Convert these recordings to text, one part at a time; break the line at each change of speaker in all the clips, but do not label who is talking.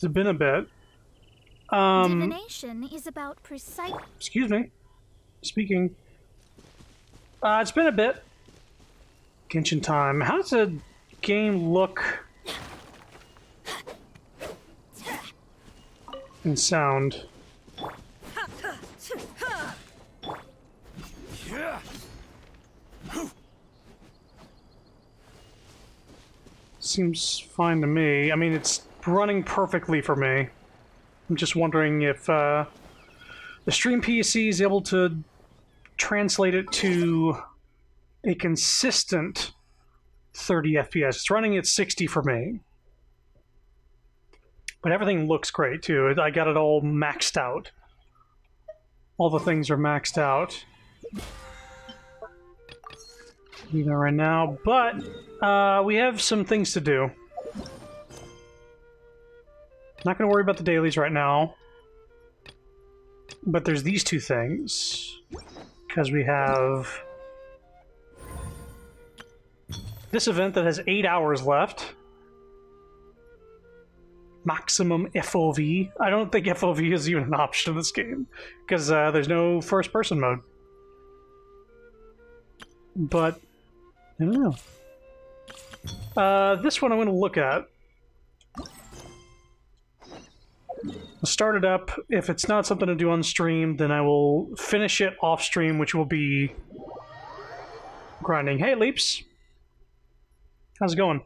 It's been a bit.
Divination is about precise.
Excuse me. Speaking. It's been a bit. Genshin time. How does the game look and sound? Seems fine to me. I mean, it's running perfectly for me. I'm just wondering if the stream PC is able to translate it to a consistent 30 FPS. It's running at 60 for me. But everything looks great, too. I got it all maxed out. All the things are maxed out. Do that right now. But we have some things to do. Not going to worry about the dailies right now. But there's these two things. Because we have this event that has 8 hours left. Maximum FOV. I don't think FOV is even an option in this game. Because there's no first-person mode. But, I don't know. This one I'm going to look at. I'll start it up. If it's not something to do on stream, then I will finish it off stream, which will be grinding. Hey, Leaps. How's it going?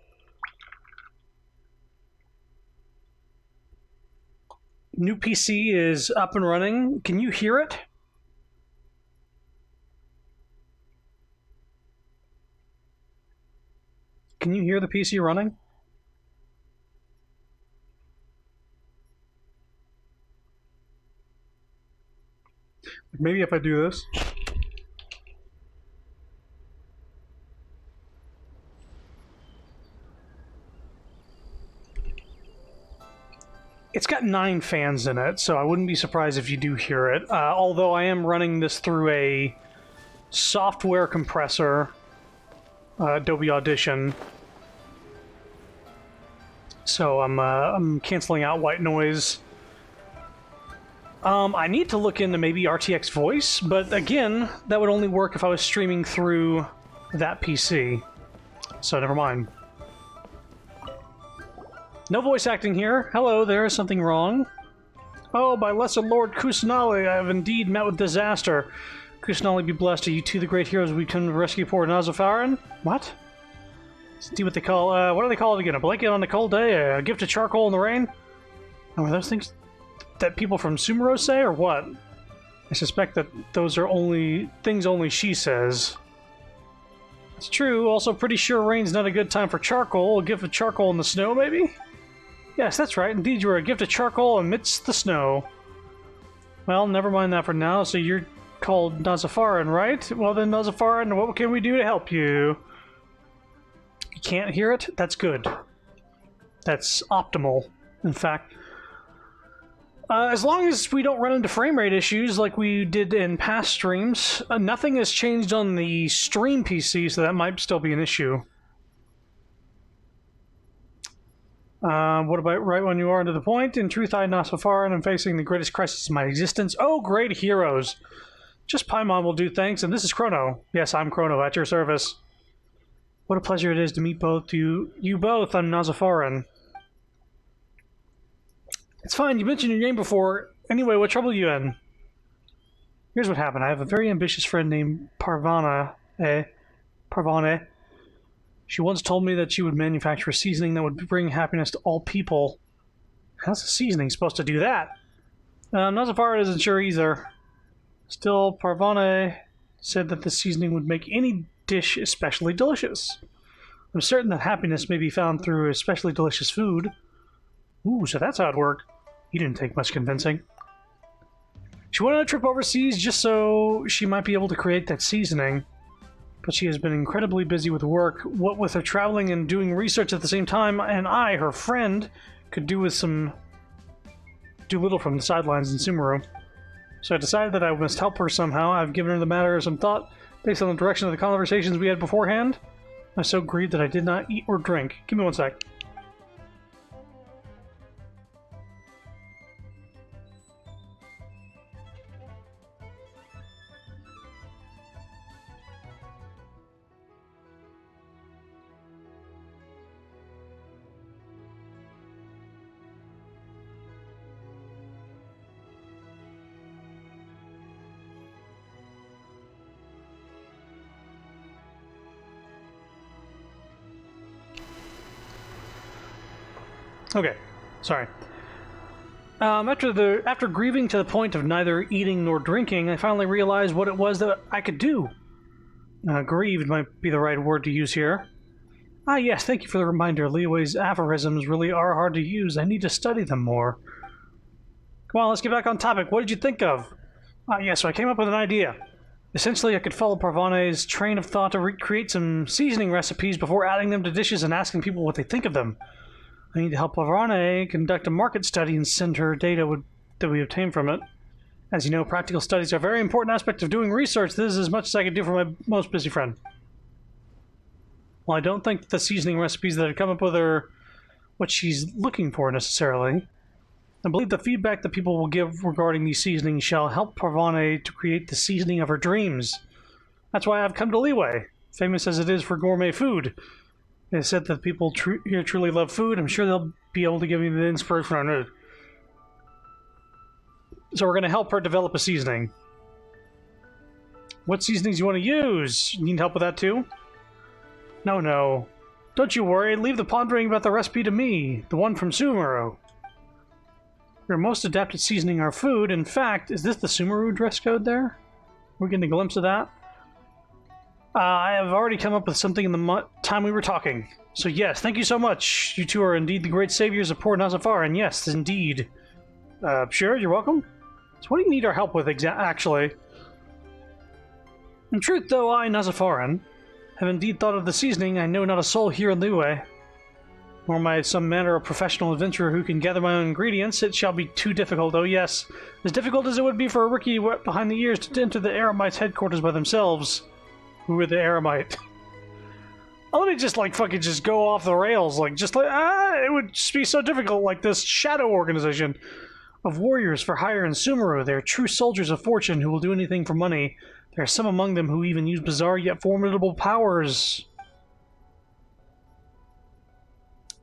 New PC is up and running. Can you hear it? Can you hear the PC running? Maybe if I do this. It's got 9 fans in it, so I wouldn't be surprised if you do hear it. Although I am running this through a software compressor, Adobe Audition. So I'm canceling out white noise. I need to look into maybe RTX voice, but again, that would only work if I was streaming through that PC. So never mind. No voice acting here. Hello, there is something wrong. Oh, by Lesser Lord Kusanali, I have indeed met with disaster. Kusanali be blessed, are you two the great heroes we come to rescue poor Nazafaran? What? See what they call, what do they call it again? A blanket on a cold day? A gift of charcoal in the rain? Oh, are those things that people from Sumuro say, or what? I suspect that those are things only she says. It's true, also pretty sure rain's not a good time for charcoal. A gift of charcoal in the snow, maybe? Yes, that's right. Indeed, you are a gift of charcoal amidst the snow. Well, never mind that for now. So you're called Nazafaran, right? Well then, Nazafaran, what can we do to help you? You can't hear it? That's good. That's optimal, in fact. As long as we don't run into frame rate issues like we did in past streams, nothing has changed on the stream PC, so that might still be an issue. What about right when you are to the point? In truth, I, Nasafaran, am facing the greatest crisis of my existence. Oh, great heroes! Just Paimon will do, thanks, and this is Chrono. Yes, I'm Chrono, at your service. What a pleasure it is to meet both you both, I'm Nazafaran. It's fine, you mentioned your name before. Anyway, what trouble are you in? Here's what happened. I have a very ambitious friend named Parvana. Parvane. She once told me that she would manufacture a seasoning that would bring happiness to all people. How's a seasoning supposed to do that? Nazafaran isn't sure either. Still, Parvane said that the seasoning would make any dish especially delicious. I'm certain that happiness may be found through especially delicious food. Ooh, so that's how it worked. You didn't take much convincing. She went on a trip overseas just so she might be able to create that seasoning. But she has been incredibly busy with work. What with her traveling and doing research at the same time, and I, her friend, could do little from the sidelines in Sumeru. So I decided that I must help her somehow. I've given her the matter some thought, based on the direction of the conversations we had beforehand. I so grieved that I did not eat or drink. Give me one sec. Okay, sorry. After grieving to the point of neither eating nor drinking, I finally realized what it was that I could do. Grieved might be the right word to use here. Ah, yes, thank you for the reminder. Liyue's aphorisms really are hard to use. I need to study them more. Come on, let's get back on topic. What did you think of? Ah, yes, so I came up with an idea. Essentially, I could follow Parvane's train of thought to recreate some seasoning recipes before adding them to dishes and asking people what they think of them. I need to help Parvane conduct a market study and send her data that we obtain from it. As you know, practical studies are a very important aspect of doing research. This is as much as I can do for my most busy friend. Well, I don't think the seasoning recipes that I've come up with are what she's looking for, necessarily. I believe the feedback that people will give regarding these seasonings shall help Parvane to create the seasoning of her dreams. That's why I've come to Liyue, famous as it is for gourmet food. It is said that people here truly love food. I'm sure they'll be able to give me the inspiration I need. So we're going to help her develop a seasoning. What seasonings do you want to use? You need help with that too? No. Don't you worry. Leave the pondering about the recipe to me. The one from Sumeru. We're most adept at seasoning our food. In fact, is this the Sumeru dress code there? We're getting a glimpse of that? I have already come up with something in the time we were talking. So yes, thank you so much. You two are indeed the great saviors of poor Nazafar, and yes, indeed. Sure, you're welcome. So what do you need our help with, actually? In truth, though I, Nazafaran, have indeed thought of the seasoning, I know not a soul here in Liyue. Nor am I some manner of professional adventurer who can gather my own ingredients. It shall be too difficult, oh yes. As difficult as it would be for a rookie wet behind the ears to enter the Eremites' headquarters by themselves. Who are the Eremite? Oh, let me just, fucking just go off the rails. It would just be so difficult, like this shadow organization of warriors for hire in Sumeru. They are true soldiers of fortune who will do anything for money. There are some among them who even use bizarre yet formidable powers.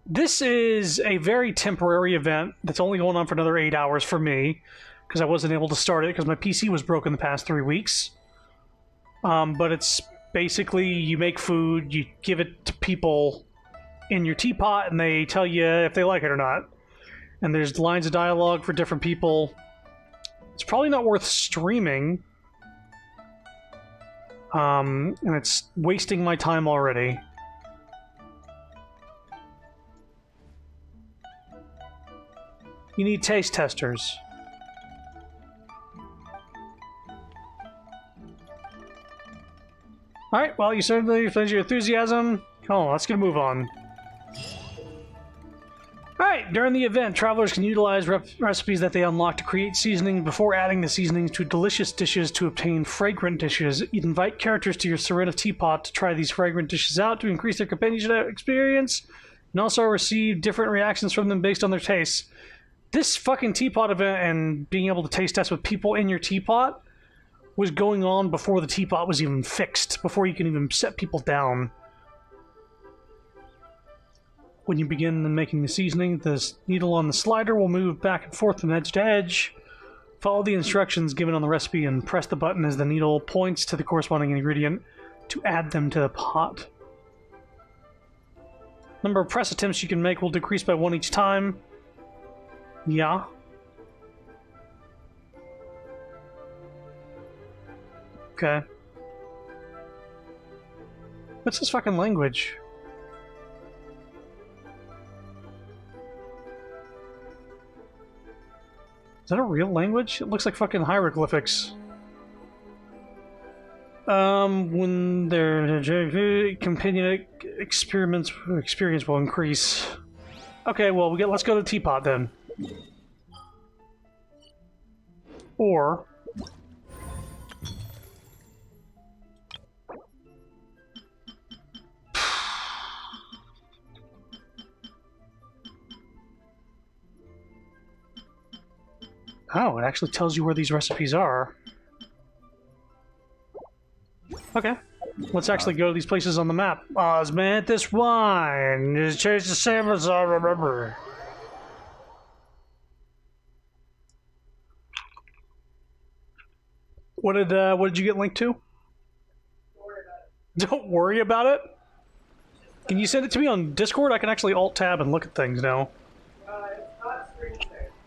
This is a very temporary event that's only going on for another 8 hours for me, because I wasn't able to start it because my PC was broken the past 3 weeks. But it's basically you make food, you give it to people in your teapot, and they tell you if they like it or not. And there's lines of dialogue for different people. It's probably not worth streaming. And it's wasting my time already. You need taste testers. Alright, well, you certainly finished your enthusiasm. Come on, let's get a move on. Alright, during the event, travelers can utilize recipes that they unlock to create seasoning before adding the seasonings to delicious dishes to obtain fragrant dishes. You invite characters to your Serena teapot to try these fragrant dishes out to increase their companionship experience, and also receive different reactions from them based on their tastes. This fucking teapot event and being able to taste test with people in your teapot was going on before the teapot was even fixed, before you can even set people down. When you begin making the seasoning, the needle on the slider will move back and forth from edge to edge. Follow the instructions given on the recipe and press the button as the needle points to the corresponding ingredient to add them to the pot. Number of press attempts you can make will decrease by 1 each time. Yeah. Okay. What's this fucking language? Is that a real language? It looks like fucking hieroglyphics. When their companion experience will increase. Okay, well, let's go to the teapot then. Or oh, it actually tells you where these recipes are. Okay. Let's actually go to these places on the map. Osmanthus wine. Just change the same as I remember. What did you get linked to? Don't worry about it. Can you send it to me on Discord? I can actually alt-tab and look at things now.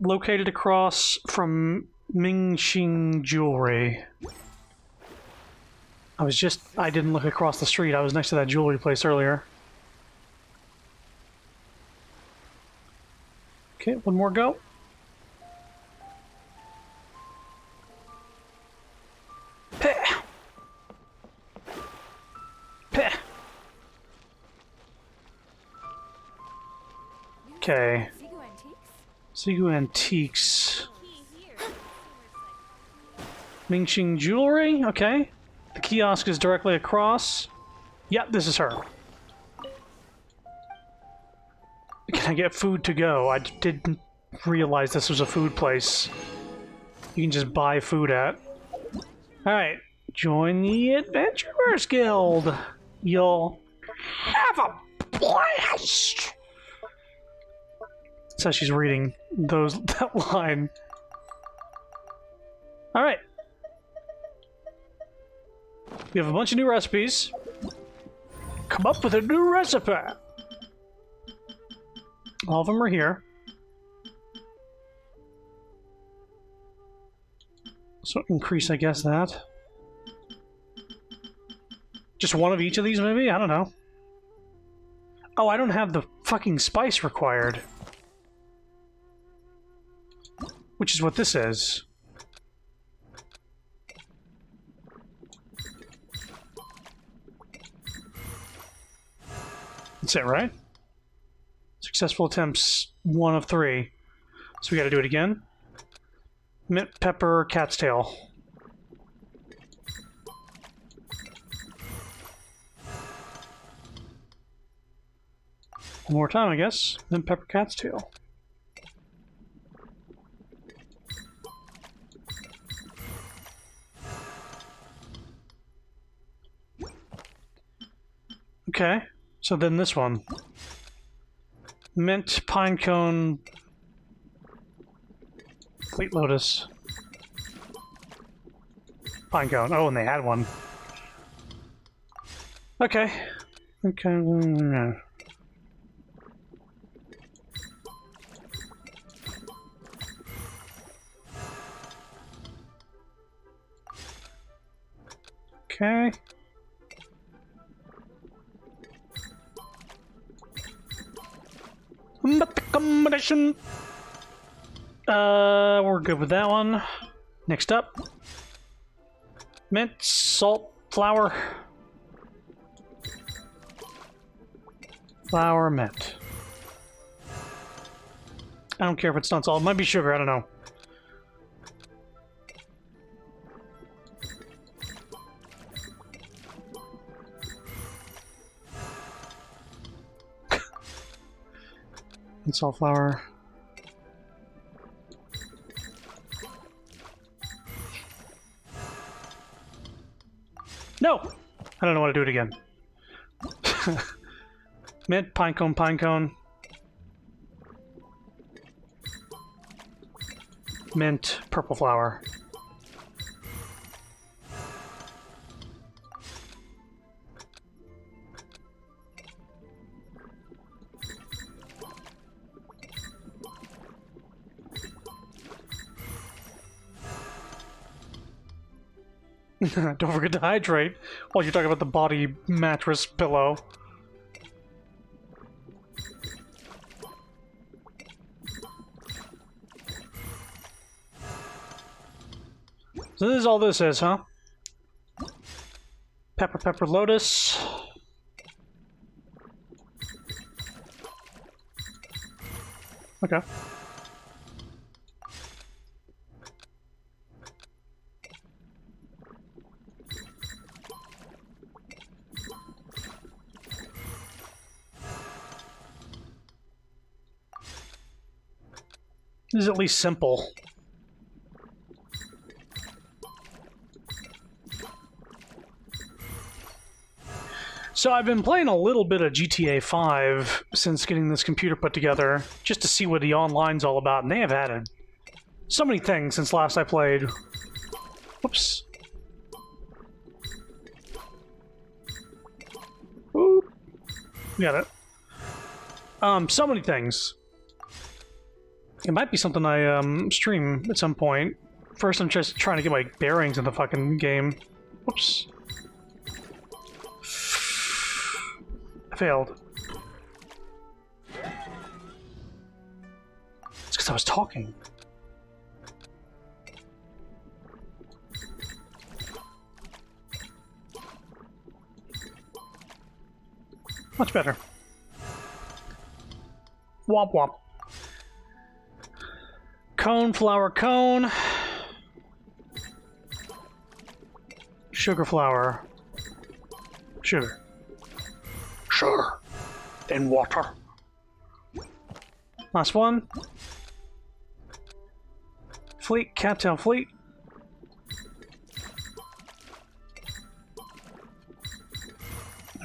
Located across from Mingxing Jewelry. I didn't look across the street. I was next to that jewelry place earlier. Okay, one more go. Peh. Peh. Okay.
Sigu Antiques?
Sigu Antiques. Mingxing Jewelry? Okay. The kiosk is directly across. Yep, this is her. Can I get food to go? I didn't realize this was a food place. You can just buy food at. Alright. Join the Adventurers Guild. You'll have a blast. So she's reading that line. Alright. We have a bunch of new recipes. Come up with a new recipe. All of them are here. So increase, I guess, that. Just one of each of these, maybe? I don't know. Oh, I don't have the fucking spice required. Which is what this is. That's it, right? Successful attempts, 1 of 3. So we gotta do it again. Mint, pepper, cat's tail. One more time, I guess. Mint, pepper, cat's tail. Okay, so then this one. Mint, pinecone, fleet lotus. Pinecone. Oh, and they had one. Okay. Okay. Okay. Combination. We're good with that one. Next up. Mint, salt, flour. Flour, mint. I don't care if it's not salt. It might be sugar, I don't know. And salt, flour. No! I don't know how to do it again. Mint, pinecone, pinecone. Mint, purple flower. Don't forget to hydrate while you're talking about the body mattress pillow. So this is all this is, huh? Pepper, pepper, lotus. Okay. This is at least simple. So I've been playing a little bit of GTA 5 since getting this computer put together, just to see what the online's all about, and they have added so many things since last I played. Whoops. Oop. Got it. So many things. It might be something I stream at some point. First, I'm just trying to get my bearings in the fucking game. Whoops. I failed. It's because I was talking. Much better. Womp womp. Cone, flour, cone. Sugar flour. Sugar. Sugar. Then water. Last one. Fleet, cattail fleet.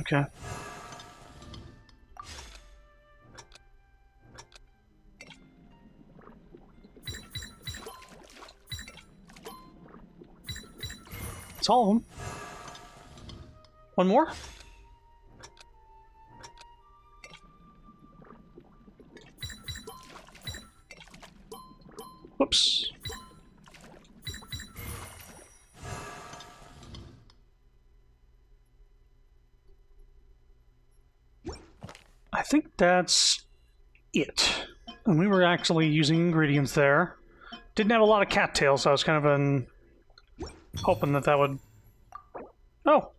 Okay. That's all of them. One more? Whoops. I think that's it. And we were actually using ingredients there. Didn't have a lot of cattails, so I was kind of hoping that that would... Oh!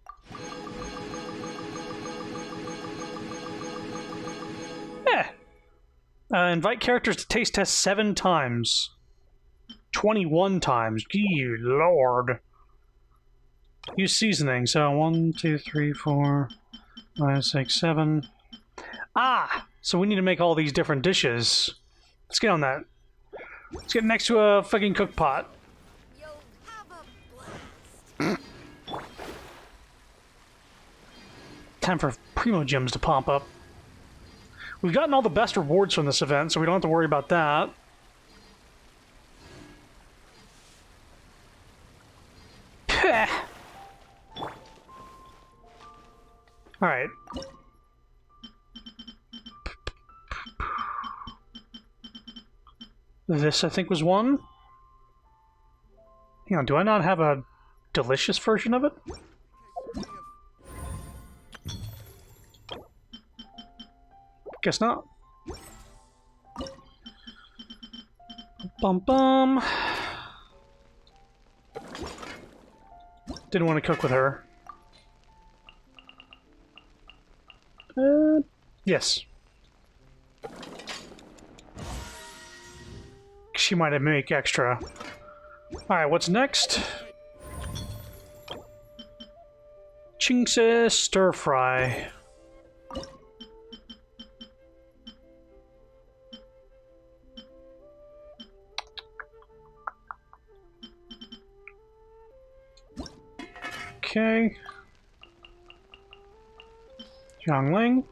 Yeah. Invite characters to taste test 7 times. 21 times. Good lord. Use seasoning. So 1, 2, 3, 4, 5, 6, 7. Ah! So we need to make all these different dishes. Let's get on that. Let's get next to a fucking cook pot.
You'll have a blast.
Time for Primo Gems to pop up. We've gotten all the best rewards from this event, so we don't have to worry about that. Alright. This, I think, was one. Hang on, do I not have a delicious version of it? Guess not. Bum bum. Didn't want to cook with her. Yes. She might have make extra. Alright, what's next? Chingse stir fry. Okay. Jiangling.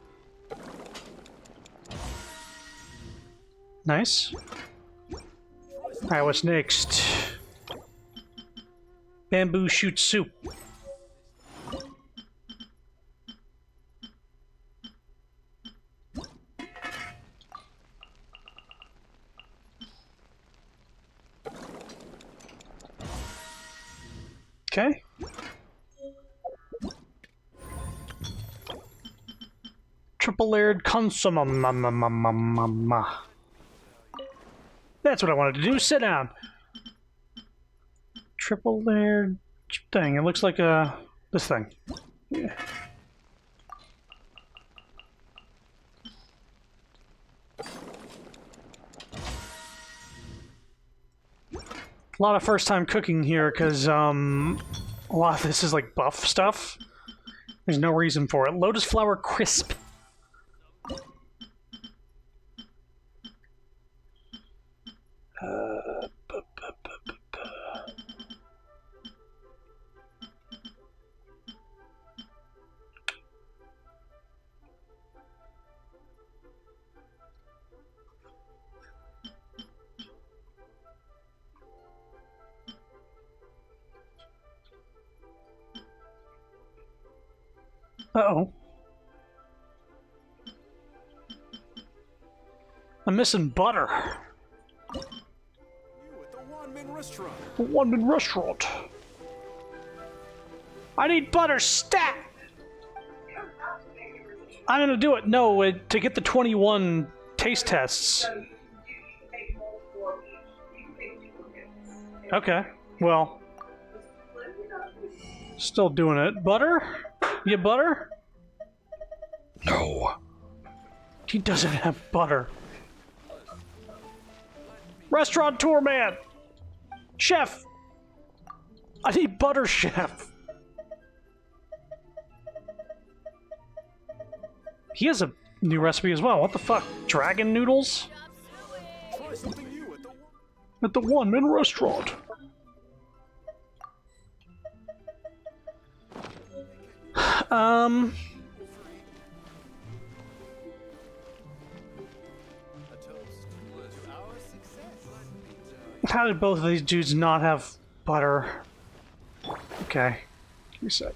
Nice. Alright, what's next? Bamboo shoot soup. Okay. Triple layered consomme. That's what I wanted to do. Sit down. Triple layered thing. It looks like this thing. Yeah. A lot of first time cooking here because a lot of this is like buff stuff. There's no reason for it. Lotus flower crisp. Uh-oh. I'm missing butter.
You at the one-man restaurant.
The one-man restaurant. I need butter stat! I'm gonna do it. No, to get the 21 taste tests. Okay, well. Still doing it. Butter? You have butter? No. He doesn't have butter. Restaurateur man! Chef! I need butter, chef! He has a new recipe as well. What the fuck? Dragon noodles?
Try something new
At the one-man restaurant. How did both of these dudes not have butter? Okay. Give me a sec.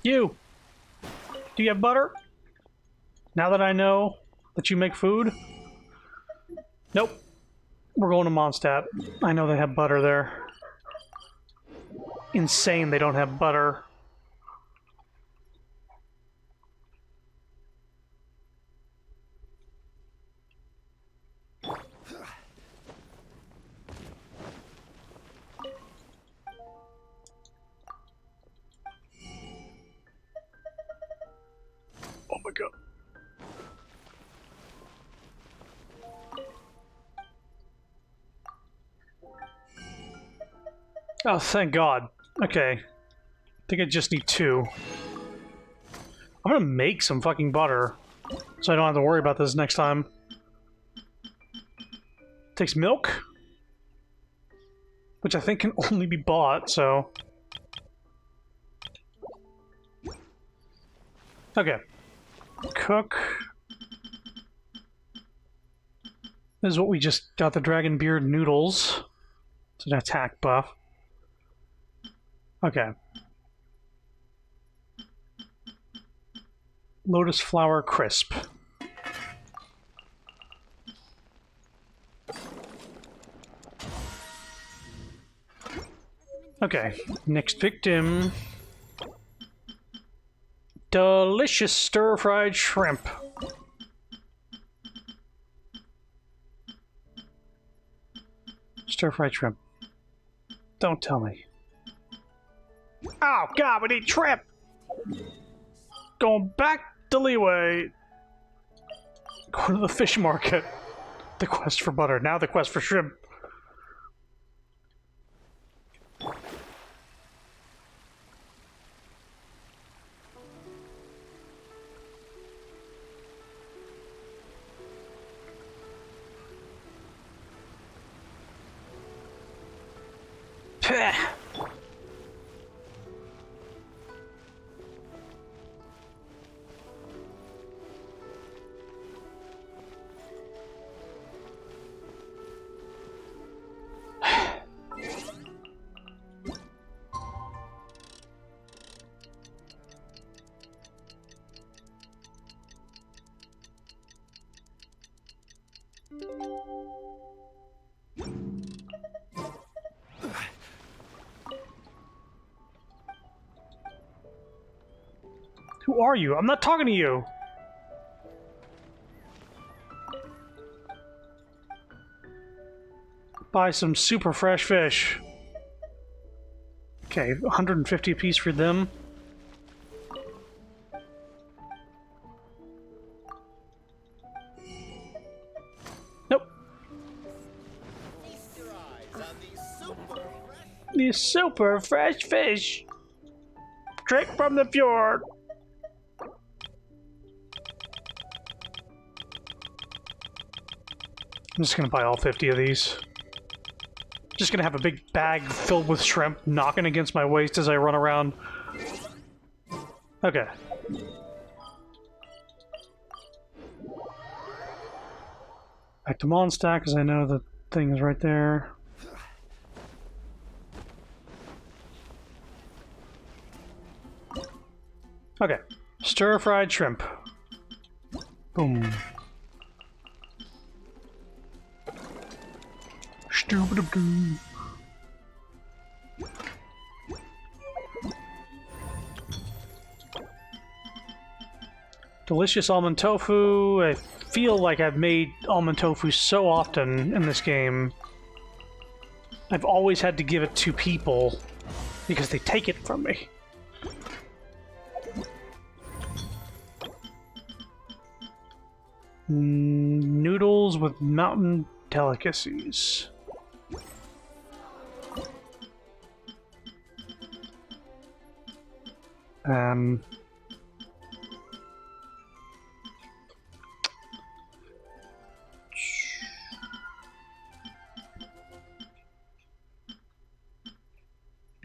You! Do you have butter? Now that I know that you make food? Nope. We're going to Mondstadt. I know they have butter there. Insane they don't have butter. Oh my god. Oh, thank God. Okay. I think I just need 2. I'm gonna make some fucking butter, so I don't have to worry about this next time. Takes milk, which I think can only be bought, so... Okay. Cook. This is what we just got, the Dragon Beard noodles. It's an attack buff. Okay. Lotus flower crisp. Okay, next victim. Delicious stir-fried shrimp. Stir-fried shrimp. Don't tell me. Oh god, we need shrimp! Going back to Leeway. Go to the fish market. The quest for butter. Now the quest for shrimp. Pah. Who are you? I'm not talking to you! Buy some super fresh fish. Okay, 150 apiece for them. Nope.
Feast your eyes on these
These super fresh fish! Straight from the fjord! I'm just gonna buy all 50 of these. Just gonna have a big bag filled with shrimp knocking against my waist as I run around. Okay. Back to Mondstadt, because I know the thing is right there. Okay. Stir-fried shrimp. Boom. Stupid. Delicious almond tofu. I feel like I've made almond tofu so often in this game. I've always had to give it to people because they take it from me. Noodles with mountain delicacies.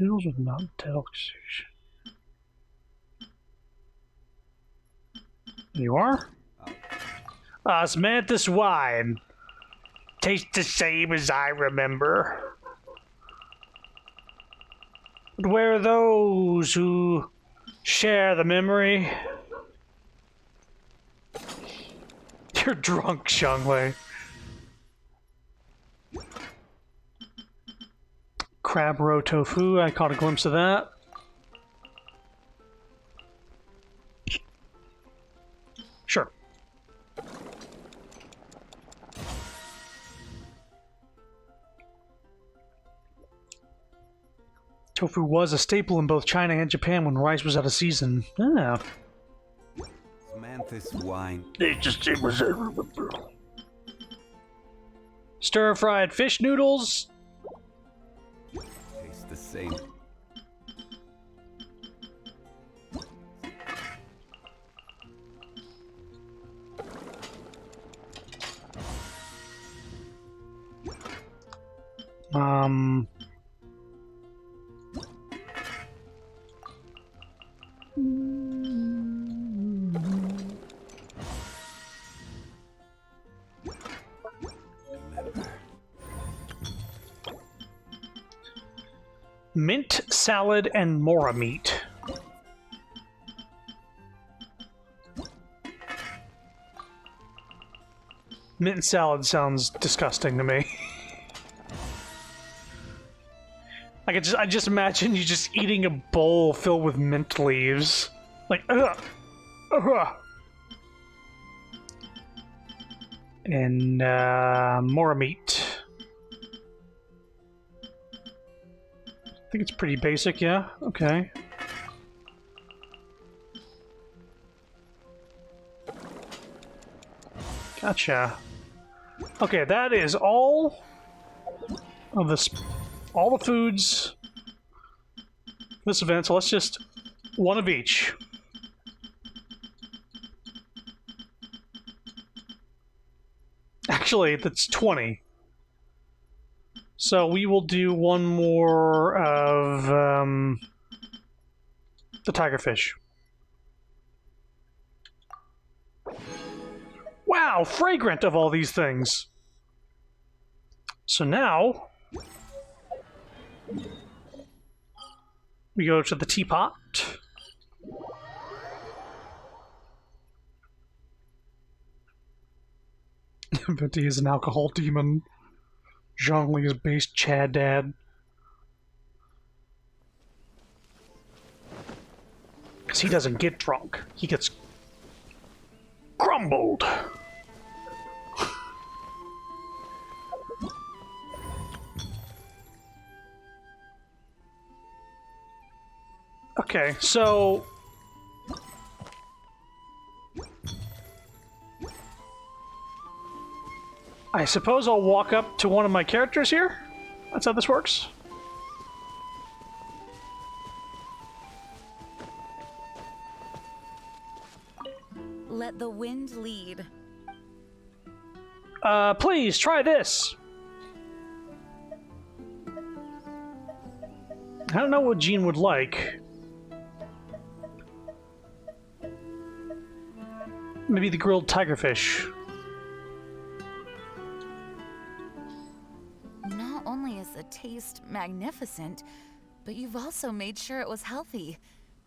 Noodles with mountain delicacies. You are? Osmanthus wine. Tastes the same as I remember. But where are those who share the memory? You're drunk, Xiangwei. Crab roe tofu, I caught a glimpse of that. Sure. Tofu was a staple in both China and Japan when rice was out of season. Ah.
Manthus wine.
It was stir-fried fish noodles.
Tastes the same.
Mint salad and mora meat. Mint salad sounds disgusting to me. I just imagine you just eating a bowl filled with mint leaves. Like, ugh. Ugh. And, mora meat. I think it's pretty basic, yeah? Okay. Gotcha. Okay, that is all of all the foods this event, so let's just one of each. Actually, that's 20. So we will do one more of the tigerfish. Wow, fragrant of all these things. So now we go to the teapot. But he is an alcohol demon. Zhongli is based Chad Dad. Because he doesn't get drunk. He gets crumbled. Okay, so I suppose I'll walk up to one of my characters here? That's how this works?
Let the wind lead.
Please, try this! I don't know what Jean would like. Maybe the grilled tigerfish.
Not only is the taste magnificent, but you've also made sure it was healthy.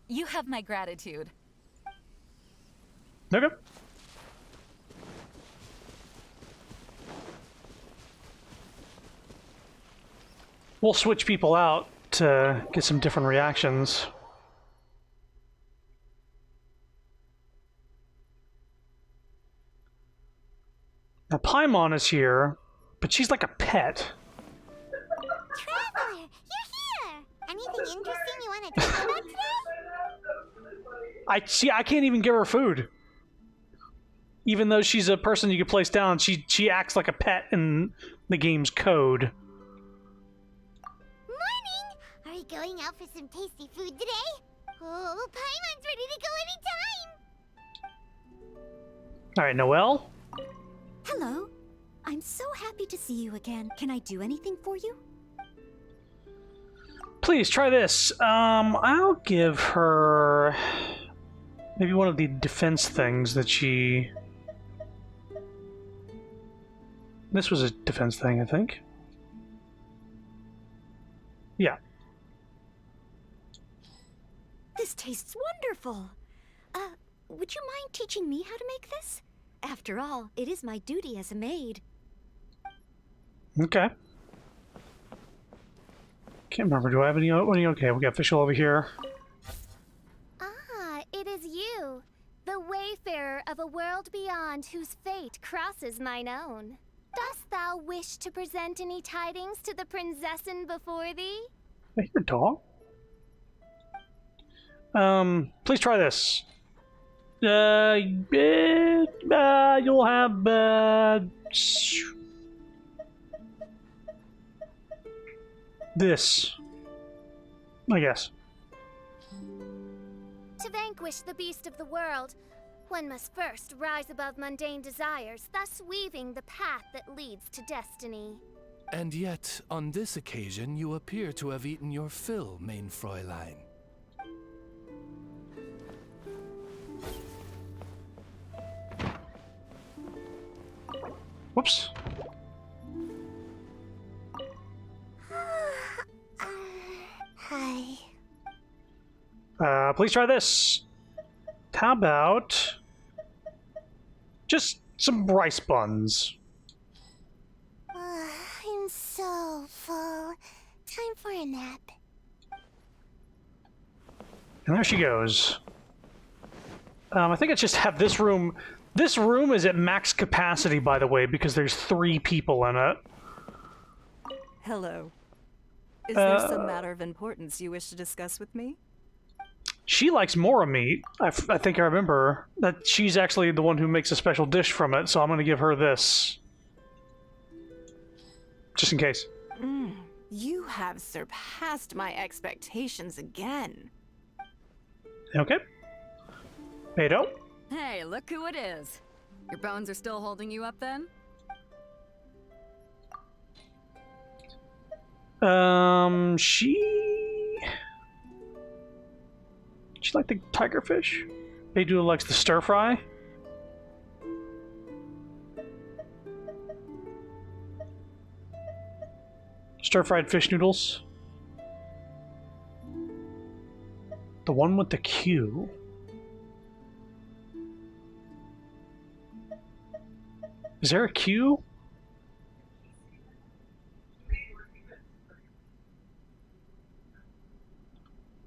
You have my gratitude.
Okay. We'll switch people out to get some different reactions. Now, Paimon is here, but she's like a pet.
Traveler, you're here! Anything interesting you want to talk about today?
I can't even give her food. Even though she's a person you can place down, she acts like a pet in the game's code.
Morning! Are you going out for some tasty food today? Oh, Paimon's ready to go anytime!
Alright, Noelle?
Hello. I'm so happy to see you again. Can I do anything for you?
Please, try this. I'll give her... maybe one of the defense things that she... This was a defense thing, I think. Yeah.
This tastes wonderful. Would you mind teaching me how to make this? After all, it is my duty as a maid.
Okay. Can't remember. Do I have any? Okay, we got official over here.
Ah, it is you, the wayfarer of a world beyond whose fate crosses mine own. Dost thou wish to present any tidings to the prinzessin before thee?
I hear a dog. Please try this. You'll have this, I guess.
To vanquish the beast of the world, one must first rise above mundane desires, thus weaving the path that leads to destiny.
And yet, on this occasion, you appear to have eaten your fill, mein Fräulein.
Whoops.
Hi.
Please try this. How about just some rice buns?
I'm so full. Time for a nap.
And there she goes. I think I just have this room. This room is at max capacity, by the way, because there's 3 people in it.
Hello. Is there some matter of importance you wish to discuss with me?
She likes Mora meat. I think I remember that she's actually the one who makes a special dish from it, so I'm going to give her this. Just in case.
You have surpassed my expectations again.
Okay. Beto?
Hey, look who it is. Your bones are still holding you up then?
She like the tigerfish? Beidou likes the stir fry. Stir-fried fish noodles. The one with the Q. Is there a Q?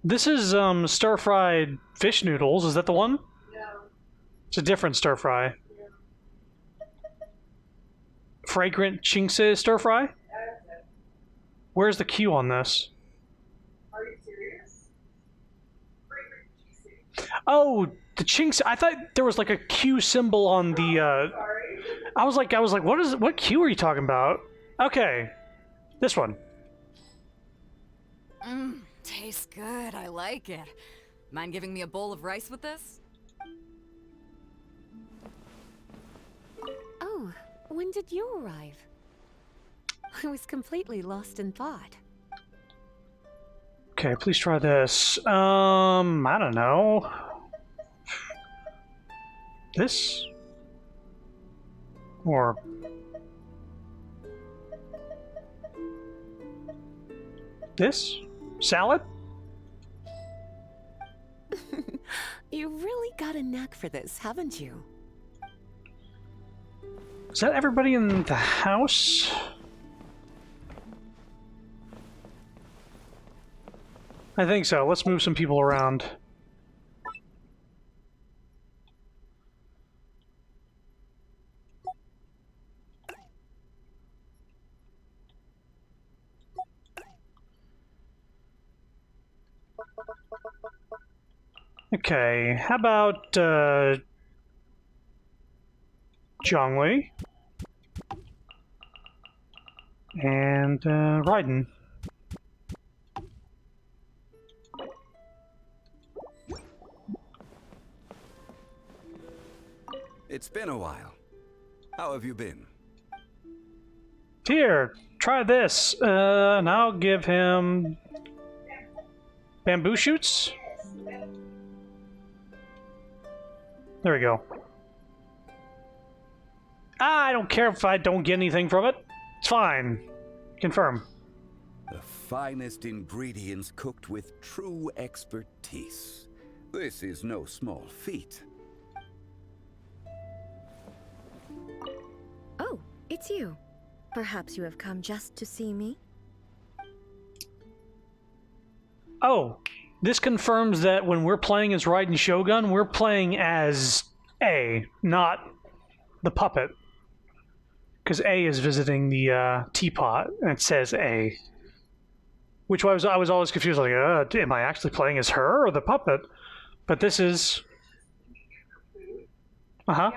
This is stir-fried fish noodles. Is that the one? No. It's a different stir-fry. Fragrant Chingse stir-fry? Where's the Q on this?
Are you serious?
Oh, the Chingse. I thought there was like a Q symbol on the.
Sorry.
I was like, what Q are you talking about? Okay, this one.
Tastes good. I like it. Mind giving me a bowl of rice with this?
Oh, when did you arrive? I was completely lost in thought.
Okay, please try this. I don't know. This? Or... this? Salad?
You really got a knack for this, haven't you?
Is that everybody in the house? I think so. Let's move some people around. Okay, how about Zhongli and Raiden?
It's been a while. How have you been?
Here, try this, and I'll give him bamboo shoots. There we go. I don't care if I don't get anything from it. It's fine. Confirm.
The finest ingredients cooked with true expertise. This is no small feat.
Oh, it's you. Perhaps you have come just to see me?
Oh, this confirms that when we're playing as Raiden Shogun, we're playing as A, not the puppet. Because A is visiting the teapot, and it says A. Which I was always confused, like, am I actually playing as her or the puppet? But this is... Uh-huh.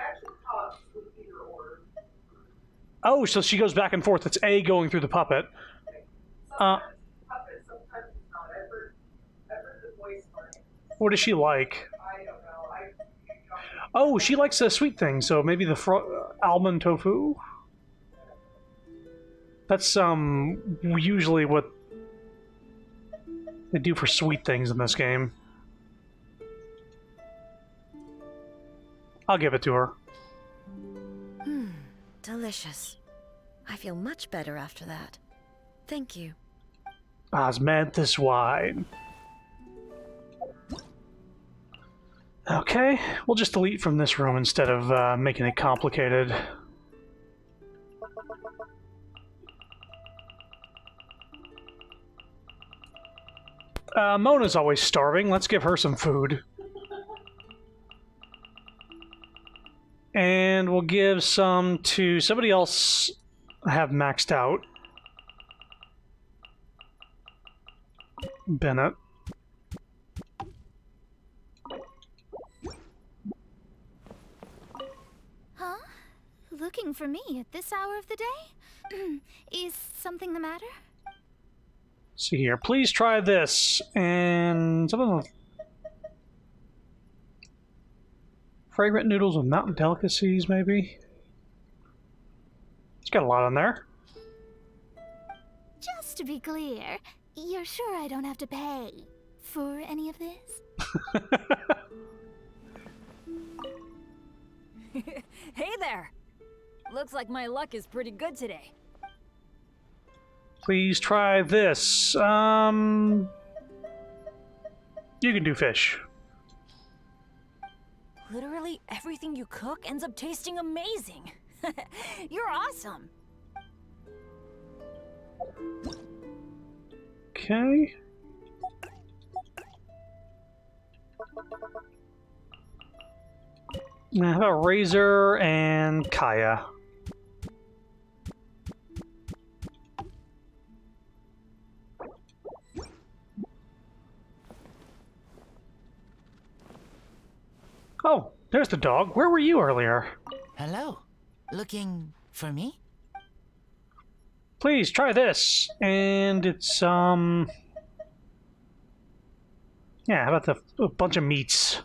Oh, so she goes back and forth. It's A going through the puppet. What does she like? Oh, she likes the sweet thing, so maybe the almond tofu? That's usually what they do for sweet things in this game. I'll give it to her.
Delicious. I feel much better after that. Thank you.
Osmanthus wine. Okay, we'll just delete from this room instead of making it complicated. Mona's always starving. Let's give her some food. And we'll give some to somebody else I have maxed out. Bennett.
Huh? Looking for me at this hour of the day? Is something the matter?
See here. Please try this. And some of the fragrant noodles with mountain delicacies, maybe? It's got a lot on there.
Just to be clear, you're sure I don't have to pay for any of this?
Hey there! Looks like my luck is pretty good today.
Please try this. You can do fish.
Literally everything you cook ends up tasting amazing. You're awesome.
Okay. Now, how about Razor and Kaya? Oh, there's the dog. Where were you earlier?
Hello. Looking for me?
Please try this. And it's yeah, how about a bunch of meats?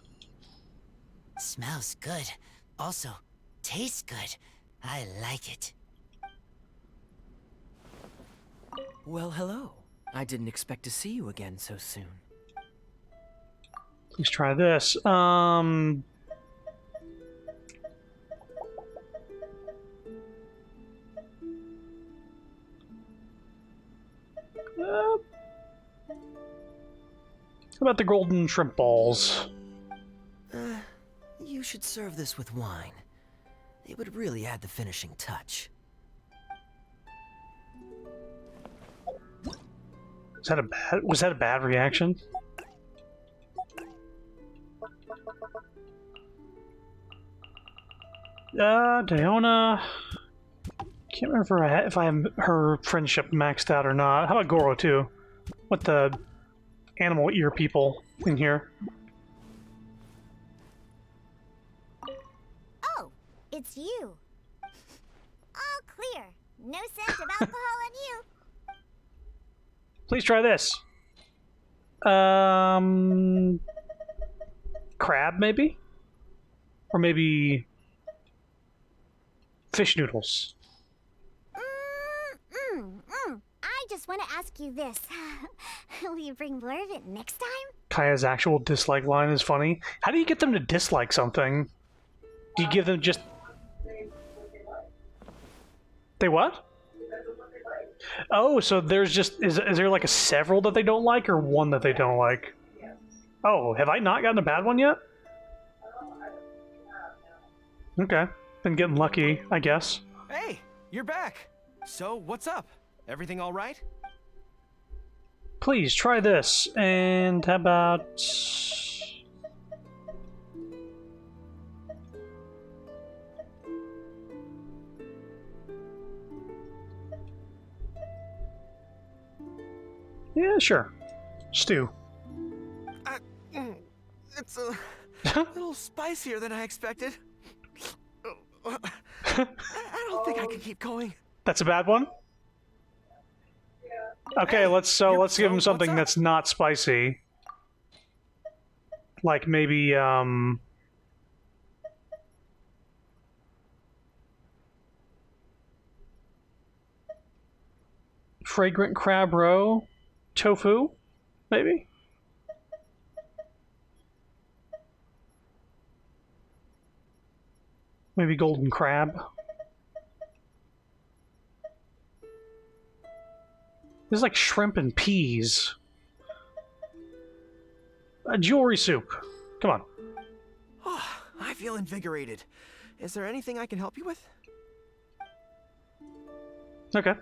Smells good. Also, tastes good. I like it.
Well, hello. I didn't expect to see you again so soon.
Please try this. How about the golden shrimp balls?
should serve this with wine. It would really add the finishing touch.
Was that a bad reaction? Diona. Can't remember if I have her friendship maxed out or not. How about Goro too? What the animal ear people in here?
Oh, it's you. All clear. No scent of alcohol on you.
Please try this. Crab, maybe? Or maybe fish noodles.
I just want to ask you this. Will you bring more of it next time?
Kaya's actual dislike line is funny. How do you get them to dislike something? Do you give them just... They what? Oh, so there's just... Is there like a several that they don't like or one that they don't like? Oh, have I not gotten a bad one yet? Okay. Been getting lucky, I guess.
Hey, you're back. So, what's up? Everything all right?
Please, try this. And how about... Yeah, sure. Stew.
It's a little spicier than I expected. I don't think I can keep going.
That's a bad one? Okay,
Hey,
let's give him something that's not spicy. Like maybe fragrant crab roe, tofu, maybe? Maybe golden crab. This is like shrimp and peas. A jewelry soup. Come on.
Oh, I feel invigorated. Is there anything I can help you with?
Okay.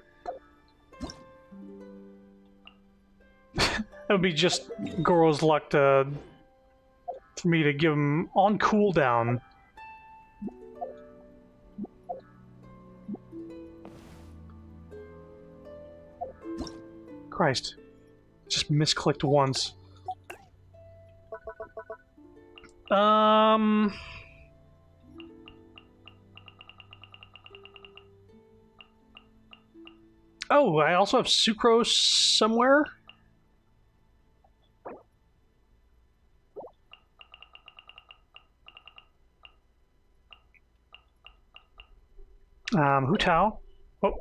That would be just Goro's luck for me to give him on cooldown. Christ. Just misclicked once. Oh, I also have sucrose somewhere? Hu Tao. Oh.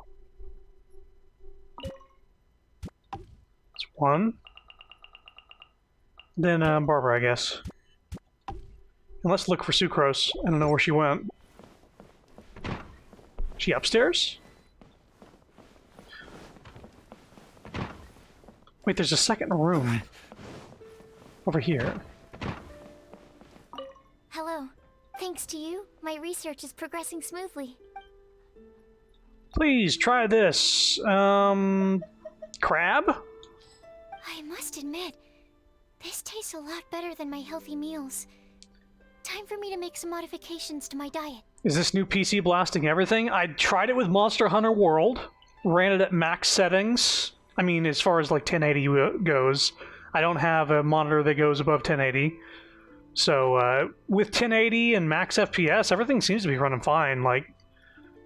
That's one. Then, Barbara, I guess. And let's look for sucrose. I don't know where she went. She upstairs? Wait, there's a second room. Over here.
Hello. Thanks to you, my research is progressing smoothly.
Please, try this. Crab?
I must admit, this tastes a lot better than my healthy meals. Time for me to make some modifications to my diet.
Is this new PC blasting everything? I tried it with Monster Hunter World. Ran it at max settings. I mean, as far as like 1080 goes. I don't have a monitor that goes above 1080. So, with 1080 and max FPS, everything seems to be running fine. Like,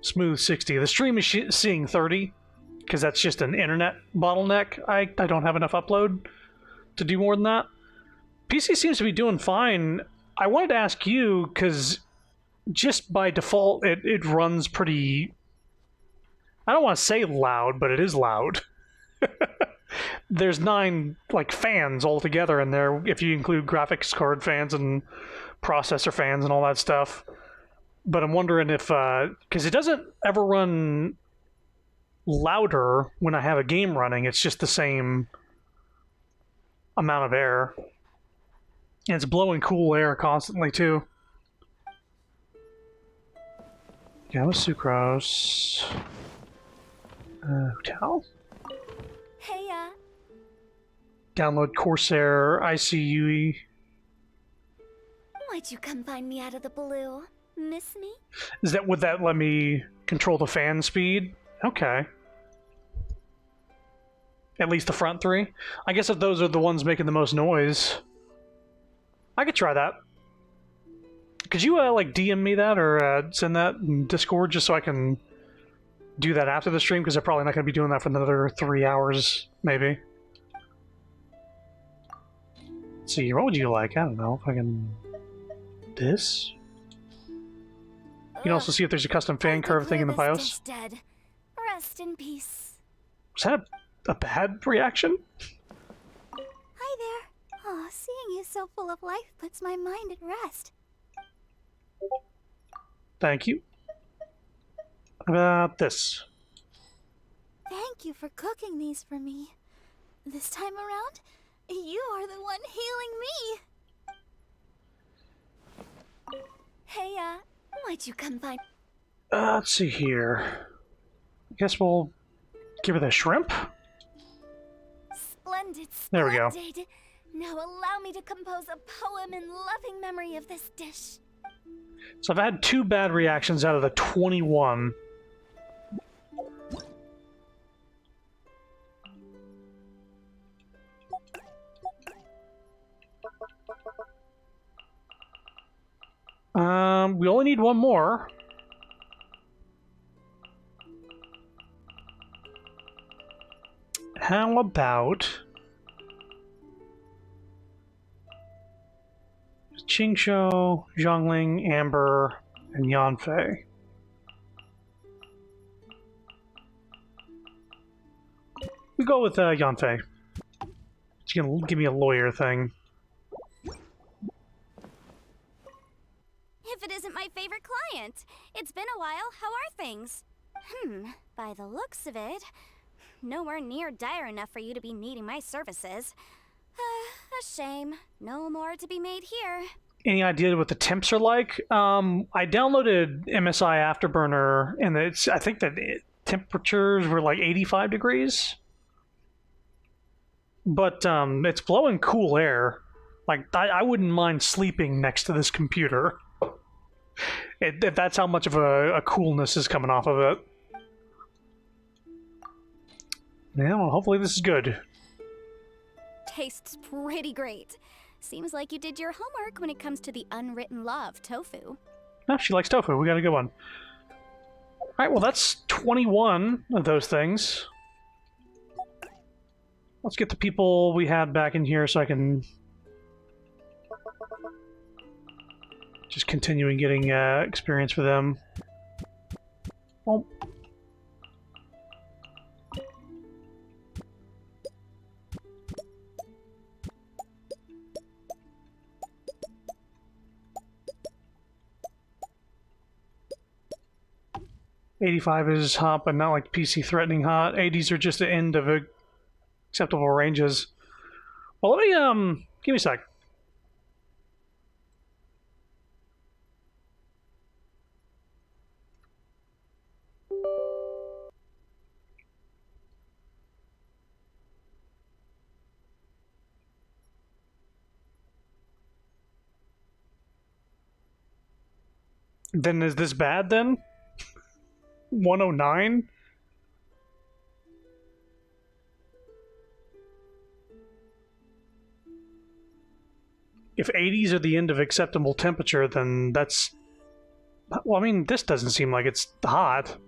smooth 60. The stream is seeing 30, because that's just an internet bottleneck. I don't have enough upload to do more than that. PC seems to be doing fine. I wanted to ask you, because just by default, it runs pretty... I don't want to say loud, but it is loud. There's 9 like fans altogether in there, if you include graphics card fans and processor fans and all that stuff. But I'm wondering if, because it doesn't ever run louder when I have a game running. It's just the same amount of air. And it's blowing cool air constantly, too. Gamma Sucrose. Hotel?
Hey,
Download Corsair ICUE.
why'd you come find me out of the blue? Miss me?
Would that let me control the fan speed? Okay. At least the front three. I guess if those are the ones making the most noise, I could try that. Could you like DM me that or send that in Discord just so I can do that after the stream? Because they're probably not going to be doing that for another 3 hours, maybe. Let's see, what would you like? I don't know if I can. This. You can also see if there's a custom fan curve thing in the BIOS.
Dead. Rest in peace.
Was that a bad reaction?
Hi there. Oh, seeing you so full of life puts my mind at rest.
Thank you. How about this?
Thank you for cooking these for me. This time around, you are the one healing me. Hey, why'd you come find?
Let's see here. I guess we'll give her the shrimp.
Splendid, splendid.
There we go.
Now allow me to compose a poem in loving memory of this dish.
So I've had 2 bad reactions out of the 21. We only need 1 more. How about Qingshou, Zhongling, Amber, and Yanfei? We go with Yanfei. She's gonna give me a lawyer thing.
If it isn't my favorite client. It's been a while. How are things? By the looks of it, nowhere near dire enough for you to be needing my services. A shame. No more to be made here.
Any idea what the temps are like? I downloaded MSI Afterburner, and I think that temperatures were like 85 degrees. But it's blowing cool air. Like, I wouldn't mind sleeping next to this computer. That's how much of a coolness is coming off of it. Yeah, well, hopefully this is good.
Tastes pretty great. Seems like you did your homework when it comes to the unwritten law of tofu.
Oh, she likes tofu. We got a good one. Alright, well that's 21 of those things. Let's get the people we had back in here so I can just continuing getting experience for them. Well, '85 is hot, but not like PC threatening hot. '80s are just the end of acceptable ranges. Well, let me give me a sec. Then is this bad then? 109? If 80s are the end of acceptable temperature, then that's... Well, I mean, this doesn't seem like it's hot.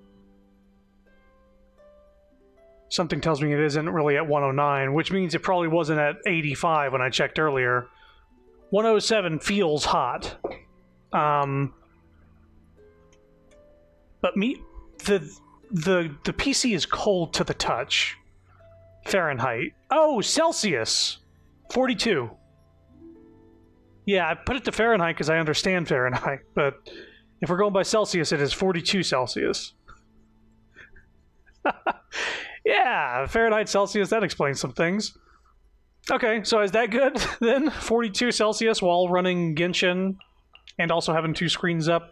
Something tells me it isn't really at 109, which means it probably wasn't at 85 when I checked earlier. 107 feels hot. But the PC is cold to the touch. Fahrenheit. Oh, Celsius! 42. Yeah, I put it to Fahrenheit because I understand Fahrenheit, but if we're going by Celsius, it is 42 Celsius. Yeah, Fahrenheit, Celsius, that explains some things. Okay, so is that good then? 42 Celsius while running Genshin and also having 2 screens up?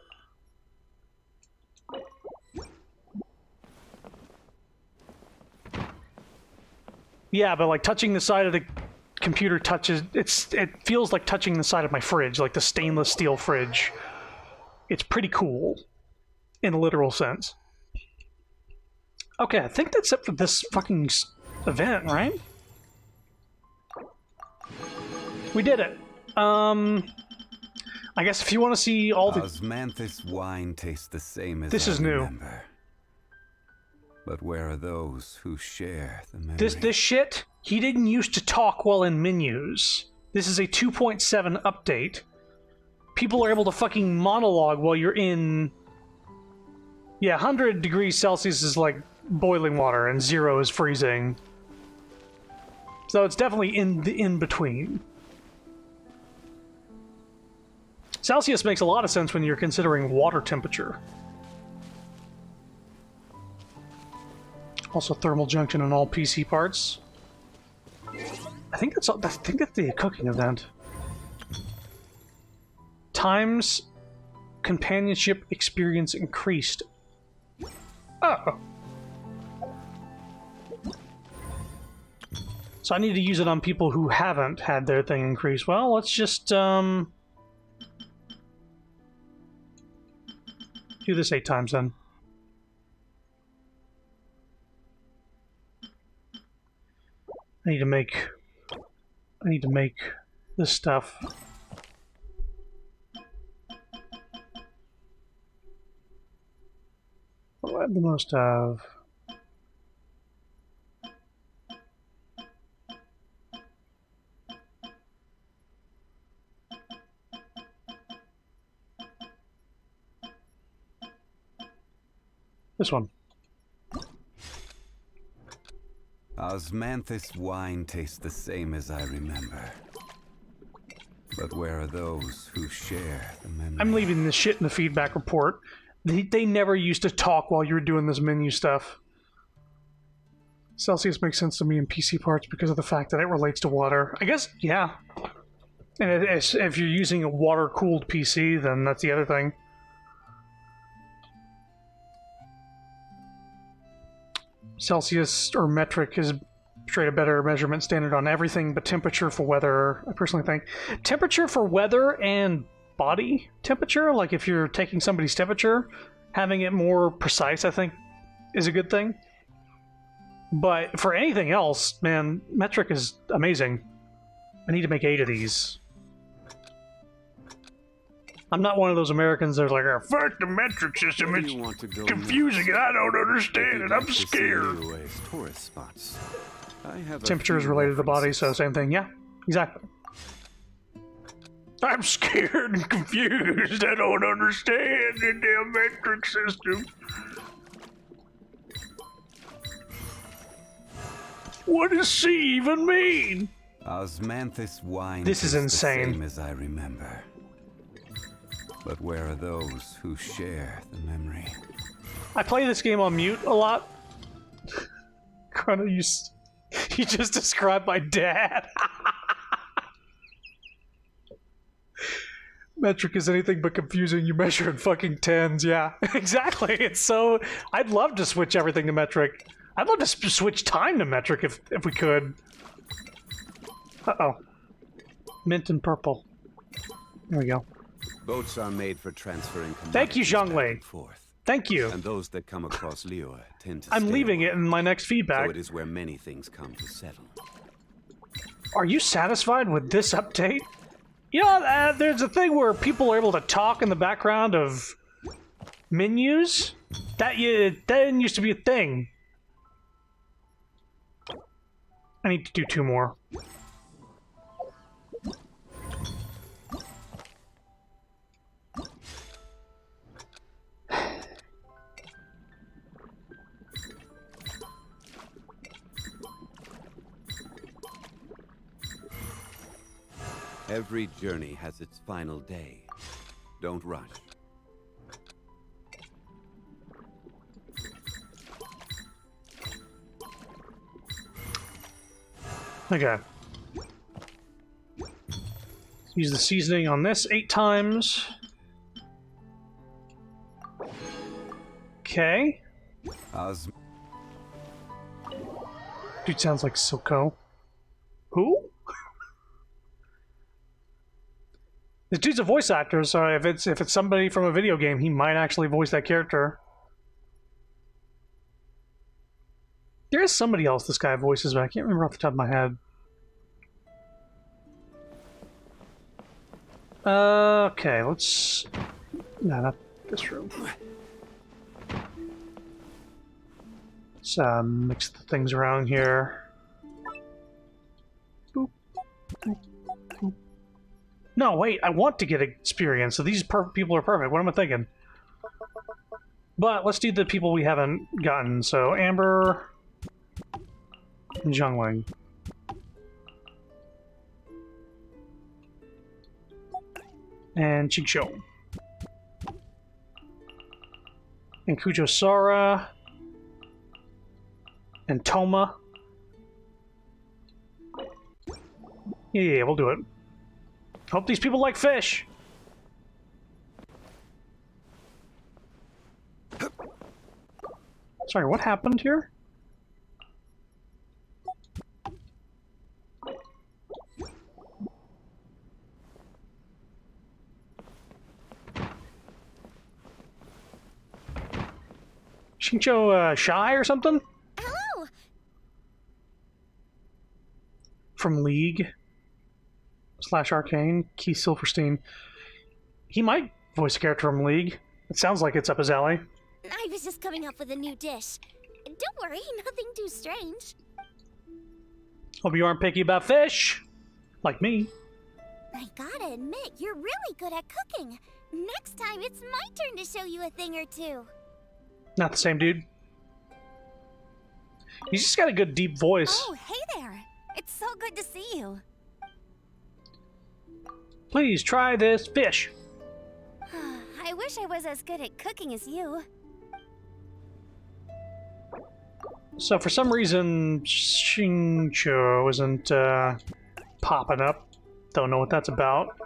Yeah, but like touching the side of the computer touches, it feels like touching the side of my fridge, like the stainless steel fridge. It's pretty cool, in a literal sense. Okay, I think that's it for this fucking event, right? We did it. I guess if you want to see all the...
Osmanthus wine tastes the same as
This is new.
But where are those who share the memory?
This shit, he didn't used to talk while in menus. This is a 2.7 update. People are able to fucking monologue while you're in... Yeah, 100 degrees Celsius is like boiling water, and 0 is freezing. So it's definitely in the in-between. Celsius makes a lot of sense when you're considering water temperature. Also thermal junction on all PC parts. I think that's the cooking event. Times companionship experience increased. Oh. So I need to use it on people who haven't had their thing increased. Well, let's just do this 8 times then. I need to make this stuff. What do I have the most of? This one.
Osmanthus wine tastes the same as I remember. But where are those who share the memory?
I'm leaving this shit in the feedback report. They never used to talk while you were doing this menu stuff. Celsius makes sense to me in PC parts because of the fact that it relates to water. I guess, yeah. And if you're using a water-cooled PC, then that's the other thing. Celsius or metric is straight a better measurement standard on everything but temperature for weather, I personally think. Temperature for weather and body temperature, like if you're taking somebody's temperature, having it more precise, I think, is a good thing. But for anything else, man, metric is amazing. I need to make 8 of these. I'm not one of those Americans that are like, oh, fuck the metric system, it's confusing and I don't understand and I'm scared. Temperature is related to the body, so same thing. Yeah, exactly. I'm scared and confused. I don't understand the damn metric system. What does C even mean?
Osmanthus wine.
This is insane.
The same as I remember. But where are those who share the memory?
I play this game on mute a lot. Chrono, you just described my dad. Metric is anything but confusing. You measure in fucking tens. Yeah, exactly. It's so... I'd love to switch everything to metric. I'd love to switch time to metric if we could. Uh-oh. Mint and purple. There we go.
Boats are made for transferring.
Thank you, Zhonglei. Thank you.
And those that come across Liyue tend to
I'm leaving it in my next feedback.
So it is where many things come to settle.
Are you satisfied with this update? You know, there's a thing where people are able to talk in the background of menus. That didn't used to be a thing. I need to do 2 more.
Every journey has its final day. Don't rush.
Okay. Use the seasoning on this 8 times. Okay. Dude sounds like Silco. Who? This dude's a voice actor, so if it's somebody from a video game, he might actually voice that character. There is somebody else this guy voices, but I can't remember off the top of my head. Okay, let's... No, not this room. Let's mix the things around here. Boop. Boop. Boop. No, wait, I want to get experience, so these people are perfect. What am I thinking? But let's do the people we haven't gotten. So, Amber and Zhongling. And Chigshou. And Kujo Sora. And Toma. Yeah, we'll do it. Hope these people like fish. Sorry, what happened here? Shincho shy or something?
Hello.
From League / Arcane, Keith Silverstein. He might voice a character from League. It sounds like it's up his alley.
I was just coming up with a new dish. Don't worry, nothing too strange.
Hope you aren't picky about fish. Like me.
I gotta admit, you're really good at cooking. Next time, it's my turn to show you a thing or two.
Not the same dude. He's just got a good deep voice.
Oh, hey there. It's so good to see you.
Please try this fish.
I wish I was as good at cooking as you.
So for some reason, Shincho isn't popping up. Don't know what that's about.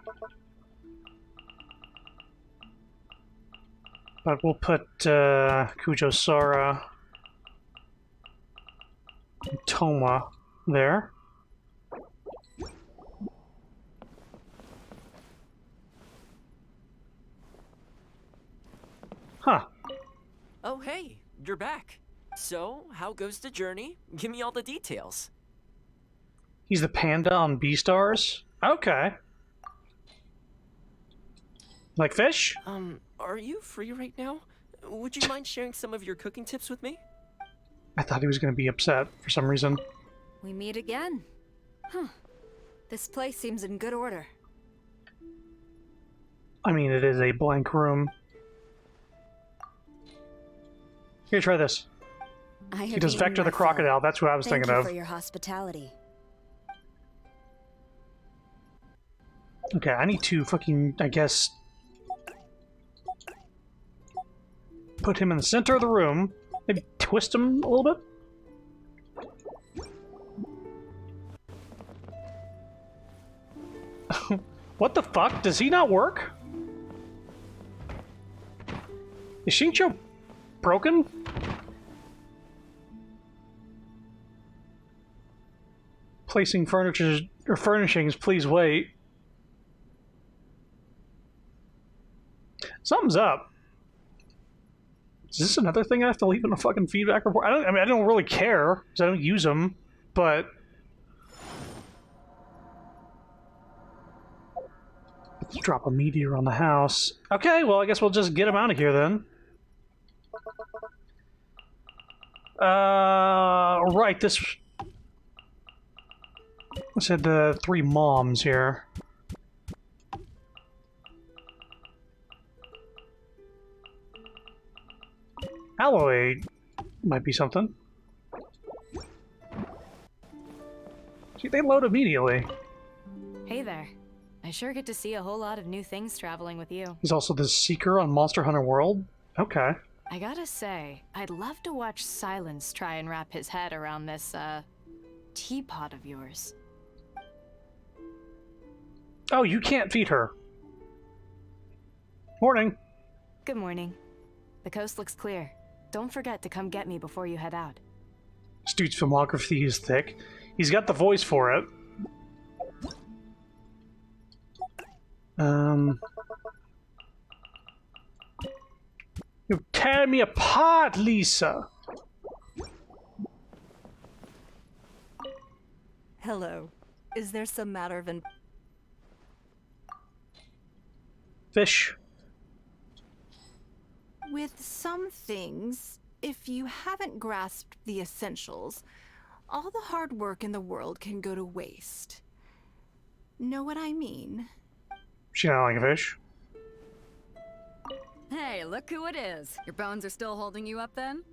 But we'll put Kujo Sora and Toma there. Huh.
Oh, hey, you're back. So, how goes the journey? Give me all the details.
He's the panda on Beastars? Okay. Like fish?
Are you free right now? Would you mind sharing some of your cooking tips with me?
I thought he was going to be upset for some reason.
We meet again. Huh. This place seems in good order.
I mean, it is a blank room. Here, try this. He does Vector the Crocodile. That's what I was thinking of.
Thank you for your hospitality.
Okay, I need to fucking, I guess, put him in the center of the room. Maybe twist him a little bit. What the fuck? Does he not work? Is Shincho broken? Placing furniture or furnishings, please wait. Something's up. Is this another thing I have to leave in a fucking feedback report? I mean, I don't really care because I don't use them, but let's drop a meteor on the house. Okay, well, I guess we'll just get him out of here then. Right, this. I said the 3 moms here. Alloy might be something. See, they load immediately.
Hey there. I sure get to see a whole lot of new things traveling with you.
He's also the Seeker on Monster Hunter World? Okay.
I gotta say, I'd love to watch Silence try and wrap his head around this, teapot of yours.
Oh, you can't feed her. Morning.
Good morning. The coast looks clear. Don't forget to come get me before you head out.
This dude's filmography is thick. He's got the voice for it. You're tearing me apart, Lisa.
Hello. Is there some matter of
Fish.
With some things, if you haven't grasped the essentials, all the hard work in the world can go to waste. Know what I mean?
She not like a fish.
Hey, look who it is. Your bones are still holding you up then?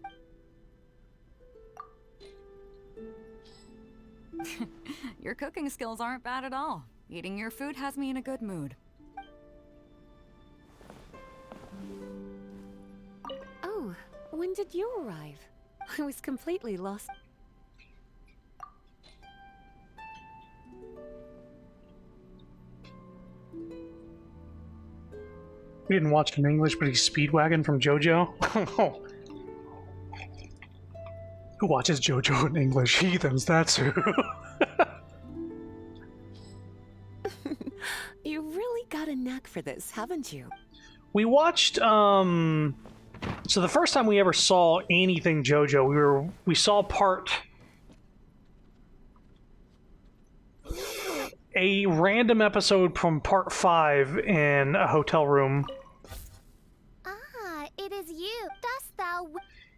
Your cooking skills aren't bad at all. Eating your food has me in a good mood.
Oh, when did you arrive? I was completely lost.
We didn't watch it in English, but he's Speedwagon from JoJo. Who watches JoJo in English? Heathens, that's who.
You really got a knack for this, haven't you?
We watched, so the first time we ever saw anything JoJo, we saw a random episode from part 5 in a hotel room.
Ah, it is you. Dost thou...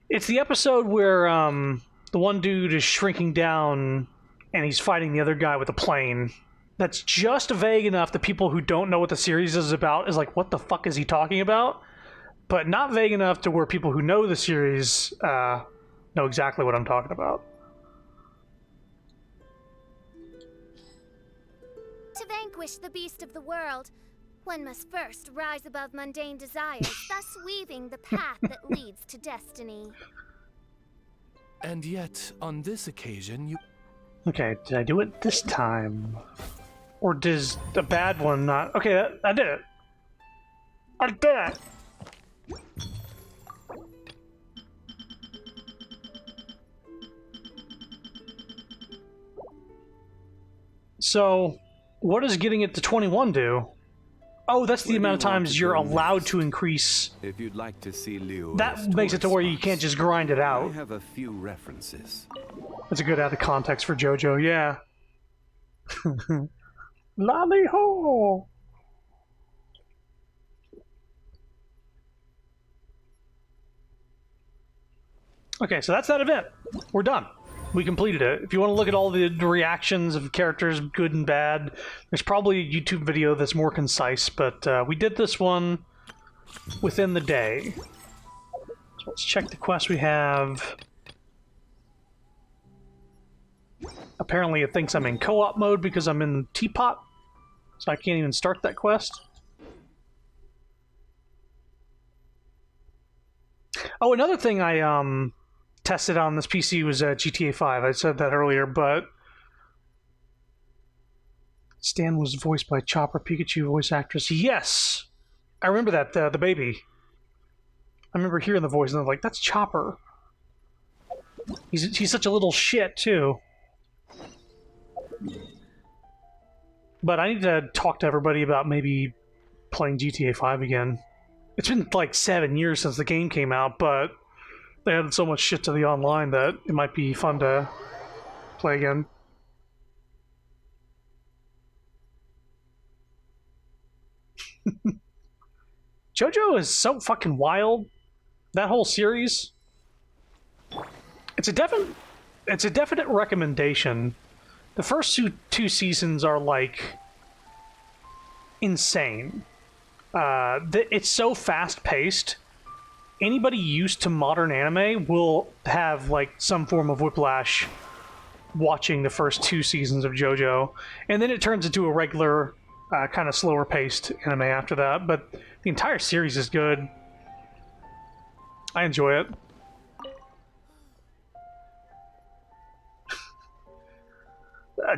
It's the episode where the one dude is shrinking down and he's fighting the other guy with a plane. That's just vague enough that people who don't know what the series is about is like, what the fuck is he talking about? But not vague enough to where people who know the series know exactly what I'm talking about.
To vanquish the beast of the world, one must first rise above mundane desires, thus weaving the path that leads to destiny.
And yet, on this occasion, you...
Okay, did I do it this time? Or does the bad one not... Okay, I did it. I did it! So, what does getting it to 21 do? Oh, that's the amount of times you're allowed to increase.
If you'd like to see Leo,
that makes it to where you can't just grind it out.
I have a few references.
That's a good out of context for JoJo, yeah. Lolly ho! Okay, so that's that event. We're done. We completed it. If you want to look at all the reactions of characters, good and bad, there's probably a YouTube video that's more concise, but we did this one within the day. So let's check the quest we have. Apparently it thinks I'm in co-op mode because I'm in Teapot, so I can't even start that quest. Oh, another thing I tested on this PC was GTA 5. I said that earlier, but Stan was voiced by Chopper Pikachu voice actress. Yes! I remember that, the baby. I remember hearing the voice and I was like, that's Chopper. He's such a little shit, too. But I need to talk to everybody about maybe playing GTA 5 again. It's been like 7 years since the game came out, but they added so much shit to the online that it might be fun to play again. JoJo is so fucking wild. That whole series. It's a definite recommendation. The first two seasons are like insane. It's so fast-paced. Anybody used to modern anime will have like some form of whiplash watching the first 2 seasons of JoJo, and then it turns into a regular kind of slower-paced anime after that. But the entire series is good. I enjoy it.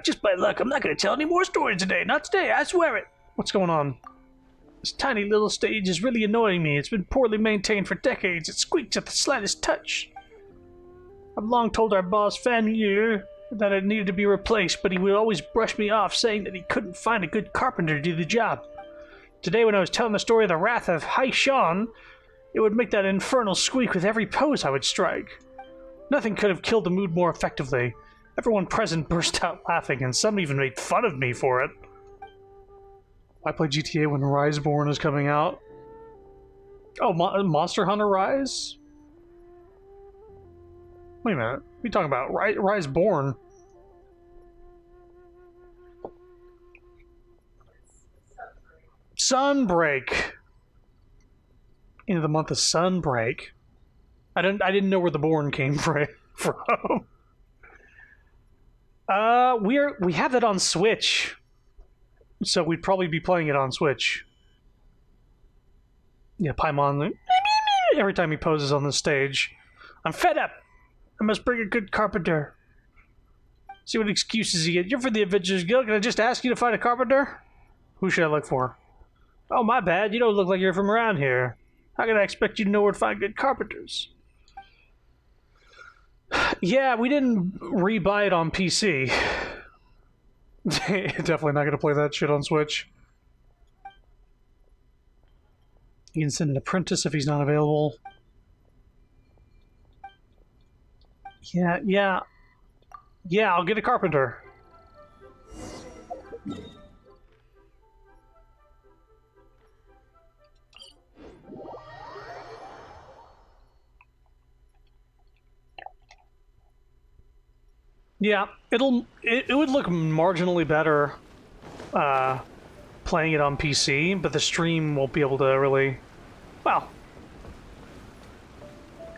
Just by luck, I'm not going to tell any more stories today. Not today, I swear it. What's going on? This tiny little stage is really annoying me. It's been poorly maintained for decades. It squeaks at the slightest touch. I've long told our boss, Fanier, that it needed to be replaced, but he would always brush me off, saying that he couldn't find a good carpenter to do the job. Today, when I was telling the story of the wrath of Hai Shan, it would make that infernal squeak with every pose I would strike. Nothing could have killed the mood more effectively. Everyone present burst out laughing, and some even made fun of me for it. I play GTA when Riseborn is coming out. Oh, Monster Hunter Rise? Wait a minute. What are you talking about? Riseborn? Sunbreak! Into the month of Sunbreak. I didn't know where the Born came from. We have that on Switch. So we'd probably be playing it on Switch. Yeah, Paimon, every time he poses on the stage. I'm fed up! I must bring a good carpenter. See what excuses you get. You're for the Avengers Guild. Can I just ask you to find a carpenter? Who should I look for? Oh, my bad. You don't look like you're from around here. How can I expect you to know where to find good carpenters? Yeah, we didn't re-buy it on PC. Definitely not going to play that shit on Switch. You can send an apprentice if he's not available. Yeah, I'll get a carpenter. Yeah, it would look marginally better playing it on PC, but the stream won't be able to really... Well,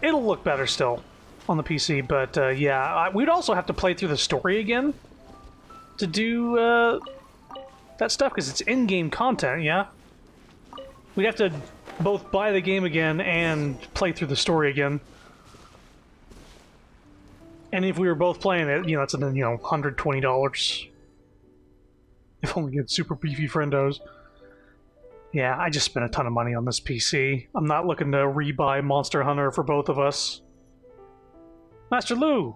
it'll look better still on the PC, but yeah, we'd also have to play through the story again to do that stuff, because it's in-game content, yeah? We'd have to both buy the game again and play through the story again. And if we were both playing it, you know, it's $120. If only you had super beefy friendos. Yeah, I just spent a ton of money on this PC. I'm not looking to re-buy Monster Hunter for both of us. Master Lu!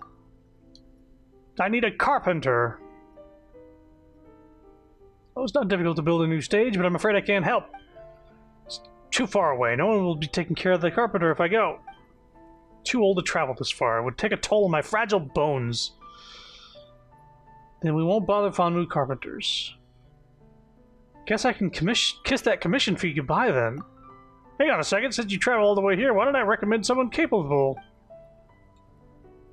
I need a carpenter! Oh, it's not difficult to build a new stage, but I'm afraid I can't help. It's too far away. No one will be taking care of the carpenter if I go. Too old to travel this far. It would take a toll on my fragile bones. Then we won't bother finding new carpenters. Guess I can kiss that commission fee goodbye then. Hang on a second, since you travel all the way here, why don't I recommend someone capable?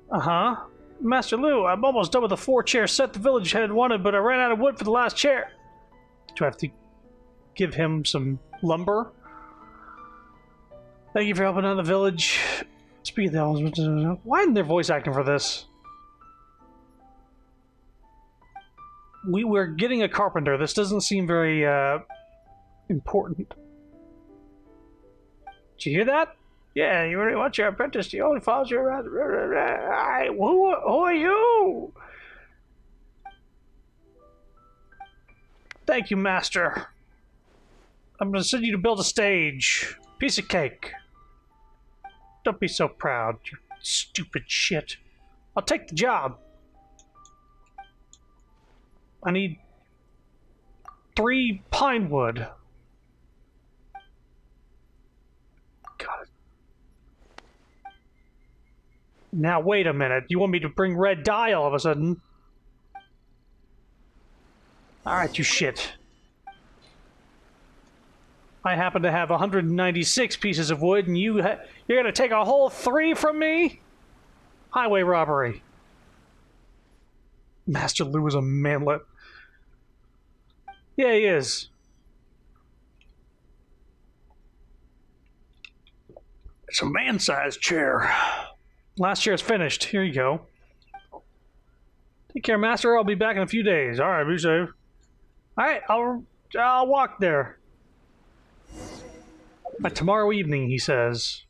Uh-huh. Master Lu, I'm almost done with the 4-chair set the village had wanted, but I ran out of wood for the last chair. Do I have to give him some lumber? Thank you for helping out the village. Speaking of the elves, why isn't there voice acting for this? We're getting a carpenter. This doesn't seem very important. Did you hear that? Yeah, you really want your apprentice. He only follows you around. Who are you? Thank you, master. I'm going to send you to build a stage. Piece of cake. Don't be so proud, you stupid shit. I'll take the job. I need 3 pine wood. God. Now wait a minute. You want me to bring red dye all of a sudden? Alright, you shit. I happen to have 196 pieces of wood, and you're gonna take a whole 3 from me? Highway robbery. Master Lu is a manlet. Yeah, he is. It's a man-sized chair. Last chair's finished. Here you go. Take care, Master. I'll be back in a few days. All right, be safe. All right, I'll walk there. By tomorrow evening, he says.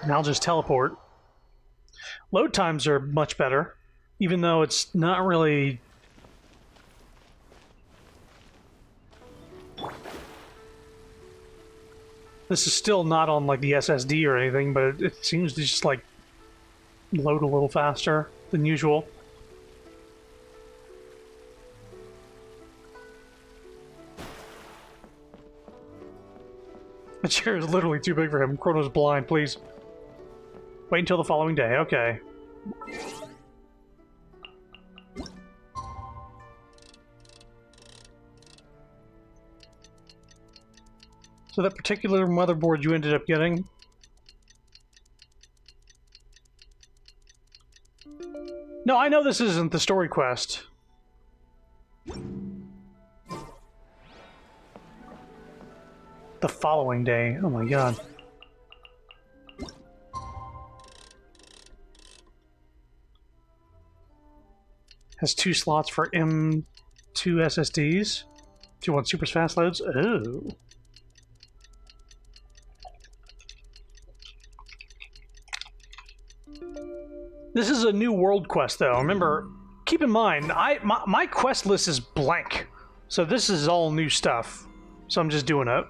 And I'll just teleport. Load times are much better, even though it's not really... This is still not on like the SSD or anything, but it seems to just like load a little faster than usual. The chair is literally too big for him. Chrono's blind, please. Wait until the following day, okay. So that particular motherboard you ended up getting... No, I know this isn't the story quest. The following day. Oh my god. Has 2 slots for M2 SSDs. Do you want super fast loads? Oh. This is a new world quest, though. Remember, keep in mind, my quest list is blank. So this is all new stuff. So I'm just doing it.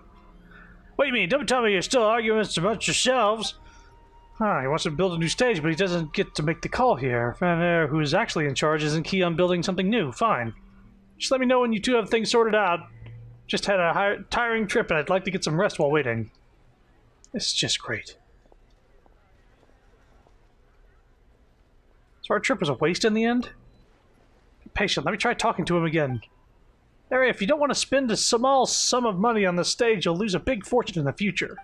What do you mean? Don't tell me you're still arguing amongst yourselves. He wants to build a new stage, but he doesn't get to make the call here. Fan who's actually in charge isn't key on building something new. Fine. Just let me know when you two have things sorted out. Just had a tiring trip, and I'd like to get some rest while waiting. This is just great. So our trip was a waste in the end? Be patient. Let me try talking to him again. Harry, if you don't want to spend a small sum of money on the stage, you'll lose a big fortune in the future.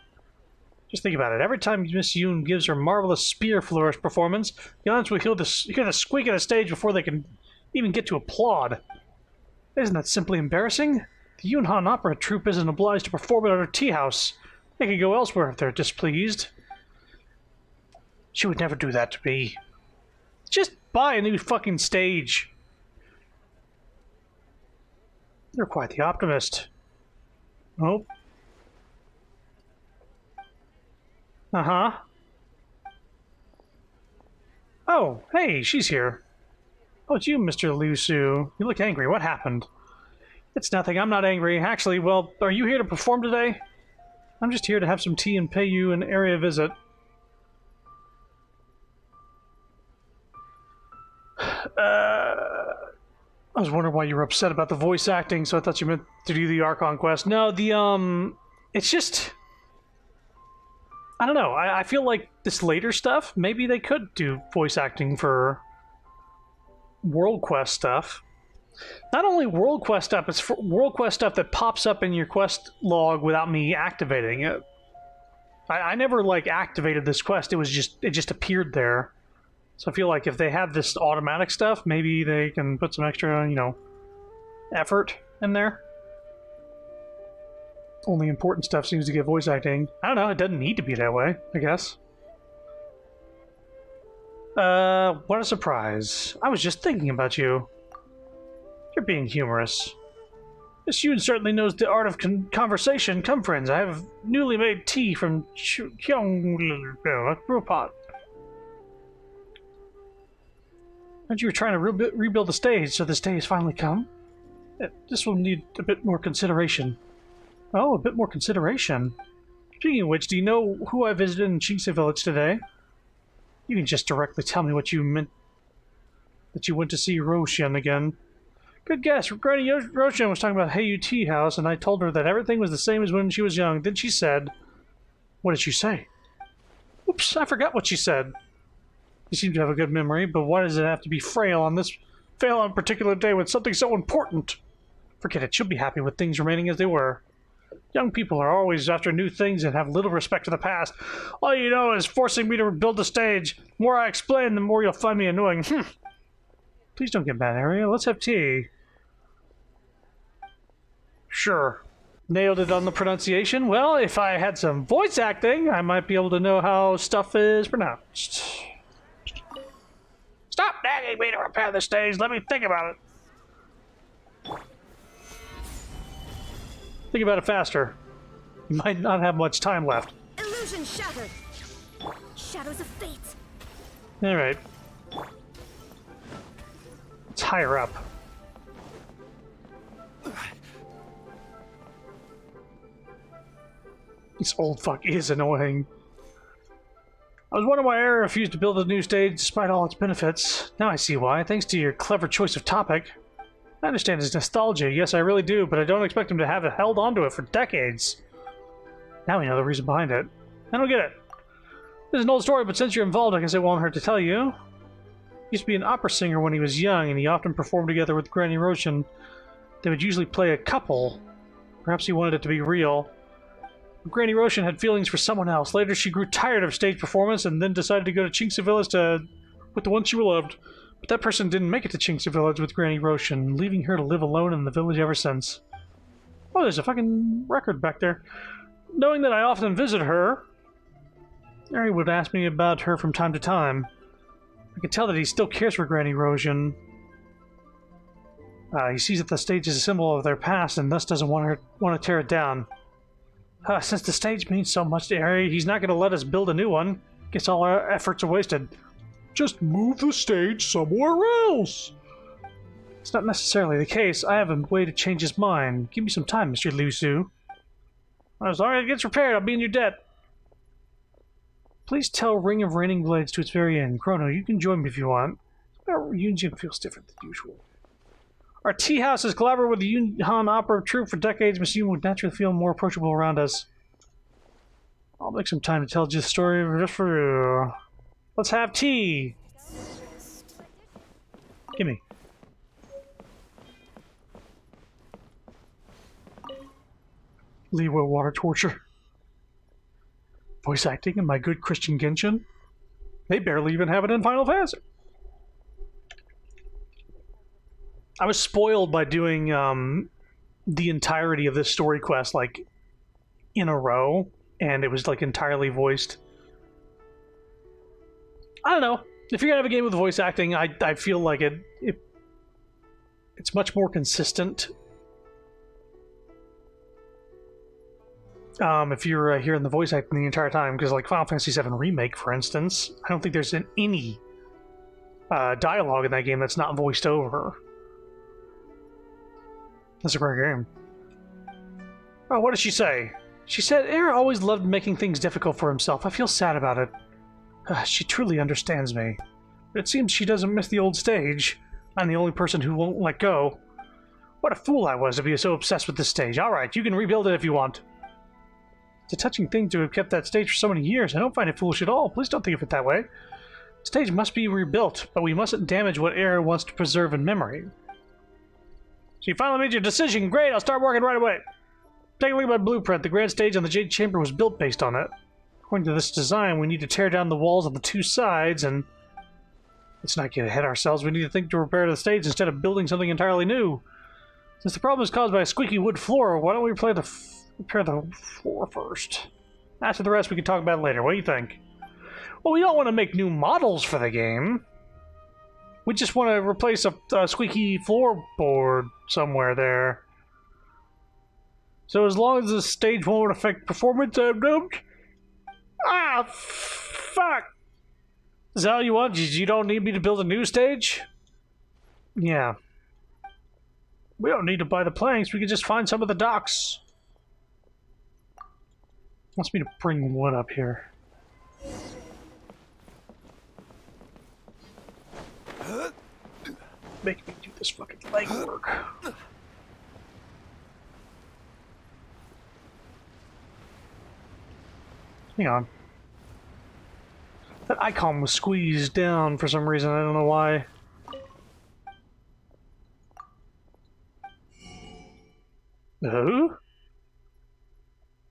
Just think about it. Every time Miss Yoon gives her marvelous spear flourish performance, the audience will hear the squeak of the stage before they can even get to applaud. Isn't that simply embarrassing? The Yunhan Opera Troupe isn't obliged to perform it at her tea house. They can go elsewhere if they're displeased. She would never do that to me. Just buy a new fucking stage. You're quite the optimist. Oh. Uh-huh. Oh, hey, she's here. Oh, it's you, Mr. Liu Su. You look angry. What happened? It's nothing. I'm not angry. Actually, well, are you here to perform today? I'm just here to have some tea and pay you an area visit. I was wondering why you were upset about the voice acting, so I thought you meant to do the Archon quest. No, it's just... I don't know. I feel like this later stuff, maybe they could do voice acting for World Quest stuff. Not only World Quest stuff, it's for World Quest stuff that pops up in your quest log without me activating it. I never, like, activated this quest. It just appeared there. So I feel like if they have this automatic stuff, maybe they can put some extra, you know, effort in there. Only important stuff seems to get voice acting. I don't know, it doesn't need to be that way, I guess. What a surprise. I was just thinking about you. You're being humorous. Miss Yoon certainly knows the art of conversation. Come, friends, I have newly made tea from Kyong Brewpot. Aren't you trying to rebuild the stage, so this day has finally come? This will need a bit more consideration. Oh, a bit more consideration. Speaking of which, do you know who I visited in Qingse Village today? You can just directly tell me what you meant. That you went to see Roshan again. Good guess. Granny Roshan was talking about Heyu Tea House, and I told her that everything was the same as when she was young. Then she said... What did she say? Oops, I forgot what she said. You seem to have a good memory, but why does it have to be frail on a particular day with something so important? Forget it. She'll be happy with things remaining as they were. Young people are always after new things and have little respect for the past. All you know is forcing me to rebuild the stage. The more I explain, the more you'll find me annoying. Please don't get mad, Ariel. Let's have tea. Sure. Nailed it on the pronunciation. Well, if I had some voice acting, I might be able to know how stuff is pronounced. Stop nagging me to repair the stage. Let me think about it. Think about it faster. You might not have much time left.
Illusion shattered. Shadows of fate.
All right. It's higher up. This old fuck is annoying. I was wondering why Era refused to build a new stage despite all its benefits. Now I see why, thanks to your clever choice of topic. I understand his nostalgia, yes I really do, but I don't expect him to have held onto it for decades. Now we know the reason behind it. I don't get it. This is an old story, but since you're involved, I guess it won't hurt to tell you. He used to be an opera singer when he was young, and he often performed together with Granny Roshan. They would usually play a couple. Perhaps he wanted it to be real. Granny Roshan had feelings for someone else. Later, she grew tired of stage performance and then decided to go to Chinxia Village with the one she loved. But that person didn't make it to Chinxia Village with Granny Roshan, leaving her to live alone in the village ever since. Oh, there's a fucking record back there. Knowing that I often visit her, Harry would ask me about her from time to time. I can tell that he still cares for Granny Roshan. He sees that the stage is a symbol of their past and thus doesn't want to tear it down. Since the stage means so much to Harry, he's not going to let us build a new one. Guess all our efforts are wasted. Just move the stage somewhere else! It's not necessarily the case. I have a way to change his mind. Give me some time, Mr. Liu Su. As long as it gets repaired, I'll be in your debt. Please tell Ring of Raining Blades to its very end. Chrono, you can join me if you want. Our Yunjin feels different than usual. Our tea house has collaborated with the Yunhan Opera Troupe for decades. Miss Yun would naturally feel more approachable around us. I'll make some time to tell you the story just for you. Let's have tea! Gimme. Leeway water torture. Voice acting in my good Christian Genshin? They barely even have it in Final Fantasy. I was spoiled by doing the entirety of this story quest like in a row, and it was like entirely voiced. I don't know. If you're gonna have a game with voice acting, I feel like it's much more consistent. If you're hearing the voice acting the entire time, because like Final Fantasy VII Remake, for instance, I don't think there's any dialogue in that game that's not voiced over. That's a great game. Oh, what did she say? She said, Era always loved making things difficult for himself. I feel sad about it. She truly understands me. But it seems she doesn't miss the old stage. I'm the only person who won't let go. What a fool I was to be so obsessed with this stage. Alright, you can rebuild it if you want. It's a touching thing to have kept that stage for so many years. I don't find it foolish at all. Please don't think of it that way. The stage must be rebuilt, but we mustn't damage what Era wants to preserve in memory. So you finally made your decision. Great, I'll start working right away. Take a look at my blueprint. The grand stage on the Jade Chamber was built based on it. According to this design, we need to tear down the walls on the two sides, and let's not get ahead of ourselves. We need to think to repair the stage instead of building something entirely new. Since the problem is caused by a squeaky wood floor, why don't we repair the floor first? After the rest, we can talk about it later. What do you think? Well, we don't want to make new models for the game. We just want to replace a squeaky floorboard somewhere there. So as long as the stage won't affect performance, I'm doomed. Ah, fuck! Is that all you want? You don't need me to build a new stage? Yeah. We don't need to buy the planks. We can just find some of the docks. Wants me to bring wood up here. Make me do this fucking legwork. Hang on. That icon was squeezed down for some reason. I don't know why. Who?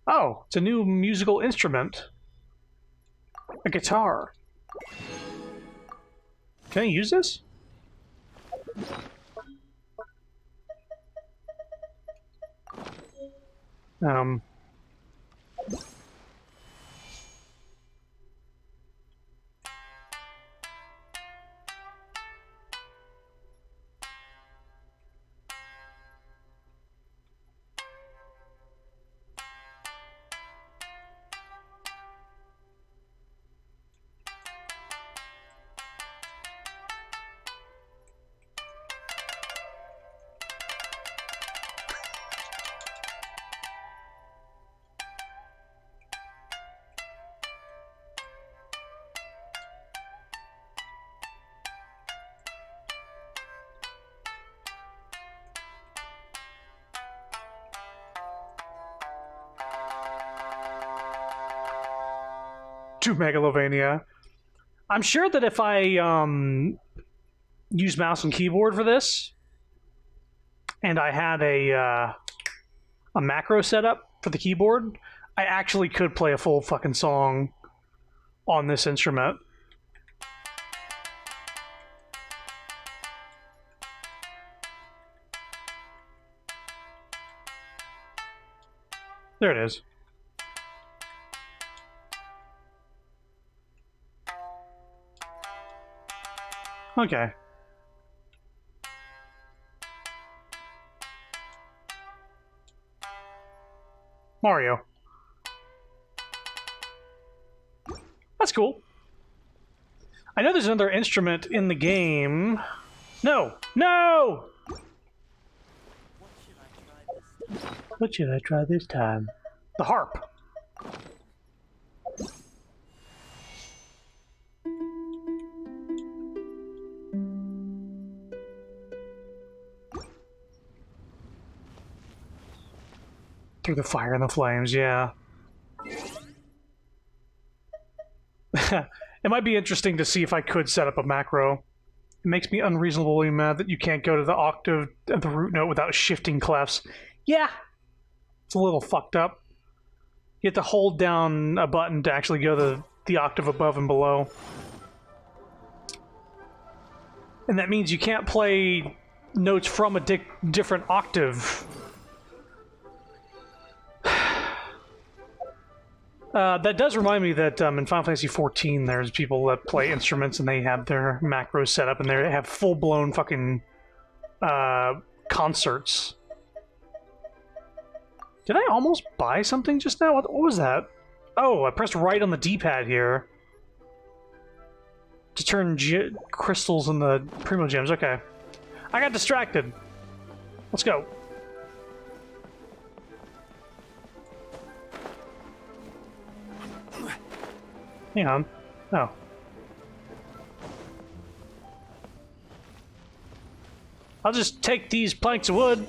Oh, it's a new musical instrument. A guitar. Can I use this? to Megalovania. I'm sure that if I use mouse and keyboard for this, and I had a macro setup for the keyboard, I actually could play a full fucking song on this instrument. There it is. Okay. Mario. That's cool. I know there's another instrument in the game. No! No! What should I try this time? The harp. Through the fire and the flames, yeah. It might be interesting to see if I could set up a macro. It makes me unreasonably mad that you can't go to the octave of the root note without shifting clefs. Yeah, it's a little fucked up. You have to hold down a button to actually go to the octave above and below. And that means you can't play notes from a different octave. That does remind me that in Final Fantasy XIV, there's people that play instruments and they have their macros set up and they have full-blown fucking concerts. Did I almost buy something just now? What was that? Oh, I pressed right on the D-pad here to turn crystals into Primo Gems. Okay. I got distracted. Let's go. Hang on. Oh. I'll just take these planks of wood.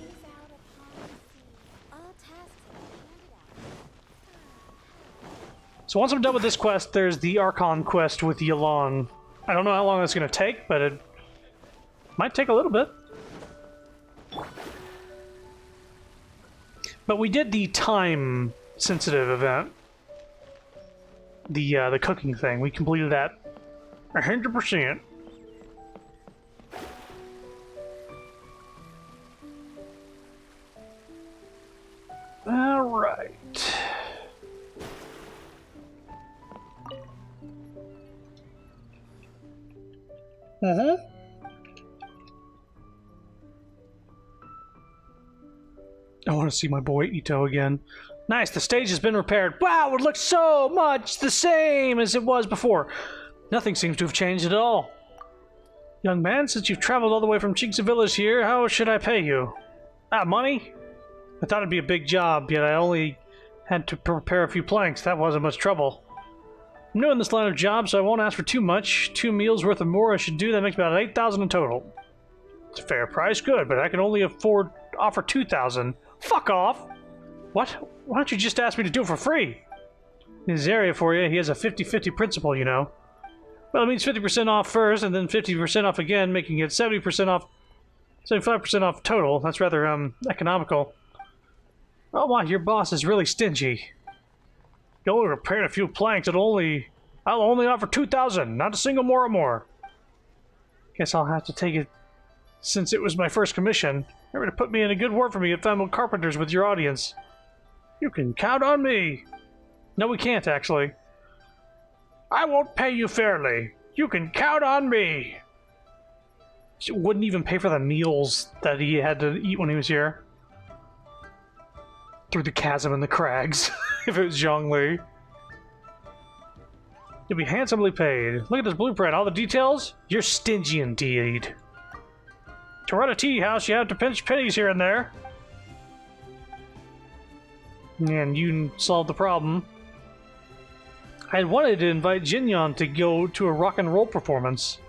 So once I'm done with this quest, there's the Archon quest with Yalon. I don't know how long it's going to take, but it might take a little bit. But we did the time-sensitive event. The cooking thing. We completed that 100%. All right. I want to see my boy Ito again. Nice, the stage has been repaired. Wow, it looks so much the same as it was before. Nothing seems to have changed at all. Young man, since you've traveled all the way from Chinksa Village here, how should I pay you? Money? I thought it'd be a big job, yet I only had to prepare a few planks. That wasn't much trouble. I'm new in this line of jobs, so I won't ask for too much. 2 meals worth of more I should do. That makes about 8,000 in total. It's a fair price, good, but I can only offer 2,000. Fuck off! What? Why don't you just ask me to do it for free? In his area for you, he has a 50-50 principle, you know. Well, it means 50% off first, and then 50% off again, making it 70% off, 75% off total. That's rather, economical. Oh, wow, your boss is really stingy. You only repaired a few planks, I'll only offer 2,000, not a single more or more. Guess I'll have to take it, since it was my first commission. Remember to put me in a good word for me at Family Carpenters with your audience. You can count on me. No, we can't, actually. I won't pay you fairly. You can count on me. She wouldn't even pay for the meals that he had to eat when he was here. Through the chasm and the crags, if it was Zhongli. You'll be handsomely paid. Look at this blueprint. All the details? You're stingy indeed. To run a tea house, you have to pinch pennies here and there. And you solved the problem. I had wanted to invite Jinyon to go to a rock and roll performance.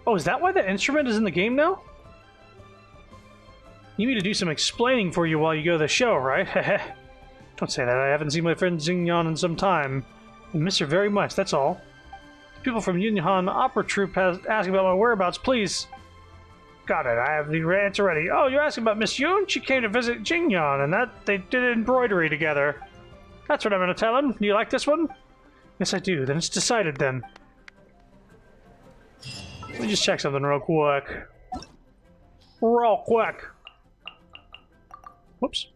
Oh, is that why the instrument is in the game now? You need me to do some explaining for you while you go to the show, right? Don't say that. I haven't seen my friend Jinyon in some time. I miss her very much, that's all. People from Yunhan Opera Troupe has asking about my whereabouts, please. Got it, I have the answer ready. Oh, you're asking about Miss Yun? She came to visit Jingyan, and that they did embroidery together. That's what I'm gonna tell him. Do you like this one? Yes, I do. Then it's decided then. Let me just check something real quick. Real quick. Whoops.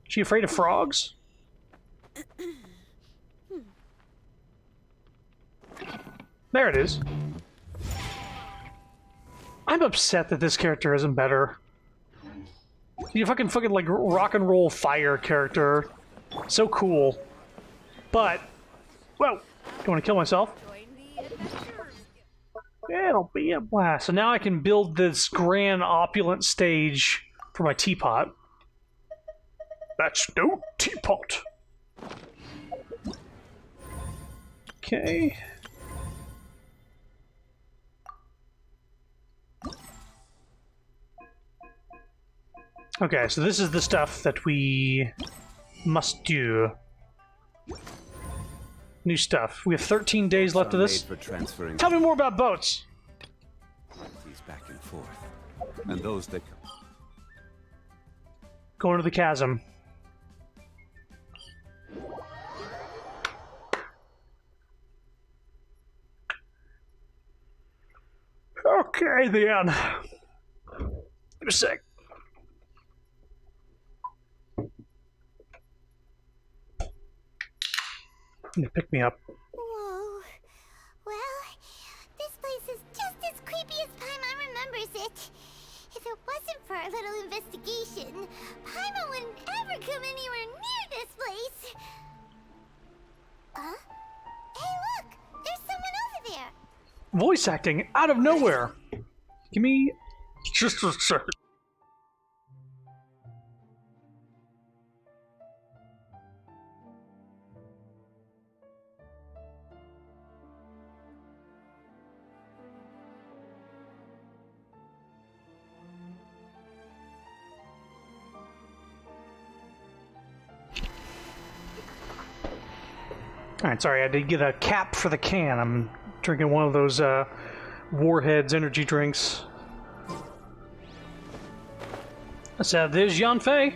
She afraid of frogs? There it is. I'm upset that this character isn't better. You fucking like rock and roll fire character. So cool. But, whoa, don't want to kill myself. It'll be a blast. So now I can build this grand opulent stage for my teapot. That's no teapot. Okay. Okay, so this is the stuff that we must do. New stuff. We have 13 days left of this. Tell me more about boats.
He's back and forth, and those that
go into the chasm. Okay, then. Give me a sec. Pick me up.
Whoa. Well, this place is just as creepy as Paimon remembers it. If it wasn't for our little investigation, Paimon wouldn't ever come anywhere near this place. Huh? Hey, look! There's someone over there!
Voice acting out of nowhere! Give me just a second. Alright, sorry, I did get a cap for the can. I'm drinking one of those Warheads energy drinks. So there's Yanfei.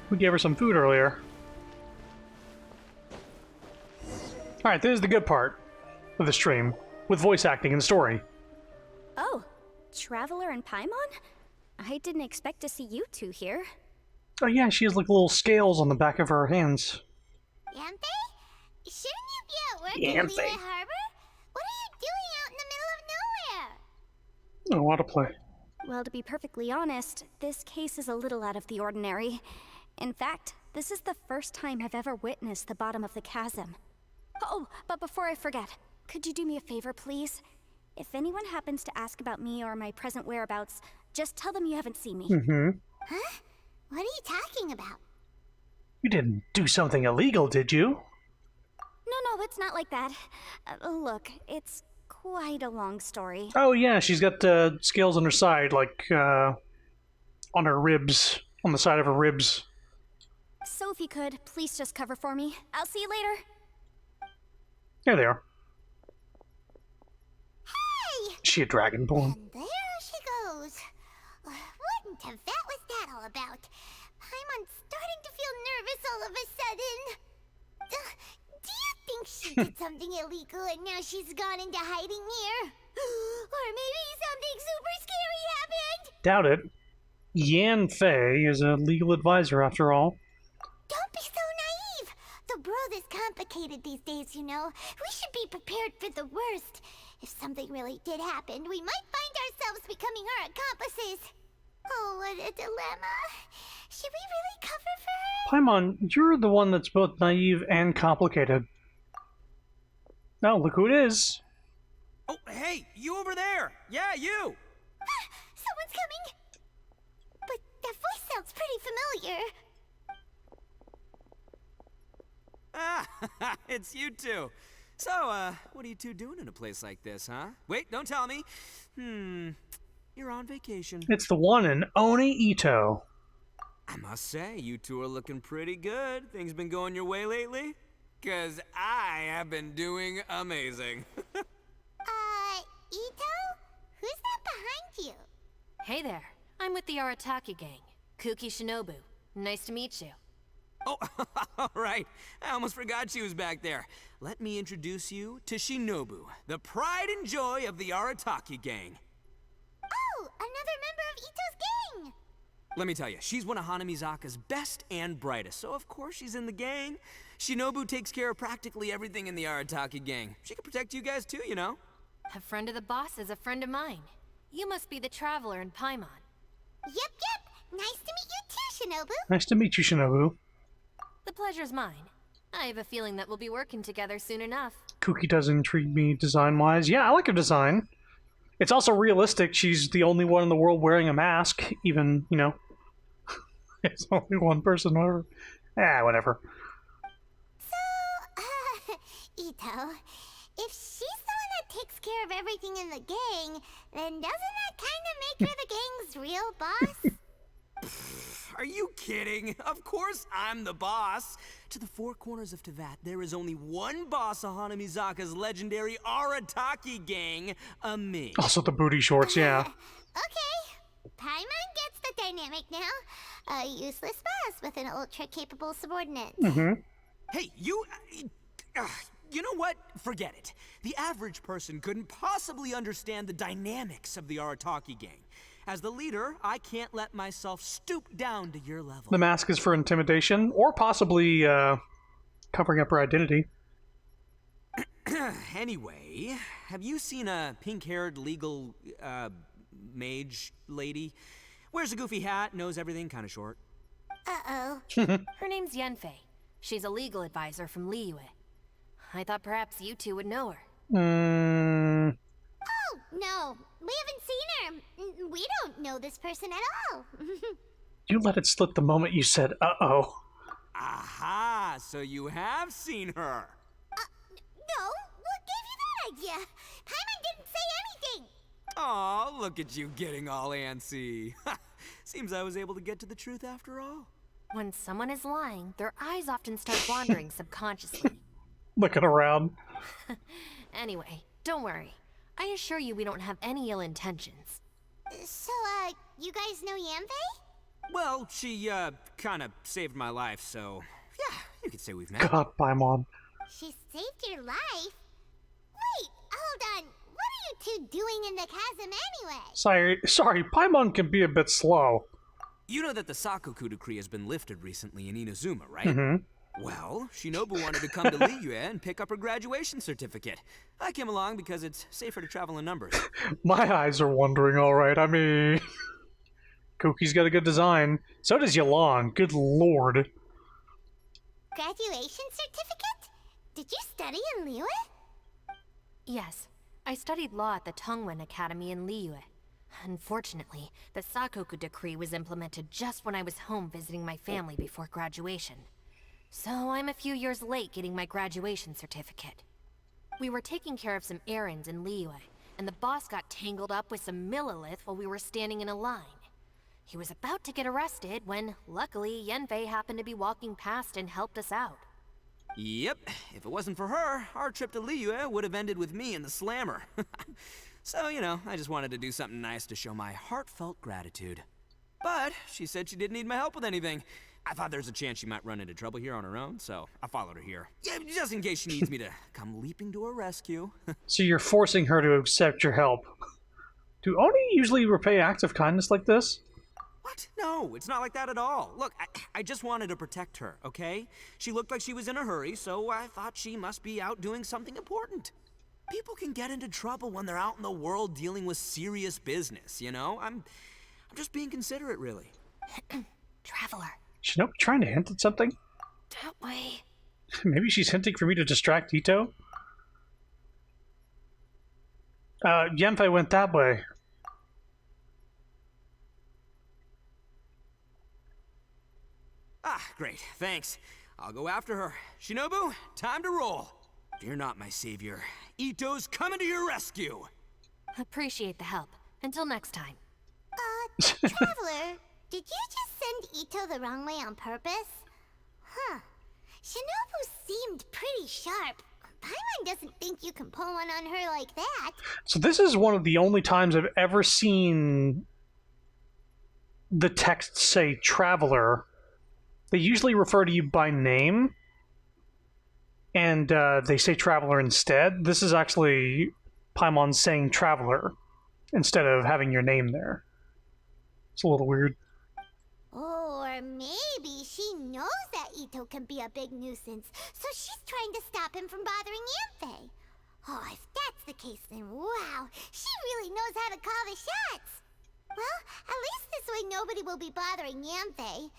We gave her some food earlier. Alright, this is the good part of the stream, with voice acting and story.
Oh, Traveler and Paimon? I didn't expect to see you two here.
Oh yeah, she has like little scales on the back of her hands.
Yanfei? Shouldn't you be at work in Liyue Harbor? What are you doing out in the middle of nowhere?
Oh, what a play.
Well, to be perfectly honest, this case is a little out of the ordinary. In fact, this is the first time I've ever witnessed the bottom of the chasm. Oh, but before I forget, could you do me a favor, please? If anyone happens to ask about me or my present whereabouts, just tell them you haven't seen me.
Mm-hmm.
Huh? What are you talking about?
You didn't do something illegal, did you?
No, it's not like that. Look, it's quite a long story.
Oh yeah, she's got scales on her side, like on her ribs, on the side of her ribs.
So if you could, please just cover for me. I'll see you later.
There they are.
Hey!
Is she a dragonborn?
And there she goes. What in Tibet was that all about? I'm starting to feel nervous all of a sudden. Do you think she did something illegal and now she's gone into hiding here? Or maybe something super scary happened?
Doubt it. Yanfei is a legal advisor after all.
Don't be so naive! The world is complicated these days, you know. We should be prepared for the worst. If something really did happen, we might find ourselves becoming her accomplices. Oh, what a dilemma. Should we really cover for her?
Paimon, you're the one that's both naive and complicated. Now, look who it is.
Oh, hey, you over there! Yeah, you!
Someone's coming! But that voice sounds pretty familiar.
Ah, it's you two. So, what are you two doing in a place like this, huh? Wait, don't tell me. you're on vacation.
It's the one and Oni Ito.
I must say, you two are looking pretty good. Things been going your way lately? 'Cause I have been doing amazing.
Ito? Who's that behind you?
Hey there. I'm with the Arataki gang. Kuki Shinobu. Nice to meet you.
Oh, all right. I almost forgot she was back there. Let me introduce you to Shinobu, the pride and joy of the Arataki gang.
Oh, another member of Ito's gang!
Let me tell you, she's one of Hanamizaka's best and brightest, so of course she's in the gang. Shinobu takes care of practically everything in the Arataki gang. She can protect you guys too, you know?
A friend of the boss is a friend of mine. You must be the traveler in Paimon.
Yep. Nice to meet you too, Shinobu.
Nice to meet you, Shinobu.
The pleasure's mine. I have a feeling that we'll be working together soon enough.
Kuki does intrigue me design-wise. Yeah, I like her design. It's also realistic. She's the only one in the world wearing a mask. Even, you know, it's only one person. Whatever. Whatever.
So, Ito, if she's the one that takes care of everything in the gang, then doesn't that kind of make her the gang's real boss?
Are you kidding? Of course I'm the boss. To the four corners of Teyvat, there is only one boss of Hanamizaka's legendary Arataki gang, me.
Also the booty shorts, yeah.
Okay, Paimon gets the dynamic now. A useless boss with an ultra-capable subordinate.
Hey, you know what? Forget it. The average person couldn't possibly understand the dynamics of the Arataki gang. As the leader, I can't let myself stoop down to your level.
The mask is for intimidation, or possibly covering up her identity.
Anyway, have you seen a pink-haired legal mage lady? Wears a goofy hat, knows everything, kind of short.
Uh-oh.
Her name's Yenfei. She's a legal advisor from Liyue. I thought perhaps you two would know her.
Oh, no. We haven't seen her. We don't know this person at all.
You let it slip the moment you said, uh-oh.
Aha, so you have seen her.
No, what gave you that idea? Paimon didn't say anything.
Aw, look at you getting all antsy. Seems I was able to get to the truth after all.
When someone is lying, their eyes often start wandering subconsciously.
Looking around.
Anyway, don't worry. I assure you we don't have any ill intentions.
So, you guys know Yanfei?
Well, she, kind of saved my life, so... yeah, you could say we've met.
God, Paimon.
She saved your life? Wait, hold on. What are you two doing in the chasm anyway?
Sorry, Paimon can be a bit slow.
You know that the Sakoku decree has been lifted recently in Inazuma, right? Well, Shinobu wanted to come to Liyue and pick up her graduation certificate. I came along because it's safer to travel in numbers.
My eyes are wandering, alright. I mean... Kuki's got a good design. So does Yelan. Good lord.
Graduation certificate? Did you study in Liyue?
Yes. I studied law at the Tongwen Academy in Liyue. Unfortunately, the Sakoku decree was implemented just when I was home visiting my family before graduation. So I'm a few years late getting my graduation certificate. We were taking care of some errands in Liyue, and the boss got tangled up with some Millilith while we were standing in a line. He was about to get arrested when, luckily, Yenfei happened to be walking past and helped us out.
Yep, if it wasn't for her, our trip to Liyue would have ended with me and the Slammer. So, you know, I just wanted to do something nice to show my heartfelt gratitude. But she said she didn't need my help with anything. I thought there's a chance she might run into trouble here on her own, so I followed her here. Yeah, just in case she needs me to come leaping to her rescue.
So you're forcing her to accept your help. Do Oni usually repay acts of kindness like this?
What? No, it's not like that at all. Look, I just wanted to protect her, okay? She looked like she was in a hurry, so I thought she must be out doing something important. People can get into trouble when they're out in the world dealing with serious business, you know? I'm just being considerate, really.
Traveler.
Shinobu trying to hint at something?
That way.
Maybe she's hinting for me to distract Ito? Yenfei went that way.
Ah, great, thanks. I'll go after her. Shinobu, time to roll. Fear not, my savior. Ito's coming to your rescue.
Appreciate the help. Until next time.
Traveler, did you just send Ito the wrong way on purpose? Huh. Shinobu seemed pretty sharp. Paimon doesn't think you can pull one on her like that.
So this is one of the only times I've ever seen the text say Traveler. They usually refer to you by name, and they say Traveler instead. This is actually Paimon saying Traveler instead of having your name there. It's a little weird.
Or maybe she knows that Ito can be a big nuisance, so she's trying to stop him from bothering Yanfei. Oh, if that's the case, then wow, she really knows how to call the shots. Well, at least this way nobody will be bothering Yanfei.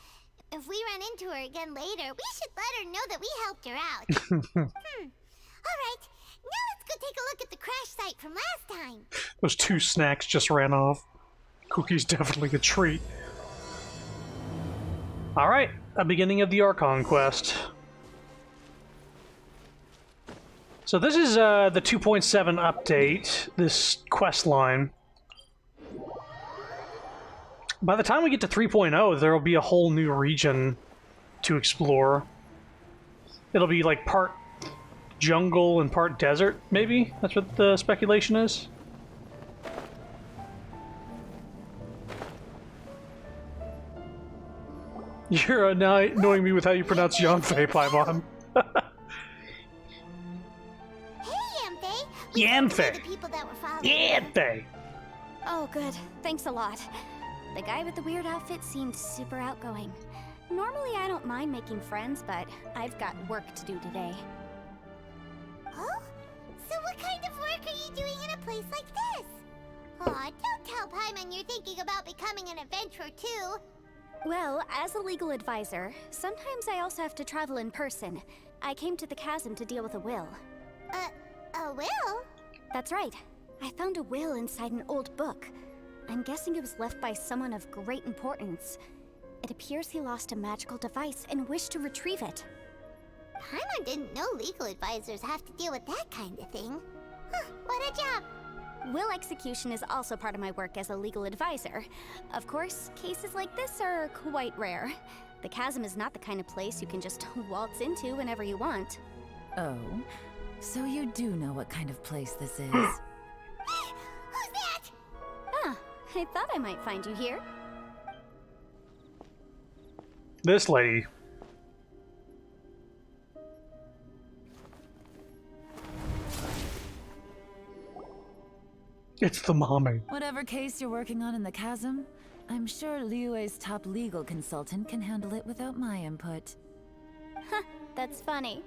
If we run into her again later, we should let her know that we helped her out. Alright, now let's go take a look at the crash site from last time.
Those 2 snacks just ran off. Cookie's definitely a treat. Alright, a beginning of the Archon quest. So this is the 2.7 update, this quest line. By the time we get to 3.0, there will be a whole new region to explore. It'll be like part jungle and part desert, maybe? That's what the speculation is? You're now annoying me with how you pronounce Yanfei, Paimon.
Hey,
Yanfei!
the people that were following.
Yanfei!
Oh, good. Thanks a lot. The guy with the weird outfit seemed super outgoing. Normally I don't mind making friends, but I've got work to do today. Oh? So what kind of work are you doing in a place like this? Aw, don't tell Paimon you're thinking about becoming an adventurer too. Well, as a legal advisor, sometimes I also have to travel in person. I came to the chasm to deal with a will. A will? That's right. I found a will inside an old book. I'm guessing it was left by someone of great importance. It appears he lost a magical device and wished to retrieve it. Paimon didn't know legal advisors have to deal with that kind of thing. Huh, what a job! Will execution is also part of my work as a legal advisor. Of course, cases like this are quite rare. The chasm is not the kind of place you can just waltz into whenever you want.
Oh, so you do know what kind of place this is.
Who's that? Ah, I thought I might find you here.
This lady. It's the mommy.
Whatever case you're working on in the chasm, I'm sure Liyue's top legal consultant can handle it without my input.
Huh, that's funny.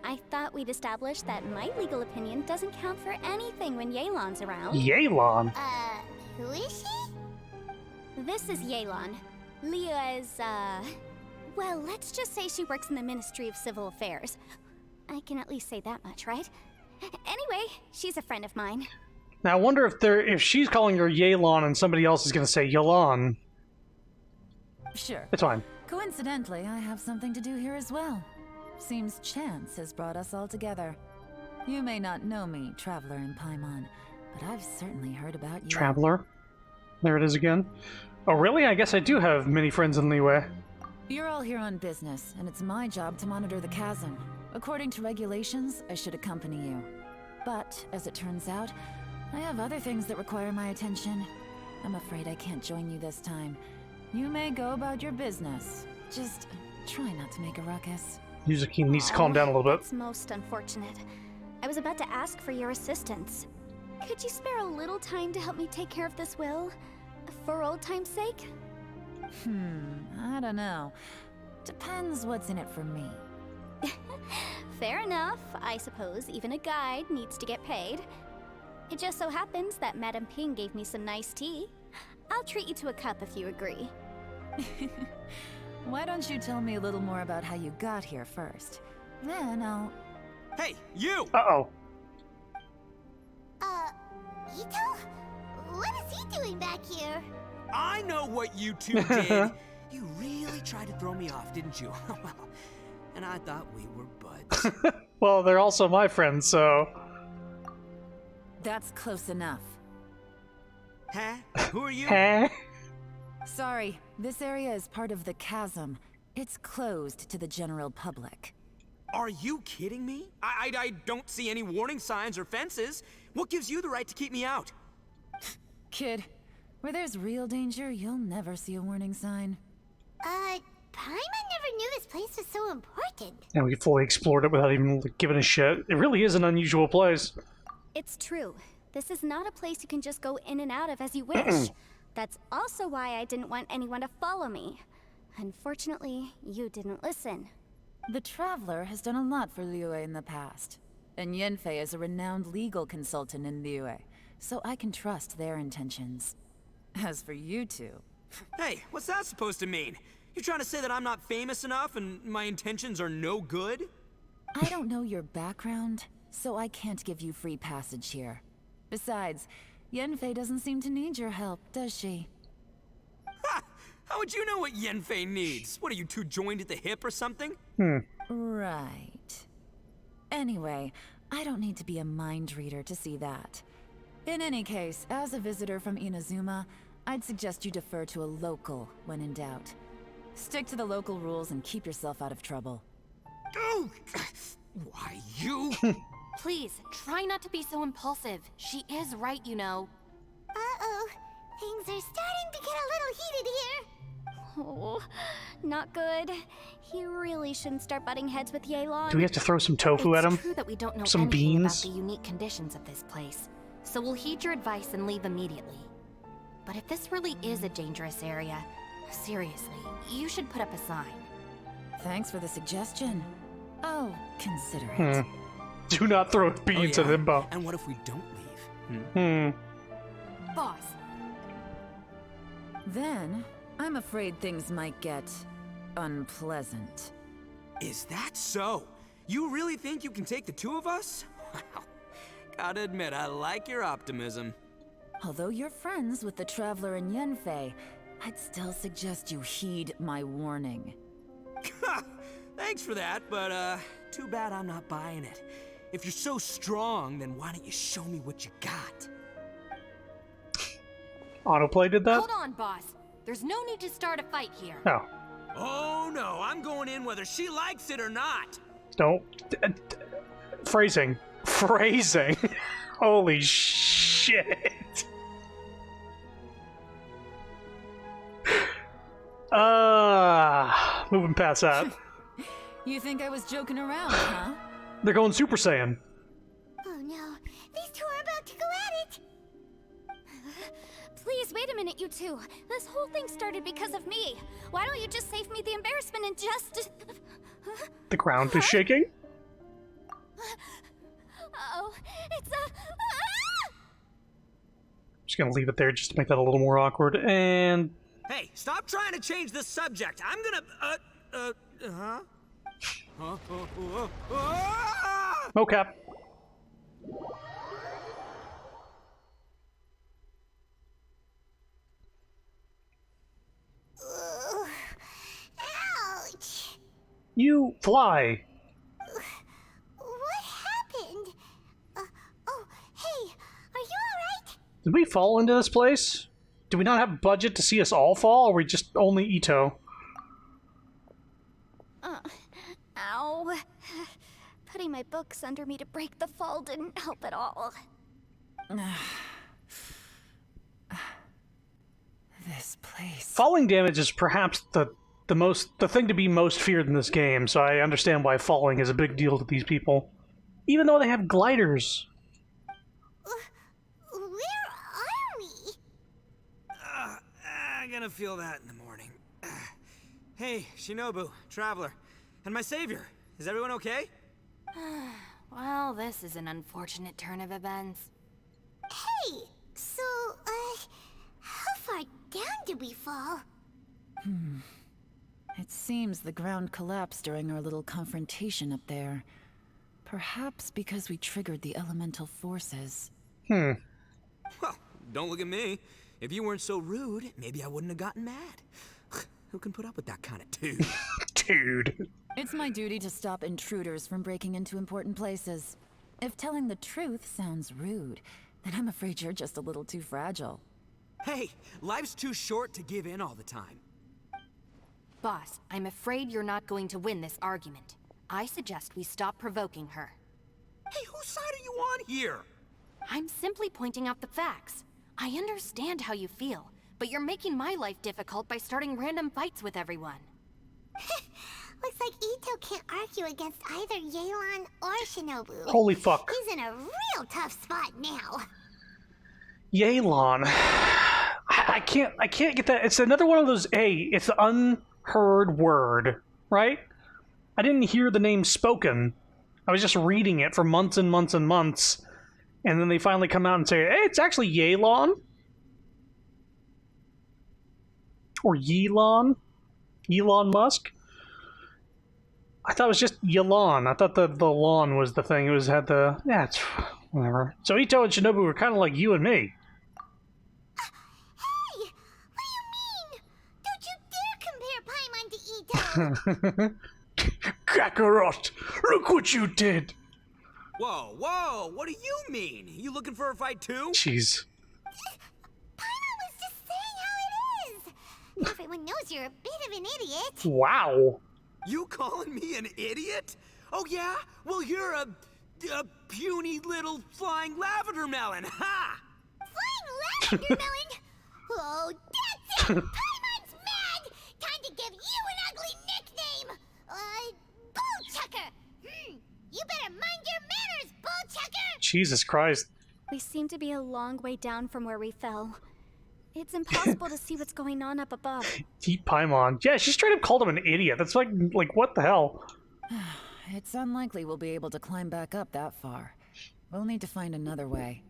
I thought we'd established that my legal opinion doesn't count for anything when Yelan's around.
Yelan?
Who is she? This is Yelan. Liyue's, well, let's just say she works in the Ministry of Civil Affairs. I can at least say that much, right? Anyway, she's a friend of mine.
Now I wonder if she's calling her Yelan and somebody else is going to say Yelan.
Sure.
It's fine.
Coincidentally, I have something to do here as well. Seems chance has brought us all together. You may not know me, Traveler in Paimon, but I've certainly heard about you.
Traveler? There it is again. Oh really? I guess I do have many friends in Liyue.
You're all here on business, and it's my job to monitor the chasm. According to regulations, I should accompany you. But, as it turns out, I have other things that require my attention. I'm afraid I can't join you this time. You may go about your business. Just try not to make a ruckus.
Yuzuki needs to calm down a little bit.
It's most unfortunate. I was about to ask for your assistance. Could you spare a little time to help me take care of this will? For old time's sake?
I don't know. Depends what's in it for me.
Fair enough. I suppose even a guide needs to get paid. It just so happens that Madame Ping gave me some nice tea. I'll treat you to a cup if you agree.
Why don't you tell me a little more about how you got here first? Then I'll...
Hey, you!
Uh-oh.
Ito? What is he doing back here?
I know what you two did. You really tried to throw me off, didn't you? And I thought we were buds.
Well, they're also my friends, so...
That's close enough.
Huh? Who are you?
Huh?
Sorry, this area is part of the chasm. It's closed to the general public.
Are you kidding me? I don't see any warning signs or fences. What gives you the right to keep me out?
Kid, where there's real danger, you'll never see a warning sign.
Paimon never knew this place was so important.
And we fully explored it without even giving a shit. It really is an unusual place.
It's true. This is not a place you can just go in and out of as you wish. That's also why I didn't want anyone to follow me. Unfortunately, you didn't listen.
The Traveler has done a lot for Liyue in the past. And Yanfei is a renowned legal consultant in Liyue, so I can trust their intentions. As for you two...
Hey, what's that supposed to mean? You trying to say that I'm not famous enough and my intentions are no good?
I don't know your background, so I can't give you free passage here. Besides, Yanfei doesn't seem to need your help, does she?
Ha! How would you know what Yanfei needs? What, are you two joined at the hip or something?
Right. Anyway, I don't need to be a mind reader to see that. In any case, as a visitor from Inazuma, I'd suggest you defer to a local when in doubt. Stick to the local rules and keep yourself out of trouble.
Oh! Why, you...
Please, try not to be so impulsive. She is right, you know.
Uh-oh. Things are starting to get a little heated here. Oh, not good. He really shouldn't start butting heads with Yelan.
Do we have to throw some tofu at him?
It's true that we don't know
some
anything
beans?
about the unique conditions of this place, so we'll heed your advice and leave immediately. But if this really is a dangerous area, seriously, you should put up a sign.
Thanks for the suggestion. I'll consider it.
Do not throw beans at him, Bo.
And what if we don't leave?
Boss.
Then, I'm afraid things might get... unpleasant.
Is that so? You really think you can take the two of us? Wow. Gotta admit, I like your optimism.
Although you're friends with the Traveler and Yanfei, I'd still suggest you heed my warning.
Thanks for that, but too bad I'm not buying it. If you're so strong, then why don't you show me what you got?
Autoplay did that?
Hold on, boss. There's no need to start a fight here.
Oh.
Oh no, I'm going in whether she likes it or not.
Don't... Phrasing. Phrasing. Holy shit. Moving past that.
You think I was joking around, huh?
They're going Super Saiyan.
Oh no, these two are about to go at it. Please, wait a minute, you two. This whole thing started because of me. Why don't you just save me the embarrassment and just...
The ground is shaking?
Uh-oh, it's a...
Just gonna leave it there just to make that a little more awkward, and...
Hey, stop trying to change the subject. I'm gonna,
Mocap.
Ouch!
You fly.
What happened? Oh, hey, are you alright?
Did we fall into this place? Do we not have budget to see us all fall, or are we just only Ito?
Ow. Putting my books under me to break the fall didn't help at all.
This place...
Falling damage is perhaps the thing to be most feared in this game, so I understand why falling is a big deal to these people. Even though they have gliders.
Where are we?
I'm gonna feel that in the morning. Hey, Shinobu, Traveler, and my savior. Is everyone okay?
Well, this is an unfortunate turn of events.
Hey, so, how far down did we fall?
It seems the ground collapsed during our little confrontation up there. Perhaps because we triggered the elemental forces.
Well, don't look at me. If you weren't so rude, maybe I wouldn't have gotten mad. Who can put up with that kind of dude?
Dude.
It's my duty to stop intruders from breaking into important places. If telling the truth sounds rude, then I'm afraid you're just a little too fragile.
Hey, life's too short to give in all the time.
Boss, I'm afraid you're not going to win this argument. I suggest we stop provoking her.
Hey, whose side are you on here?
I'm simply pointing out the facts. I understand how you feel, but you're making my life difficult by starting random fights with everyone.
Looks like Ito can't argue against either Yelan or Shinobu.
Holy fuck.
He's in a real tough spot now.
Yelan. I can't get that. It's another one of those, it's an unheard word, right? I didn't hear the name spoken. I was just reading it for months and months and months. And then they finally come out and say, hey, it's actually Yelan. Or Yelon. Elon Musk. I thought it was just Yelan. I thought the lawn was the thing. It was had the... Yeah, it's... whatever. So Ito and Shinobu were kind of like you and me.
Hey! What do you mean? Don't you dare compare Paimon to Ito!
Kakarot! Look what you did!
Whoa, whoa, what do you mean? You looking for a fight too?
Jeez.
Paimon was just saying how it is! Everyone knows you're a bit of an idiot.
Wow.
You calling me an idiot? Oh yeah? Well, you're a puny little flying lavender melon, ha!
Flying lavender melon? Oh, that's it! Paimon's mad! Time to give you an ugly nickname! Bullchucker! You better mind your manners, Bullchucker!
Jesus Christ.
We seem to be a long way down from where we fell. It's impossible to see what's going on up above.
Deep Paimon. Yeah, she straight up called him an idiot. That's like what the hell?
It's unlikely we'll be able to climb back up that far. We'll need to find another way.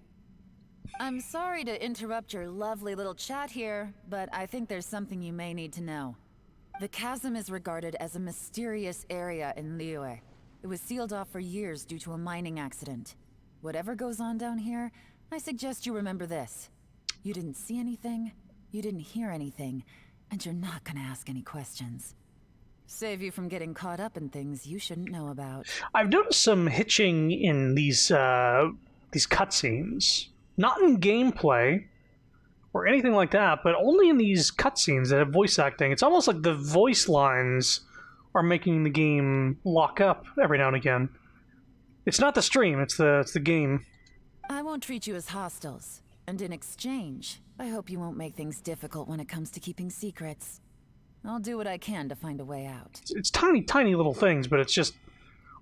I'm sorry to interrupt your lovely little chat here, but I think there's something you may need to know. The chasm is regarded as a mysterious area in Liyue. It was sealed off for years due to a mining accident. Whatever goes on down here, I suggest you remember this. You didn't see anything, you didn't hear anything, and you're not gonna ask any questions. Save you from getting caught up in things you shouldn't know about.
I've noticed some hitching in these cutscenes. Not in gameplay or anything like that, but only in these cutscenes that have voice acting. It's almost like the voice lines are making the game lock up every now and again. It's not the stream, it's the game.
I won't treat you as hostiles. And in exchange, I hope you won't make things difficult when it comes to keeping secrets. I'll do what I can to find a way out.
It's tiny, tiny little things, but it's just...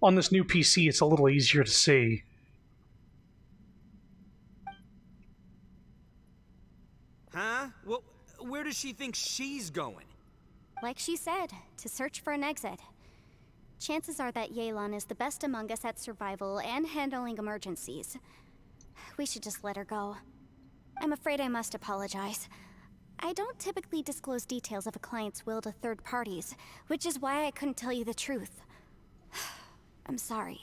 on this new PC, it's a little easier to see.
Huh? Well, where does she think she's going?
Like she said, to search for an exit. Chances are that Yelan is the best among us at survival and handling emergencies. We should just let her go. I'm afraid I must apologize. I don't typically disclose details of a client's will to third parties, which is why I couldn't tell you the truth. I'm sorry.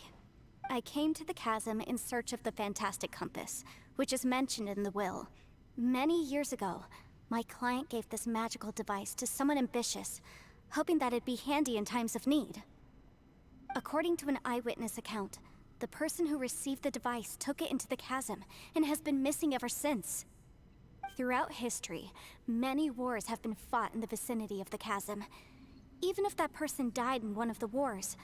I came to the chasm in search of the Fantastic Compass, which is mentioned in the will. Many years ago, my client gave this magical device to someone ambitious, hoping that it'd be handy in times of need. According to an eyewitness account, the person who received the device took it into the chasm and has been missing ever since. Throughout history, many wars have been fought in the vicinity of the chasm. Even if that person died in one of the wars,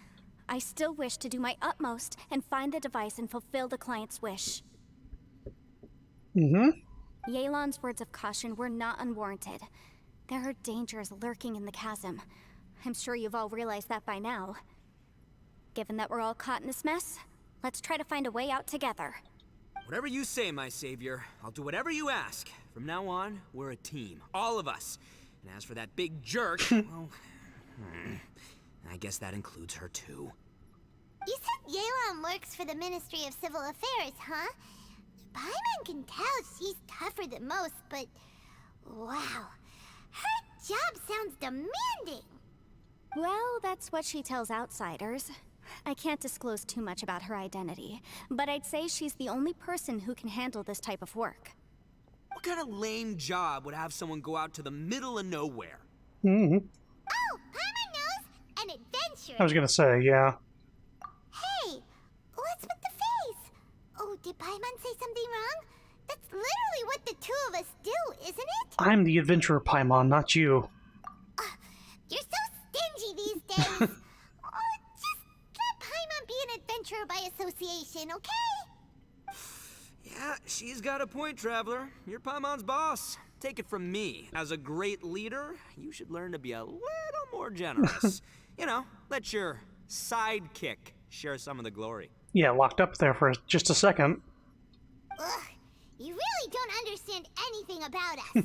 I still wish to do my utmost and find the device and fulfill the client's wish. Yelan's words of caution were not unwarranted. There are dangers lurking in the chasm. I'm sure you've all realized that by now. Given that we're all caught in this mess, let's try to find a way out together.
Whatever you say, my savior. I'll do whatever you ask. From now on, we're a team. All of us. And as for that big jerk, well... I guess that includes her too.
You said Yelan works for the Ministry of Civil Affairs, huh? Paimon can tell she's tougher than most, but... wow. Her job sounds demanding! Well, that's what she tells outsiders. I can't disclose too much about her identity, but I'd say she's the only person who can handle this type of work.
What kind of lame job would have someone go out to the middle of nowhere?
Oh, Paimon knows! An adventure!
I was gonna say, yeah.
Hey, what's with the face? Oh, did Paimon say something wrong? That's literally what the two of us do, isn't it?
I'm the adventurer, Paimon, not you.
You're so stingy these days. Oh, just let Paimon be an adventurer by association, okay?
Yeah, she's got a point, Traveler. You're Paimon's boss. Take it from me. As a great leader, you should learn to be a little more generous. You know, let your sidekick share some of the glory.
Yeah, locked up there for just a second.
Ugh, you really don't understand anything about us.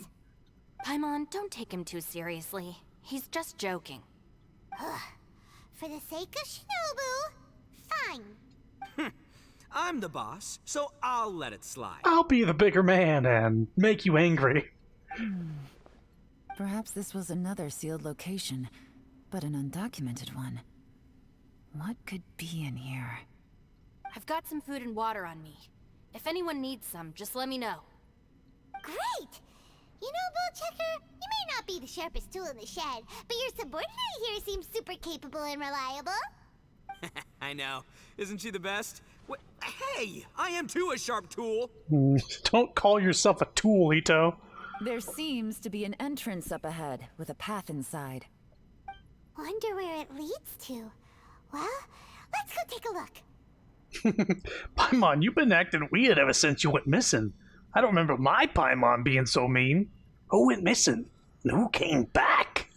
Paimon, don't take him too seriously. He's just joking.
For the sake of Shinobu, fine.
I'm the boss, so I'll let it slide.
I'll be the bigger man and make you angry.
Perhaps this was another sealed location, but an undocumented one. What could be in here?
I've got some food and water on me. If anyone needs some, just let me know.
Great! You know, Bullchecker, you may not be the sharpest tool in the shed, but your subordinate here seems super capable and reliable.
I know. Isn't she the best? Hey, I am too a sharp tool.
Don't call yourself a tool, Ito.
There seems to be an entrance up ahead, with a path inside.
Wonder where it leads to. Well, let's go take a look.
Paimon, you've been acting weird ever since you went missing. I don't remember my Paimon being so mean. Who went missing? And who came back?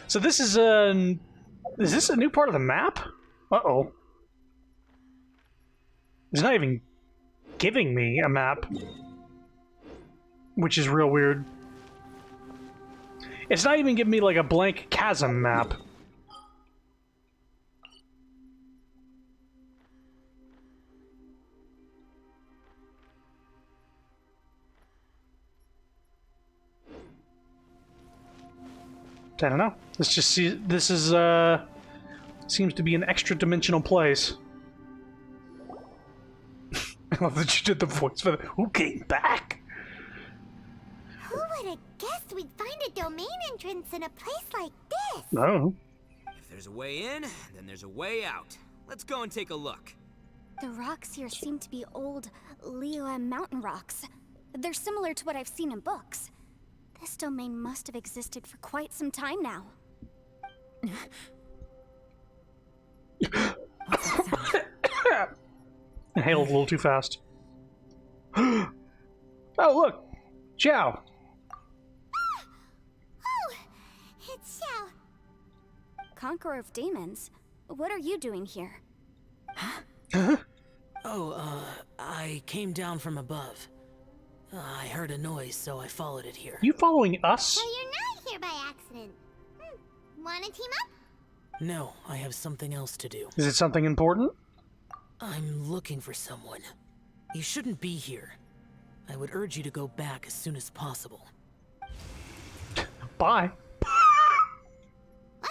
So this is a... Is this a new part of the map? Uh-oh. It's not even giving me a map. Which is real weird. It's not even giving me like a blank chasm map. I don't know. Let's just see. This is, seems to be an extra dimensional place. I love that you did the voice for the... Who came back?
Who would have guessed we'd find a domain entrance in a place like this?
No.
If there's a way in, then there's a way out. Let's go and take a look.
The rocks here seem to be old Liyue mountain rocks. They're similar to what I've seen in books. This domain must have existed for quite some time now.
I inhaled a little too fast. Oh, look! Xiao!
Oh, it's Xiao. Conqueror of Demons, what are you doing here?
I came down from above. I heard a noise, so I followed it here.
You following us?
So you're not here by accident. Wanna team up?
No, I have something else to do.
Is it something important?
I'm looking for someone. You shouldn't be here. I would urge you to go back as soon as possible.
Bye.
Well,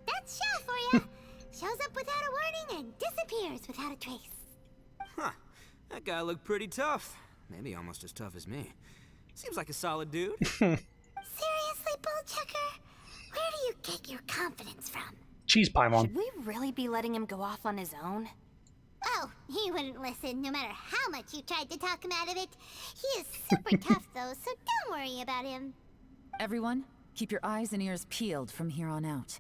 that's Xiao for ya. Shows up without a warning and disappears without a trace.
Huh. That guy looked pretty tough. Maybe almost as tough as me. Seems like a solid dude.
Seriously, Bullchecker? Where do you get your confidence from?
Cheese Paimon.
Should we really be letting him go off on his own?
Oh, he wouldn't listen no matter how much you tried to talk him out of it. He is super tough though, so don't worry about him.
Everyone, keep your eyes and ears peeled from here on out.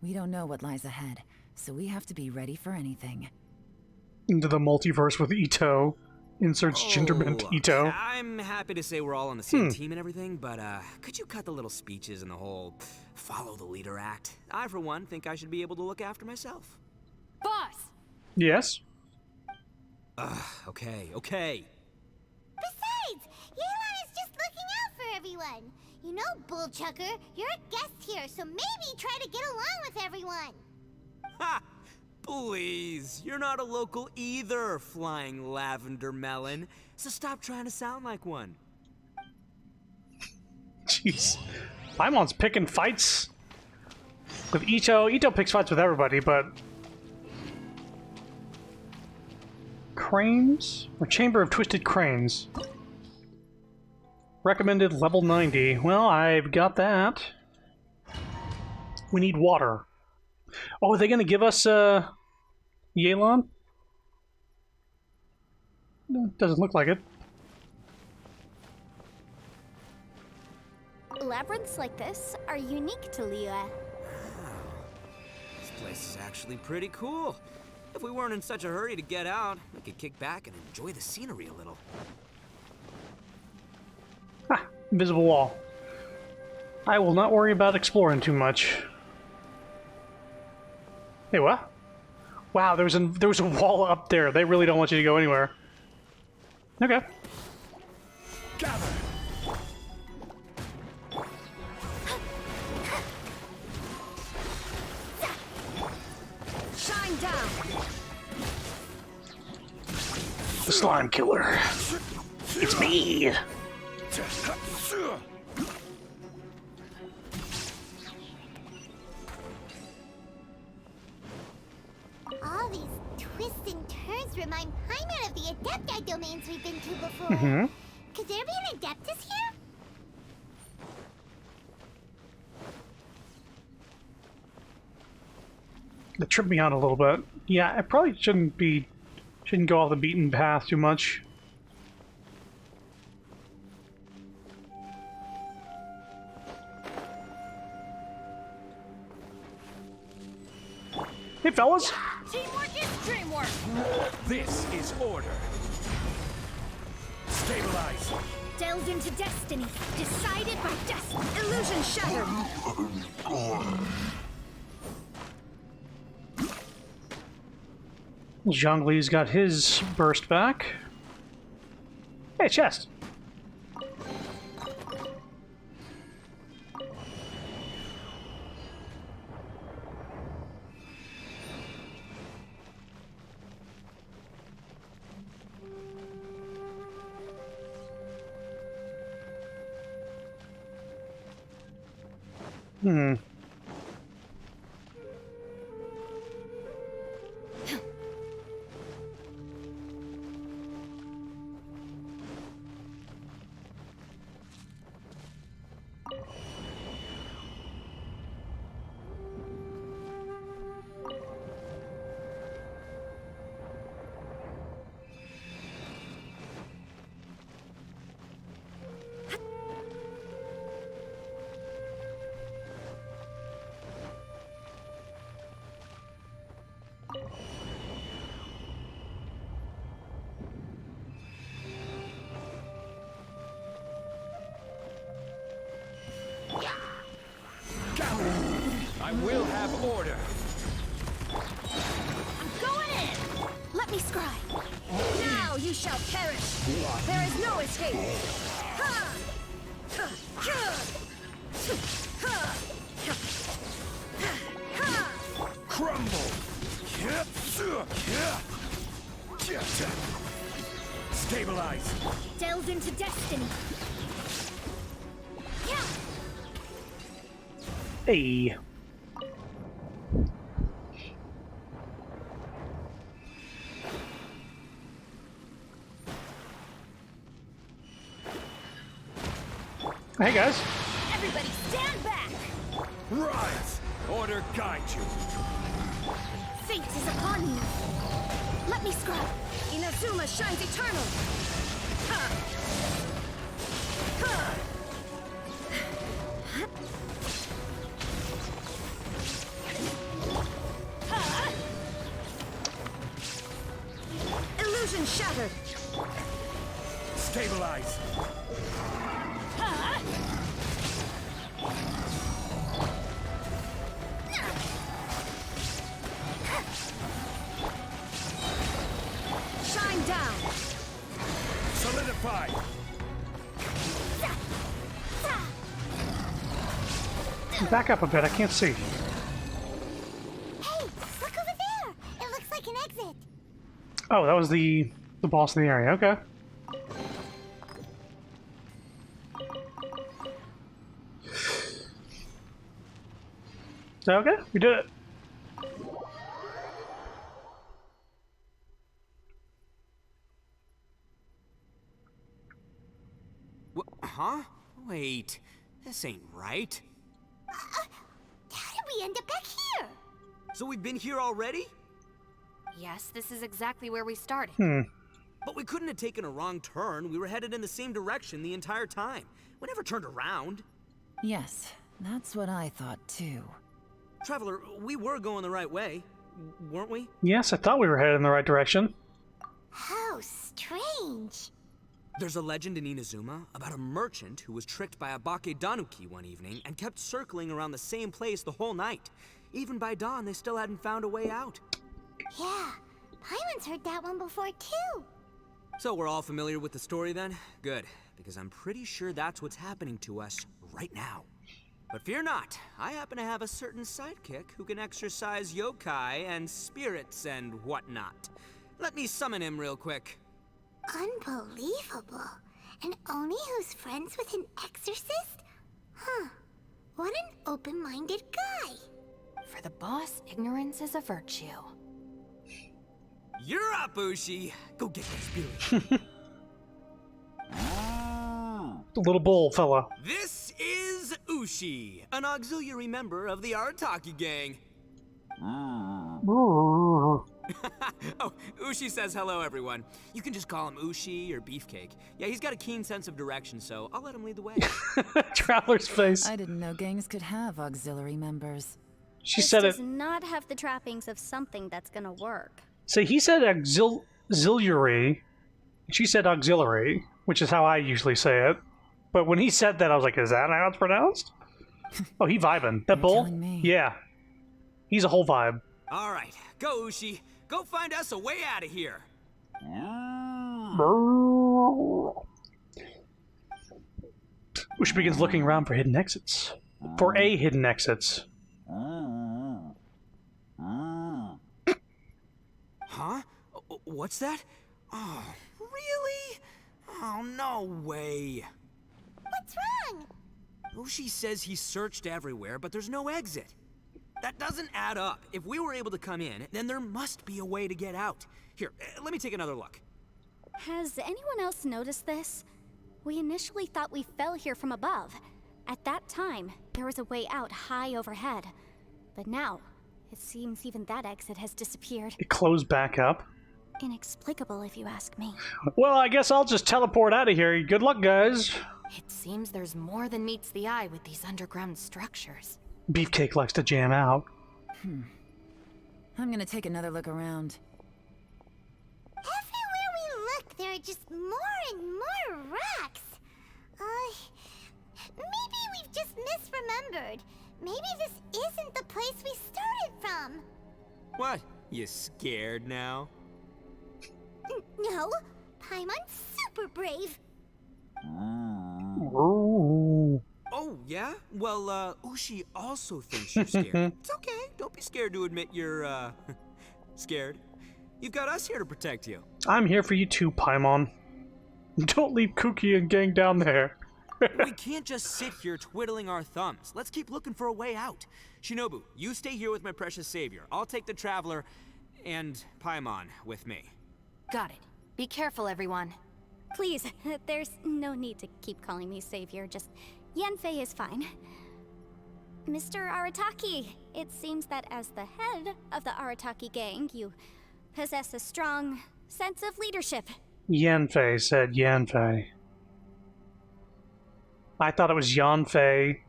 We don't know what lies ahead, so we have to be ready for anything.
Into the multiverse with Ito. Inserts genderbent Ito.
I'm happy to say we're all on the same team and everything, but could you cut the little speeches and the whole follow the leader act? I, for one, think I should be able to look after myself.
Boss!
Yes?
Okay.
Besides, Yelan is just looking out for everyone. You know, Bullchucker, you're a guest here, so maybe try to get along with everyone.
Ha! Please, you're not a local either, flying lavender melon. So stop trying to sound like one.
Jeez. Paimon's picking fights with Ito. Ito picks fights with everybody, but... Cranes? Or Chamber of Twisted Cranes. Recommended level 90. Well, I've got that. We need water. Oh, are they going to give us, Yelan? Doesn't look like it.
Labyrinths like this are unique to Liyue.
This place is actually pretty cool. If we weren't in such a hurry to get out, we could kick back and enjoy the scenery a little.
Ah, invisible wall. I will not worry about exploring too much. Hey, what? Wow, there was a wall up there. They really don't want you to go anywhere. Okay.
Gather.
Shine down.
The slime killer. It's me.
All these twists and turns remind Paimon of the Adepti domains we've been to before.
Mm-hmm.
Could there be an Adeptus here?
That tripped me out a little bit. Yeah, I probably shouldn't go off the beaten path too much. Hey, fellas.
Teamwork is dreamwork.
This is order. Stabilize.
Delve into destiny. Decided by destiny. Illusion shattered.
Zhongli's got his burst back. Hey, chest. Hmm.
I will have order.
I'm going in. Let me scry. Now you shall perish. There is no escape. Ha! Ha! Ha! Ha!
Crumble. Stabilize.
Delve into destiny.
Hey. Hey guys.
Everybody stand back.
Rise. Order guide you.
Fate is upon you. Let me scry. Inazuma shines eternal. Ha! Ha! Ha! Illusion shattered.
Stabilize.
Ha! Shine down.
Solidify.
Back up a bit. I can't see.
Hey, look over there. It looks like an exit.
Oh, that was the boss in the area. Okay. Is that okay? We did it.
Huh? Wait, this ain't right.
How did we end up back here?
So we've been here already?
Yes, this is exactly where we started.
Hmm.
But we couldn't have taken a wrong turn. We were headed in the same direction the entire time. We never turned around.
Yes, that's what I thought too.
Traveler, we were going the right way, weren't we?
Yes, I thought we were headed in the right direction.
How strange.
There's a legend in Inazuma about a merchant who was tricked by a Bakedanuki one evening and kept circling around the same place the whole night. Even by dawn, they still hadn't found a way out.
Yeah, Paimon's heard that one before too.
So we're all familiar with the story then? Good, because I'm pretty sure that's what's happening to us right now. But fear not, I happen to have a certain sidekick who can exercise yokai and spirits and whatnot. Let me summon him real quick.
Unbelievable. And Oni who's friends with an exorcist? Huh. What an open-minded guy.
For the boss, ignorance is a virtue.
You're up, Ushi. Go get that spirit.
The little bull fella.
This is Ushi, an auxiliary member of the Arataki gang. Oh, Ushi says hello, everyone. You can just call him Ushi or Beefcake. Yeah, he's got a keen sense of direction, so I'll let him lead the way.
Traveler's face.
I didn't know gangs could have auxiliary members.
She
this
said it.
does not have the trappings of something that's gonna work.
So he said auxiliary. She said auxiliary, which is how I usually say it. But when he said that, I was like, is that how it's pronounced? Oh, he vibing. That bull? Yeah. He's a whole vibe.
All right, go, Ushi. Go find us a way out of here.
Ushi begins looking around for hidden exits. For a hidden exits.
Huh? What's that? Oh, really? Oh, no way.
What's wrong?
Ushi says he searched everywhere, but there's no exit. That doesn't add up. If we were able to come in, then there must be a way to get out. Here, let me take another look.
Has anyone else noticed this? We initially thought we fell here from above. At that time, there was a way out high overhead. But now, it seems even that exit has disappeared.
It closed back up.
Inexplicable, if you ask me.
Well, I guess I'll just teleport out of here. Good luck, guys.
It seems there's more than meets the eye with these underground structures.
Beefcake likes to jam out.
I'm gonna take another look around.
Everywhere we look, there are just more and more rocks. Maybe we've just misremembered. Maybe this isn't the place we started from.
What? You scared now?
No, Paimon's super brave.
Oh, yeah? Well, Ushi also thinks you're scared. It's okay. Don't be scared to admit you're, scared. You've got us here to protect you.
I'm here for you too, Paimon. Don't leave Kuki and gang down there.
We can't just sit here twiddling our thumbs. Let's keep looking for a way out. Shinobu, you stay here with my precious savior. I'll take the Traveler and Paimon with me.
Got it. Be careful, everyone.
Please, there's no need to keep calling me savior. Just Yanfei is fine. Mr. Arataki, it seems that as the head of the Arataki gang, you possess a strong sense of leadership.
Yanfei said Yanfei. I thought it was Yanfei.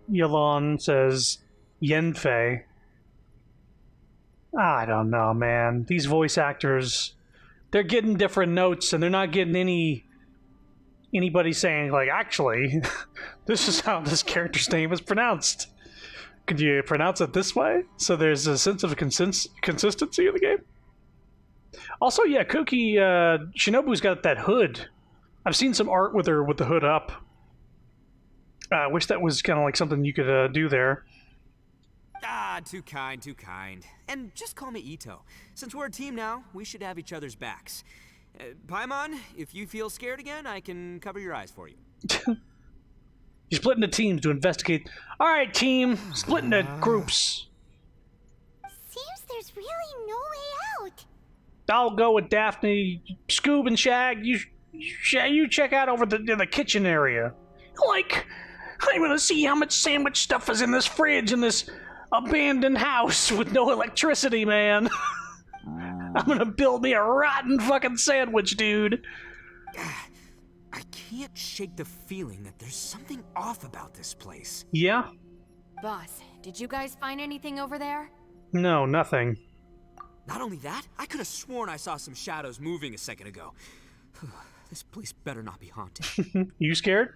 Yalon says Yanfei. I don't know, man. These voice actors, they're getting different notes, and they're not getting anybody saying, like, actually, this is how this character's name is pronounced. Could you pronounce it this way? So there's a sense of consistency in the game. Also, yeah, Kuki, Shinobu's got that hood. I've seen some art with her with the hood up. I wish that was kind of like something you could do there.
Ah, too kind, too kind. And just call me Ito. Since we're a team now, we should have each other's backs. Paimon, if you feel scared again, I can cover your eyes for you.
You split into teams to investigate. All right, team, split into groups.
Seems there's really no way out.
I'll go with Daphne, Scoob, and Shag. You check out over in the kitchen area. Like, I want to see how much sandwich stuff is in this fridge in this abandoned house with no electricity, man. I'm gonna build me a rotten fucking sandwich, dude.
I can't shake the feeling that there's something off about this place.
Yeah?
Boss, did you guys find anything over there?
No, nothing.
Not only that, I could have sworn I saw some shadows moving a second ago. This place better not be haunted.
You scared?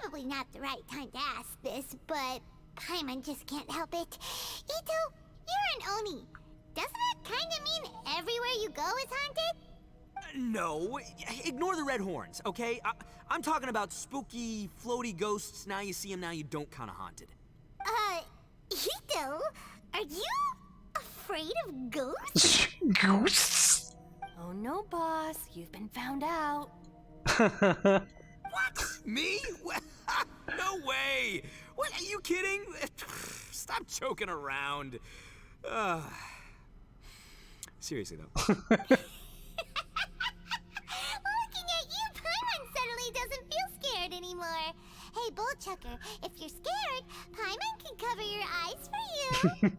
Probably not the right time to ask this, but Paimon just can't help it. Ito, you're an Oni. Doesn't that kind of mean everywhere you go is haunted?
No, ignore the red horns, okay? I'm talking about spooky, floaty ghosts. Now you see them, now you don't kind of haunted.
Ito, are you afraid of ghosts?
Ghosts?
Oh no, boss. You've been found out.
What? Me? No way! What, are you kidding? Stop joking around. Seriously, though.
Looking at you, Paimon suddenly doesn't feel scared anymore. Hey, Bullchucker, if you're scared, Paimon can cover your eyes for you.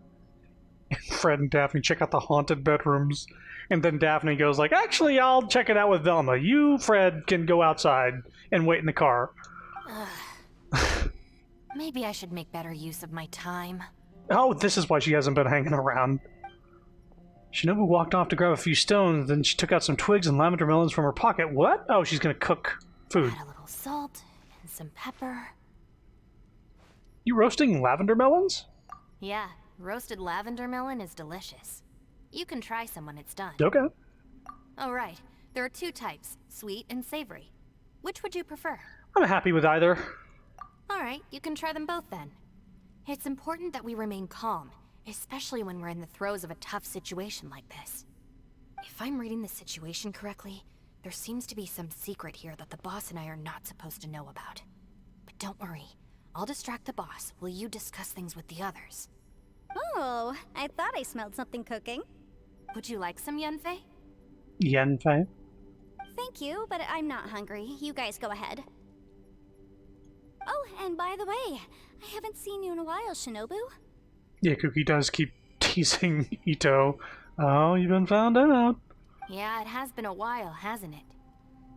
Fred and Daphne check out the haunted bedrooms. And then Daphne goes like, actually, I'll check it out with Velma. You, Fred, can go outside and wait in the car.
Maybe I should make better use of my time.
Oh, this is why she hasn't been hanging around. Shinobu walked off to grab a few stones, then she took out some twigs and lavender melons from her pocket. What? Oh, she's gonna cook food.
Add a little salt and some pepper.
You roasting lavender melons?
Yeah, roasted lavender melon is delicious. You can try some when it's done.
Okay.
Oh, right. There are two types, sweet and savory. Which would you prefer?
I'm happy with either.
All right, you can try them both then. It's important that we remain calm, especially when we're in the throes of a tough situation like this. If I'm reading the situation correctly, there seems to be some secret here that the boss and I are not supposed to know about. But don't worry, I'll distract the boss while you discuss things with the others.
Oh, I thought I smelled something cooking.
Would you like some Yenfei?
Yenfei?
Thank you, but I'm not hungry. You guys go ahead. Oh, and by the way, I haven't seen you in a while, Shinobu.
Yeah, Cookie does keep teasing Ito. Oh, you've been found out.
Yeah, it has been a while, hasn't it?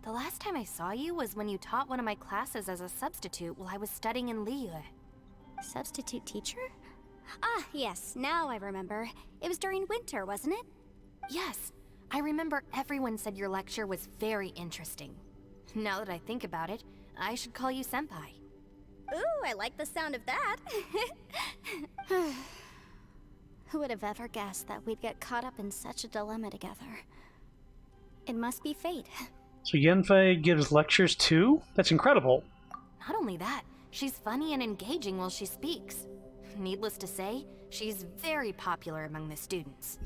The last time I saw you was when you taught one of my classes as a substitute while I was studying in Liyue.
Substitute teacher? Ah, yes, now I remember. It was during winter, wasn't it?
Yes, I remember everyone said your lecture was very interesting. Now that I think about it, I should call you Senpai.
Ooh, I like the sound of that. Who would have ever guessed that we'd get caught up in such a dilemma together? It must be fate.
So Yenfei gives lectures too? That's incredible.
Not only that, she's funny and engaging while she speaks. Needless to say, she's very popular among the students.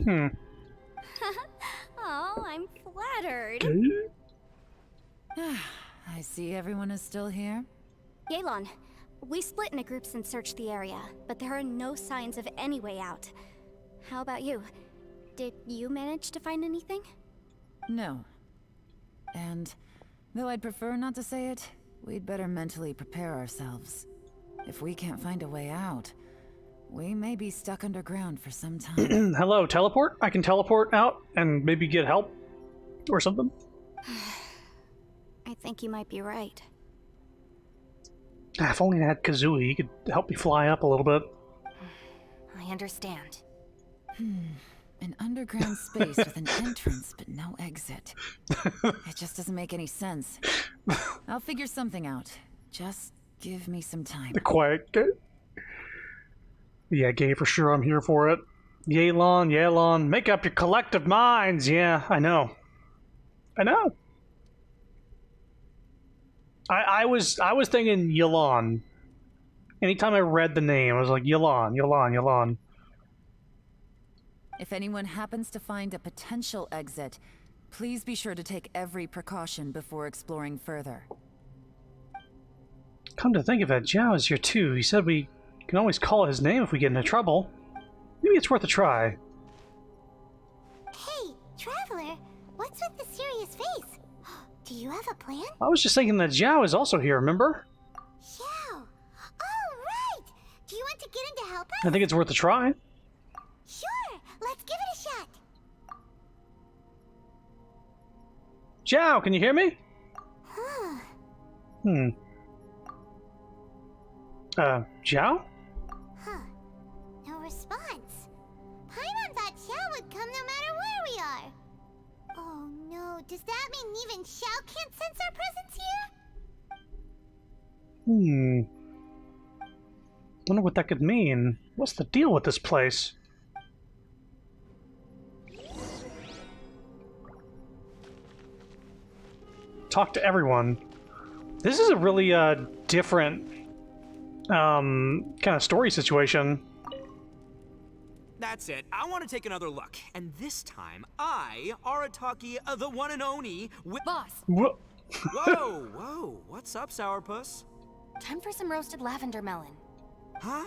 Oh, I'm flattered.
I see everyone is still here.
Yelan, we split into groups and searched the area, but there are no signs of any way out. How about you? Did you manage to find anything?
No. And though I'd prefer not to say it, we'd better mentally prepare ourselves. If we can't find a way out, we may be stuck underground for some time.
Hello, teleport? I can teleport out and maybe get help or something?
I think you might be right.
If only I had Kazooie, he could help me fly up a little bit.
I understand.
An underground space with an entrance but no exit. It just doesn't make any sense. I'll figure something out. Just give me some time.
The quiet gay. Yeah, gay for sure. I'm here for it. Yelan, make up your collective minds. Yeah, I know. I was thinking Yelan. Anytime I read the name, I was like, Yelan.
If anyone happens to find a potential exit, please be sure to take every precaution before exploring further.
Come to think of it, Zhao is here too. He said we can always call his name if we get into trouble. Maybe it's worth a try.
Hey, Traveler, what's with the serious face? Do you have a plan?
I was just thinking that Zhao is also here, remember?
Xiao! Oh, right! Do you want to get in to help us?
I think it's worth a try.
Sure, let's give it a shot.
Zhao, can you hear me? Zhao?
Huh. No response. Paimon thought Xiao would come no matter where we are. Oh no, does that mean even Xiao can't sense our presence here?
Wonder what that could mean. What's the deal with this place? Talk to everyone. This is a really different kind of story situation.
That's it. I want to take another look. And this time, I, Arataki, the one and only,
Boss!
Whoa!
Whoa! What's up, Sourpuss?
Time for some roasted lavender melon.
Huh?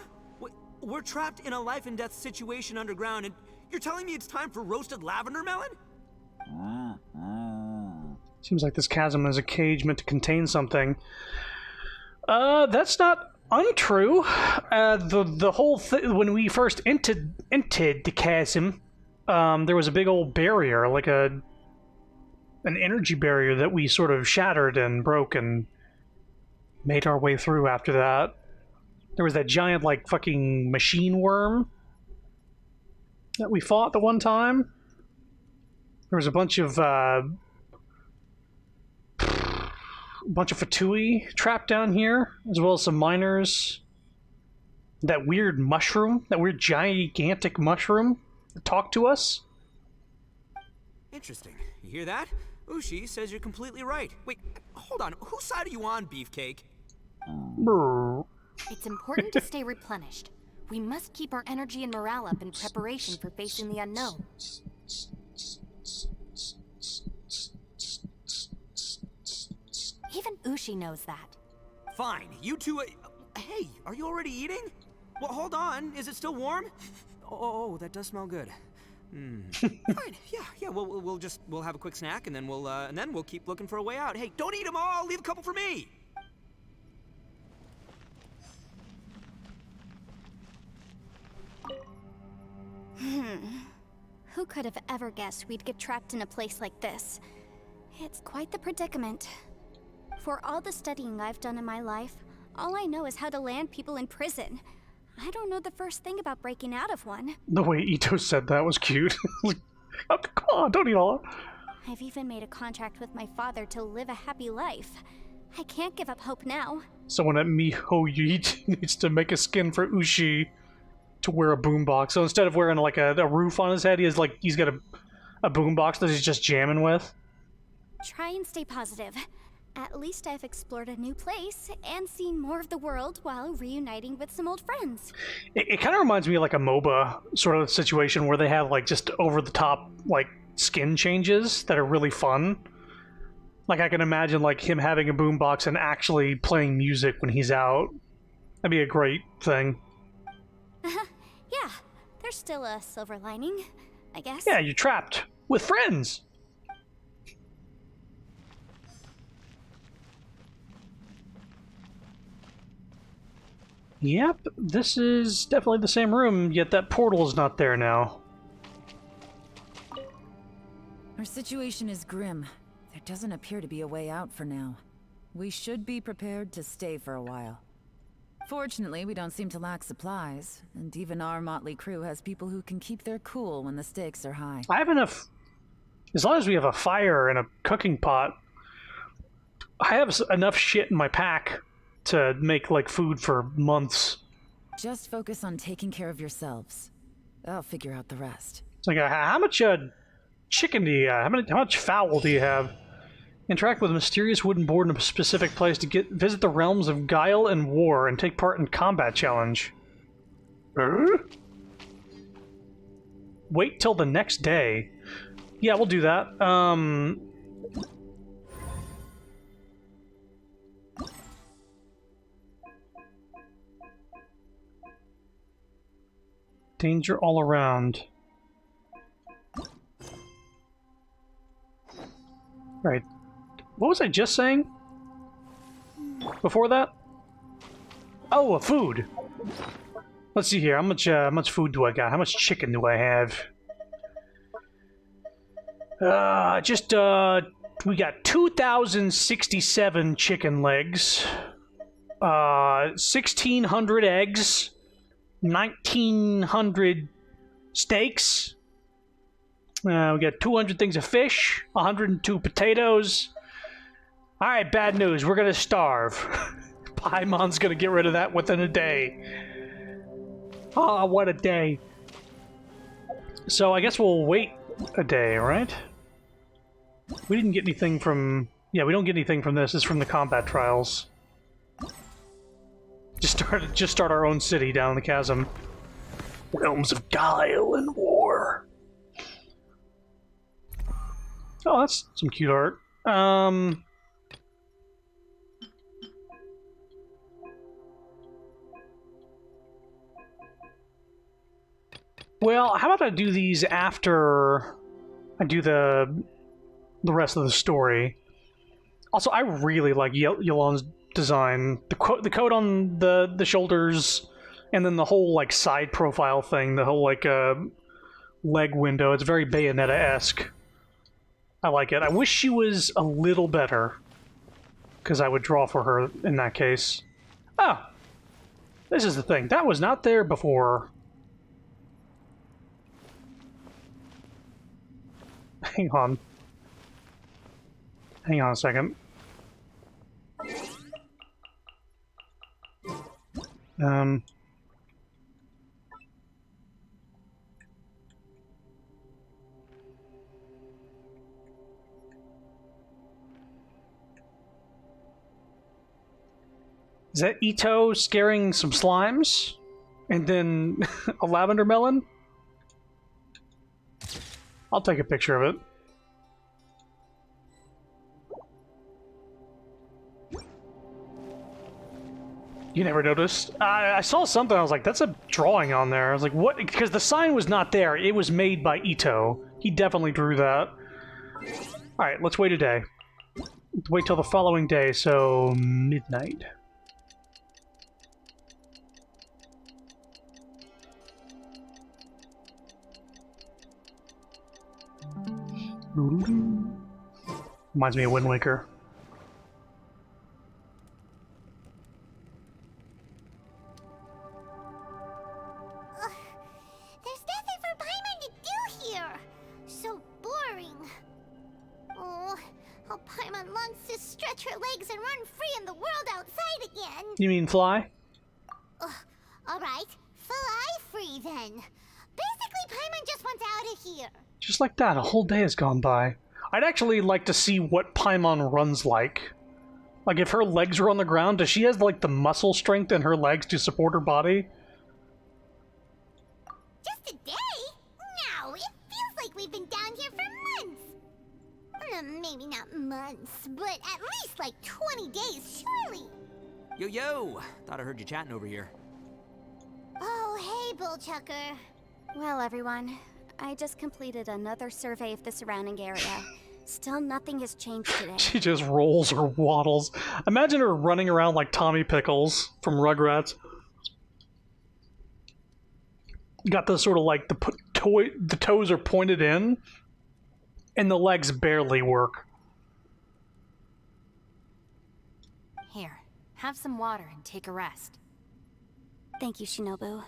We're trapped in a life and death situation underground, and you're telling me it's time for roasted lavender melon?
Seems like this chasm is a cage meant to contain something. That's not untrue. The whole thing, when we first entered the chasm, there was a big old barrier, like an energy barrier that we sort of shattered and broke and made our way through after that. There was that giant, like, fucking machine worm that we fought the one time. There was a bunch of Fatui trapped down here, as well as some miners. That weird mushroom, that weird gigantic mushroom that talked to us.
Interesting. You hear that? Ushi says you're completely right. Wait, hold on. Whose side are you on, Beefcake?
It's important to stay replenished. We must keep our energy and morale up in preparation for facing the unknown. Even Ushi knows that.
Fine, you two... hey, are you already eating? Well, hold on. Is it still warm? Oh, that does smell good. Fine, yeah. We'll have a quick snack, and then we'll keep looking for a way out. Hey, don't eat them all. Leave a couple for me.
Who could have ever guessed we'd get trapped in a place like this? It's quite the predicament. For all the studying I've done in my life, all I know is how to land people in prison. I don't know the first thing about breaking out of one.
The way Ito said that was cute. Oh, come on, don't eat all that.
I've even made a contract with my father to live a happy life. I can't give up hope now.
Someone at MiHoYuit needs to make a skin for Ushi to wear a boombox. So instead of wearing like a roof on his head, he's got a boombox that he's just jamming with.
Try and stay positive. At least I've explored a new place and seen more of the world while reuniting with some old friends.
It kind of reminds me of like a MOBA sort of situation where they have like just over-the-top like skin changes that are really fun. Like I can imagine like him having a boombox and actually playing music when he's out. That'd be a great thing.
Yeah, there's still a silver lining, I guess.
Yeah, you're trapped with friends. Yep, this is definitely the same room, yet that portal is not there now.
Our situation is grim. There doesn't appear to be a way out for now. We should be prepared to stay for a while. Fortunately, we don't seem to lack supplies, and even our motley crew has people who can keep their cool when the stakes are high.
I have enough... As long as we have a fire and a cooking pot, I have enough shit in my pack to make, like, food for months.
Just focus on taking care of yourselves. I'll figure out the rest.
It's like, how much chicken do you have? How much fowl do you have? Interact with a mysterious wooden board in a specific place to visit the realms of guile and war and take part in combat challenge. Wait till the next day. Yeah, we'll do that. Danger all around. Right. What was I just saying? Before that? Oh, food! Let's see here. How much food do I got? How much chicken do I have? Just We got 2,067 chicken legs, 1,600 eggs, 1,900 steaks. We got 200 things of fish, 102 potatoes. All right, bad news. We're gonna starve. Paimon's gonna get rid of that within a day. Oh, what a day. So I guess we'll wait a day, right? We didn't get anything from... Yeah, we don't get anything from this. It's from the combat trials. Just start our own city down in the chasm. Realms of guile and war. Oh, that's some cute art. Well, how about I do these after I do the rest of the story? Also, I really like Yolon's design. The coat on the shoulders, and then the whole like side profile thing, the whole like leg window. It's very Bayonetta-esque. I like it. I wish she was a little better, because I would draw for her in that case. Oh, this is the thing. That was not there before. Hang on. Hang on a second. Is that Ito scaring some slimes? And then a lavender melon? I'll take a picture of it. You never noticed? I saw something, I was like, that's a drawing on there. I was like, what? Because the sign was not there. It was made by Ito. He definitely drew that. Alright, let's wait a day. Wait till the following day, so midnight. Reminds me of Wind Waker.
There's nothing for Paimon to do here. So boring. Oh, how Paimon longs to stretch her legs and run free in the world outside again.
You mean fly?
All right, fly free then. Basically, Paimon just wants out of here.
Just like that, a whole day has gone by. I'd actually like to see what Paimon runs like. Like, if her legs are on the ground, does she have, like, the muscle strength in her legs to support her body?
Just a day? No, it feels like we've been down here for months. Maybe not months, but at least like 20 days, surely.
Yo! Thought I heard you chatting over here.
Oh, hey, Bullchucker.
Well, everyone, I just completed another survey of the surrounding area. Still nothing has changed today.
She just rolls or waddles. Imagine her running around like Tommy Pickles from Rugrats. Got the sort of like the toes are pointed in, and the legs barely work.
Here, have some water and take a rest.
Thank you, Shinobu.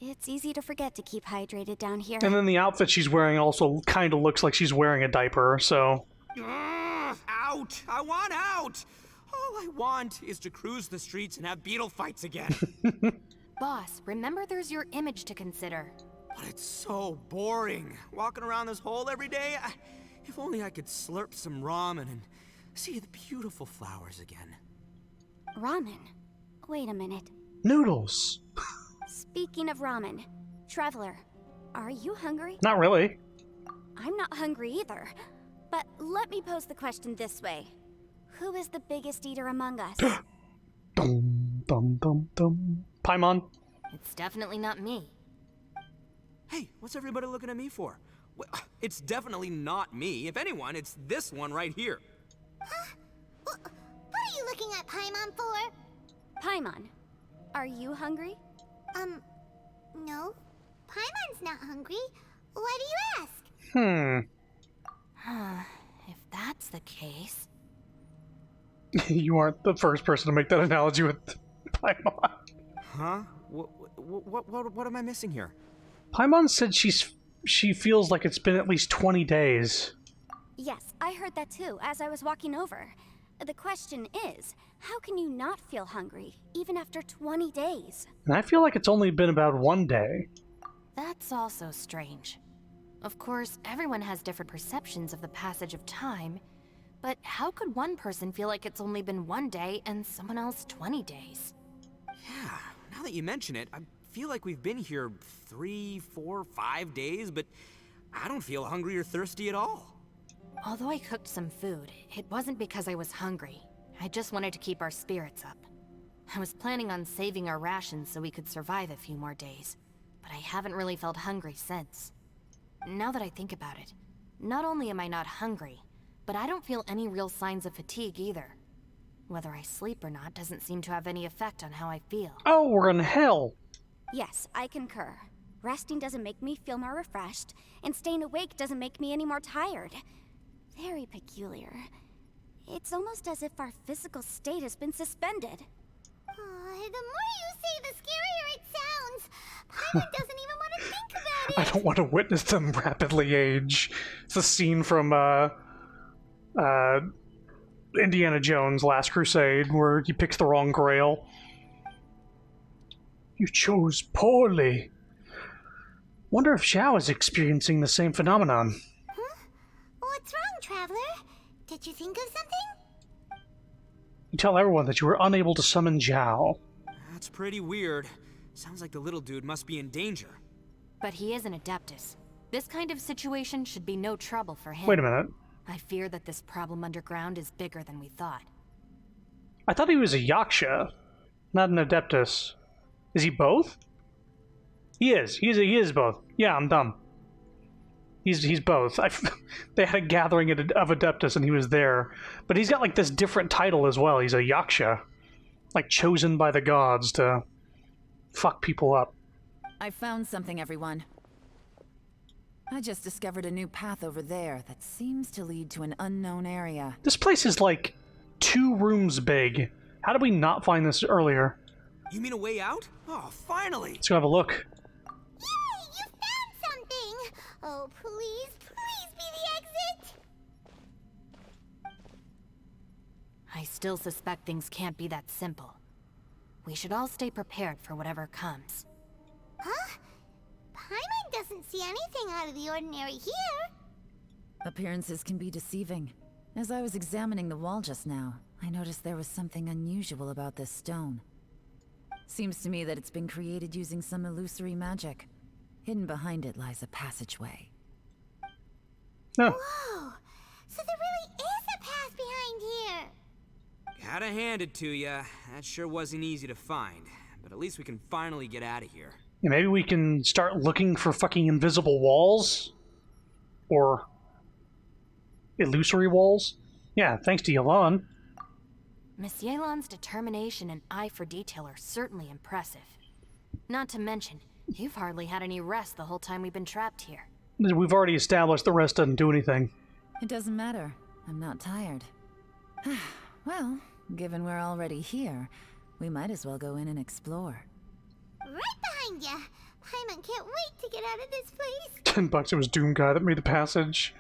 It's easy to forget to keep hydrated down here.
And then the outfit she's wearing also kind of looks like she's wearing a diaper, so...
Out! I want out! All I want is to cruise the streets and have beetle fights again.
Boss, remember there's your image to consider.
But it's so boring, walking around this hole every day. If only I could slurp some ramen and see the beautiful flowers again.
Ramen? Wait a minute.
Noodles!
Speaking of ramen, Traveler, are you hungry?
Not really.
I'm not hungry either. But let me pose the question this way. Who is the biggest eater among us?
Dum, dum, dum, dum. Paimon?
It's definitely not me.
Hey, what's everybody looking at me for? Well, it's definitely not me. If anyone, it's this one right here.
Huh? What are you looking at Paimon for?
Paimon, are you hungry?
No. Paimon's not hungry. Why do you ask?
If that's the case...
You aren't the first person to make that analogy with Paimon.
Huh? What am I missing here?
Paimon said she feels like it's been at least 20 days.
Yes, I heard that too, as I was walking over. The question is, how can you not feel hungry, even after 20 days?
And I feel like it's only been about 1 day.
That's also strange. Of course, everyone has different perceptions of the passage of time, but how could one person feel like it's only been 1 day and someone else 20 days?
Yeah, now that you mention it, I feel like we've been here 3, 4, 5 days, but I don't feel hungry or thirsty at all.
Although I cooked some food, it wasn't because I was hungry. I just wanted to keep our spirits up. I was planning on saving our rations so we could survive a few more days, but I haven't really felt hungry since. Now that I think about it, not only am I not hungry, but I don't feel any real signs of fatigue either. Whether I sleep or not doesn't seem to have any effect on how I feel.
Oh, we're in hell!
Yes, I concur. Resting doesn't make me feel more refreshed, and staying awake doesn't make me any more tired. Very peculiar. It's almost as if our physical state has been suspended.
The more you say, the scarier it sounds. Paimon doesn't even want to think about it.
I don't want to witness them rapidly age. It's a scene from, Indiana Jones' Last Crusade, where he picks the wrong grail. You chose poorly. Wonder if Xiao is experiencing the same phenomenon.
Huh? What's wrong, Traveler? Did you think of something?
You tell everyone that you were unable to summon Zhao.
That's pretty weird. Sounds like the little dude must be in danger.
But he is an Adeptus. This kind of situation should be no trouble for him.
Wait a minute.
I fear that this problem underground is bigger than we thought.
I thought he was a Yaksha, not an Adeptus. Is he both? He is. He is both. Yeah, I'm dumb. He's both. They had a gathering of Adeptus and he was there. But he's got like this different title as well. He's a Yaksha. Like chosen by the gods to fuck people up.
I found something, everyone. I just discovered a new path over there that seems to lead to an unknown area.
This place is like 2 rooms big. How did we not find this earlier?
You mean a way out? Oh, finally!
Let's go have a look.
Yay! You found something! Oh, please be the exit!
I still suspect things can't be that simple. We should all stay prepared for whatever comes.
Huh? Paimon doesn't see anything out of the ordinary here.
Appearances can be deceiving. As I was examining the wall just now, I noticed there was something unusual about this stone. Seems to me that it's been created using some illusory magic. Hidden behind it lies a passageway.
Oh.
Whoa! So there really is a path behind here!
Gotta hand it to ya. That sure wasn't easy to find. But at least we can finally get out of here.
Yeah, maybe we can start looking for fucking invisible walls? Or illusory walls? Yeah, thanks to Yelan.
Miss Yelan's determination and eye for detail are certainly impressive. Not to mention, you've hardly had any rest the whole time we've been trapped here.
We've already established the rest doesn't do anything.
It doesn't matter. I'm not tired. Well, given we're already here, we might as well go in and explore.
Right behind ya! Paimon can't wait to get out of this place!
$10, it was Doom Guy that made the passage.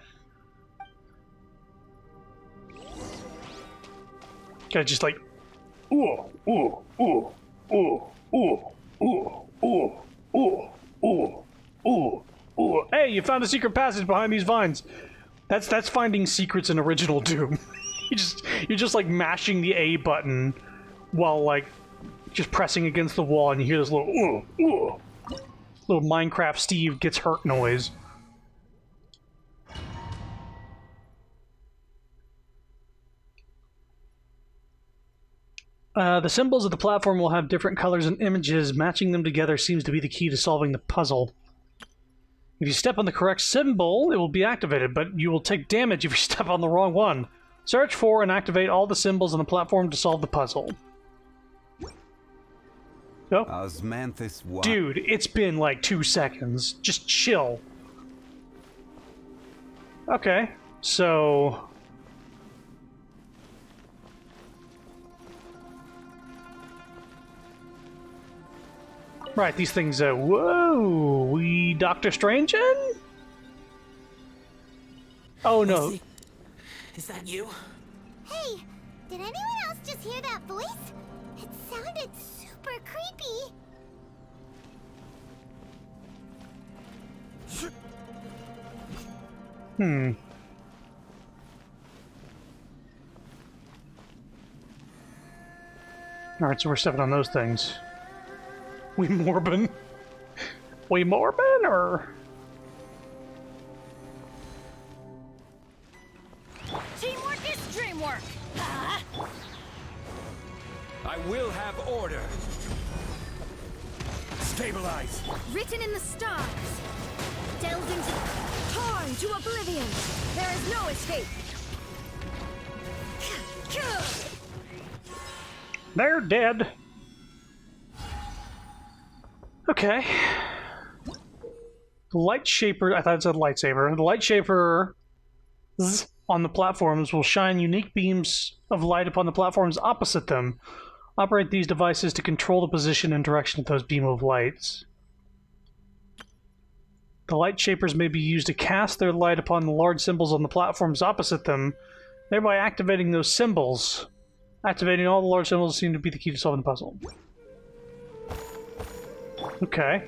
Guy just like, ooh, ooh, ooh, ooh, ooh, ooh, ooh, ooh, ooh, ooh, ooh. Hey, you found a secret passage behind these vines. That's finding secrets in original Doom. You're just like mashing the A button while like just pressing against the wall, and you hear this little ooh, ooh, little Minecraft Steve gets hurt noise. The symbols of the platform will have different colors and images. Matching them together seems to be the key to solving the puzzle. If you step on the correct symbol, it will be activated, but you will take damage if you step on the wrong one. Search for and activate all the symbols on the platform to solve the puzzle. Oh.
Osmanthus what?
Dude, it's been like 2 seconds. Just chill. Okay, so Right, these things, whoa! We Doctor Strange in? Oh no.
Is that you?
Hey, did anyone else just hear that voice? It sounded super creepy.
Hmm. Alright, so we're stepping on those things. We Morbin? We Morbin, or...?
Teamwork is dreamwork!
I will have order. Stabilize.
Written in the stars. Delved into... Torn to oblivion. There is no escape.
They're dead. Okay. The light shaper, I thought it said lightsaber. The light shaper on the platforms will shine unique beams of light upon the platforms opposite them. Operate these devices to control the position and direction of those beam of lights. The light shapers may be used to cast their light upon the large symbols on the platforms opposite them, thereby activating those symbols. Activating all the large symbols seem to be the key to solving the puzzle. Okay.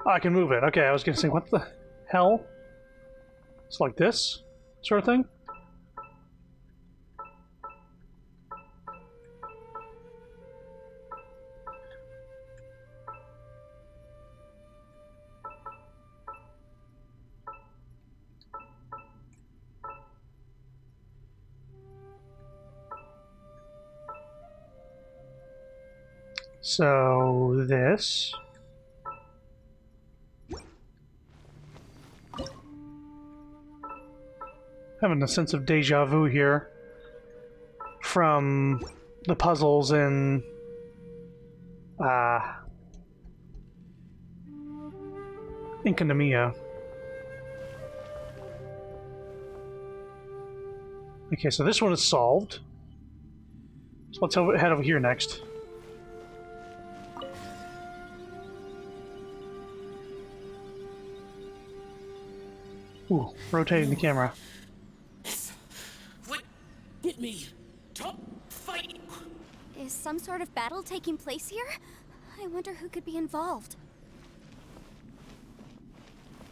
I can move it. Okay, I was gonna say, what the hell? It's like this sort of thing? So, this. Having a sense of deja vu here from the puzzles in Inkanamiya. Okay, so this one is solved. So let's head over here next. Ooh, rotating the camera.
What? Get me. Top fight.
Is some sort of battle taking place here? I wonder who could be involved.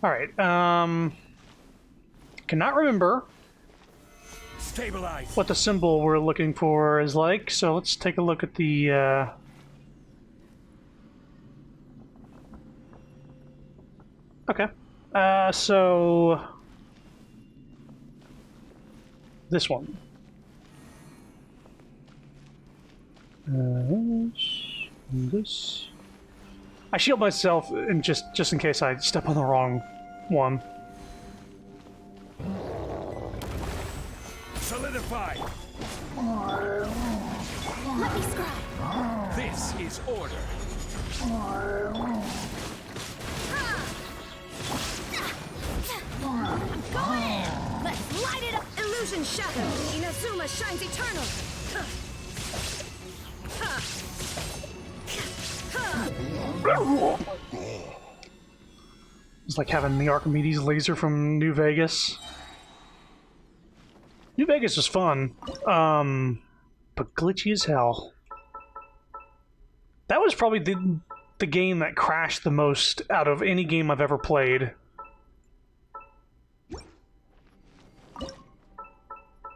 Alright, cannot remember
Stabilize.
what the symbol we're looking for is like, so let's take a look at the, Okay. So... this one. This. I shield myself and just in case I step on the wrong one.
Solidify.
Let me scribe.
This is order.
I'm going in! Let's light it up! Illusion shattered! Inazuma shines eternal!
It's like having the Archimedes laser from New Vegas. New Vegas was fun, but glitchy as hell. That was probably the game that crashed the most out of any game I've ever played.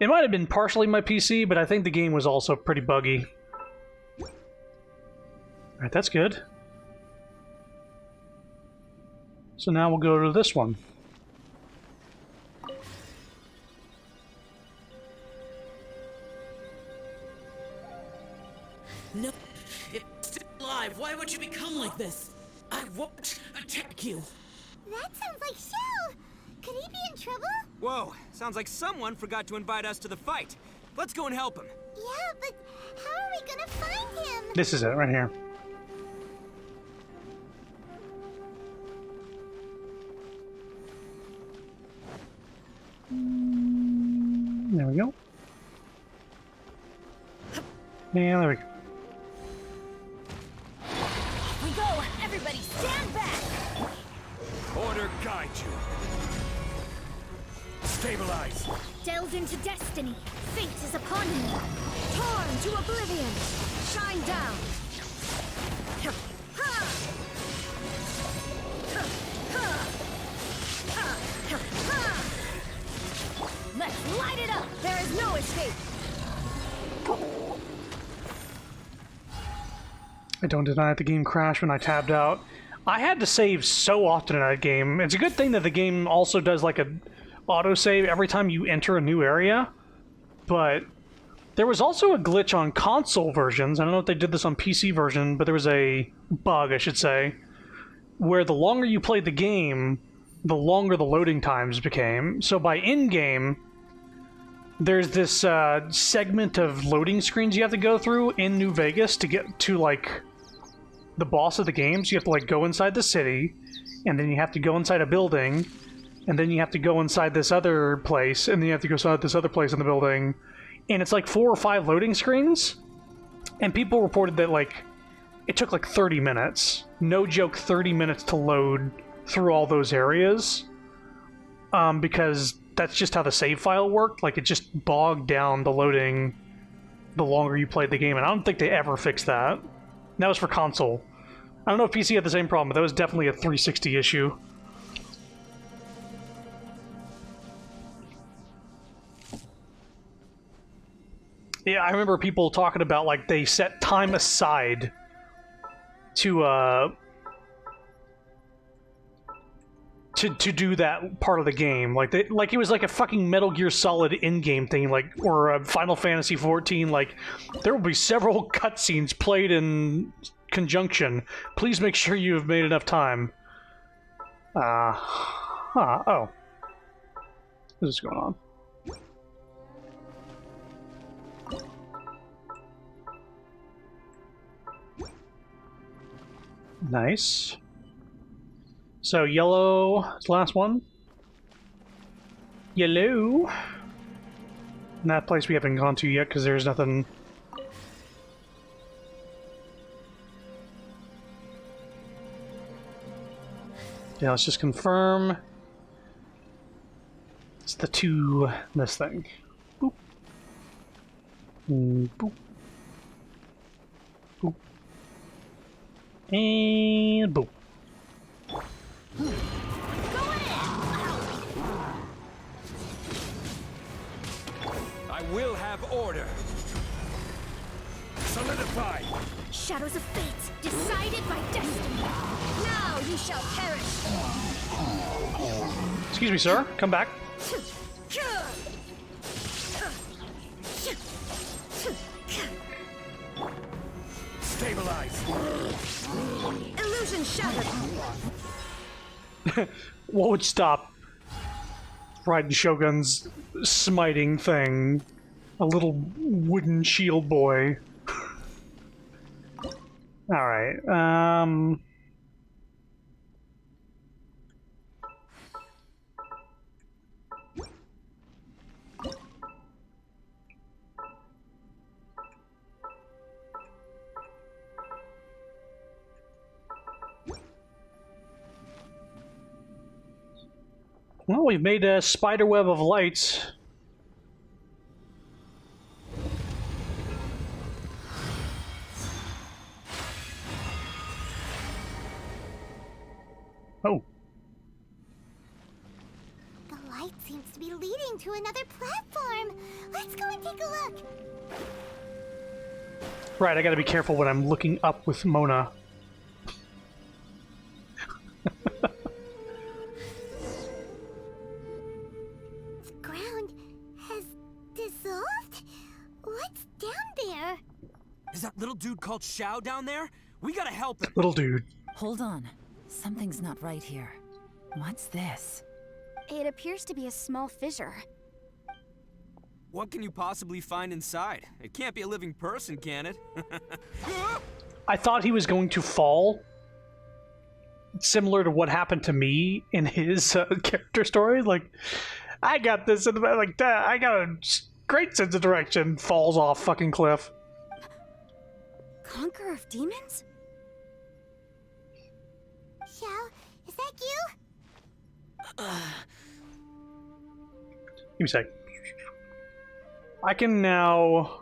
It might have been partially my PC, but I think the game was also pretty buggy. Alright, that's good. So now we'll go to this one.
No, it's still alive. Why would you become like this? I won't attack you.
That sounds like Shell. Could he be in trouble?
Whoa, sounds like someone forgot to invite us to the fight. Let's go and help him.
Yeah, but how are we gonna find him?
This is it, right here. There we go. Yeah, there we go.
We go! Everybody stand back!
Order guide you. Stabilize.
Delve into destiny. Fate is upon you. Torn to oblivion. Shine down. Let's light it up. There is no escape.
I don't deny that the game crashed when I tabbed out. I had to save so often in that game. It's a good thing that the game also does like a autosave every time you enter a new area, but there was also a glitch on console versions. I don't know if they did this on PC version, but there was a bug, I should say, where the longer you played the game, the longer the loading times became. So by in-game, there's this segment of loading screens you have to go through in New Vegas to get to, like, the boss of the game. So you have to, like, go inside the city, and then you have to go inside a building, and then you have to go inside this other place, and then you have to go inside this other place in the building. And it's like 4 or 5 loading screens, and people reported that, like, it took like 30 minutes. No joke, 30 minutes to load through all those areas. Because that's just how the save file worked. Like, it just bogged down the loading the longer you played the game, and I don't think they ever fixed that. That was for console. I don't know if PC had the same problem, but that was definitely a 360 issue. Yeah, I remember people talking about, like, they set time aside to do that part of the game. Like, it was like a fucking Metal Gear Solid in-game thing, like, or a Final Fantasy XIV. Like, there will be several cutscenes played in conjunction. Please make sure you have made enough time. Oh. What is going on? Nice. So, yellow is the last one. Yellow. And that place we haven't gone to yet because there's nothing. Yeah, let's just confirm. It's the 2, this thing. Boop. Boop. Boop. And boop.
I will have order. Solidify.
Shadows of fate, decided by destiny. Now you shall perish.
Excuse me, sir. Come back.
Stabilize.
Illusion shattered.
What would stop Raiden Shogun's smiting thing? A little wooden shield boy. Alright, well, we've made a spider web of lights. Oh.
The light seems to be leading to another platform. Let's go and take a look.
Right, I gotta be careful when I'm looking up with Mona.
The ground has dissolved? What's down there?
Is that little dude called Shao down there? We gotta help him.
Little dude.
Hold on. Something's not right here. What's this?
It appears to be a small fissure.
What can you possibly find inside? It can't be a living person, can it?
I thought he was going to fall. Similar to what happened to me in his character story. Like, I got this in the back, like, I got great sense of direction. Falls off fucking cliff.
Conqueror of demons?
Xiao, is that you?
Give me a sec. I can now...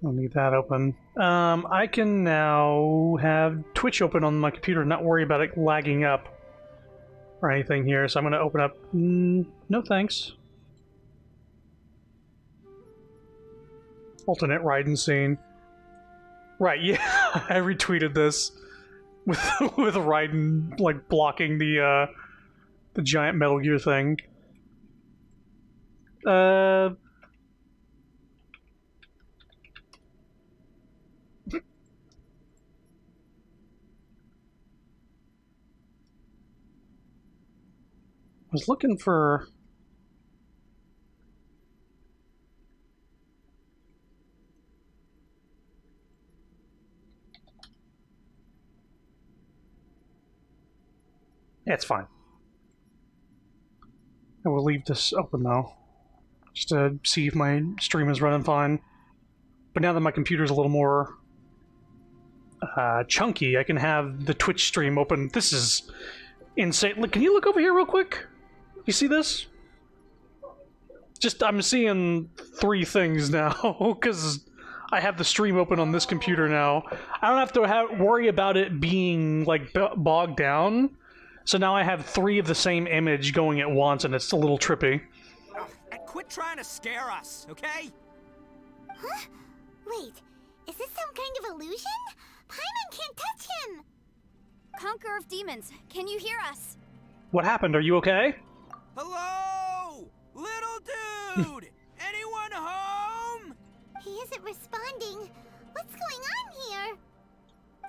I'll need that open. I can now have Twitch open on my computer and not worry about it lagging up or anything here. So I'm going to open up... no thanks. Alternate Raiden scene. Right, yeah. I retweeted this with Raiden, like, blocking the giant Metal Gear thing. I was looking for... Yeah, it's fine. I will leave this open though, just to see if my stream is running fine. But now that my computer's a little more chunky, I can have the Twitch stream open. This is insane. Look, can you look over here real quick? You see this? Just, I'm seeing 3 things now, because I have the stream open on this computer now. I don't have to worry about it being, like, bogged down. So now I have 3 of the same image going at once, and it's a little trippy.
And quit trying to scare us, okay?
Huh? Wait, is this some kind of illusion? Paimon can't touch him!
Conqueror of demons, can you hear us?
What happened? Are you okay?
Hello? Little dude! Anyone home?
He isn't responding. What's going on here?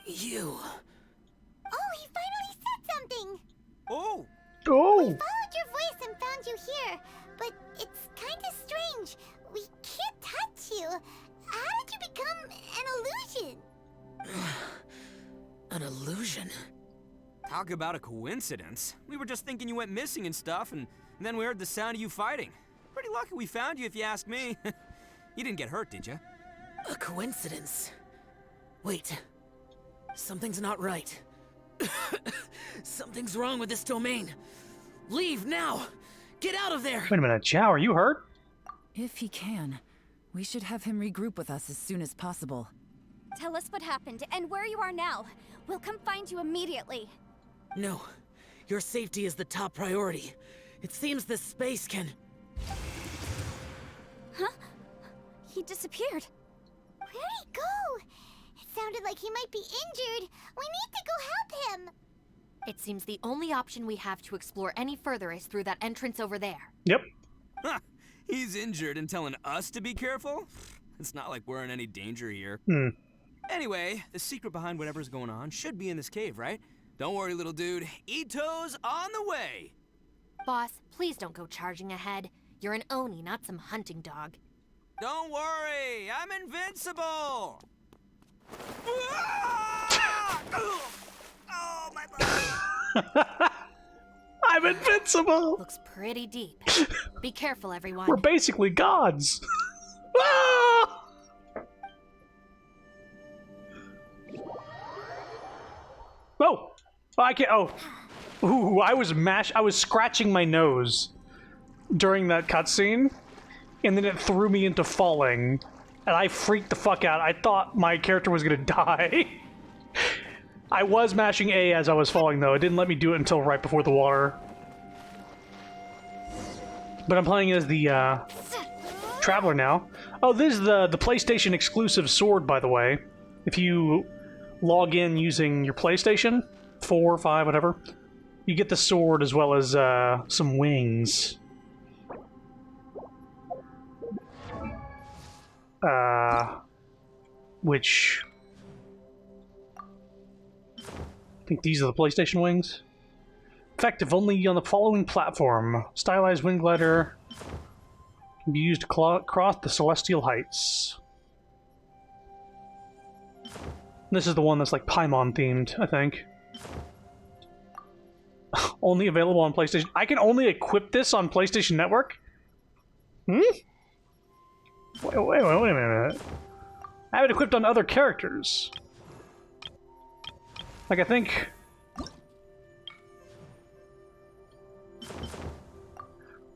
You...
Oh, he finally said something!
Oh!
Oh!
We followed your voice and found you here, but it's kinda strange. We can't touch you. How did you become an illusion?
An illusion?
Talk about a coincidence. We were just thinking you went missing and stuff, and then we heard the sound of you fighting. Pretty lucky we found you, if you ask me. You didn't get hurt, did you?
A coincidence? Wait. Something's not right. Something's wrong with this domain. Leave now! Get out of there!
Wait a minute, Zhao, are you hurt?
If he can, we should have him regroup with us as soon as possible.
Tell us what happened and where you are now. We'll come find you immediately.
No. Your safety is the top priority. It seems this space can...
Huh? He disappeared.
Where'd he go? It sounded like he might be injured. We need to go help him.
It seems the only option we have to explore any further is through that entrance over there.
Yep.
Huh. He's injured and telling us to be careful? It's not like we're in any danger here. Anyway, the secret behind whatever's going on should be in this cave, right? Don't worry, little dude. Ito's on the way!
Boss, please don't go charging ahead. You're an Oni, not some hunting dog.
Don't worry! I'm invincible! Oh, my butt!
I'm invincible!
Looks pretty deep. Be careful, everyone.
We're basically gods! Ah! Oh! I can't. Oh. Ooh, I was scratching my nose during that cutscene, and then it threw me into falling, and I freaked the fuck out. I thought my character was gonna die. I was mashing A as I was falling, though. It didn't let me do it until right before the water. But I'm playing as the Traveler now. Oh, this is the PlayStation exclusive sword, by the way. If you log in using your PlayStation 4, 5, whatever, you get the sword as well as some wings. Which I think these are the PlayStation wings. Effective only on the following platform. Stylized wing glider can be used to cross the celestial heights. This is the one that's like Paimon themed, I think. Only available on PlayStation. I can only equip this on PlayStation Network? Hmm? Wait a minute. I have it equipped on other characters. Like, I think...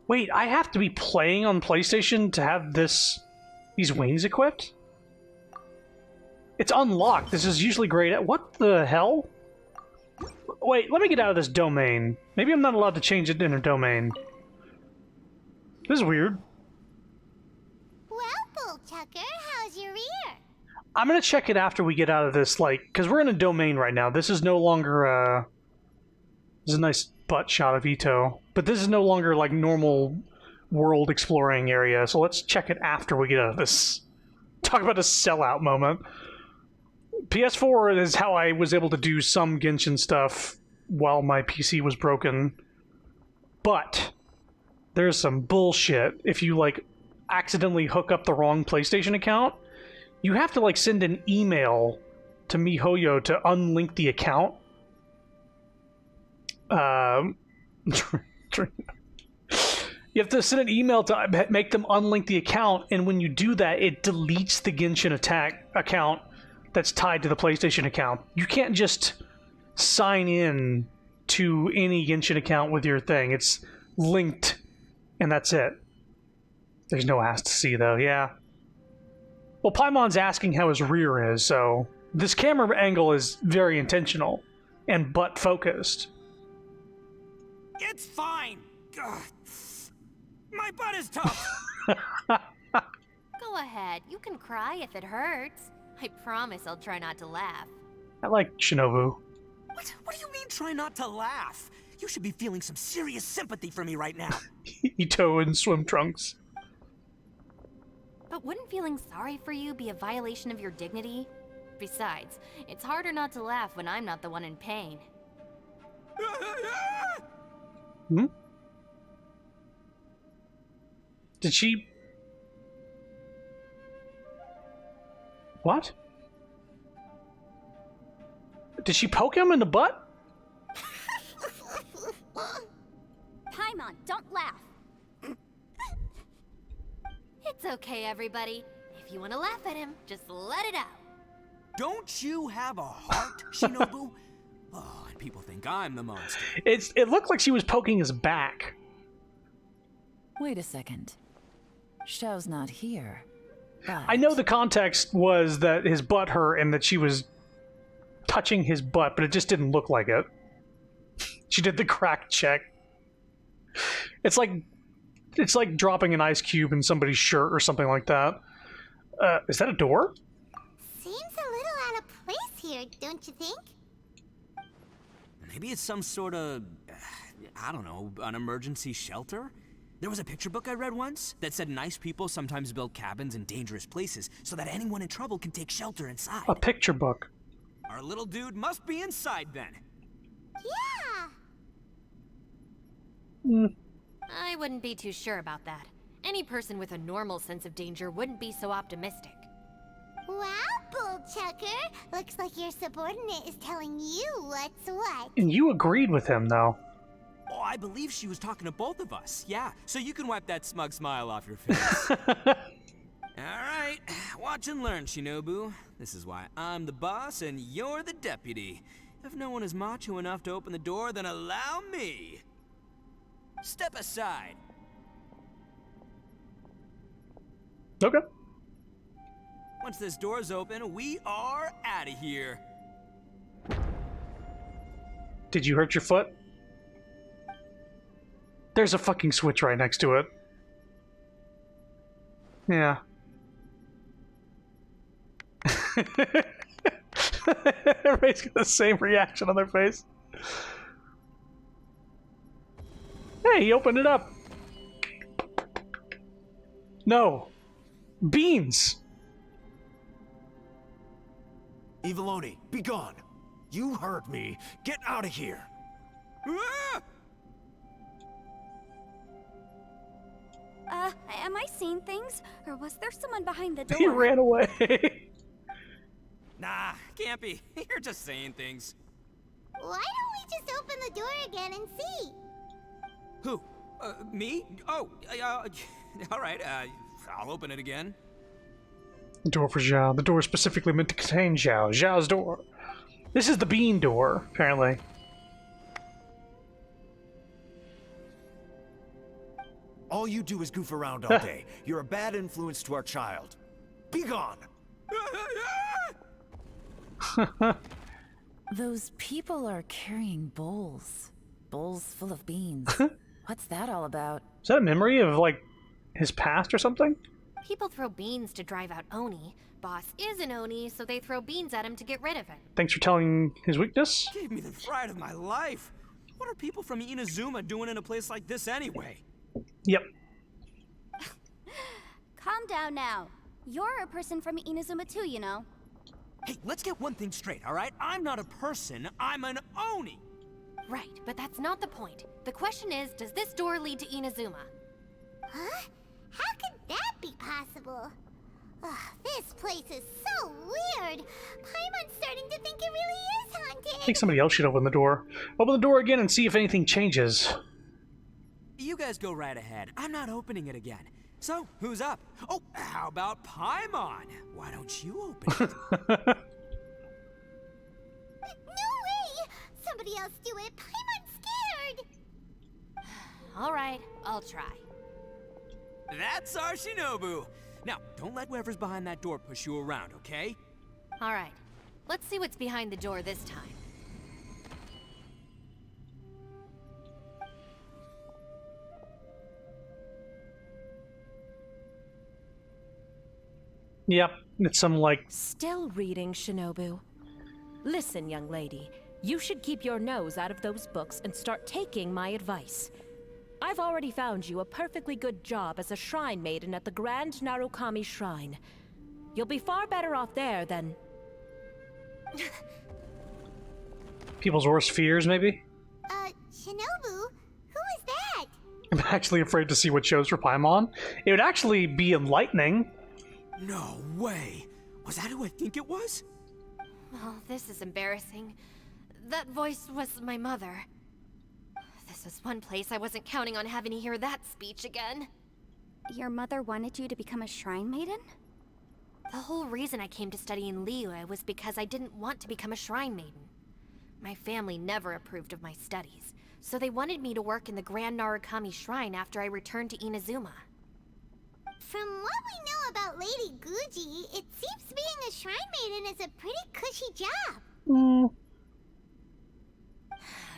Wait, I have to be playing on PlayStation to have these wings equipped? It's unlocked. This is usually great at... What the hell? Wait, let me get out of this domain. Maybe I'm not allowed to change it in a domain. This is weird.
Well, Bullchucker, how's your ear?
I'm gonna check it after we get out of this, like... Because we're in a domain right now. This is no longer, This is a nice butt shot of Ito. But this is no longer, like, normal world exploring area. So let's check it after we get out of this. Talk about a sellout moment. PS4 is how I was able to do some Genshin stuff while my PC was broken. But there's some bullshit. If you, like, accidentally hook up the wrong PlayStation account, you have to, like, send an email to MiHoYo to unlink the account. You have to send an email to make them unlink the account, and when you do that, it deletes the Genshin account that's tied to the PlayStation account. You can't just sign in to any Genshin account with your thing. It's linked, and that's it. There's no ass to see, though, yeah. Well, Paimon's asking how his rear is, so this camera angle is very intentional and butt-focused.
It's fine! Ugh. My butt is tough!
Go ahead, you can cry if it hurts. I promise I'll try not to laugh.
I like Shinobu.
What do you mean, try not to laugh? You should be feeling some serious sympathy for me right now.
Ito in swim trunks.
But wouldn't feeling sorry for you be a violation of your dignity? Besides, it's harder not to laugh when I'm not the one in pain.
Hmm? Did she... What? Did she poke him in the butt?
Paimon, don't laugh.
It's okay, everybody. If you want to laugh at him, just let it out.
Don't you have a heart, Shinobu? Oh, and people think I'm the monster.
It looked like she was poking his back.
Wait a second. Xiao's not here. But...
I know the context was that his butt hurt and that she was touching his butt, but it just didn't look like it. She did the crack check. It's like dropping an ice cube in somebody's shirt or something like that. Is that a door?
Seems a little out of place here, don't you think?
Maybe it's some sort of, I don't know, an emergency shelter? There was a picture book I read once that said nice people sometimes build cabins in dangerous places so that anyone in trouble can take shelter inside.
A picture book.
Our little dude must be inside then.
Yeah!
I wouldn't be too sure about that. Any person with a normal sense of danger wouldn't be so optimistic.
Wow, Bullchucker! Looks like your subordinate is telling you what's what.
And you agreed with him, though.
Oh, I believe she was talking to both of us. Yeah, so you can wipe that smug smile off your face. Alright, watch and learn, Shinobu. This is why I'm the boss and you're the deputy. If no one is macho enough to open the door, then allow me. Step aside.
Okay.
Once this door's open, we are out of here.
Did you hurt your foot? There's a fucking switch right next to it. Yeah. Everybody's got the same reaction on their face. Hey, he opened it up. No. Beans.
Eviloni, be gone. You heard me. Get out of here.
Ah!
Am I seeing things? Or was there someone behind the door?
He ran away.
Nah, can't be. You're just saying things.
Why don't we just open the door again and see?
Who? Me? Oh, all right, I'll open it again.
The door for Zhao. The door is specifically meant to contain Zhao. Zhao's door. This is the bean door, apparently.
All you do is goof around all day. You're a bad influence to our child. Be gone!
Those people are carrying bowls. Bowls full of beans. What's that all about?
Is that a memory of, like, his past or something?
People throw beans to drive out Oni. Boss is an Oni, so they throw beans at him to get rid of him.
Thanks for telling his weakness.
Gave me the fright of my life. What are people from Inazuma doing in a place like this anyway?
Yep.
Calm down now. You're a person from Inazuma too, you know.
Hey, let's get one thing straight, all right? I'm not a person, I'm an Oni!
Right, but that's not the point. The question is, does this door lead to Inazuma?
Huh? How could that be possible? Ugh, this place is so weird. Paimon's starting to think it really is haunted.
I think somebody else should open the door. Open the door again and see if anything changes.
You guys go right ahead. I'm not opening it again. So, who's up? Oh, how about Paimon? Why don't you open it?
No way! Somebody else do it. Paimon's scared.
All right, I'll try.
That's our Shinobu. Now, don't let whoever's behind that door push you around, okay?
All right, let's see what's behind the door this time.
Yep, it's some, like...
Still reading, Shinobu. Listen, young lady. You should keep your nose out of those books and start taking my advice. I've already found you a perfectly good job as a shrine maiden at the Grand Narukami Shrine. You'll be far better off there than...
people's worst fears, maybe?
Shinobu? Who is that?
I'm actually afraid to see what shows for Paimon. It would actually be enlightening.
No way! Was that who I think it was?
Oh, this is embarrassing. That voice was my mother. This is one place I wasn't counting on having to hear that speech again.
Your mother wanted you to become a shrine maiden?
The whole reason I came to study in Liyue was because I didn't want to become a shrine maiden. My family never approved of my studies, so they wanted me to work in the Grand Narukami Shrine after I returned to Inazuma.
From what we know about Lady Guji, it seems being a shrine maiden is a pretty cushy job.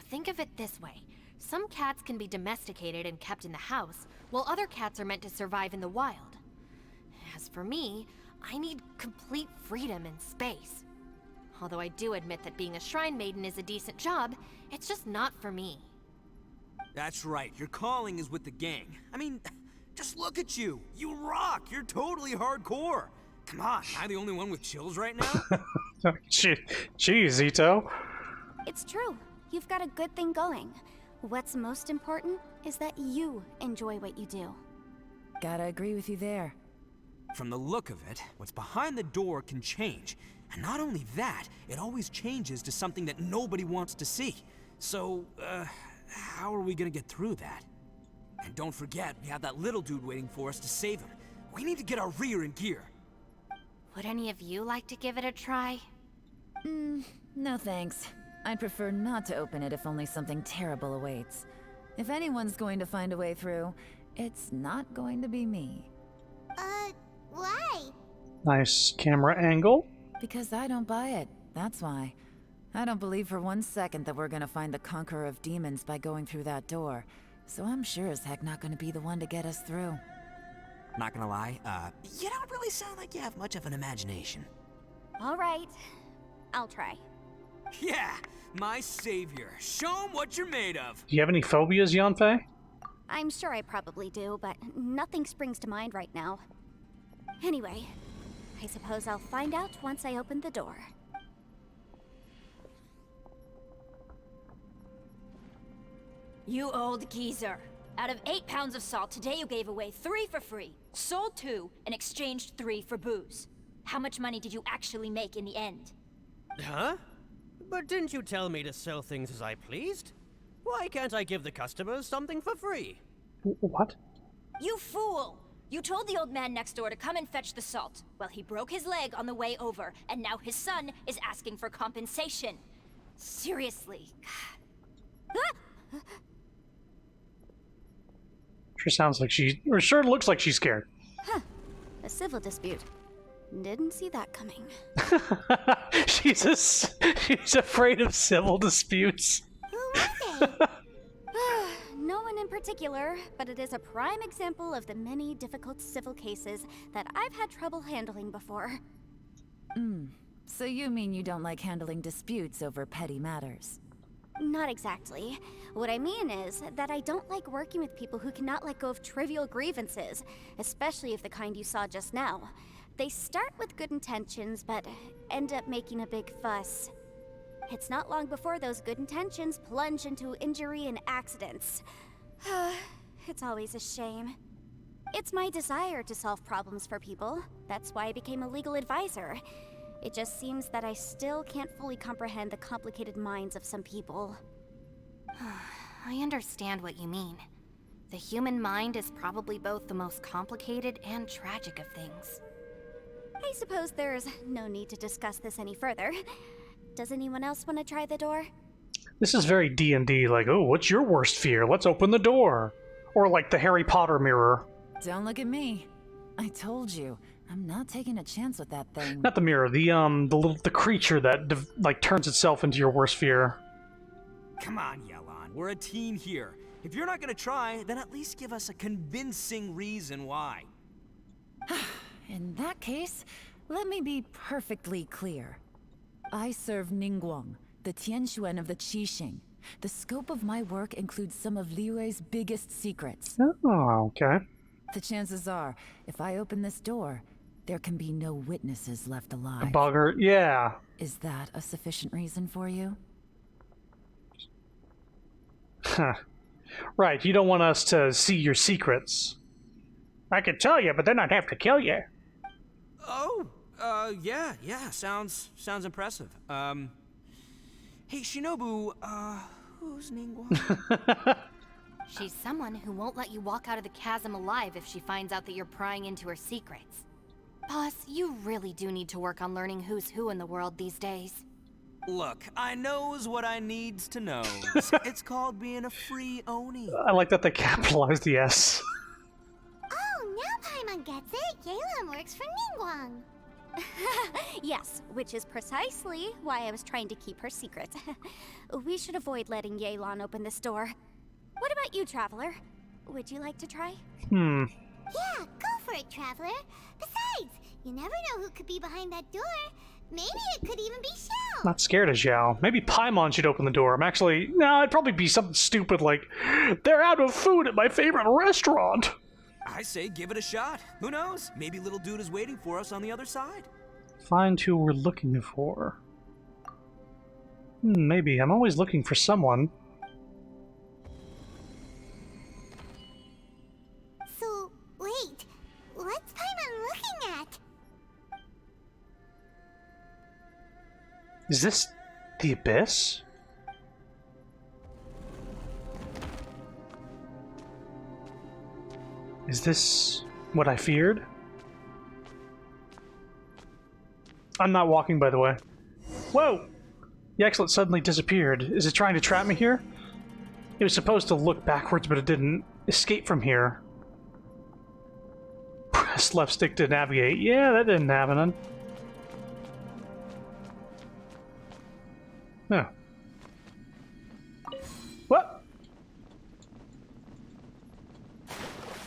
Think of it this way. Some cats can be domesticated and kept in the house, while other cats are meant to survive in the wild. As for me, I need complete freedom and space. Although I do admit that being a shrine maiden is a decent job, it's just not for me.
That's right, your calling is with the gang. I mean, just look at you. You rock. You're totally hardcore. Come on, am I the only one with chills right now?
Jeez, Ito.
It's true. You've got a good thing going. What's most important is that you enjoy what you do.
Gotta agree with you there.
From the look of it, what's behind the door can change. And not only that, it always changes to something that nobody wants to see. So, how are we gonna get through that? And don't forget, we have that little dude waiting for us to save him. We need to get our rear in gear.
Would any of you like to give it a try?
No thanks. I'd prefer not to open it if only something terrible awaits. If anyone's going to find a way through, it's not going to be me.
Why?
Nice camera angle.
Because I don't buy it, that's why. I don't believe for 1 second that we're gonna find the Conqueror of Demons by going through that door. So I'm sure as heck not gonna be the one to get us through.
Not gonna lie, you don't really sound like you have much of an imagination.
All right. I'll try.
Yeah, my savior. Show 'em what you're made of.
Do you have any phobias, Yanfei?
I'm sure I probably do, but nothing springs to mind right now. Anyway, I suppose I'll find out once I open the door.
You old geezer. Out of 8 pounds of salt, today you gave away 3 for free, sold 2, and exchanged 3 for booze. How much money did you actually make in the end?
Huh?
But didn't you tell me to sell things as I pleased? Why can't I give the customers something for free?
What?
You fool! You told the old man next door to come and fetch the salt. Well, he broke his leg on the way over, and now his son is asking for compensation. Seriously.
Sure sounds like or sure looks like she's scared.
Huh. A civil dispute. Didn't see that coming.
She's afraid of civil disputes.
No one in particular, but it is a prime example of the many difficult civil cases that I've had trouble handling before.
So you mean you don't like handling disputes over petty matters?
Not exactly. What I mean is that I don't like working with people who cannot let go of trivial grievances, especially of the kind you saw just now. They start with good intentions, but end up making a big fuss. It's not long before those good intentions plunge into injury and accidents. It's always a shame. It's my desire to solve problems for people. That's why I became a legal advisor. It just seems that I still can't fully comprehend the complicated minds of some people.
I understand what you mean. The human mind is probably both the most complicated and tragic of things.
I suppose there's no need to discuss this any further. Does anyone else want to try the door?
This is very D&D, like, oh, what's your worst fear? Let's open the door. Or like the Harry Potter mirror.
Don't look at me. I told you, I'm not taking a chance with that thing.
Not the mirror, the creature that like turns itself into your worst fear.
Come on, Yelan. We're a team here. If you're not gonna try, then at least give us a convincing reason why.
In that case, let me be perfectly clear. I serve Ningguang, the Tianxuan of the Qixing. The scope of my work includes some of Liyue's biggest secrets.
Oh, okay.
The chances are, if I open this door, there can be no witnesses left alive.
A bugger, yeah.
Is that a sufficient reason for you?
Huh. Right, you don't want us to see your secrets. I could tell you, but then I'd have to kill you.
Oh, yeah, sounds impressive. Hey, Shinobu, who's Ningguang?
She's someone who won't let you walk out of the chasm alive if she finds out that you're prying into her secrets. Boss, you really do need to work on learning who's who in the world these days.
Look, I knows what I needs to know. It's called being a free Oni.
I like that they capitalized the S.
Oh, now Paimon gets it. Yelan works for Ningguang.
Yes, which is precisely why I was trying to keep her secret. We should avoid letting Yelan open this door. What about you, Traveler? Would you like to try?
Yeah, go for it, Traveler. Besides, you never know who could be behind that door. Maybe it could even be Xiao.
Not scared of Xiao. Maybe Paimon should open the door. No, it'd probably be something stupid like, they're out of food at my favorite restaurant.
I say give it a shot. Who knows? Maybe little dude is waiting for us on the other side.
Find who we're looking for. Maybe. I'm always looking for someone.
So, wait. What's Paimon looking at?
Is this the Abyss? Is this what I feared? I'm not walking, by the way. Whoa! The excellent suddenly disappeared. Is it trying to trap me here? It was supposed to look backwards, but it didn't. Escape from here. Press left stick to navigate. Yeah, that didn't happen then. No. What?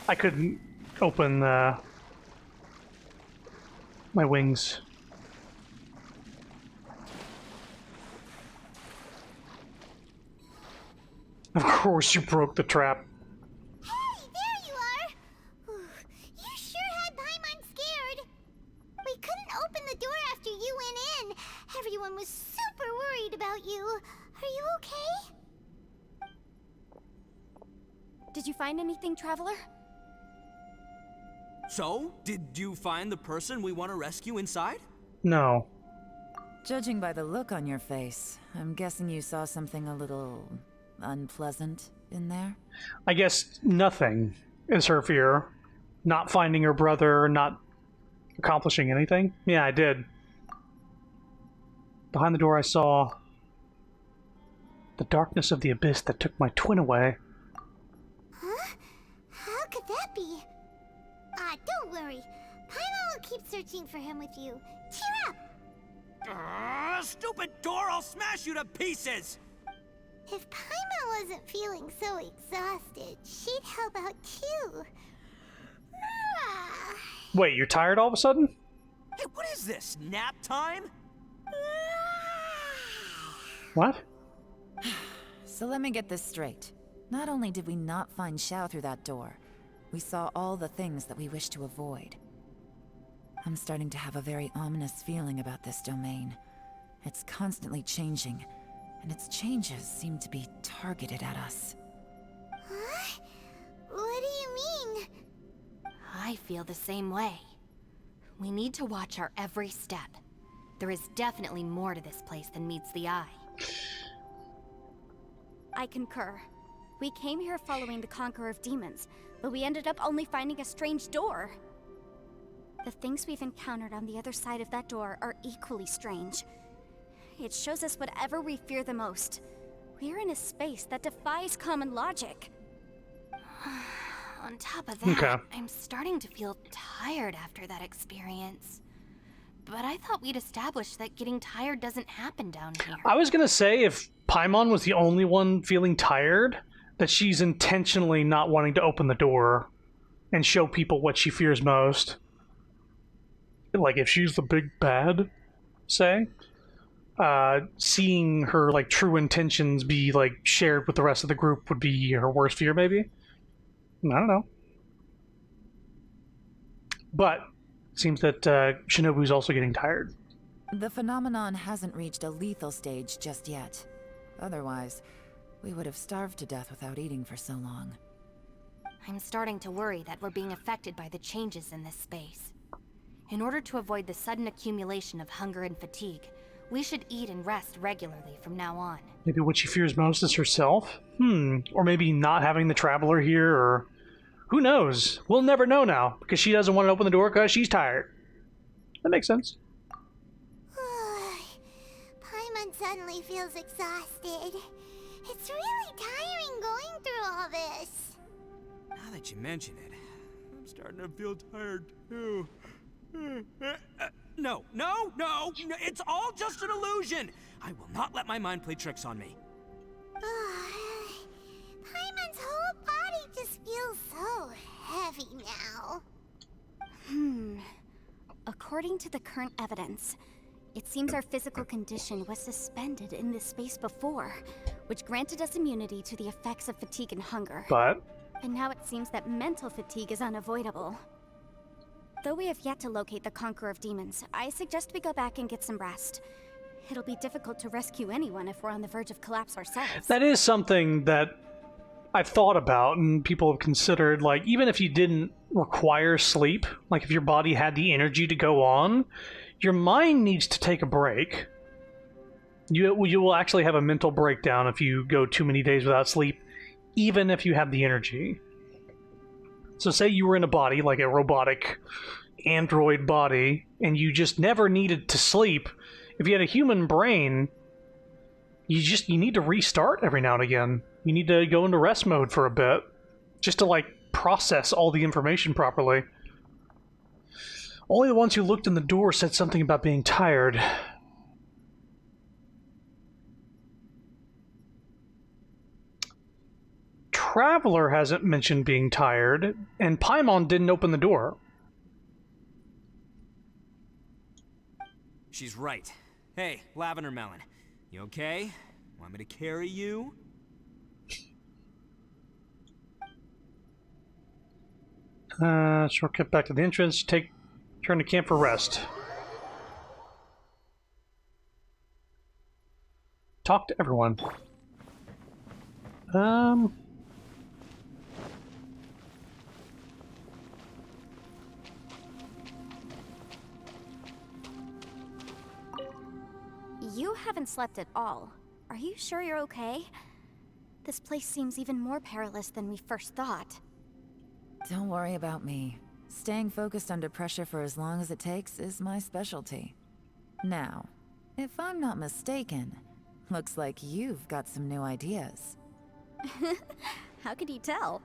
I couldn't open my wings. Of course you broke the trap.
Hey, there you are! You sure had Paimon scared. We couldn't open the door after you went in. Everyone was super worried about you. Are you okay?
Did you find anything, Traveler?
So, did you find the person we want to rescue inside?
No.
Judging by the look on your face, I'm guessing you saw something a little unpleasant in there?
I guess nothing is her fear. Not finding her brother, not accomplishing anything. Yeah, I did. Behind the door I saw the darkness of the abyss that took my twin away.
Huh? How could that be? Ah, don't worry. Paimon will keep searching for him with you. Cheer up!
Stupid door! I'll smash you to pieces!
If Paimon wasn't feeling so exhausted, she'd help out too.
Wait, you're tired all of a sudden?
Hey, what is this? Nap time?
What?
So let me get this straight. Not only did we not find Xiao through that door, we saw all the things that we wish to avoid. I'm starting to have a very ominous feeling about this domain. It's constantly changing, and its changes seem to be targeted at us.
Huh? What do you mean?
I feel the same way. We need to watch our every step. There is definitely more to this place than meets the eye.
I concur. We came here following the Conqueror of Demons, but we ended up only finding a strange door. The things we've encountered on the other side of that door are equally strange. It shows us whatever we fear the most. We're in a space that defies common logic.
On top of that,
Okay.
I'm starting to feel tired after that experience. But I thought we'd established that getting tired doesn't happen down here.
I was gonna say if Paimon was the only one feeling tired, that she's intentionally not wanting to open the door and show people what she fears most. Like if she's the big bad, say, seeing her like true intentions be like shared with the rest of the group would be her worst fear, maybe. I don't know. But it seems that Shinobu's also getting tired.
The phenomenon hasn't reached a lethal stage just yet. Otherwise, we would have starved to death without eating for so long.
I'm starting to worry that we're being affected by the changes in this space. In order to avoid the sudden accumulation of hunger and fatigue, we should eat and rest regularly from now on.
Maybe what she fears most is herself? Or maybe not having the Traveler here, or... Who knows? We'll never know now, because she doesn't want to open the door because she's tired. That makes sense.
Paimon suddenly feels exhausted. It's really tiring going through all this.
Now that you mention it, I'm starting to feel tired too. No, it's all just an illusion! I will not let my mind play tricks on me.
Paimon's whole body just feels so heavy now.
According to the current evidence, it seems our physical condition was suspended in this space before, which granted us immunity to the effects of fatigue and hunger.
But...
And now it seems that mental fatigue is unavoidable. Though we have yet to locate the Conqueror of Demons, I suggest we go back and get some rest. It'll be difficult to rescue anyone if we're on the verge of collapse ourselves.
That is something that I've thought about and people have considered, like, even if you didn't require sleep, like if your body had the energy to go on, your mind needs to take a break. You will actually have a mental breakdown if you go too many days without sleep, even if you have the energy. So say you were in a body, like a robotic android body, and you just never needed to sleep. If you had a human brain, you need to restart every now and again. You need to go into rest mode for a bit, just to, like, process all the information properly. Only the ones who looked in the door said something about being tired. Traveler hasn't mentioned being tired, and Paimon didn't open the door.
She's right. Hey, Lavender Melon, you okay? Want me to carry you?
Shortcut back to the entrance. Turn to camp for rest. Talk to everyone.
You haven't slept at all. Are you sure you're okay? This place seems even more perilous than we first thought.
Don't worry about me. Staying focused under pressure for as long as it takes is my specialty. Now, if I'm not mistaken, looks like you've got some new ideas.
How could you tell?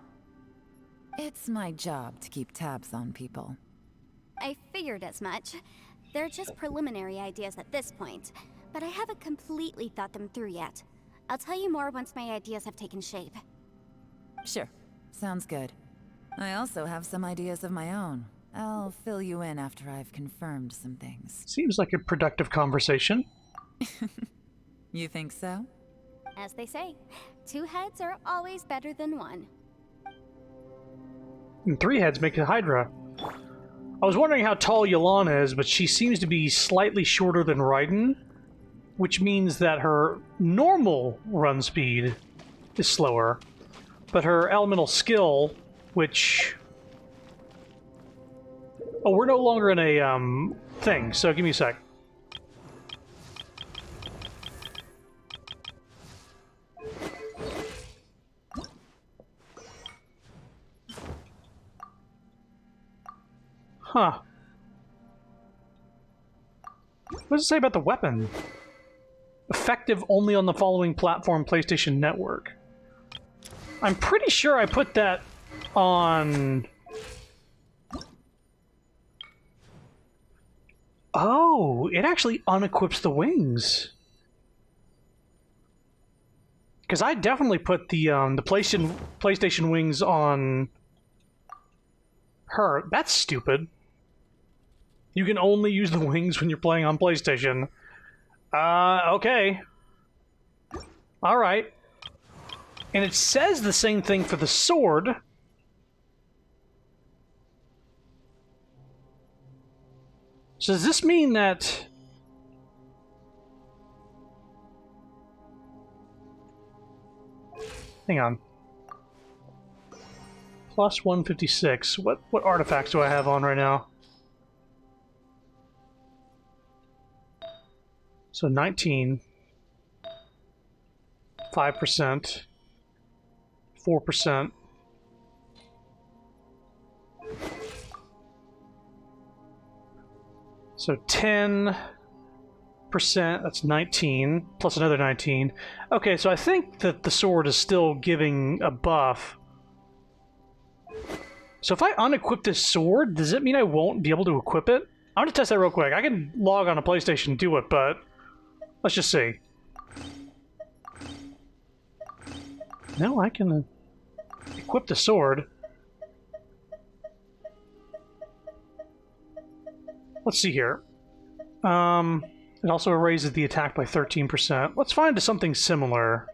It's my job to keep tabs on people.
I figured as much. They're just preliminary ideas at this point, but I haven't completely thought them through yet. I'll tell you more once my ideas have taken shape.
Sure, sounds good. I also have some ideas of my own. I'll fill you in after I've confirmed some things.
Seems like a productive conversation.
You think so?
As they say, 2 heads are always better than 1.
And 3 heads make a Hydra. I was wondering how tall Yolana is, but she seems to be slightly shorter than Raiden, which means that her normal run speed is slower, but her elemental skill, which... Oh, we're no longer in a, thing, so give me a sec. Huh. What does it say about the weapon? Effective only on the following platform PlayStation Network. I'm pretty sure I put that on... Oh, it actually unequips the wings. Because I definitely put the PlayStation wings on her. That's stupid. You can only use the wings when you're playing on PlayStation. Okay. Alright. And it says the same thing for the sword. So does this mean that... Hang on. Plus 156. What artifacts do I have on right now? So 19, 5%, 4%. So 10%, that's 19, plus another 19. Okay, so I think that the sword is still giving a buff. So if I unequip this sword, does it mean I won't be able to equip it? I'm gonna test that real quick. I can log on a PlayStation and do it, but let's just see. No, I can equip the sword. Let's see here. It also raises the attack by 13%. Let's find something similar.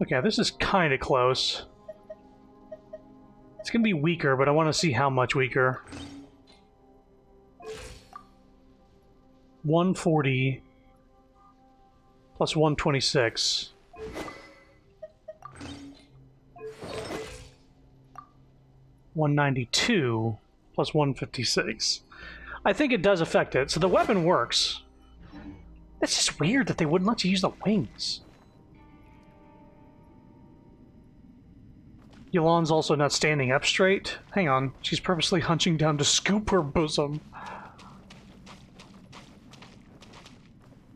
Okay, this is kind of close. It's going to be weaker, but I want to see how much weaker. 140 plus 126. $192 plus 156. I think it does affect it, so the weapon works. It's just weird that they wouldn't let you use the wings. Yolan's also not standing up straight. Hang on, she's purposely hunching down to scoop her bosom.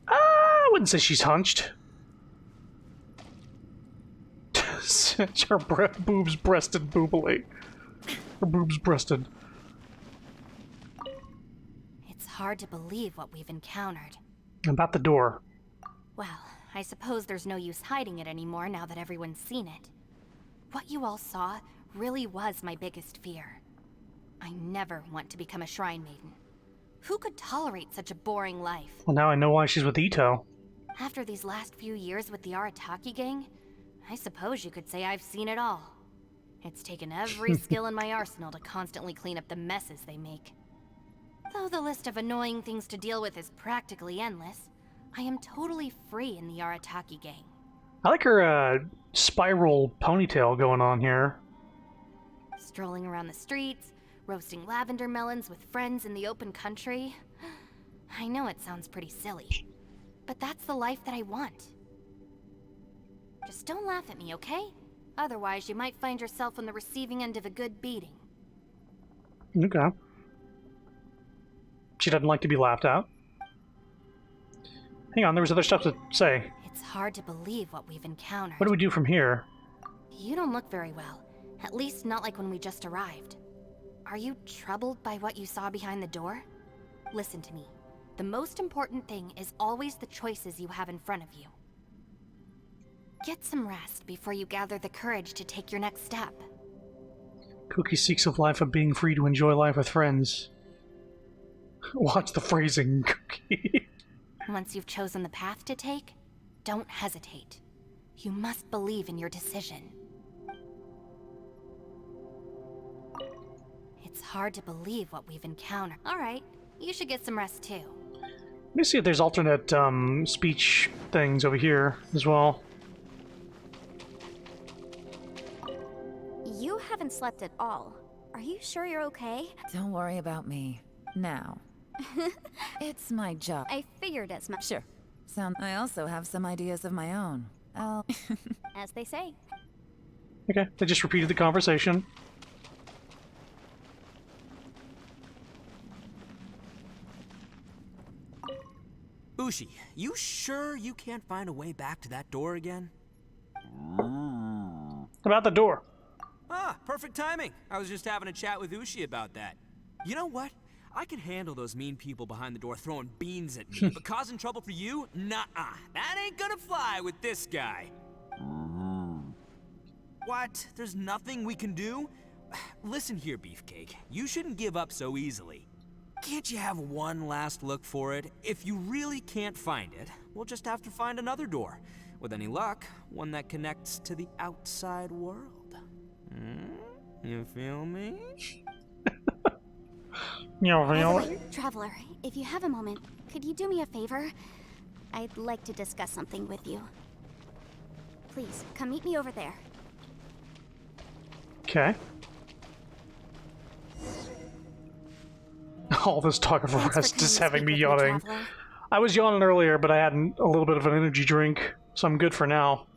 I wouldn't say she's hunched. Her boobs breasted boobily. Her boobs breasted.
It's hard to believe what we've encountered.
About the door.
Well, I suppose there's no use hiding it anymore now that everyone's seen it. What you all saw really was my biggest fear. I never want to become a Shrine Maiden. Who could tolerate such a boring life?
Well, now I know why she's with Ito.
After these last few years with the Arataki gang, I suppose you could say I've seen it all. It's taken every skill in my arsenal to constantly clean up the messes they make. Though the list of annoying things to deal with is practically endless, I am totally free in the Arataki gang.
I like her spiral ponytail going on here.
Strolling around the streets, roasting lavender melons with friends in the open country. I know it sounds pretty silly, but that's the life that I want. Just don't laugh at me, okay? Otherwise, you might find yourself on the receiving end of a good beating.
Okay. She doesn't like to be laughed at. Hang on, there was other stuff to say.
It's hard to believe what we've encountered.
What do we do from here?
You don't look very well. At least not like when we just arrived. Are you troubled by what you saw behind the door? Listen to me. The most important thing is always the choices you have in front of you. Get some rest before you gather the courage to take your next step.
Cookie seeks of life of being free to enjoy life with friends. Watch the phrasing, Cookie.
Once you've chosen the path to take, don't hesitate. You must believe in your decision. It's hard to believe what we've encountered. All right, you should get some rest too.
Let me see if there's alternate speech things over here as well.
You haven't slept at all. Are you sure you're okay?
Don't worry about me. Now. It's my job.
I figured as much.
Sure. I also have some ideas of my own.
As they say.
Okay, they just repeated the conversation.
Ushi, you sure you can't find a way back to that door again?
About the door.
Ah, perfect timing. I was just having a chat with Ushi about that. You know what? I can handle those mean people behind the door throwing beans at me, but causing trouble for you? Nuh-uh. That ain't gonna fly with this guy. What? There's nothing we can do? Listen here, Beefcake. You shouldn't give up so easily. Can't you have one last look for it? If you really can't find it, we'll just have to find another door. With any luck, one that connects to the outside world. You feel me?
Traveler, if you have a moment, could you do me a favor? I'd like to discuss something with you. Please, come meet me over there.
Okay. All this talk of rest is having me yawning. I was yawning earlier, but I had a little bit of an energy drink, so I'm good for now.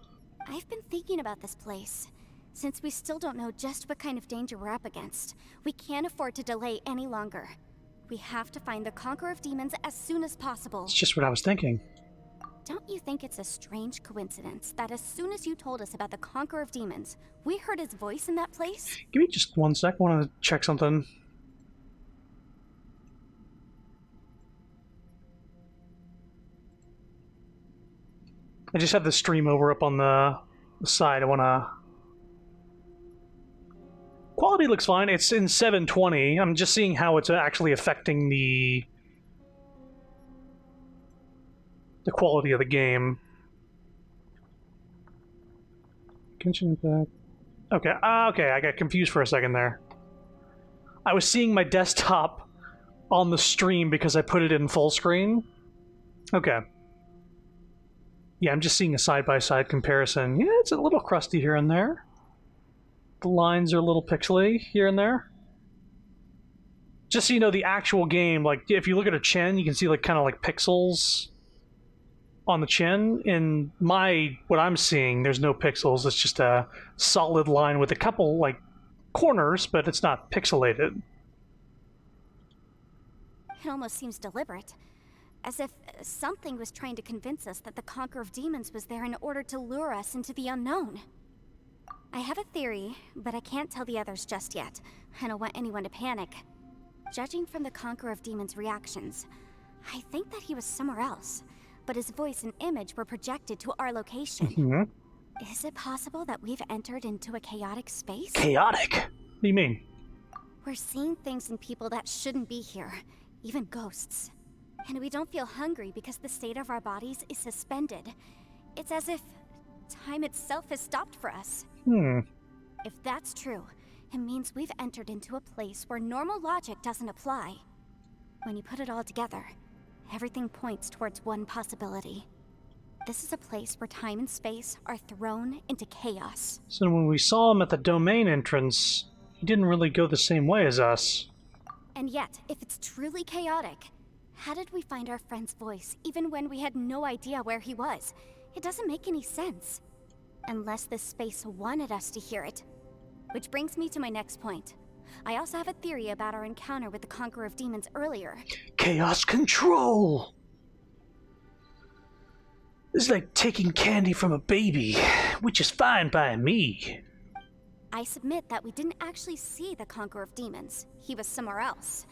I've been thinking about this place. Since we still don't know just what kind of danger we're up against, we can't afford to delay any longer. We have to find the Conqueror of Demons as soon as possible.
It's just what I was thinking.
Don't you think it's a strange coincidence that as soon as you told us about the Conqueror of Demons, we heard his voice in that place?
Give me just 1 sec. I want to check something. I just have the stream over up on the side. I want to... Quality looks fine. It's in 720. I'm just seeing how it's actually affecting the quality of the game. Genshin Impact. Okay, okay, I got confused for a second there. I was seeing my desktop on the stream because I put it in full screen. Okay. Yeah, I'm just seeing a side-by-side comparison. Yeah, it's a little crusty here and there. The lines are a little pixely here and there. Just so you know, the actual game, like, if you look at a chin, you can see, like, kind of like pixels on the chin. In what I'm seeing, there's no pixels. It's just a solid line with a couple, like, corners, but it's not pixelated.
It almost seems deliberate. As if something was trying to convince us that the Conqueror of Demons was there in order to lure us into the unknown. I have a theory, but I can't tell the others just yet. I don't want anyone to panic. Judging from the Conqueror of Demons' reactions, I think that he was somewhere else, but his voice and image were projected to our location.
Mm-hmm.
Is it possible that we've entered into a chaotic space?
Chaotic? What do you mean?
We're seeing things in people that shouldn't be here, even ghosts. And we don't feel hungry because the state of our bodies is suspended. It's as if time itself has stopped for us. If that's true, it means we've entered into a place where normal logic doesn't apply. When you put it all together, everything points towards one possibility. This is a place where time and space are thrown into chaos.
So when we saw him at the domain entrance, he didn't really go the same way as us.
And yet, if it's truly chaotic, how did we find our friend's voice even when we had no idea where he was? It doesn't make any sense. Unless this space wanted us to hear it. Which brings me to my next point. I also have a theory about our encounter with the Conqueror of Demons earlier.
Chaos control! This is like taking candy from a baby, which is fine by me.
I submit that we didn't actually see the Conqueror of Demons. He was somewhere else.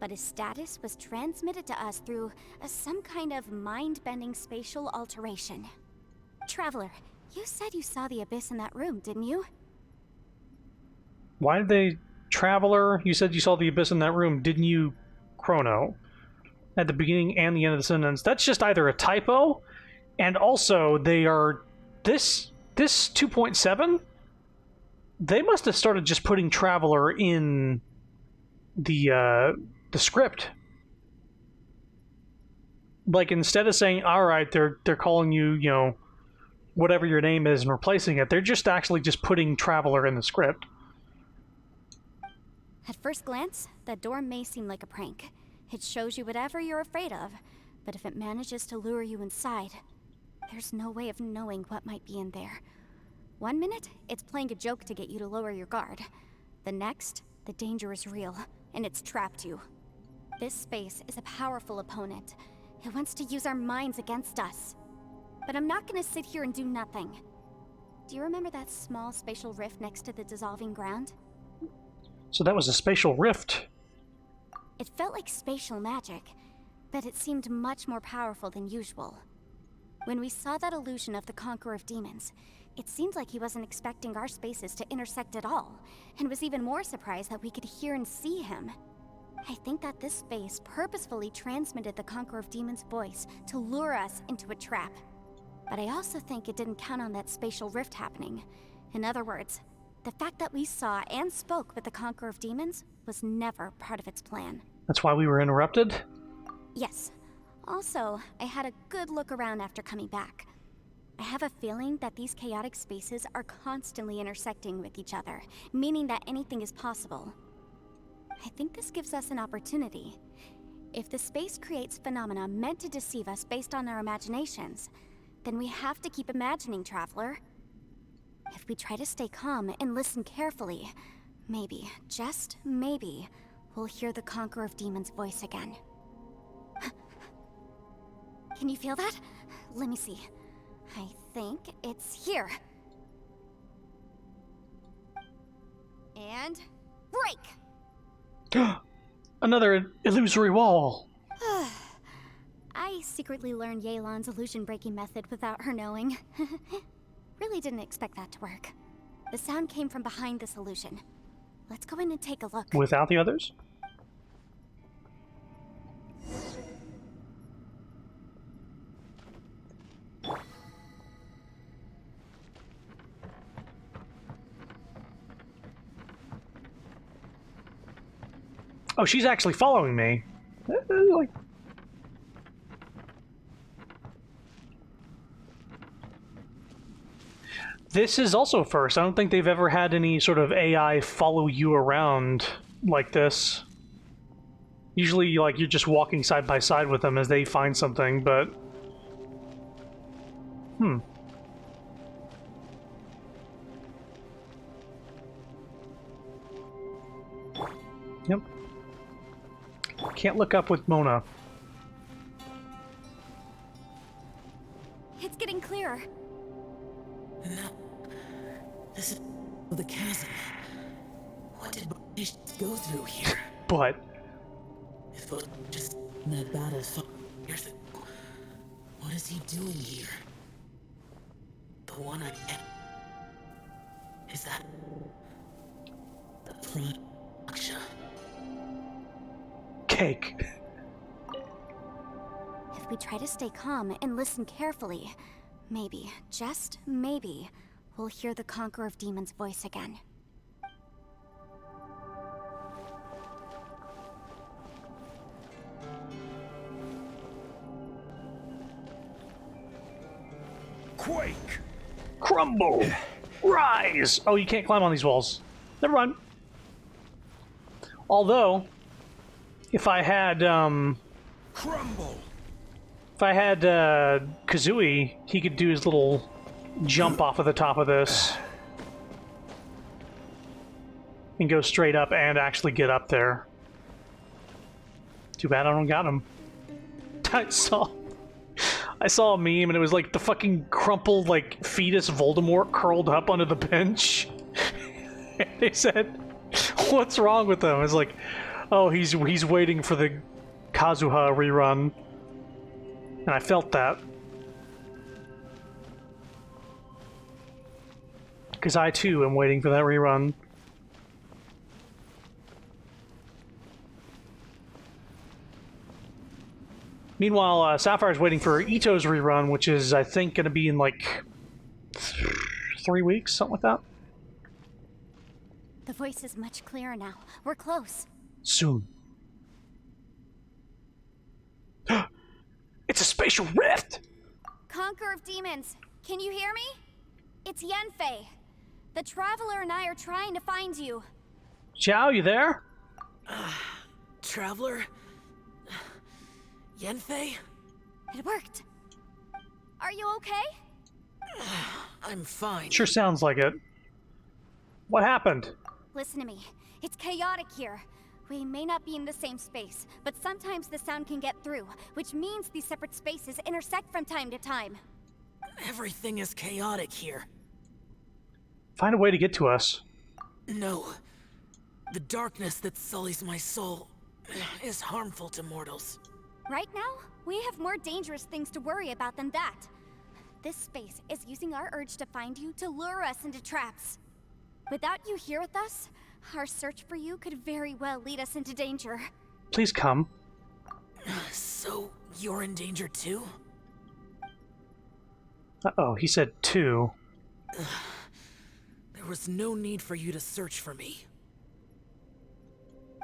But his status was transmitted to us through some kind of mind-bending spatial alteration. Traveler, you said you saw the abyss in that room, didn't you?
Why did they... Traveler, you said you saw the abyss in that room, didn't you, Chrono? At the beginning and the end of the sentence. That's just either a typo, and also they are... This 2.7? They must have started just putting Traveler in the script. Like, instead of saying, alright, they're calling you, you know, whatever your name is and replacing it, they're just actually just putting Traveler in the script.
At first glance, that door may seem like a prank. It shows you whatever you're afraid of, but if it manages to lure you inside, there's no way of knowing what might be in there. One minute, it's playing a joke to get you to lower your guard. The next, the danger is real, and it's trapped you. This space is a powerful opponent. It wants to use our minds against us. But I'm not gonna sit here and do nothing. Do you remember that small spatial rift next to the dissolving ground?
So that was a spatial rift.
It felt like spatial magic, but it seemed much more powerful than usual. When we saw that illusion of the Conqueror of Demons, it seemed like he wasn't expecting our spaces to intersect at all, and was even more surprised that we could hear and see him. I think that this space purposefully transmitted the Conqueror of Demons' voice to lure us into a trap. But I also think it didn't count on that spatial rift happening. In other words, the fact that we saw and spoke with the Conqueror of Demons was never part of its plan.
That's why we were interrupted?
Yes. Also, I had a good look around after coming back. I have a feeling that these chaotic spaces are constantly intersecting with each other, meaning that anything is possible. I think this gives us an opportunity. If the space creates phenomena meant to deceive us based on our imaginations, then we have to keep imagining, Traveler. If we try to stay calm and listen carefully, maybe, just maybe, we'll hear the Conqueror of Demons' voice again. Can you feel that? Let me see. I think it's here. And break!
Another illusory wall.
I secretly learned Yelan's illusion-breaking method without her knowing. Really didn't expect that to work. The sound came from behind this illusion. Let's go in and take a look.
Without the others? Oh, she's actually following me. Like... This is also first. I don't think they've ever had any sort of AI follow you around like this. Usually, like, you're just walking side by side with them as they find something, but... Yep. Can't look up with Mona.
It's getting clearer.
No. This is the chasm. What did we go through here?
But...
If it was just that bad as fuck years ago, what is he doing here? The one I get. Is that... the production?
Cake.
If we try to stay calm and listen carefully, maybe, just maybe, we'll hear the Conqueror of Demons' voice again.
Quake!
Crumble! Rise! Oh, you can't climb on these walls. Never mind. Although, if I had,
Crumble!
If I had, Kazooie, he could do his little jump off of the top of this. And go straight up and actually get up there. Too bad I don't got him. I saw a meme and it was like the fucking crumpled like fetus Voldemort curled up under the bench. And they said, "What's wrong with him?" It's like, "Oh, he's waiting for the Kazuha rerun." And I felt that. Because I too am waiting for that rerun. Meanwhile, Sapphire's waiting for Ito's rerun, which is, I think, going to be in, like, 3 weeks, something like that.
The voice is much clearer now. We're close.
Soon. It's a spatial rift!
Conqueror of Demons, can you hear me? It's Yanfei. The Traveler and I are trying to find you.
Xiao, you there?
Traveler? Yanfei?
It worked. Are you okay?
I'm fine.
Sure sounds like it. What happened?
Listen to me. It's chaotic here. We may not be in the same space, but sometimes the sound can get through, which means these separate spaces intersect from time to time.
Everything is chaotic here.
Find a way to get to us.
No. The darkness that sullies my soul is harmful to mortals.
Right now, we have more dangerous things to worry about than that. This space is using our urge to find you to lure us into traps. Without you here with us, our search for you could very well lead us into danger.
Please come.
So, you're in danger too?
Uh-oh, he said two.
There was no need for you to search for me.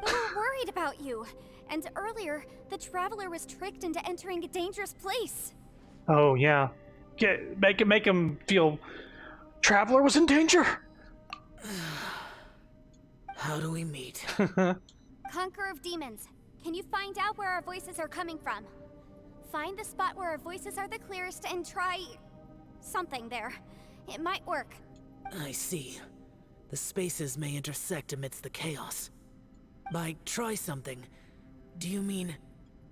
We were worried about you. And earlier, the Traveler was tricked into entering a dangerous place.
Oh, yeah. Make him feel Traveler was in danger.
How do we meet?
Conqueror of Demons, can you find out where our voices are coming from? Find the spot where our voices are the clearest and try something there. It might work.
I see. The spaces may intersect amidst the chaos. By try something, do you mean...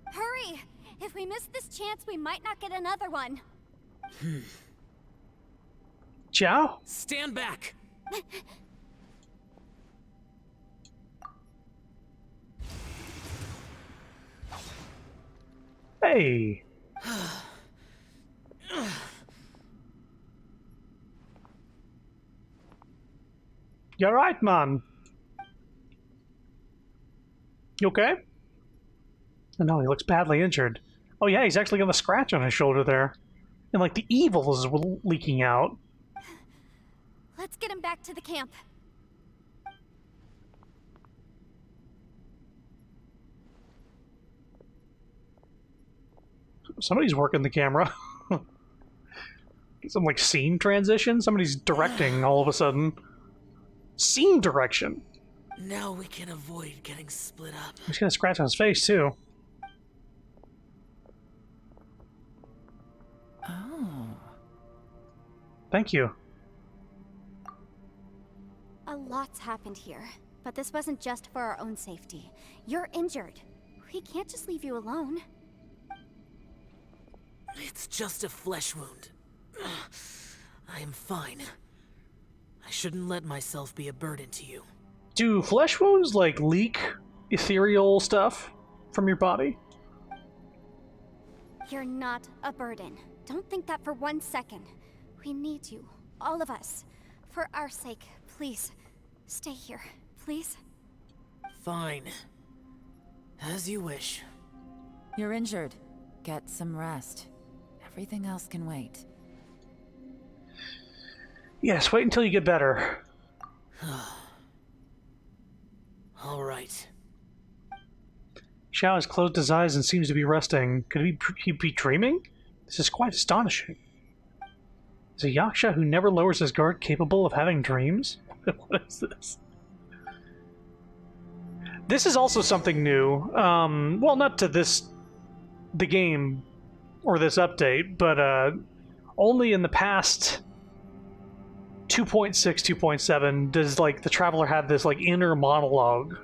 Hurry! If we miss this chance, we might not get another one.
Ciao?
Stand back!
Hey! You're right, man. You okay? Oh, no, he looks badly injured. Oh yeah, he's actually got a scratch on his shoulder there. And like the evil is leaking out.
Let's get him back to the camp.
Somebody's working the camera. Some like scene transition. Somebody's directing all of a sudden. Scene direction.
Now we can avoid getting split up.
He's got a scratch on his face too.
Oh.
Thank you.
A lot's happened here, but this wasn't just for our own safety. You're injured. We can't just leave you alone.
It's just a flesh wound. I am fine. I shouldn't let myself be a burden to you.
Do flesh wounds like leak ethereal stuff from your body?
You're not a burden. Don't think that for 1 second. We need you, all of us. For our sake, please, stay here, please.
Fine. As you wish.
You're injured. Get some rest. Everything else can wait.
Yes, wait until you get better.
All right.
Xiao has closed his eyes and seems to be resting. Could he be dreaming? This is quite astonishing. Is a Yaksha who never lowers his guard capable of having dreams? What is this? This is also something new. Well, not to the game, or this update, but only in the past 2.6, 2.7 does like the Traveler have this like inner monologue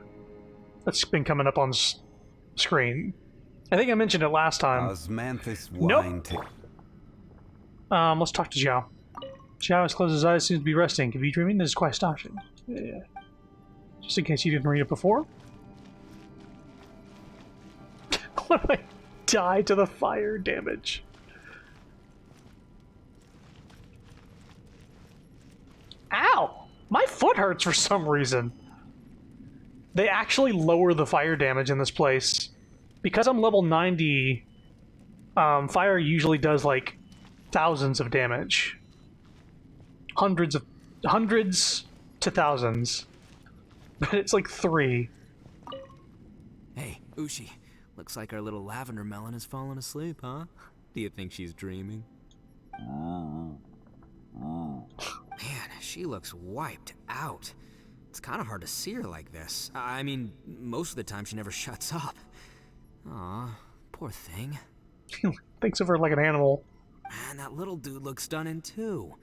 that's been coming up on screen. I think I mentioned it last time.
Osmanthus
Nope. Let's talk to Xiao. Xiao has closed his eyes, seems to be resting. Could be dreaming. This is quite astonishing. Yeah. Just in case you didn't read it before. What if I die to the fire damage? Ow! My foot hurts for some reason. They actually lower the fire damage in this place. Because I'm level 90, fire usually does like thousands of damage. Hundreds to thousands. But it's like 3.
Hey, Ushi. Looks like our little lavender melon has fallen asleep, huh? Do you think she's dreaming? Man, she looks wiped out. It's kind of hard to see her like this. I mean, most of the time she never shuts up. Aw, poor thing.
Thinks of her like an animal.
Man, that little dude looks stunning too.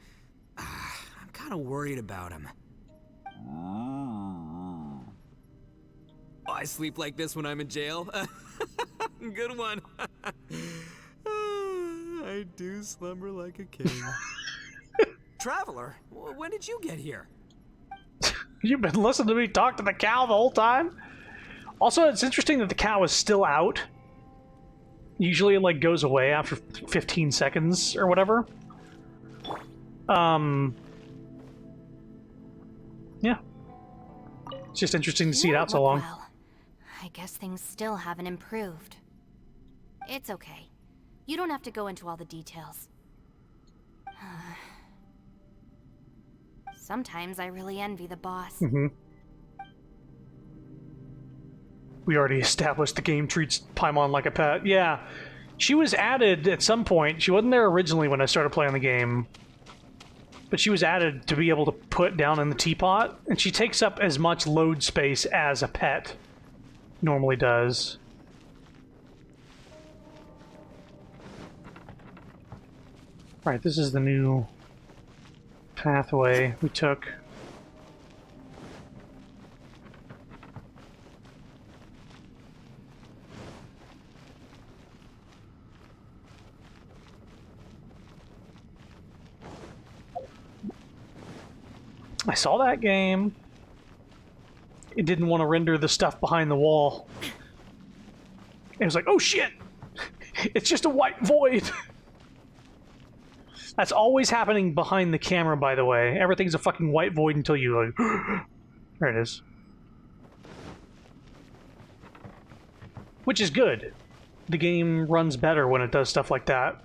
I'm kind of worried about him. Oh, I sleep like this when I'm in jail. Good one. I do slumber like a king. Traveler, when did you get here?
You've been listening to me talk to the cow the whole time? Also, it's interesting that the cow is still out. Usually it like goes away after 15 seconds or whatever. Yeah. It's just interesting to see it out so long.
Well, I guess things still haven't improved. It's okay. You don't have to go into all the details. Sometimes I really envy the boss.
Mm-hmm. We already established the game treats Paimon like a pet. Yeah. She was added at some point. She wasn't there originally when I started playing the game. But she was added to be able to put down in the teapot. And she takes up as much load space as a pet normally does. Right, this is the new pathway we took. I saw that game. It didn't want to render the stuff behind the wall. It was like, oh shit! It's just a white void! That's always happening behind the camera, by the way. Everything's a fucking white void until you like... There it is. Which is good. The game runs better when it does stuff like that.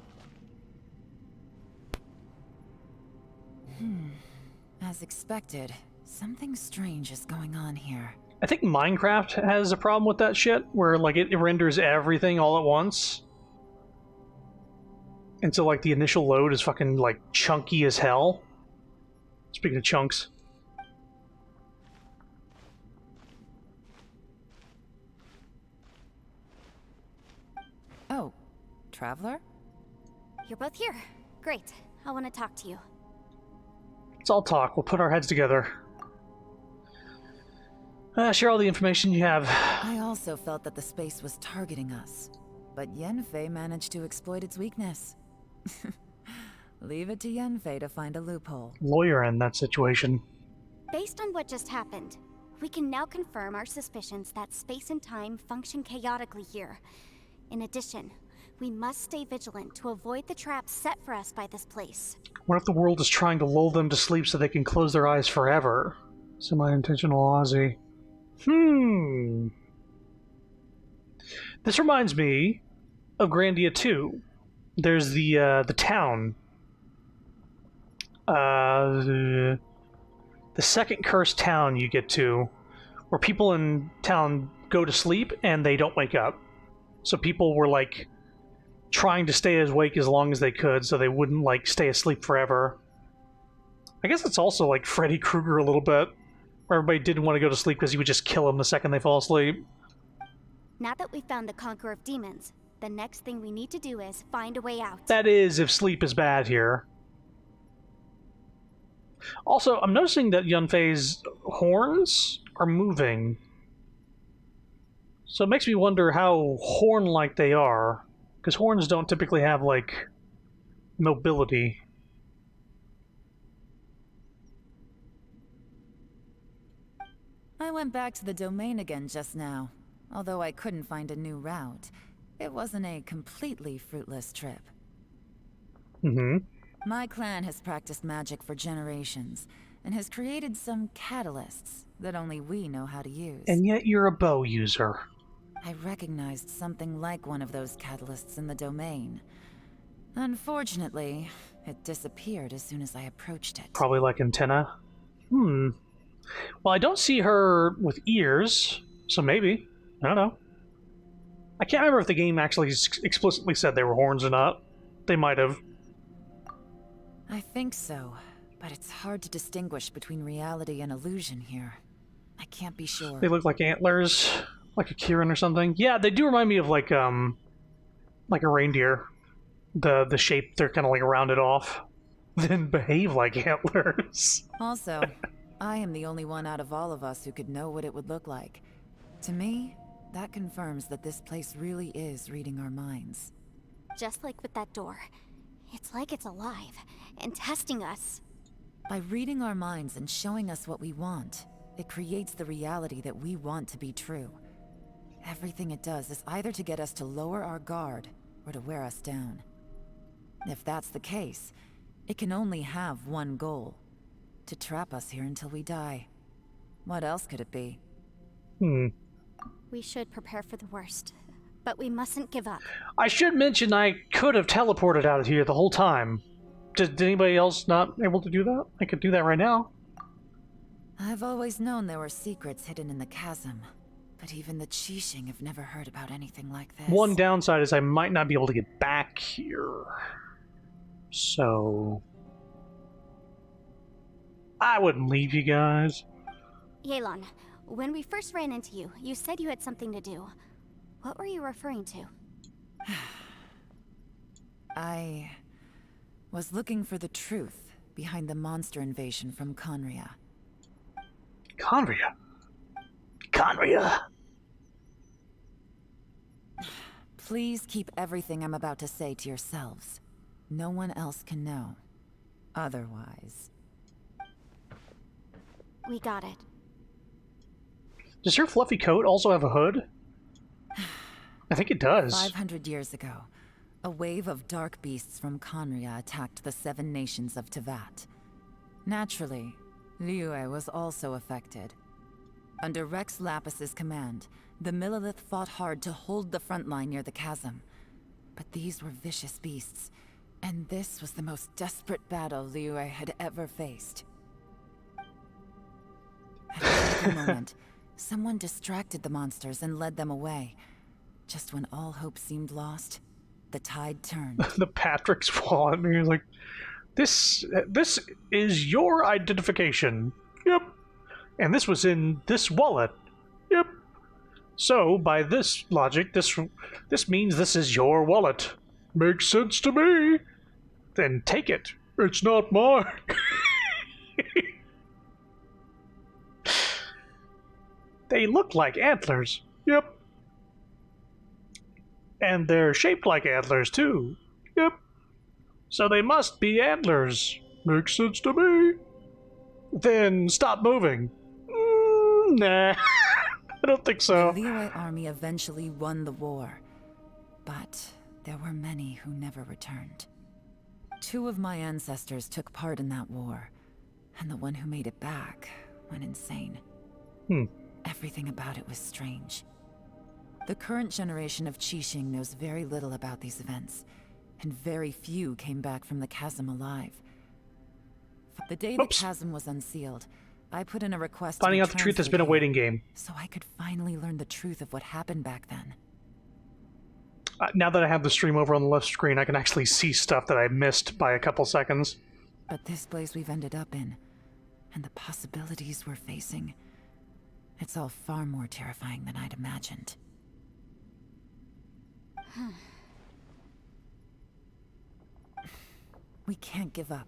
As expected, something strange is going on here.
I think Minecraft has a problem with that shit, where like it renders everything all at once. And so like the initial load is fucking like chunky as hell. Speaking of chunks.
Oh, Traveler?
You're both here. Great. I want to talk to you.
Let's all talk. We'll put our heads together. Share all the information you have.
I also felt that the space was targeting us, but Yenfei managed to exploit its weakness. Leave it to Yenfei to find a loophole.
Lawyer in that situation.
Based on what just happened, we can now confirm our suspicions that space and time function chaotically here. In addition, we must stay vigilant to avoid the traps set for us by this place.
What if the world is trying to lull them to sleep so they can close their eyes forever? Semi-intentional Aussie. This reminds me of Grandia 2. There's the town. The second cursed town you get to, where people in town go to sleep and they don't wake up. So people were like trying to stay awake as long as they could so they wouldn't, like, stay asleep forever. I guess it's also like Freddy Krueger a little bit, where everybody didn't want to go to sleep because he would just kill them the second they fall asleep.
Now that we've found the Conqueror of Demons, the next thing we need to do is find a way out.
That is, if sleep is bad here. Also, I'm noticing that Yunfei's horns are moving. So it makes me wonder how horn-like they are, because horns don't typically have, like, mobility.
I went back to the domain again just now. Although I couldn't find a new route, it wasn't a completely fruitless trip.
Mm-hmm.
My clan has practiced magic for generations, and has created some catalysts that only we know how to use.
And yet you're a bow user.
I recognized something like one of those catalysts in the domain. Unfortunately, it disappeared as soon as I approached it.
Probably like antenna. Well, I don't see her with ears, so maybe. I don't know. I can't remember if the game actually explicitly said they were horns or not. They might have.
I think so, but it's hard to distinguish between reality and illusion here. I can't be sure.
They look like antlers, like a Kirin or something. Yeah, they do remind me of like a reindeer. The shape, they're kind of like rounded off, then behave like antlers.
Also, I am the only one out of all of us who could know what it would look like. To me, that confirms that this place really is reading our minds.
Just like with that door. It's like it's alive and testing us.
By reading our minds and showing us what we want, it creates the reality that we want to be true. Everything it does is either to get us to lower our guard or to wear us down. If that's the case, it can only have one goal: to trap us here until we die. What else could it be?
We should prepare for the worst, but we mustn't give up.
I should mention I could have teleported out of here the whole time. Did anybody else not able to do that? I could do that right now.
I've always known there were secrets hidden in the chasm, but even the Qixing have never heard about anything like this.
One downside is I might not be able to get back here. So I wouldn't leave you guys.
Yelan, when we first ran into you, you said you had something to do. What were you referring to?
I was looking for the truth behind the monster invasion from Conria.
Conria? Conria?
Please keep everything I'm about to say to yourselves. No one else can know. Otherwise.
We got it.
Does her fluffy coat also have a hood? I think it does.
500 years ago, a wave of dark beasts from Conria attacked the 7 nations of Tevat. Naturally, Liyue was also affected. Under Rex Lapis's command, the Millelith fought hard to hold the front line near the chasm. But these were vicious beasts, and this was the most desperate battle Liyue had ever faced. At a critical moment, someone distracted the monsters and led them away. Just when all hope seemed lost, the tide turned.
The Patrick's wallet. And he's like, this is your identification. Yep. And this was in this wallet. Yep. So, by this logic, this means this is your wallet. Makes sense to me. Then take it. It's not mine. They look like antlers. Yep. And they're shaped like antlers, too. Yep. So they must be antlers. Makes sense to me. Then stop moving. Nah. I don't think so.
The Liyue army eventually won the war. But there were many who never returned. 2 of my ancestors took part in that war. And the one who made it back went insane. Everything about it was strange. The current generation of Qixing knows very little about these events, and very few came back from the chasm alive. The day the chasm was unsealed, I put in a request
Finding
to
out the truth has been a
translate
waiting game.
so I could finally learn the truth of what happened back then.
Now that I have the stream over on the left screen, I can actually see stuff that I missed by a couple seconds.
But this place we've ended up in, and the possibilities we're facing, it's all far more terrifying than I'd imagined. We can't give up.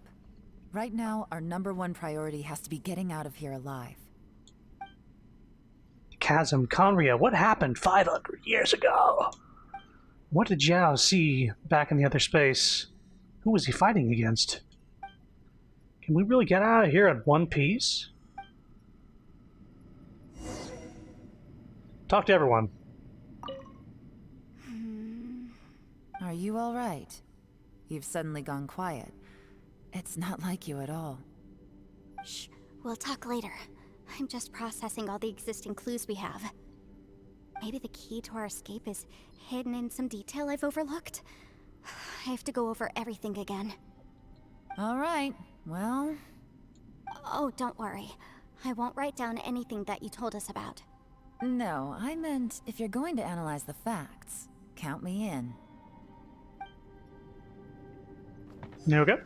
Right now, our #1 priority has to be getting out of here alive.
Chasm Conria, what happened 500 years ago? What did Zhao see back in the other space? Who was he fighting against? Can we really get out of here in one piece? Talk to everyone.
Are you all right? You've suddenly gone quiet. It's not like you at all.
Shh, we'll talk later. I'm just processing all the existing clues we have. Maybe the key to our escape is hidden in some detail I've overlooked. I have to go over everything again.
All right, well...
Oh, don't worry. I won't write down anything that you told us about.
No, I meant if you're going to analyze the facts, count me in.
You okay?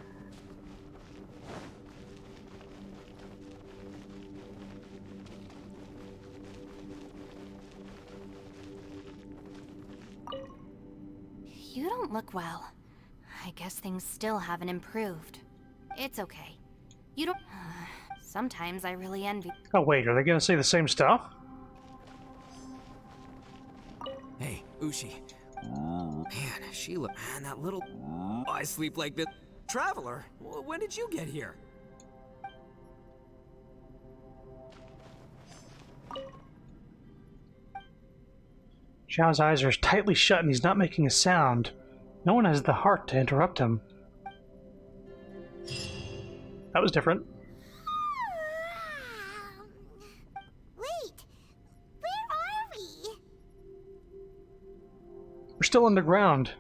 You don't look well. I guess things still haven't improved. It's okay. You don't... Sometimes I really envy...
Oh wait, are they gonna say the same stuff?
Hey, Ushi. Man, Sheila, man, that little... I sleep like this. Traveler, when did you get here?
Zhao's eyes are tightly shut and he's not making a sound. No one has the heart to interrupt him. That was different.
Wait, where are we?
We're still underground.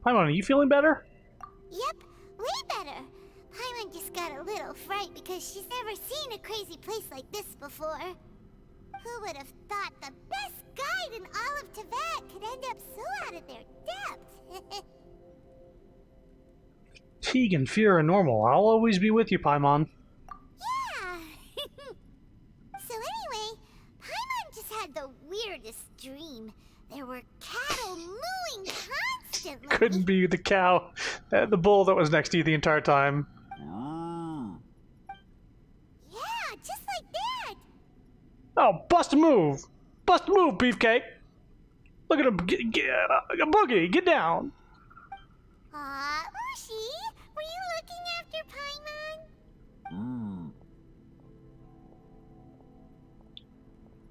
Paimon, are you feeling better?
Yep, way better. Paimon just got a little fright because she's never seen a crazy place like this before. Who would have thought the best guide in all of Tibet could end up so out of their depth?
Fatigue and fear are normal. I'll always be with you, Paimon.
Yeah! So anyway, Paimon just had the weirdest dream. There were cattle mooing constantly.
Couldn't be the cow, the bull that was next to you the entire time.
Yeah, just like that.
Oh, bust a move! Bust a move, Beefcake! Look at him, Boogie, get down!
Aw, Ushi, were you looking after Paimon?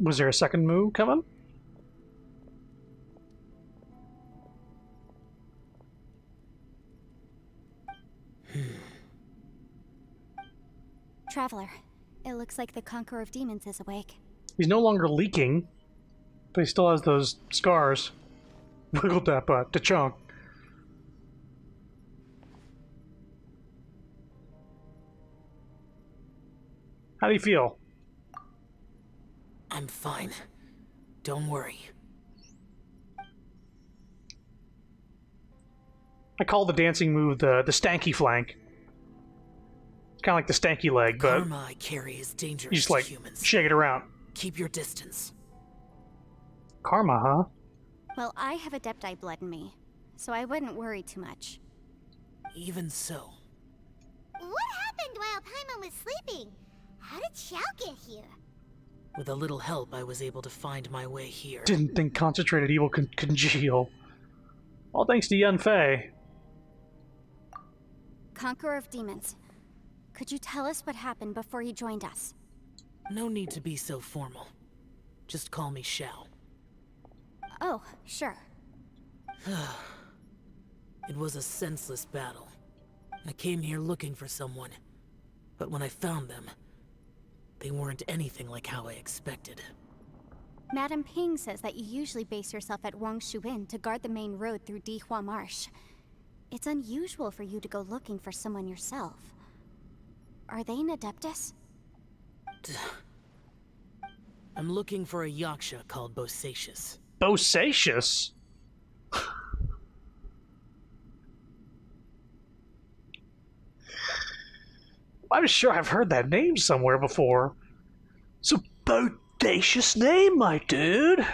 Was there a second move coming?
Traveler, it looks like the Conqueror of Demons is awake.
He's no longer leaking, but he still has those scars. Wiggle that butt, to chunk. How do you feel?
I'm fine. Don't worry.
I call the dancing move the stanky flank. It's kind of like the stanky leg, but
Karma I carry is dangerous
you just
to
like
humans.
shake it around.
Keep your distance.
Karma, huh?
Well, I have Adepti blood in me, so I wouldn't worry too much.
Even so.
What happened while Paimon was sleeping? How did Xiao get here?
With a little help, I was able to find my way here.
Didn't think concentrated evil could congeal. All thanks to Yun Fei.
Conqueror of Demons, could you tell us what happened before you joined us?
No need to be so formal. Just call me Xiao.
Oh, sure.
It was a senseless battle. I came here looking for someone, but when I found them, they weren't anything like how I expected.
Madame Ping says that you usually base yourself at Wangshu Inn to guard the main road through Dihua Marsh. It's unusual for you to go looking for someone yourself. Are they an Adeptus?
I'm looking for a yaksha called Bosacius.
Bosacious? I'm sure I've heard that name somewhere before. It's a bodacious name, my dude.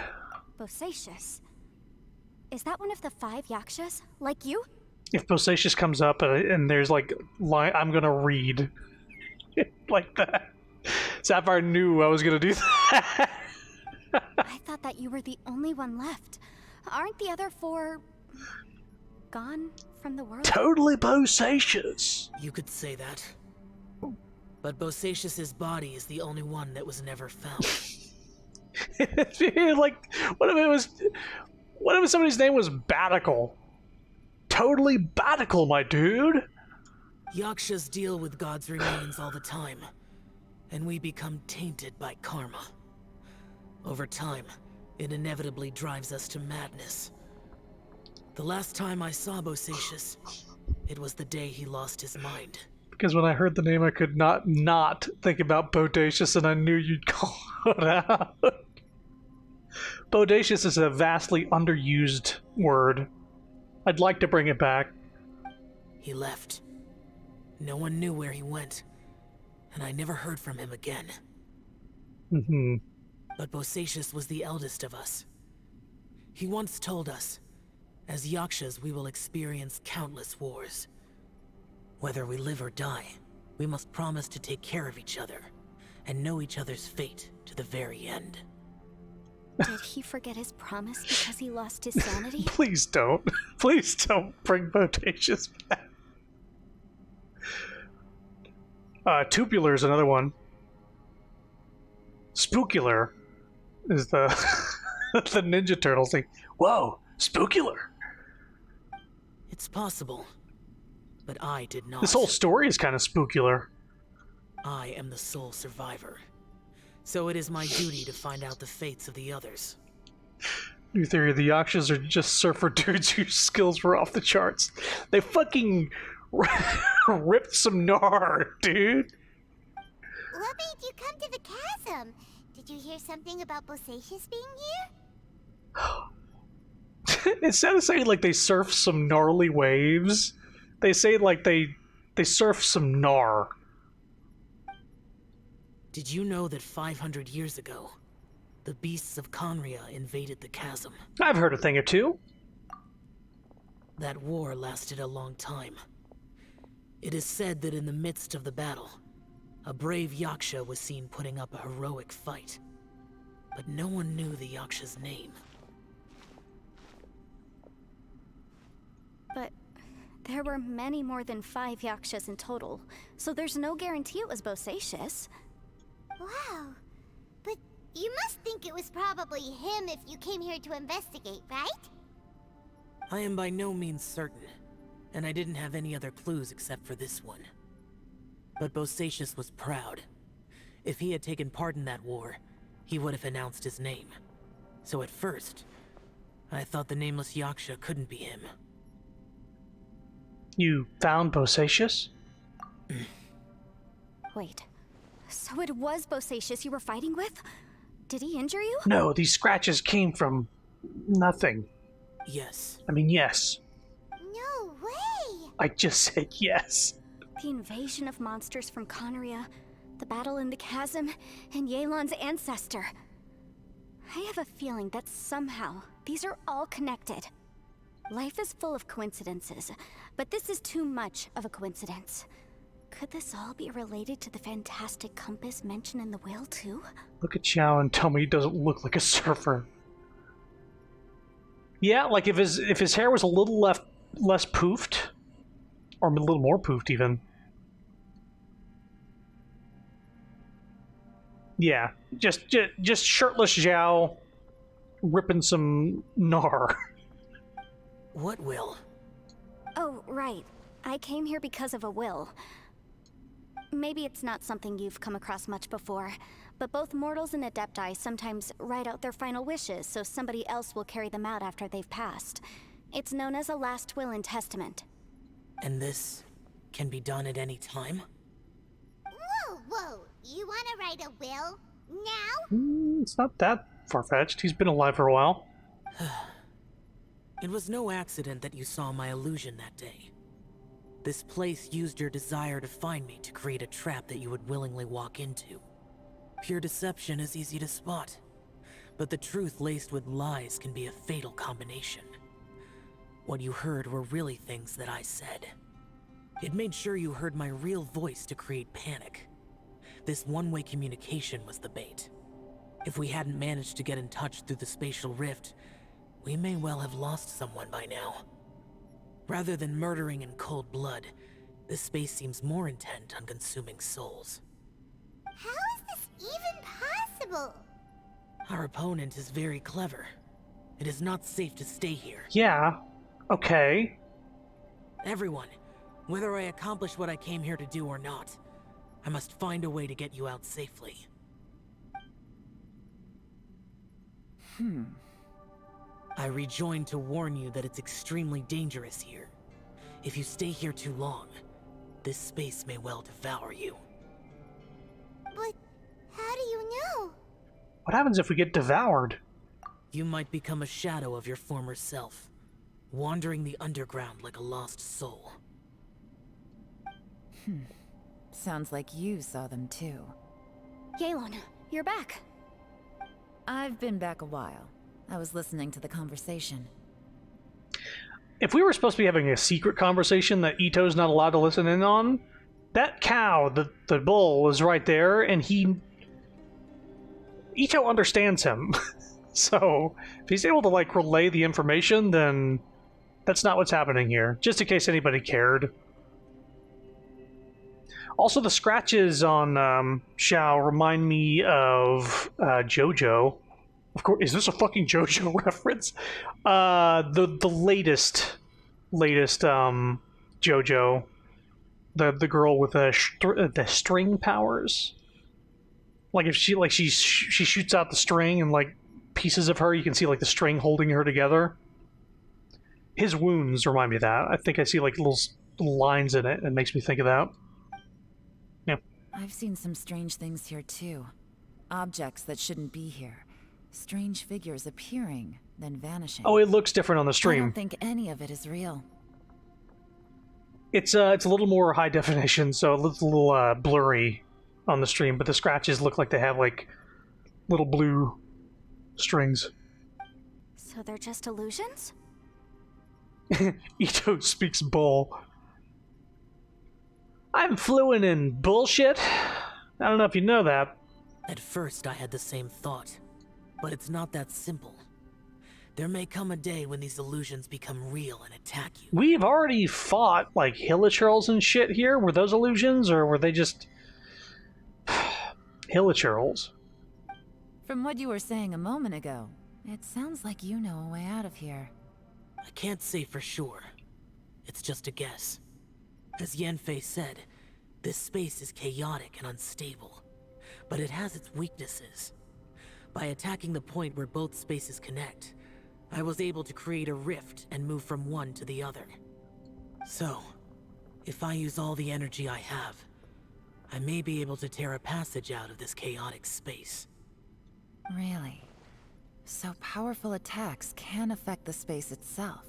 Bosacious. Is that one of the 5 yakshas? Like you?
If Bosacious comes up and there's like line, I'm gonna read like that. Sapphire knew I was gonna do that.
I thought that you were the only one left. Aren't the other 4 gone from the world?
Totally Bosacious.
You could say that. But Bosacious's body is the only one that was never found.
Like, what if somebody's name was Batical? Totally Batical, my dude.
Yakshas deal with God's remains all the time, and we become tainted by karma. Over time, it inevitably drives us to madness. The last time I saw Bosacious, it was the day he lost his mind.
Because when I heard the name, I could not think about Bodacious, and I knew you'd call it out. Bodacious is a vastly underused word. I'd like to bring it back.
He left. No one knew where he went, and I never heard from him again.
Mm-hmm.
But Bosacious was the eldest of us. He once told us, as Yakshas we will experience countless wars. Whether we live or die, we must promise to take care of each other, and know each other's fate to the very end.
Did he forget his promise because he lost his sanity?
Please don't. Please don't bring Bodacious back. Tubular is another one. Spookular is the the Ninja Turtles thing. Whoa, Spookular.
It's possible, but I did not.
This whole story is kind of spookular.
I am the sole survivor, so it is my duty to find out the fates of the others.
New theory, the Yakshas are just surfer dudes whose skills were off the charts. They fucking ripped some gnar, dude.
What made you come to the chasm? Did you hear something about Bosacious being here?
Instead of saying like they surf some gnarly waves, they say like they surf some gnar.
Did you know that 500 years ago, the beasts of Conria invaded the chasm?
I've heard a thing or two.
That war lasted a long time. It is said that in the midst of the battle, a brave Yaksha was seen putting up a heroic fight. But no one knew the Yaksha's name.
But there were many more than 5 yakshas in total, so there's no guarantee it was Bosacious.
Wow. But you must think it was probably him if you came here to investigate, right?
I am by no means certain, and I didn't have any other clues except for this one. But Bosacious was proud. If he had taken part in that war, he would have announced his name. So at first, I thought the nameless Yaksha couldn't be him.
You found Bosacious?
Wait, so it was Bosacious you were fighting with? Did he injure you?
No, these scratches came from nothing.
Yes.
I mean, yes.
No way!
I just said yes.
The invasion of monsters from Conria, the battle in the chasm, and Yelan's ancestor. I have a feeling that somehow these are all connected. Life is full of coincidences, but this is too much of a coincidence. Could this all be related to the fantastic compass mentioned in the will, too?
Look at Xiao and tell me he doesn't look like a surfer. Yeah, like if his hair was a little less poofed, or a little more poofed even. Yeah, just shirtless Zhao ripping some gnar.
What will?
Oh, right. I came here because of a will. Maybe it's not something you've come across much before, but both mortals and adepti sometimes write out their final wishes so somebody else will carry them out after they've passed. It's known as a last will and testament.
And this can be done at any time?
Whoa, whoa! You wanna write a will? Now?
It's not that far-fetched. He's been alive for a while.
It was no accident that you saw my illusion that day. This place used your desire to find me to create a trap that you would willingly walk into. Pure deception is easy to spot, but the truth laced with lies can be a fatal combination. What you heard were really things that I said. It made sure you heard my real voice to create panic. This one-way communication was the bait. If we hadn't managed to get in touch through the spatial rift, we may well have lost someone by now. Rather than murdering in cold blood, this space seems more intent on consuming souls.
How is this even possible?
Our opponent is very clever. It is not safe to stay here.
Yeah. Okay.
Everyone, whether I accomplish what I came here to do or not, I must find a way to get you out safely. I rejoined to warn you that it's extremely dangerous here. If you stay here too long, this space may well devour you.
But how do you know?
What happens if we get devoured?
You might become a shadow of your former self, wandering the underground like a lost soul.
Sounds like you saw them too.
Yelan, you're back.
I've been back a while. I was listening to the conversation.
If we were supposed to be having a secret conversation that Ito's not allowed to listen in on, that cow, the bull, is right there, and Ito understands him. So, if he's able to, like, relay the information, then that's not what's happening here. Just in case anybody cared. Also, the scratches on Xiao remind me of JoJo. Of course, is this a fucking JoJo reference? The latest JoJo, the girl with the string powers. Like if she shoots out the string and like pieces of her, you can see like the string holding her together. His wounds remind me of that. I think I see like little lines in it, and it makes me think of that. Yeah.
I've seen some strange things here too. Objects that shouldn't be here. Strange figures appearing, then vanishing.
Oh, it looks different on the stream.
I don't think any of it is real.
It's a little more high definition, so it's a little blurry on the stream, but the scratches look like they have like little blue strings.
So they're just illusions?
Ito speaks bull. I'm fluent in bullshit. I don't know if you know that.
At first, I had the same thought. But it's not that simple. There may come a day when these illusions become real and attack you.
We've already fought, like, hilichurls and shit here. Were those illusions, or were they just... hilichurls?
From what you were saying a moment ago, it sounds like you know a way out of here.
I can't say for sure. It's just a guess. As Yanfei said, this space is chaotic and unstable. But it has its weaknesses. By attacking the point where both spaces connect, I was able to create a rift and move from one to the other. So, if I use all the energy I have, I may be able to tear a passage out of this chaotic space.
Really? So powerful attacks can affect the space itself.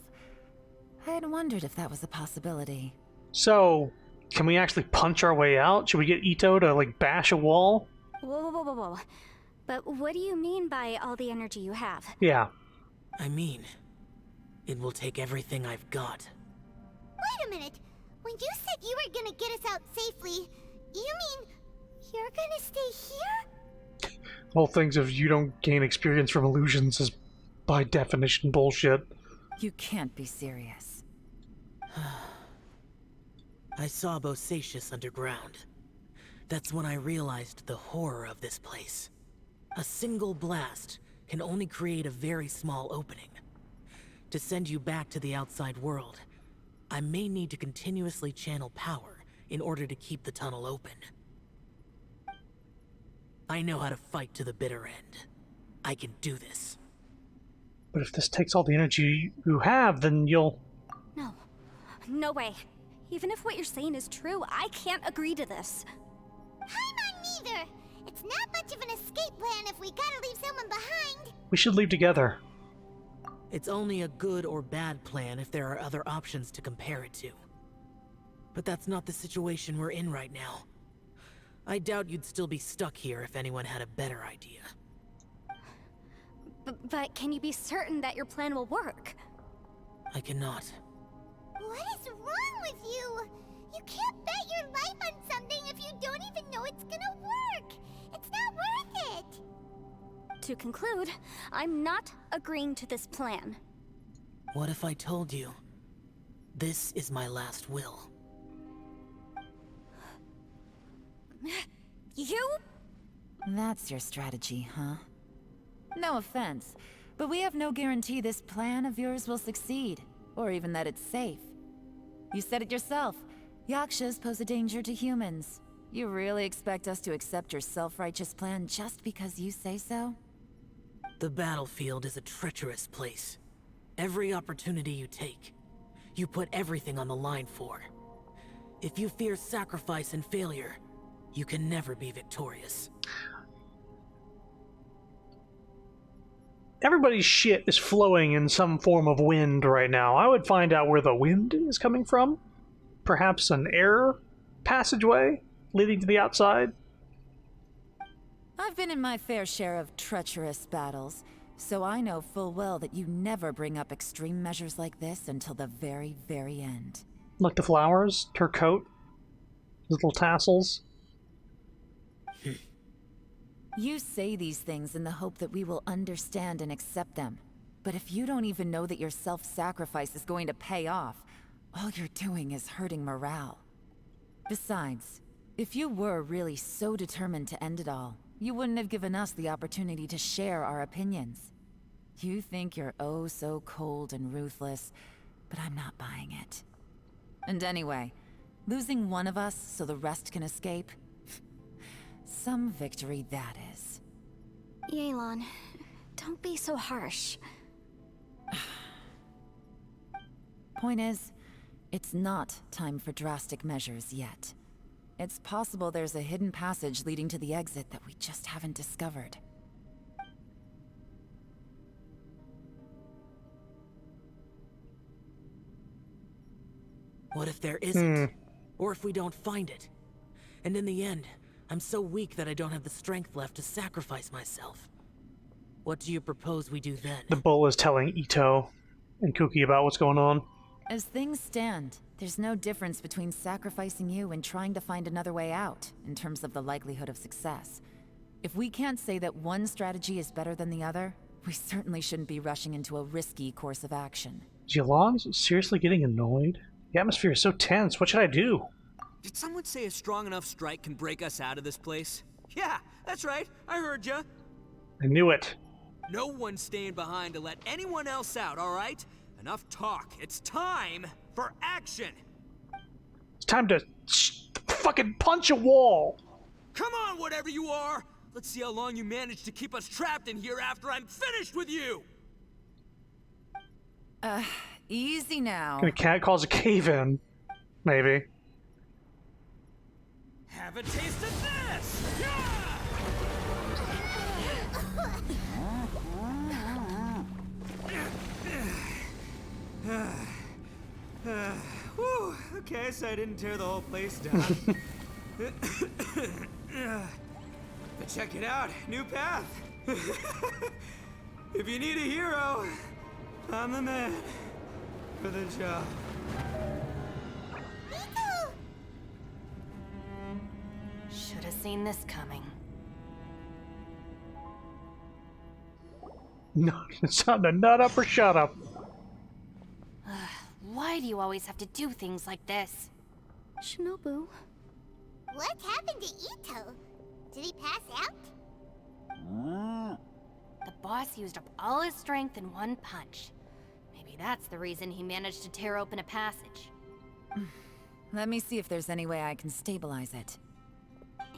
I had wondered if that was a possibility.
So, can we actually punch our way out? Should we get Ito to, like, bash a wall?
Whoa. But what do you mean by all the energy you have?
Yeah.
I mean, it will take everything I've got.
Wait a minute. When you said you were gonna get us out safely, you mean you're gonna stay here?
Whole things of you don't gain experience from illusions is by definition bullshit.
You can't be serious.
I saw Bosacius underground. That's when I realized the horror of this place. A single blast can only create a very small opening. To send you back to the outside world, I may need to continuously channel power in order to keep the tunnel open. I know how to fight to the bitter end. I can do this.
But if this takes all the energy you have, then you'll...
No way. Even if what you're saying is true, I can't agree to this.
Paimon neither! It's not much of an escape plan if we gotta leave someone behind.
We should leave together.
It's only a good or bad plan if there are other options to compare it to. But that's not the situation we're in right now. I doubt you'd still be stuck here if anyone had a better idea.
But can you be certain that your plan will work?
I cannot.
What is wrong with you? You can't bet your life on something if you don't even know it's gonna work. It's not worth it.
To conclude, I'm not agreeing to this plan.
What if I told you, this is my last will?
You?
That's your strategy, huh? No offense, but we have no guarantee this plan of yours will succeed, or even that it's safe. You said it yourself. Yakshas pose a danger to humans. You really expect us to accept your self-righteous plan just because you say so?
The battlefield is a treacherous place. Every opportunity you take, you put everything on the line for. If you fear sacrifice and failure, you can never be victorious.
Everybody's shit is flowing in some form of wind right now. I would find out where the wind is coming from. Perhaps an air passageway leading to the outside.
I've been in my fair share of treacherous battles, so I know full well that you never bring up extreme measures like this until the very, very end.
Look, the flowers, her coat, little tassels.
You say these things in the hope that we will understand and accept them. But if you don't even know that your self-sacrifice is going to pay off, all you're doing is hurting morale. Besides, if you were really so determined to end it all, you wouldn't have given us the opportunity to share our opinions. You think you're oh so cold and ruthless, but I'm not buying it. And anyway, losing one of us so the rest can escape? Some victory that is.
Yelan, don't be so harsh.
Point is, it's not time for drastic measures yet. It's possible there's a hidden passage leading to the exit that we just haven't discovered.
What if there isn't? Or if we don't find it? And in the end, I'm so weak that I don't have the strength left to sacrifice myself. What do you propose we do then?
The bull is telling Ito and Kuki about what's going on.
As things stand, there's no difference between sacrificing you and trying to find another way out, in terms of the likelihood of success. If we can't say that one strategy is better than the other, we certainly shouldn't be rushing into a risky course of action.
Yelan seriously getting annoyed? The atmosphere is so tense. What should I do?
Did someone say a strong enough strike can break us out of this place? Yeah, that's right. I heard ya.
I knew it.
No one's staying behind to let anyone else out, all right? Enough talk. It's time for action.
It's time to fucking punch a wall.
Come on, whatever you are. Let's see how long you manage to keep us trapped in here after I'm finished with you.
Easy now.
Gonna cat cause a cave in. Maybe.
Have a taste of this! Whew, okay, so I didn't tear the whole place down. But check it out, new path. If you need a hero, I'm the man for the job.
Should have seen this coming.
No, it's time to nut up or shut up.
Why do you always have to do things like this?
Shinobu.
What happened to Ito? Did he pass out?
The boss used up all his strength in one punch. Maybe that's the reason he managed to tear open a passage.
Let me see if there's any way I can stabilize it.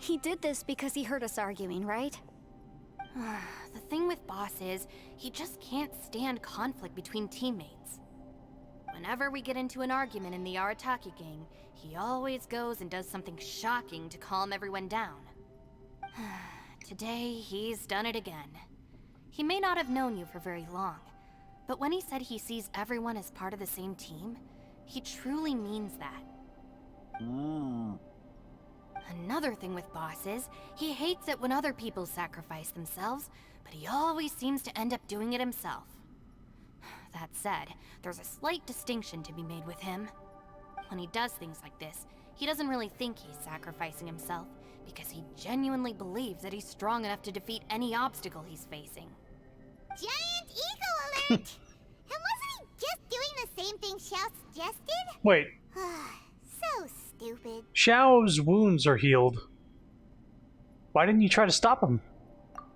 He did this because he heard us arguing, right?
The thing with Boss is, he just can't stand conflict between teammates. Whenever we get into an argument in the Arataki gang, he always goes and does something shocking to calm everyone down. Today, he's done it again. He may not have known you for very long, But when he said he sees everyone as part of the same team, he truly means that. Another thing with Boss is, he hates it when other people sacrifice themselves, but he always seems to end up doing it himself. That said, there's a slight distinction to be made with him. When he does things like this, he doesn't really think he's sacrificing himself, because he genuinely believes that he's strong enough to defeat any obstacle he's facing.
Giant ego alert! And wasn't he just doing the same thing Xiao suggested?
Wait.
So stupid.
Xiao's wounds are healed. Why didn't you try to stop him?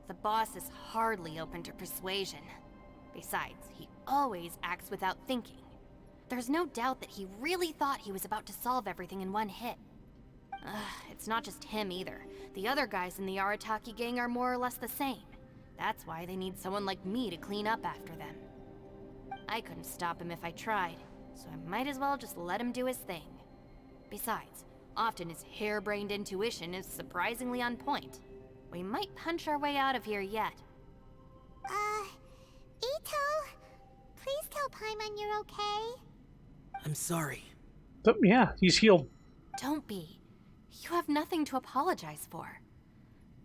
The boss is hardly open to persuasion. Besides, he always acts without thinking. There's no doubt that he really thought he was about to solve everything in one hit. It's not just him either. The other guys in the Arataki gang are more or less the same. That's why they need someone like me to clean up after them. I couldn't stop him if I tried, so I might as well just let him do his thing. Besides, often his harebrained intuition is surprisingly on point. We might punch our way out of here yet.
Ito, please tell Paimon you're okay.
I'm sorry.
But yeah, he's healed.
Don't be. You have nothing to apologize for.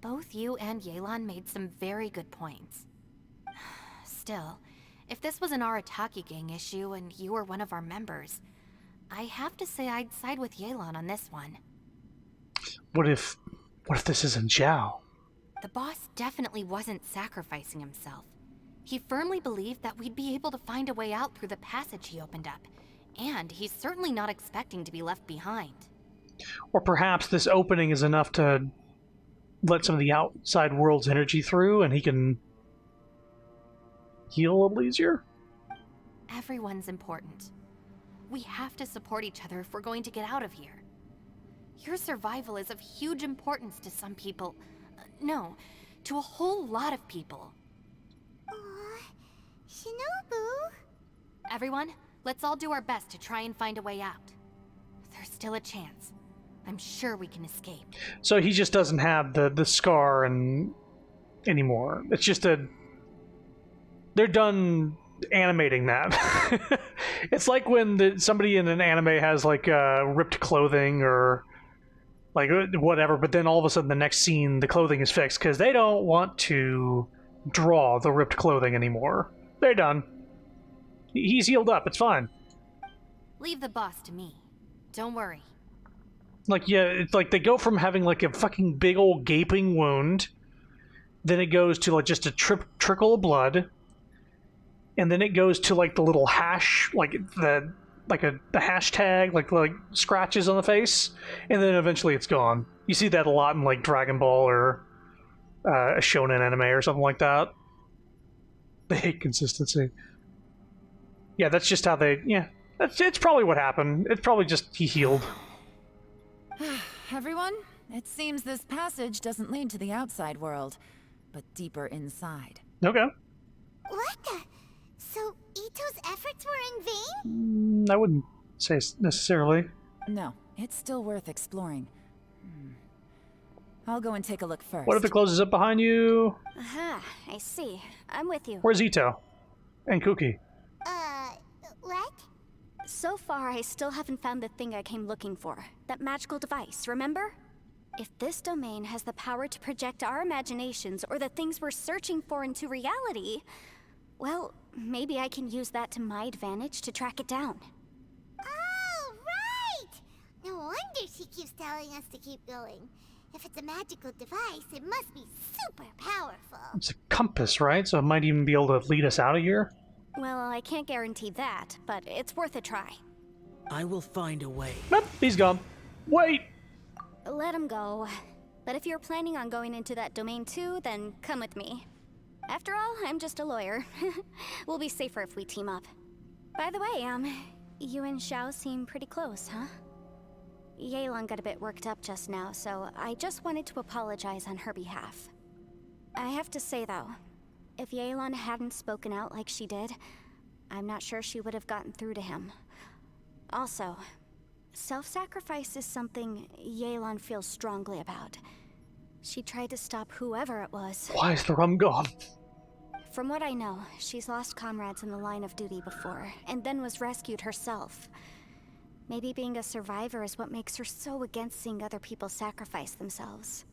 Both you and Yelan made some very good points. Still, if this was an Arataki gang issue and you were one of our members, I have to say I'd side with Yelan on this one.
What if this isn't Zhao?
The boss definitely wasn't sacrificing himself. He firmly believed that we'd be able to find a way out through the passage he opened up, and he's certainly not expecting to be left behind.
Or perhaps this opening is enough to let some of the outside world's energy through and he can heal a little easier?
Everyone's important. We have to support each other if we're going to get out of here. Your survival is of huge importance to some people. No, to a whole lot of people.
Shinobu?
Everyone, let's all do our best to try and find a way out. There's still a chance. I'm sure we can escape.
So he just doesn't have the scar anymore. It's just they're done animating that. It's like when somebody in an anime has like ripped clothing or like whatever, but then all of a sudden the next scene the clothing is fixed because they don't want to draw the ripped clothing anymore. They're done. He's healed up. It's fine.
Leave the boss to me. Don't worry.
Like, yeah, it's like they go from having like a fucking big old gaping wound, then it goes to like just a trickle of blood, and then it goes to like the little hash, like the hashtag, like scratches on the face, and then eventually it's gone. You see that a lot in like Dragon Ball or a shonen anime or something like that. They hate consistency. Yeah, that's just how they. Yeah, it's probably what happened. It's probably just he healed.
Everyone, it seems this passage doesn't lead to the outside world, but deeper inside.
Okay.
What the? So Ito's efforts were in vain?
I wouldn't say necessarily.
No, it's still worth exploring. I'll go and take a look first.
What if it closes up behind you?
Aha, I see. I'm with you.
Where's Ito? And Kuki?
What?
So far, I still haven't found the thing I came looking for. That magical device, remember? If this domain has the power to project our imaginations or the things we're searching for into reality, well, maybe I can use that to my advantage to track it down.
Oh, right! No wonder she keeps telling us to keep going. If it's a magical device, it must be super powerful.
It's a compass, right? So it might even be able to lead us out of here?
Well, I can't guarantee that, but it's worth a try.
I will find a way.
Nope, he's gone. Wait!
Let him go. But if you're planning on going into that domain too, then come with me. After all, I'm just a lawyer. We'll be safer if we team up. By the way, you and Xiao seem pretty close, huh? Yelan got a bit worked up just now, so I just wanted to apologize on her behalf. I have to say though, if Yelan hadn't spoken out like she did, I'm not sure she would have gotten through to him. Also, self-sacrifice is something Yelan feels strongly about. She tried to stop whoever it was.
Why is the rum gone?
From what I know, she's lost comrades in the line of duty before, and then was rescued herself. Maybe being a survivor is what makes her so against seeing other people sacrifice themselves.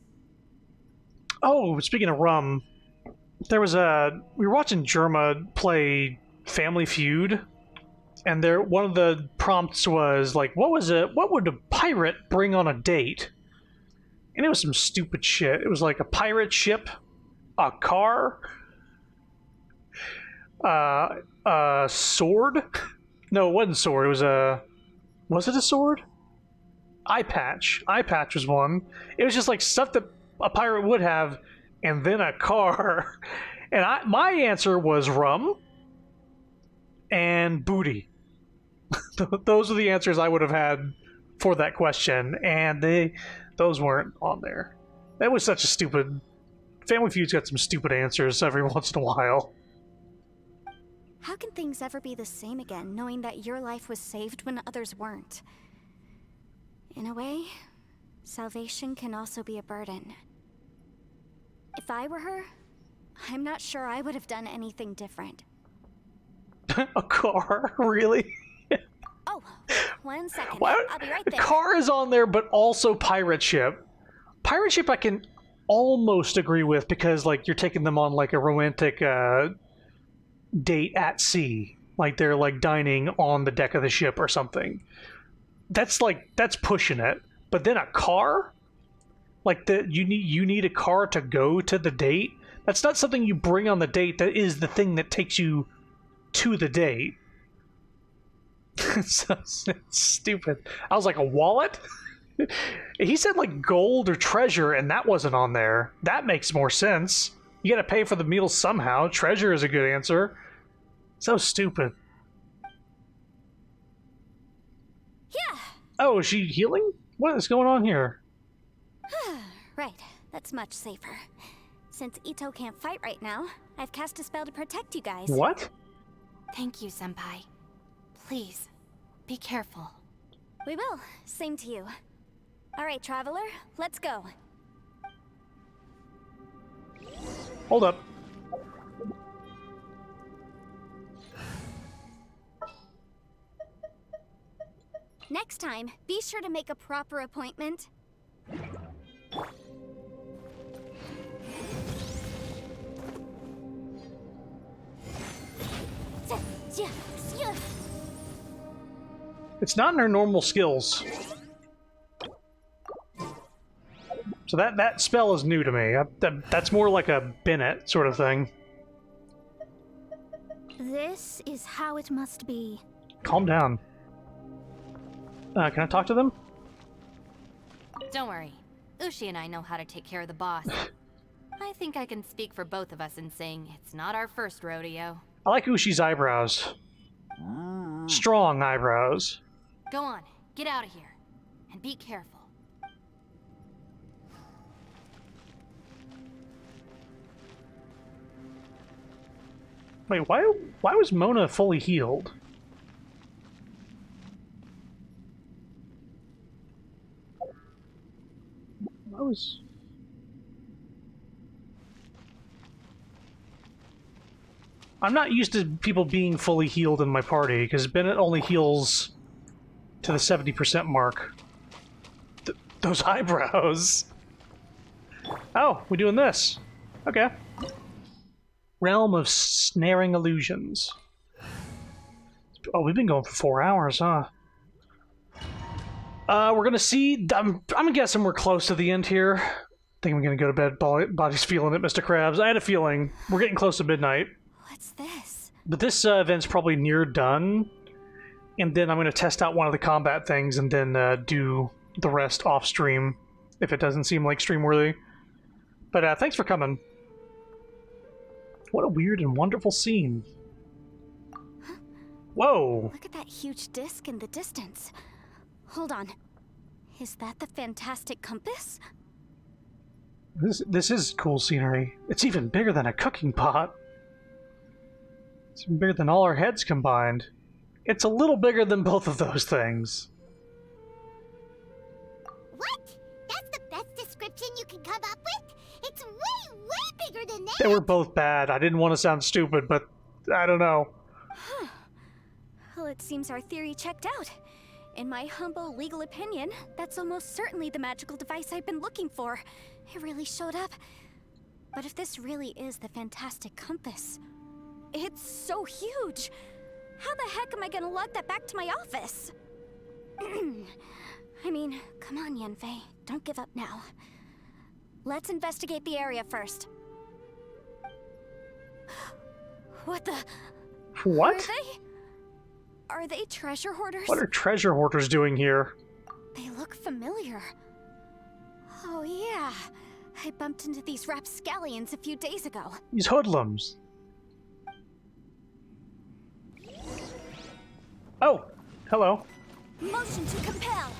Oh, speaking of rum, we were watching Germa play Family Feud, and one of the prompts was like, what would a pirate bring on a date? And it was some stupid shit. It was like a pirate ship, a car, a sword. No, it wasn't a sword. It was was it a sword? Eye patch. Eye patch was one. It was just like stuff that a pirate would have, and then a car. And my answer was rum and booty. Those are the answers I would have had for that question, and those weren't on there. That was such a stupid... Family Feud's got some stupid answers every once in a while.
How can things ever be the same again, knowing that your life was saved when others weren't? In a way, salvation can also be a burden. If I were her, I'm not sure I would have done anything different.
A car? Really?
Oh, 1 second.
Why,
I'll be right
the
there.
car is on there, but also pirate ship. Pirate ship I can almost agree with, because like you're taking them on like a romantic date at sea. Like they're like dining on the deck of the ship or something. That's pushing it. But then a car? Like you need a car to go to the date? That's not something you bring on the date. That is the thing that takes you to the date. It's stupid. I was like, a wallet? He said like gold or treasure, and that wasn't on there. That makes more sense. You gotta pay for the meal somehow. Treasure is a good answer. So stupid.
Yeah.
Oh, is she healing? What is going on here?
Right, that's much safer. Since Ito can't fight right now, I've cast a spell to protect you guys.
What?
Thank you, Senpai. Please, be careful.
We will. Same to you. All right, Traveler, let's go.
Hold up.
Next time, be sure to make a proper appointment.
It's not in her normal skills. So that spell is new to me. That's more like a Bennett sort of thing.
This is how it must be.
Calm down. Can I talk to them?
Don't worry. Ushi and I know how to take care of the boss. I think I can speak for both of us in saying it's not our first rodeo.
I like Ushi's eyebrows. Strong eyebrows.
Go on, get out of here. And be careful.
Wait, why was Mona fully healed? I'm not used to people being fully healed in my party, because Bennett only heals to the 70% mark. Those eyebrows! Oh, we're doing this. Okay. Realm of Snaring Illusions. Oh, we've been going for 4 hours, huh? We're gonna see... I'm guessing we're close to the end here. I think I'm gonna go to bed. Body's feeling it, Mr. Krabs. I had a feeling. We're getting close to midnight.
What's this?
But this event's probably near done. And then I'm gonna test out one of the combat things and then do the rest off-stream, if it doesn't seem like stream-worthy. But thanks for coming. What a weird and wonderful scene.
Huh?
Whoa!
Look at that huge disc in the distance. Hold on. Is that the fantastic compass?
This is cool scenery. It's even bigger than a cooking pot. It's even bigger than all our heads combined. It's a little bigger than both of those things.
What? That's the best description you can come up with? It's way, way bigger better than that.
They were both bad. I didn't want to sound stupid, but I don't know.
Well, it seems our theory checked out. In my humble legal opinion, that's almost certainly the magical device I've been looking for. It really showed up. But if this really is the fantastic compass, it's so huge. How the heck am I gonna lug that back to my office? I mean, come on, Yanfei. Don't give up now. Let's investigate the area first. What the?
What?
Are they treasure hoarders?
What are treasure hoarders doing here?
They look familiar. Oh yeah, I bumped into these rapscallions a few days ago.
These hoodlums. Oh, hello.
Motion to compel.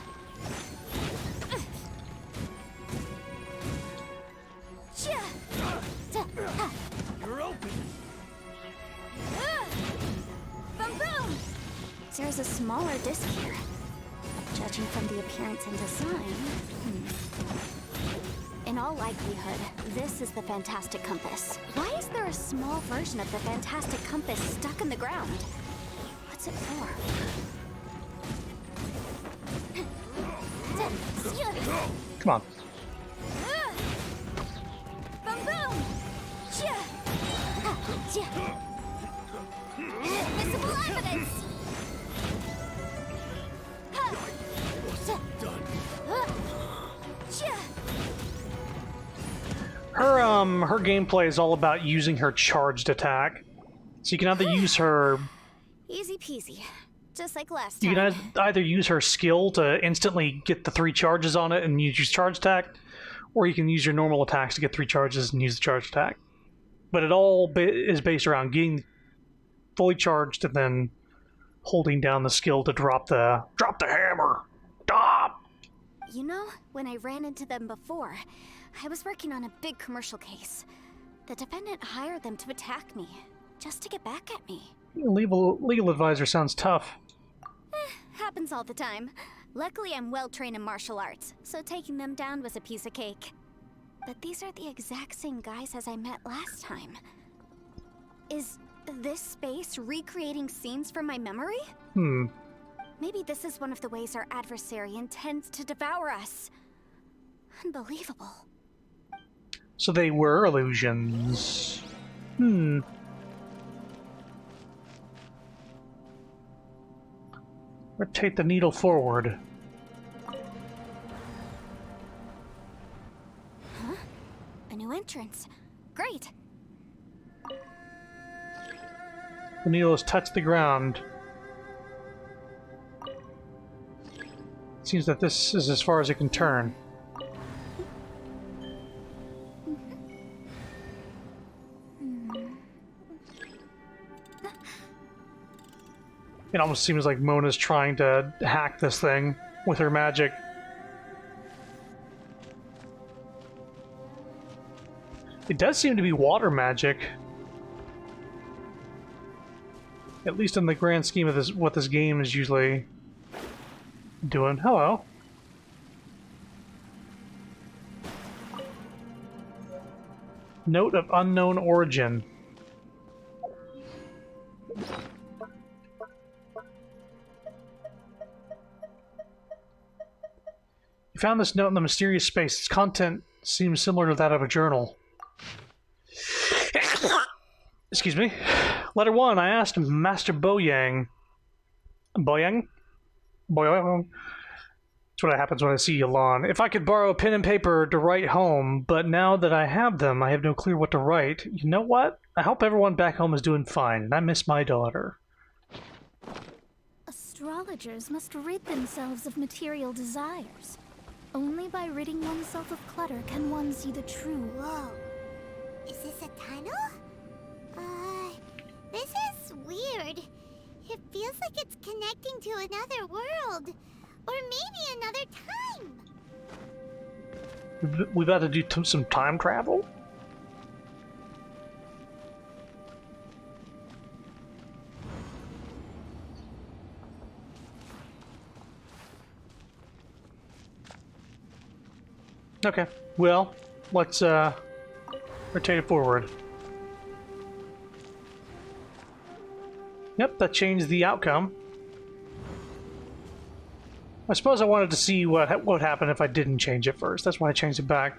You're open.
Boom boom. There's a smaller disc here. Judging from the appearance and design. In all likelihood, this is the fantastic compass. Why is there a small version of the fantastic compass stuck in the ground? What's it for?
Come on.
Boom boom! Visible evidence!
Her gameplay is all about using her charged attack. So you can either use her...
Easy peasy. Just like last
You
time.
can either use her skill to instantly get the 3 charges on it and use your charge attack, or you can use your normal attacks to get 3 charges and use the charge attack. But it all is based around getting fully charged and then holding down the skill to drop the hammer. Stop!
You know, when I ran into them before, I was working on a big commercial case. The defendant hired them to attack me, just to get back at me.
Legal advisor sounds tough.
Happens all the time. Luckily, I'm well trained in martial arts, so taking them down was a piece of cake. But these are the exact same guys as I met last time. Is this space recreating scenes from my memory? Maybe this is one of the ways our adversary intends to devour us. Unbelievable.
So they were illusions. Rotate the needle forward.
Huh? A new entrance. Great.
The needle has touched the ground. It seems that this is as far as it can turn. It almost seems like Mona's trying to hack this thing with her magic. It does seem to be water magic. At least in the grand scheme of what this game is usually doing. Hello. Note of unknown origin. You found this note in the mysterious space. Its content seems similar to that of a journal. Excuse me. Letter 1, I asked Master Boyang. Boyang? Boyang? That's what happens when I see Yalan. If I could borrow a pen and paper to write home, but now that I have them, I have no clue what to write. You know what? I hope everyone back home is doing fine, and I miss my daughter.
Astrologers must rid themselves of material desires. Only by ridding oneself of clutter can one see the true.
Whoa. Is this a tunnel? This is weird. It feels like it's connecting to another world. Or maybe another time.
We've got to do some time travel? Okay, well, let's Rotate it forward. Yep, that changed the outcome. I suppose I wanted to see what would happen if I didn't change it first. That's why I changed it back.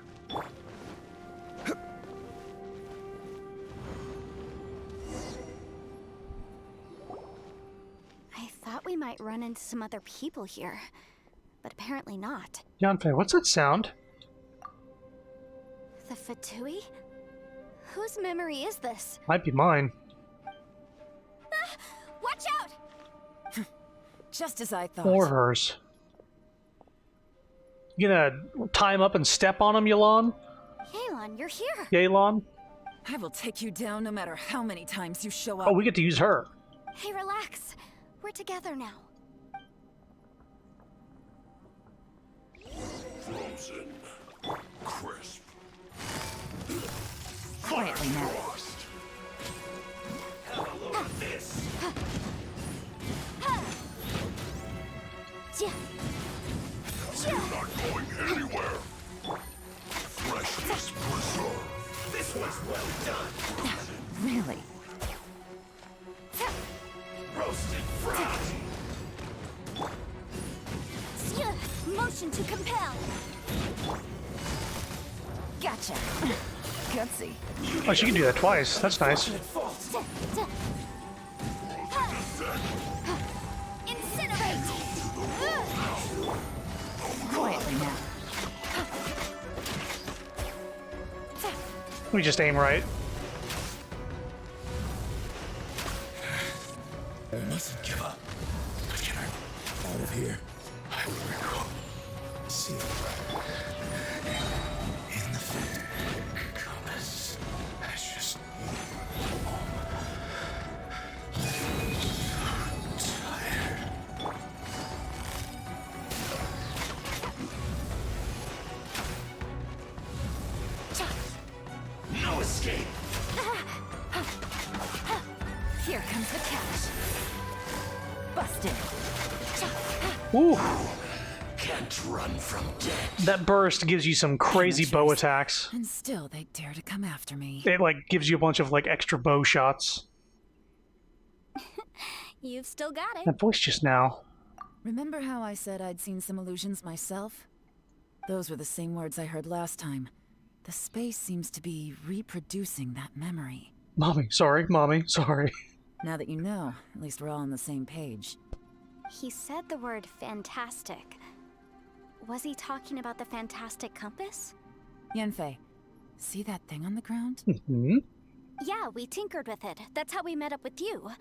I thought we might run into some other people here, but apparently not.
Yanfei, what's that sound?
The Fatui? Whose memory is this?
Might be mine.
Watch out!
Just as I thought.
Or hers. You gonna tie him up and step on him, Yelan?
Yelan, you're here.
Yelan?
I will take you down no matter how many times you show up.
Oh, we get to use her.
Hey, relax. We're together now.
Frozen. Crisp.
Quietly now.
Have a load of this. You're not going anywhere. Freshness preserved. This was well done.
Really?
Roasted fry.
Motion to compel.
Gotcha. Gutsy.
Oh, she can do that twice. That's nice.
Incinerate.
Quietly now.
We just aim right.
I mustn't give up. But can I out of here? I will recall. See in the compass. I just tired. No escape.
Here comes the cash. Busted.
Ooh.
Can't run from death.
That burst gives you some crazy bow attacks.
And still they dare to come after me.
It like gives you a bunch of like extra bow shots.
You've still got it.
That voice just now.
Remember how I said I'd seen some illusions myself? Those were the same words I heard last time. The space seems to be reproducing that memory.
Mommy, sorry, sorry.
Now that you know, at least we're all on the same page.
He said the word fantastic. Was he talking about the fantastic compass?
Yanfei, see that thing on the ground?
Mm-hmm.
Yeah, we tinkered with it. That's how we met up with you.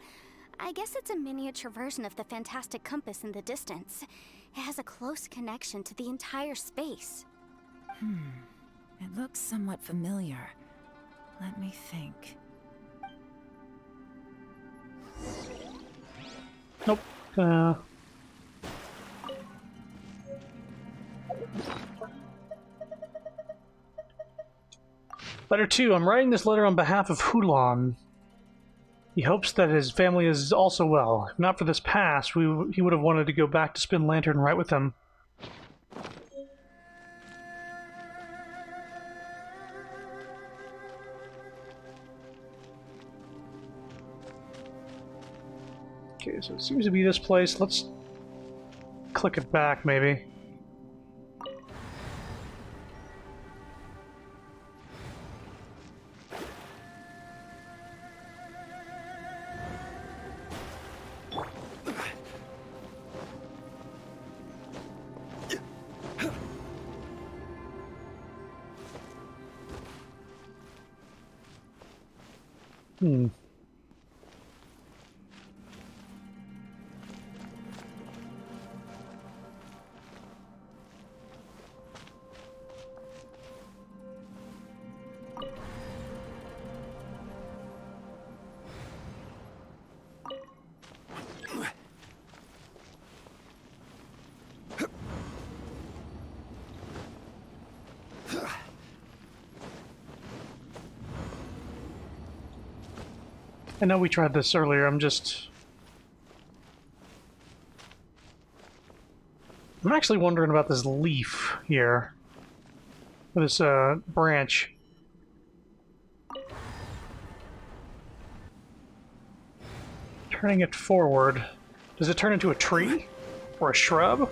I guess it's a miniature version of the fantastic compass in the distance. It has a close connection to the entire space.
It looks somewhat familiar. Let me think.
Nope. Letter 2. I'm writing this letter on behalf of Hulan. He hopes that his family is also well. If not for this past, he would have wanted to go back to Spin Lantern right with him. Okay, so it seems to be this place. Let's click it back, maybe. I know we tried this earlier, I'm actually wondering about this leaf here. This branch. Turning it forward. Does it turn into a tree? Or a shrub?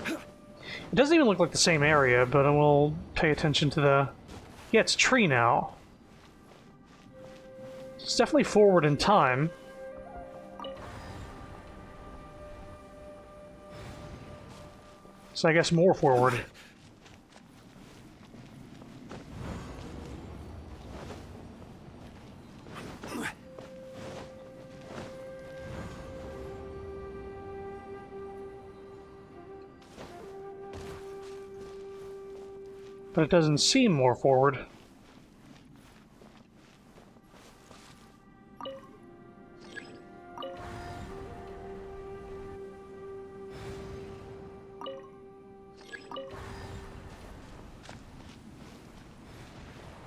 It doesn't even look like the same area, but I will pay attention to the... Yeah, it's a tree now. It's definitely forward in time. So I guess more forward. But it doesn't seem more forward.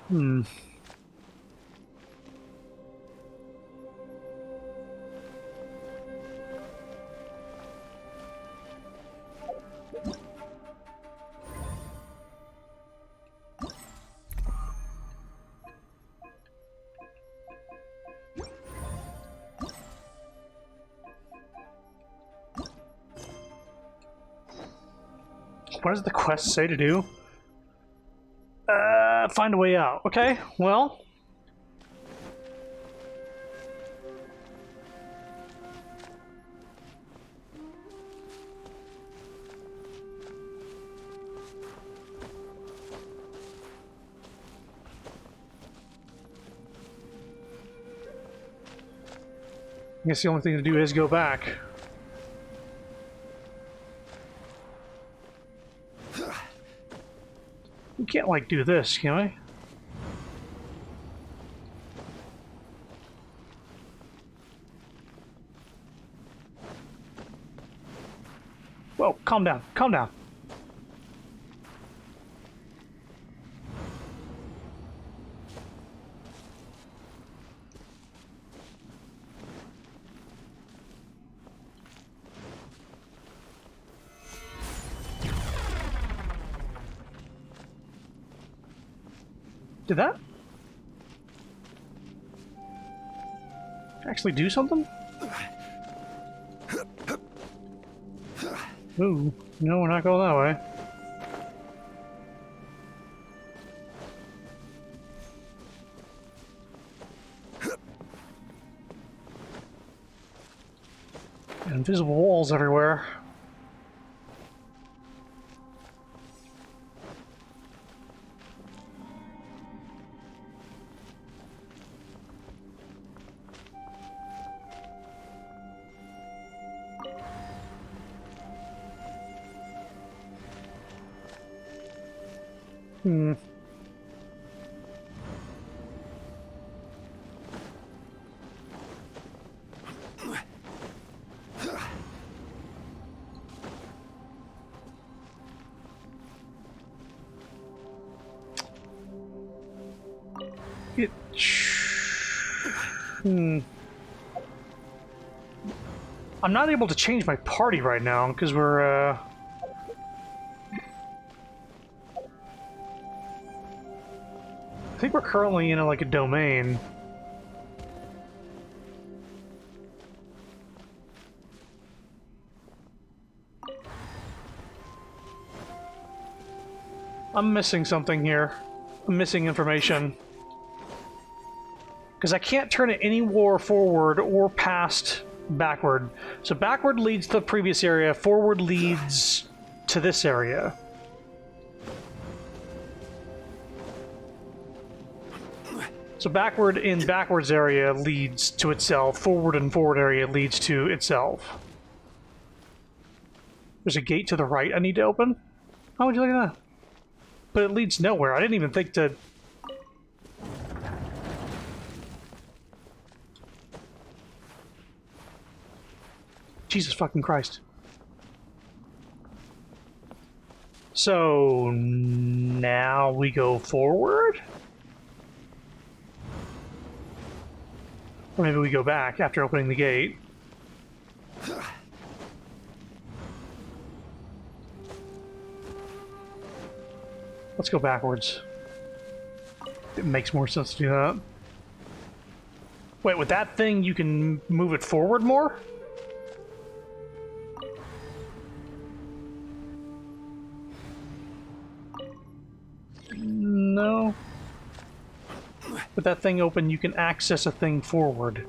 Hmm. What does the quest say to do? Find a way out. Okay, well. I guess the only thing to do is go back. We can't, like, do this, can we? Whoa, calm down, calm down. Did that actually do something? Ooh, no, we're not going that way. Invisible walls everywhere. Hmm. I'm not able to change my party right now because we're I think we're currently in like a domain. I'm missing something here. I'm missing information. Because I can't turn it any more forward or past backward. So backward leads to the previous area, forward leads to this area. So backward in backwards area leads to itself, forward in forward area leads to itself. There's a gate to the right I need to open? How would you look at that? But it leads nowhere. I didn't even think to... Jesus fucking Christ. So now we go forward? Or maybe we go back after opening the gate. Let's go backwards. It makes more sense to do that. Wait, with that thing you can move it forward more? No. With that thing open, you can access a thing forward.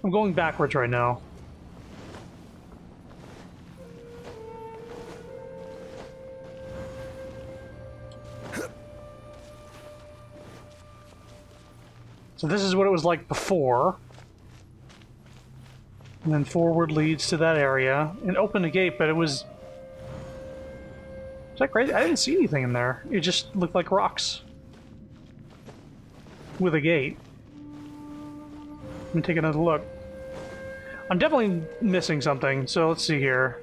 I'm going backwards right now. So this is what it was like before. And then forward leads to that area. And open the gate, but it was... Is that crazy? I didn't see anything in there. It just looked like rocks. With a gate. Let me take another look. I'm definitely missing something, so let's see here.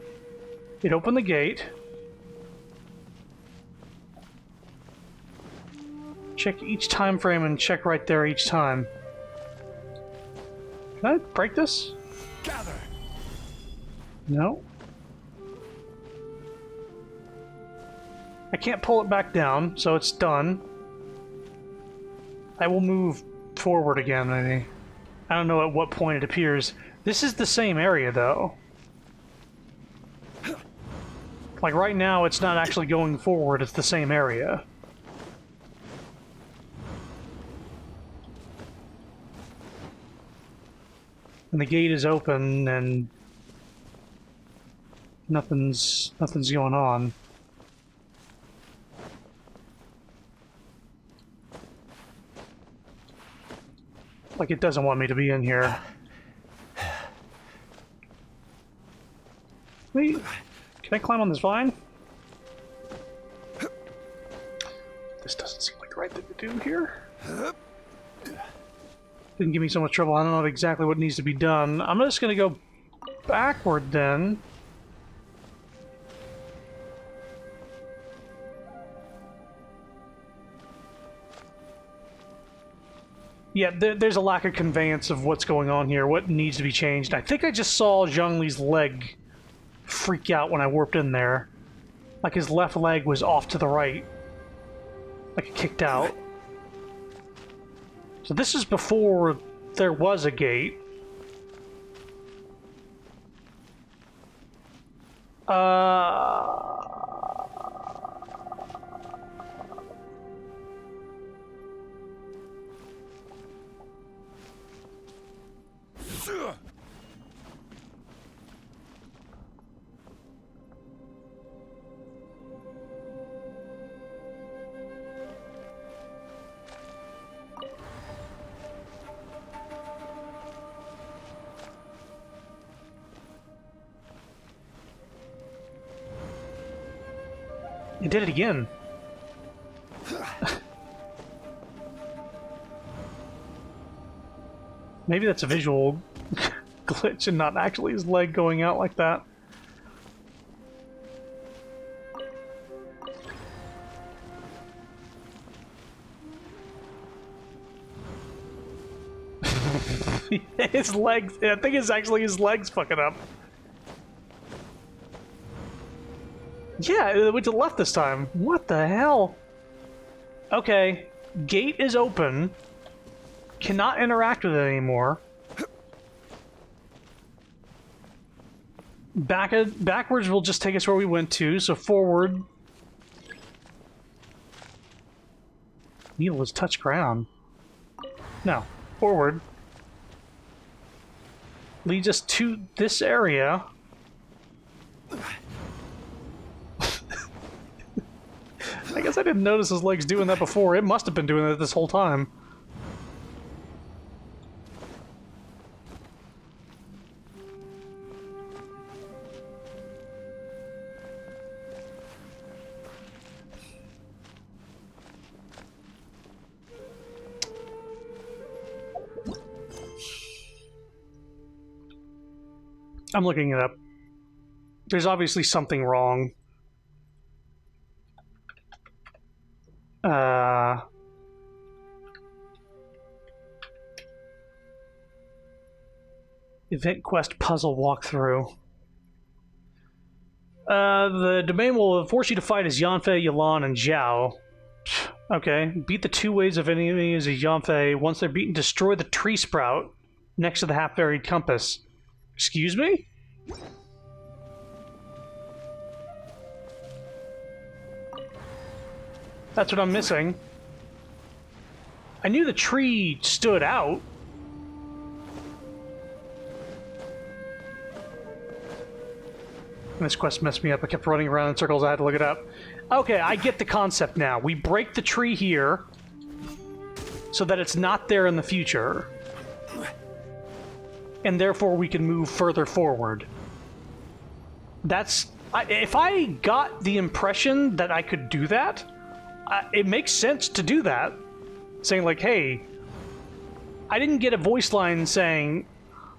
It opened the gate. Check each time frame and check right there each time. Can I break this?
Gather.
No. I can't pull it back down, so it's done. I will move forward again, maybe. I don't know at what point it appears. This is the same area, though. Like, right now, it's not actually going forward, it's the same area. And the gate is open, and nothing's going on. Like, it doesn't want me to be in here. Wait, can I climb on this vine? This doesn't seem like the right thing to do here. Didn't give me so much trouble. I don't know exactly what needs to be done. I'm just gonna go backward then. Yeah, there's a lack of conveyance of what's going on here, what needs to be changed. I think I just saw Zhongli's leg freak out when I warped in there. Like his left leg was off to the right. Like it kicked out. So this is before there was a gate. It did it again. Maybe that's a visual glitch and not actually his leg going out like that. His legs, I think it's actually his legs fucking up. Yeah, it went to the left this time. What the hell? Okay, gate is open. Cannot interact with it anymore. Backwards will just take us where we went to, so forward. Needle has touched ground. No, forward. Leads us to this area. I guess I didn't notice his legs doing that before. It must have been doing that this whole time. I'm looking it up. There's obviously something wrong. Event quest puzzle walkthrough. The domain will force you to fight as Yanfei, Yalan, and Zhao. Okay. Beat the 2 waves of enemies of Yonfei. Once they're beaten, destroy the tree sprout next to the half-buried compass. Excuse me? That's what I'm missing. I knew the tree stood out. This quest messed me up. I kept running around in circles. I had to look it up. Okay, I get the concept now. We break the tree here so that it's not there in the future. And therefore we can move further forward. That's... if I got the impression that I could do that, it makes sense to do that. Saying like, hey, I didn't get a voice line saying,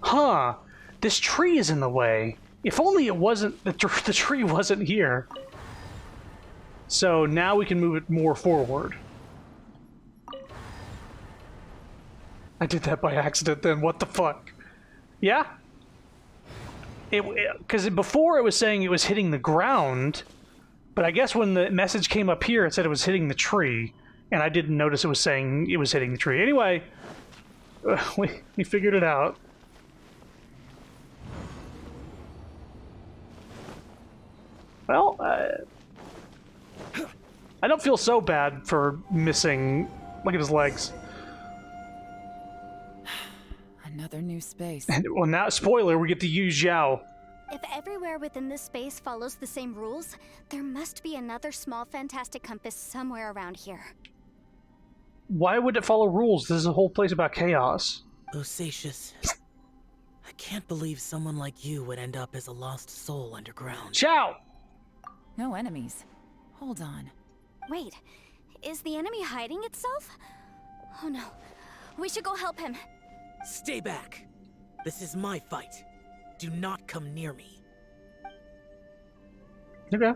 huh, this tree is in the way. If only it wasn't, the tree wasn't here. So now we can move it more forward. I did that by accident then, what the fuck? Yeah? Because before it was saying it was hitting the ground, but I guess when the message came up here, it said it was hitting the tree, and I didn't notice it was saying it was hitting the tree. Anyway, we figured it out. Well, I don't feel so bad for missing... Look at his legs.
Another new space.
And, well, now, spoiler, we get to use Zhao.
If everywhere within this space follows the same rules, there must be another small fantastic compass somewhere around here.
Why would it follow rules? This is a whole place about chaos.
Bosacious. I can't believe someone like you would end up as a lost soul underground.
Zhao!
No enemies. Hold on.
Wait, is the enemy hiding itself? Oh no, we should go help him.
Stay back. This is my fight. Do not come near me.
Okay.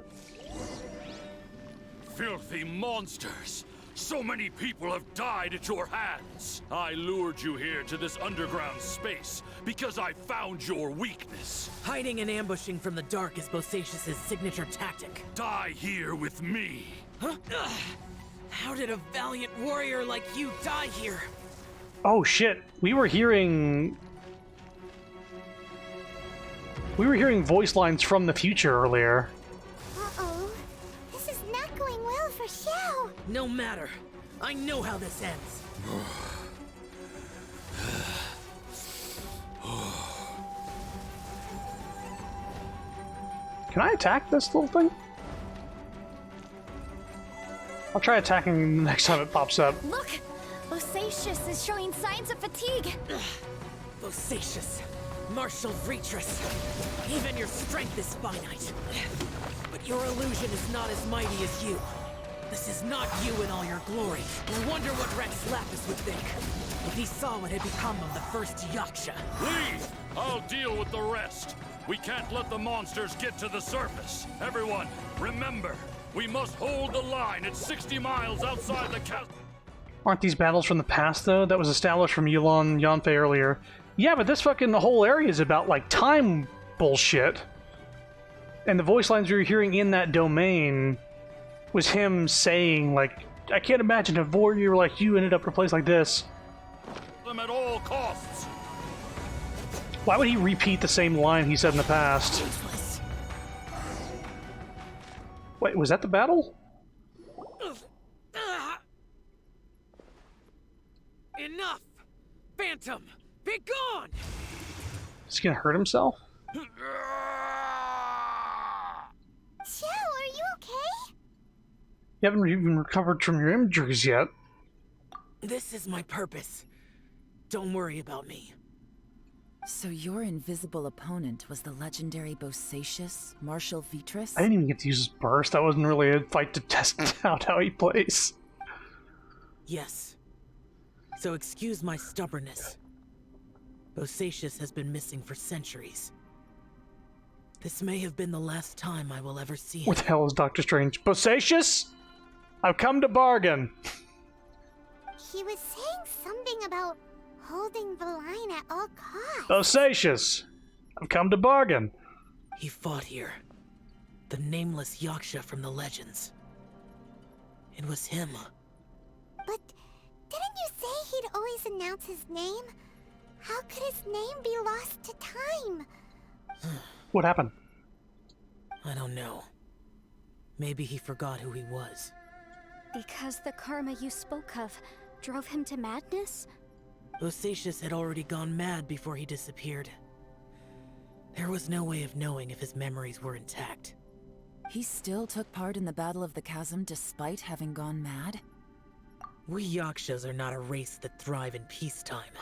Filthy monsters! So many people have died at your hands! I lured you here to this underground space because I found your weakness.
Hiding and ambushing from the dark is Bosacious' signature tactic.
Die here with me!
Huh? Ugh. How did a valiant warrior like you die here?
Oh shit, we were hearing voice lines from the future earlier.
Uh-oh. This is not going well for Xiao.
No matter. I know how this ends.
Can I attack this little thing? I'll try attacking the next time it pops up.
Look! Bosacious is showing signs of fatigue.
Bosacious. Martial Retris. Even your strength is finite. But your illusion is not as mighty as you. This is not you in all your glory. I wonder what Rex Lapis would think if he saw what had become of the first Yaksha.
Leave! I'll deal with the rest. We can't let the monsters get to the surface. Everyone, remember, we must hold the line at 60 miles outside the castle.
Aren't these battles from the past, though? That was established from Yonfei earlier. Yeah, but this fucking the whole area is about, like, time bullshit. And the voice lines we were hearing in that domain was him saying, like, I can't imagine a warrior like you ended up in a place like this.
Them at all costs.
Why would he repeat the same line he said in the past? Wait, was that the battle?
Enough! Phantom! Be gone!
Is he gonna hurt himself?
Xiao, are you okay?
You haven't even recovered from your injuries yet.
This is my purpose. Don't worry about me.
So your invisible opponent was the legendary Bosacious, Martial Vitris?
I didn't even get to use his burst. That wasn't really a fight to test out how he plays.
Yes. So excuse my stubbornness. Bosacious has been missing for centuries. This may have been the last time I will ever see him.
What the hell is Doctor Strange? Bosacious? I've come to bargain.
He was saying something about holding the line at all costs.
Bosacious, I've come to bargain.
He fought here. The nameless Yaksha from the legends. It was him
But didn't you say he'd always announce his name? How could his name be lost to time?
What happened?
I don't know. Maybe he forgot who he was.
Because the karma you spoke of drove him to madness?
Bosacius had already gone mad before he disappeared. There was no way of knowing if his memories were intact.
He still took part in the Battle of the Chasm despite having gone mad?
We Yakshas are not a race that thrive in peacetime.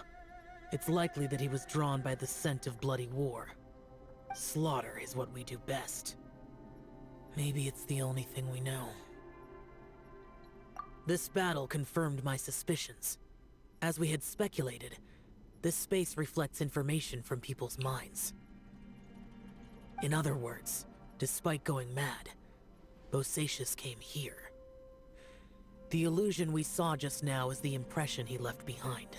It's likely that he was drawn by the scent of bloody war. Slaughter is what we do best. Maybe it's the only thing we know. This battle confirmed my suspicions. As we had speculated, this space reflects information from people's minds. In other words, despite going mad, Bosacius came here. The illusion we saw just now is the impression he left behind.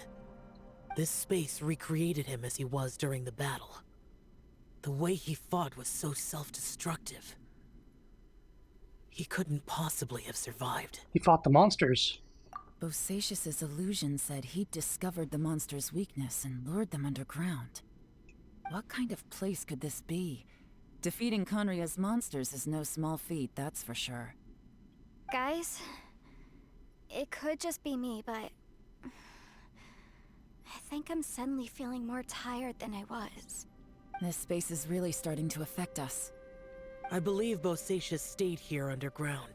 This space recreated him as he was during the battle. The way he fought was so self-destructive. He couldn't possibly have survived.
He fought the monsters.
Bosacius's illusion said he'd discovered the monster's weakness and lured them underground. What kind of place could this be? Defeating Conria's monsters is no small feat, that's for sure.
Guys, it could just be me, but I think I'm suddenly feeling more tired than I was.
This space is really starting to affect us.
I believe Bosacius stayed here underground.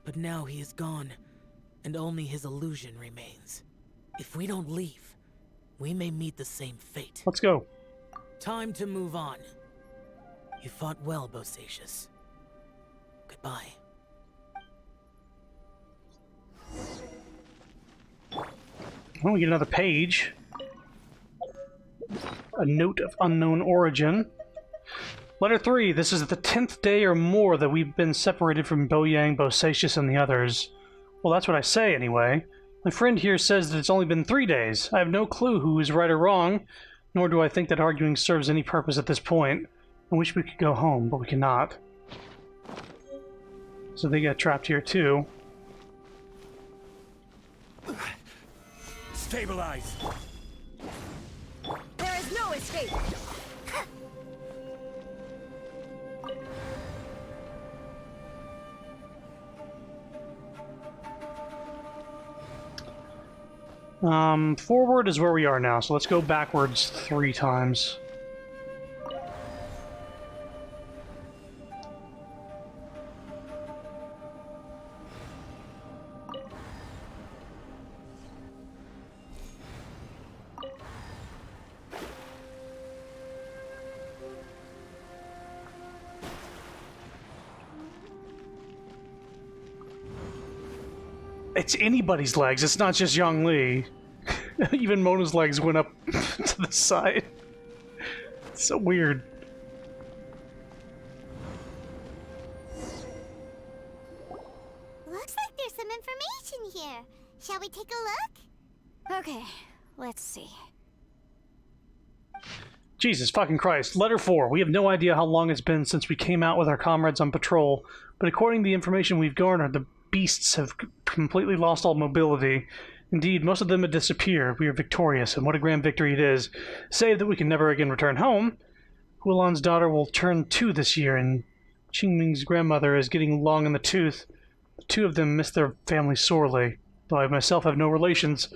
But now he is gone, and only his illusion remains. If we don't leave, we may meet the same fate.
Let's go.
Time to move on. You fought well, Bosacius. Goodbye.
Well, we get another page. A note of unknown origin. Letter 3. This is the 10th day or more that we've been separated from Boyang, Bosacius, and the others. Well, that's what I say, anyway. My friend here says that it's only been 3 days. I have no clue who is right or wrong, nor do I think that arguing serves any purpose at this point. I wish we could go home, but we cannot. So they get trapped here, too.
Stabilize!
There is no escape!
Forward is where we are now, so let's go backwards 3 times. It's anybody's legs, it's not just Yang Li. Even Mona's legs went up to the side. It's so weird.
Looks like there's some information here. Shall we take a look?
Okay, let's see.
Jesus fucking Christ. Letter 4. We have no idea how long it's been since we came out with our comrades on patrol, but according to the information we've garnered, the beasts have completely lost all mobility. Indeed, most of them have disappeared. We are victorious, and what a grand victory it is. Save that we can never again return home. Hulan's daughter will turn 2 this year, and Qingming's grandmother is getting long in the tooth. The 2 of them miss their family sorely, though I myself have no relations.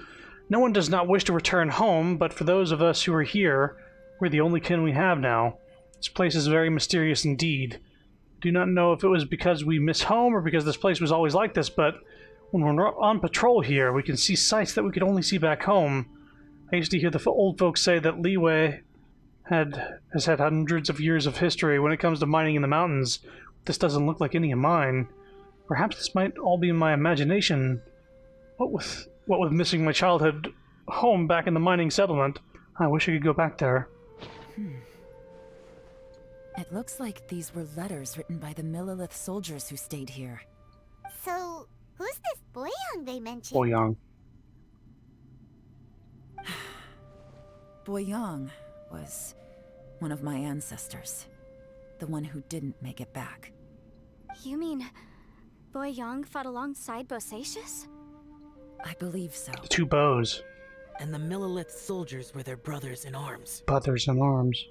No one does not wish to return home, but for those of us who are here, we're the only kin we have now. This place is very mysterious indeed. Do not know if it was because we miss home or because this place was always like this, but when we're on patrol here, we can see sights that we could only see back home. I used to hear the old folks say that Liyue has had hundreds of years of history when it comes to mining in the mountains. This doesn't look like any of mine. Perhaps this might all be in my imagination. What with missing my childhood home back in the mining settlement, I wish I could go back there.
It looks like these were letters written by the Millilith soldiers who stayed here.
So, who's this Boyang they mentioned?
Boyang.
Boyang was one of my ancestors. The one who didn't make it back.
You mean Boyang fought alongside Bosacius?
I believe so.
The two bows.
And the Millilith soldiers were their brothers in arms.
Brothers in arms.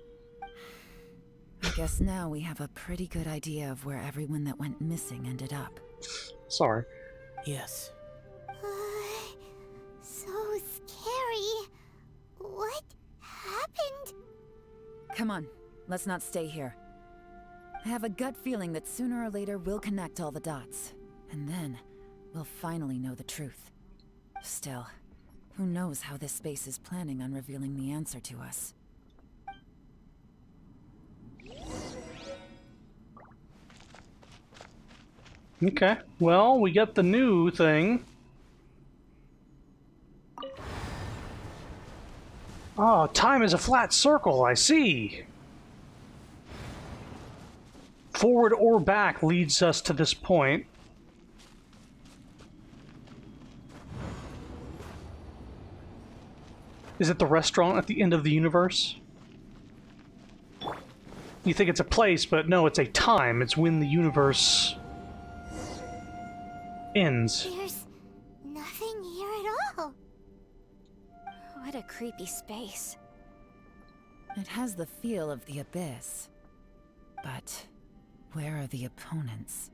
I guess now we have a pretty good idea of where everyone that went missing ended up.
Sorry.
Yes.
So scary. What happened?
Come on, let's not stay here. I have a gut feeling that sooner or later we'll connect all the dots. And then, we'll finally know the truth. Still, who knows how this space is planning on revealing the answer to us.
Okay, well, we got the new thing. Oh, time is a flat circle, I see. Forward or back leads us to this point. Is it the restaurant at the end of the universe? You think it's a place, but no, it's a time. It's when the universe ends.
There's nothing here at all.
What a creepy space.
It has the feel of the abyss. But where are the opponents?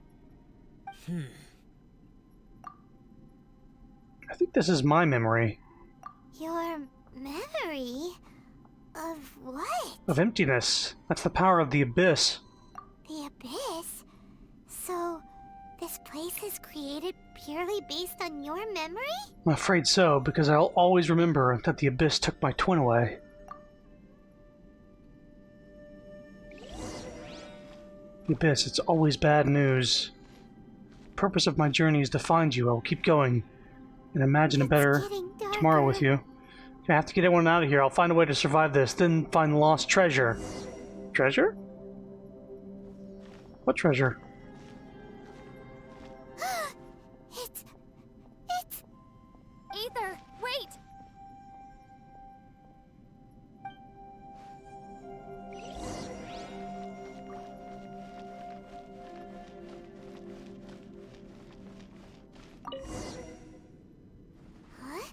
I think this is my memory.
Your memory? Of what?
Of emptiness. That's the power of the abyss.
The abyss? So, this place is created purely based on your memory?
I'm afraid so, because I'll always remember that the abyss took my twin away. The abyss, it's always bad news. The purpose of my journey is to find you. I will keep going and imagine a better tomorrow with you. I have to get everyone out of here. I'll find a way to survive this, then find the lost treasure. Treasure? What treasure?
It's...
Ether, wait!
Huh?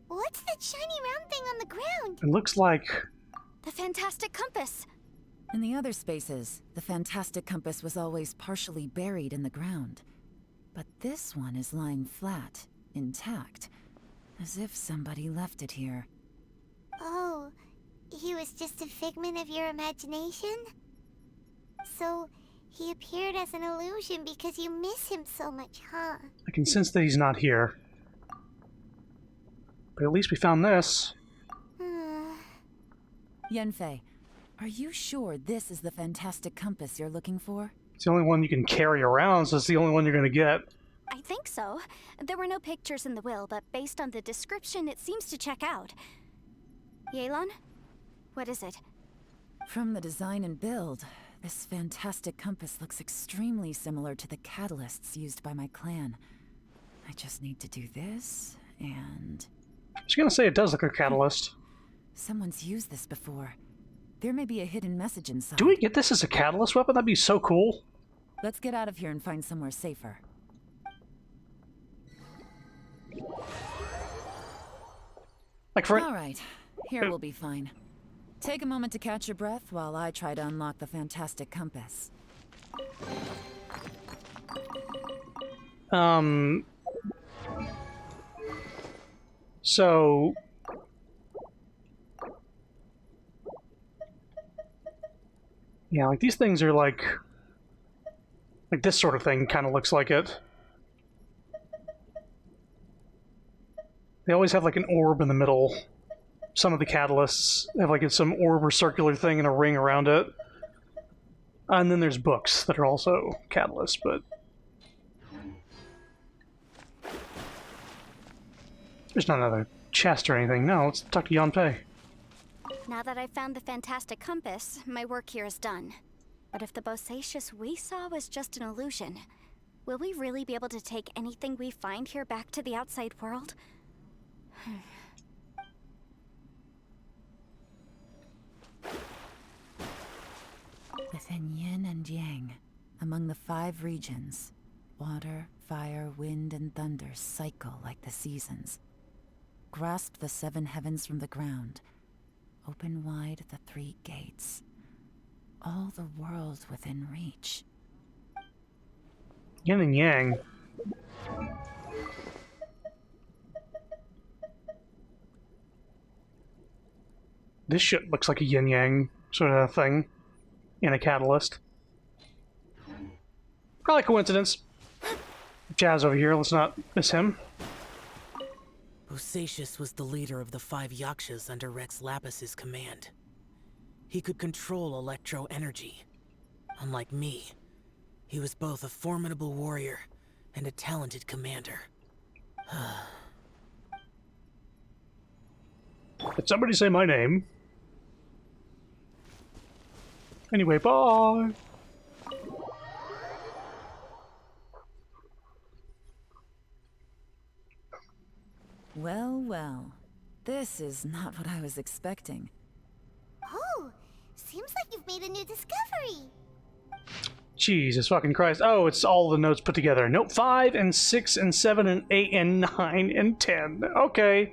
What's that shiny round thing on the ground?
It looks like...
The fantastic compass!
In the other spaces, the fantastic compass was always partially buried in the ground. But this one is lying flat, intact, as if somebody left it here.
Oh, he was just a figment of your imagination? So, he appeared as an illusion because you miss him so much, huh?
I can sense that he's not here. But at least we found this.
Yanfei, are you sure this is the fantastic compass you're looking for?
It's the only one you can carry around, so it's the only one you're gonna get.
I think so. There were no pictures in the will, but based on the description, it seems to check out. Yelan? What is it?
From the design and build, this fantastic compass looks extremely similar to the catalysts used by my clan. I just need to do this, and...
I was gonna say it does look like a catalyst.
Someone's used this before. There may be a hidden message inside.
Do we get this as a catalyst weapon? That'd be so cool.
Let's get out of here and find somewhere safer.
Like for...
Alright, here we'll be fine. Take a moment to catch your breath while I try to unlock the fantastic compass.
So... Yeah, like these things are like this sort of thing kind of looks like it. They always have like an orb in the middle. Some of the catalysts have like some orb or circular thing and a ring around it. And then there's books that are also catalysts, but... There's not another chest or anything. No, let's talk to Yanpei.
Now that I've found the fantastic compass, my work here is done. But if the Bosacius we saw was just an illusion, will we really be able to take anything we find here back to the outside world?
Within yin and yang, among the 5 regions, Water, fire, wind, and thunder cycle like the seasons. Grasp the 7 heavens from the ground. Open wide the 3 gates. All the world within reach.
Yin and yang. This shit looks like a yin-yang sort of thing. In a catalyst. Probably coincidence. Jazz over here, let's not miss him.
Bosacius was the leader of the 5 Yakshas under Rex Lapis's command. He could control electro energy. Unlike me, he was both a formidable warrior and a talented commander.
Did somebody say my name? Anyway, bye!
Well, well. This is not what I was expecting.
Oh, seems like you've made a new discovery.
Jesus fucking Christ. Oh, it's all the notes put together. Note 5 and 6 and 7 and 8 and 9 and 10. Okay.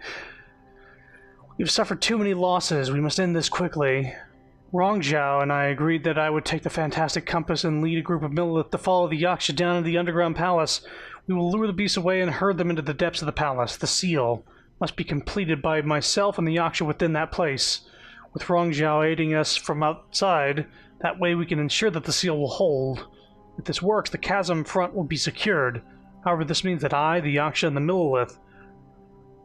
We've suffered too many losses. We must end this quickly. Rongzhao and I agreed that I would take the fantastic compass and lead a group of Millelith to follow the Yaksha down into the underground palace. We will lure the beasts away and herd them into the depths of the palace. The seal must be completed by myself and the Yaksha within that place. With Rongzhao aiding us from outside, that way we can ensure that the seal will hold. If this works, the chasm front will be secured. However, this means that I, the Yaksha, and the Millelith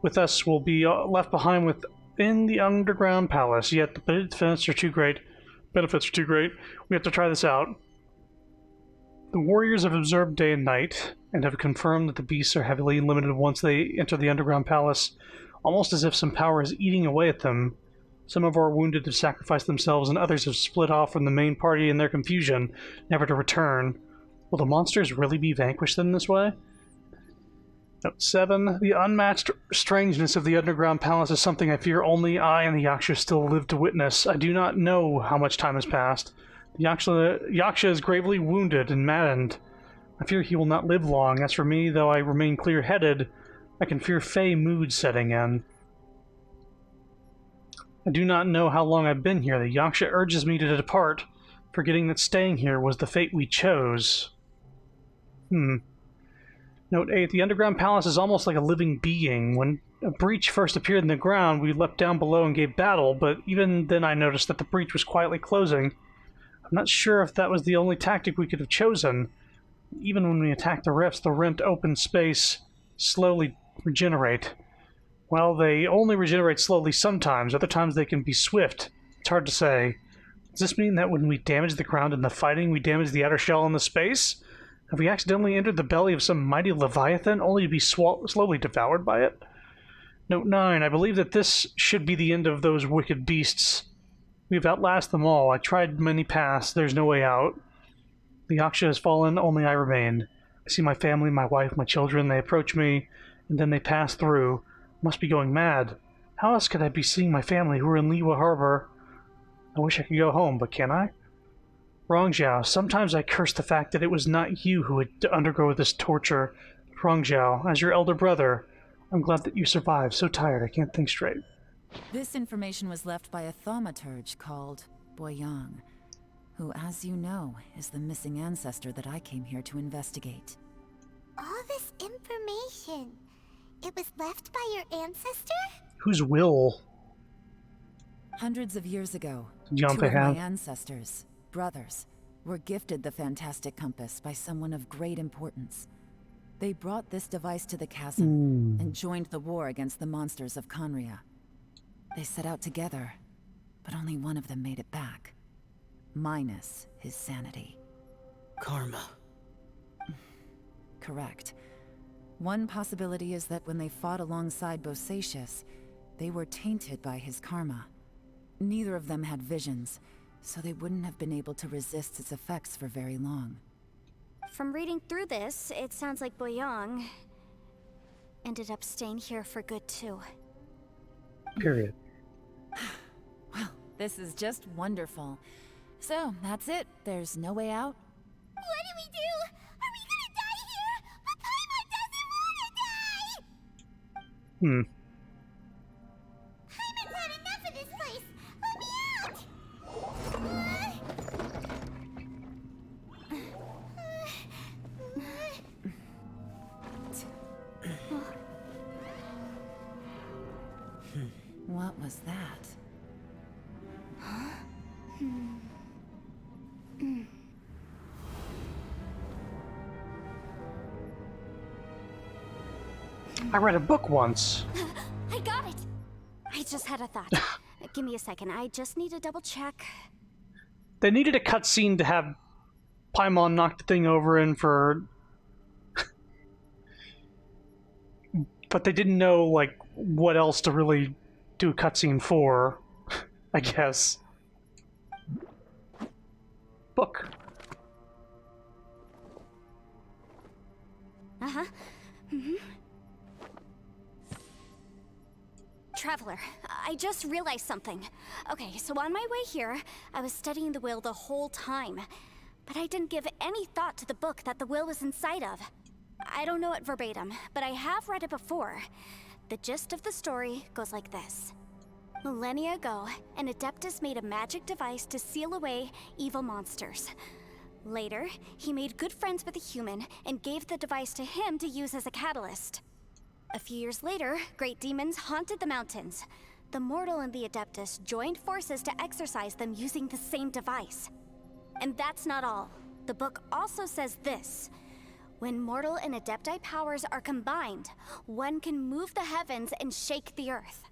with us will be left behind within the underground palace. Yet the benefits are too great. We have to try this out. The warriors have observed day and night, and have confirmed that the beasts are heavily limited once they enter the underground palace, almost as if some power is eating away at them. Some of our wounded have sacrificed themselves, and others have split off from the main party in their confusion, never to return. Will the monsters really be vanquished in this way? Note 7. The unmatched strangeness of the underground palace is something I fear only I and the Yaksha still live to witness. I do not know how much time has passed. The Yaksha is gravely wounded and maddened. I fear he will not live long. As for me, though I remain clear-headed, I can fear Fey mood setting in. I do not know how long I've been here. The Yaksha urges me to depart, forgetting that staying here was the fate we chose. Note 8. The underground palace is almost like a living being. When a breach first appeared in the ground, we leapt down below and gave battle, but even then I noticed that the breach was quietly closing. I'm not sure if that was the only tactic we could have chosen. Even when we attack the rifts, the rent open space slowly regenerate. Well, they only regenerate slowly sometimes. Other times they can be swift. It's hard to say. Does this mean that when we damage the ground in the fighting, we damage the outer shell in the space? Have we accidentally entered the belly of some mighty leviathan, only to be slowly devoured by it? Note 9. I believe that this should be the end of those wicked beasts. We've outlasted them all. I tried many paths. There's no way out. The Yaksha has fallen, only I remain. I see my family, my wife, my children. They approach me, and then they pass through. I must be going mad. How else could I be seeing my family who are in Liyue Harbor? I wish I could go home, but can I? Rongzhao, sometimes I curse the fact that it was not you who had to undergo this torture. Rongzhao, as your elder brother, I'm glad that you survived. So tired, I can't think straight.
This information was left by a thaumaturge called Boyang, who, as you know, is the missing ancestor that I came here to investigate.
All this information, it was left by your ancestor?
Who's Will?
Hundreds of years ago,
Two
of my ancestors, brothers, were gifted the fantastic compass by someone of great importance. They brought this device to the chasm and joined the war against the monsters of Conria. They set out together, but only one of them made it back. Minus his sanity.
Karma.
Correct. One possibility is that when they fought alongside Bosacius, they were tainted by his karma. Neither of them had visions, so they wouldn't have been able to resist its effects for very long.
From reading through this, it sounds like Boyang ended up staying here for good too.
Period.
Well, this is just wonderful. So, that's it. There's no way out?
What do we do? Are we gonna die here?
Hmm.
Paimon's had enough of this place! Let me out!
What was that?
I read a book once.
I got it! I just had a thought. Give me a second. I just need to double check.
They needed a cutscene to have Paimon knock the thing over and for... but they didn't know, like, what else to really do a cutscene for, I guess. Book.
Uh-huh. Mm-hmm. Traveler, I just realized something. Okay, so on my way here, I was studying the will the whole time. But I didn't give any thought to the book that the will was inside of. I don't know it verbatim, but I have read it before. The gist of the story goes like this. Millennia ago, an Adeptus made a magic device to seal away evil monsters. Later, he made good friends with a human and gave the device to him to use as a catalyst. A few years later, great demons haunted the mountains. The mortal and the Adeptus joined forces to exorcise them using the same device. And that's not all. The book also says this. When mortal and Adepti powers are combined, one can move the heavens and shake the earth.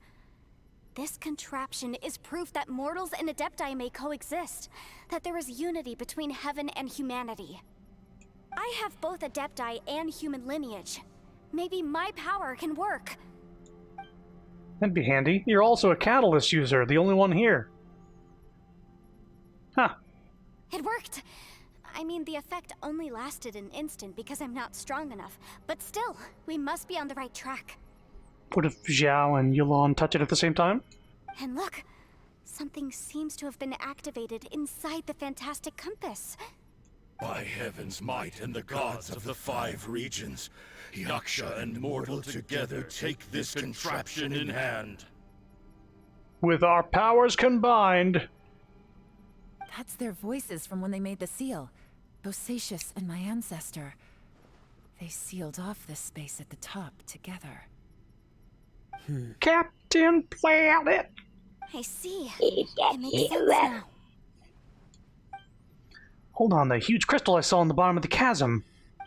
This contraption is proof that mortals and Adepti may coexist, that there is unity between heaven and humanity. I have both Adepti and human lineage. Maybe my power can work.
That'd be handy. You're also a catalyst user, the only one here. Huh.
It worked! I mean, the effect only lasted an instant because I'm not strong enough, but still, we must be on the right track.
What if Xiao and Yulon touch it at the same time?
And look! Something seems to have been activated inside the fantastic compass.
By heaven's might and the gods of the 5 regions, Yaksha and mortal together take this contraption in hand.
With our powers combined.
That's their voices from when they made the seal. Bosacius and my ancestor. They sealed off this space at the top together.
Captain Planet!
I see. It makes sense now.
Hold on, the huge crystal I saw in the bottom of the chasm. I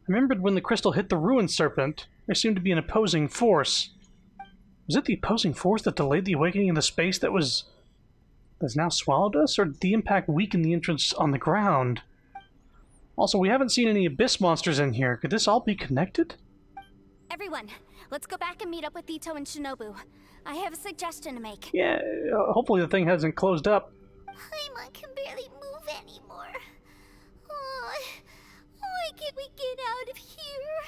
remembered when the crystal hit the ruined serpent, there seemed to be an opposing force. Was it the opposing force that delayed the awakening in the space that's now swallowed us, or did the impact weaken the entrance on the ground? Also, we haven't seen any abyss monsters in here. Could this all be connected?
Everyone, let's go back and meet up with Ito and Shinobu. I have a suggestion to make.
Yeah, hopefully the thing hasn't closed up.
Paimon can barely move anymore. Oh, why can't we get out of here?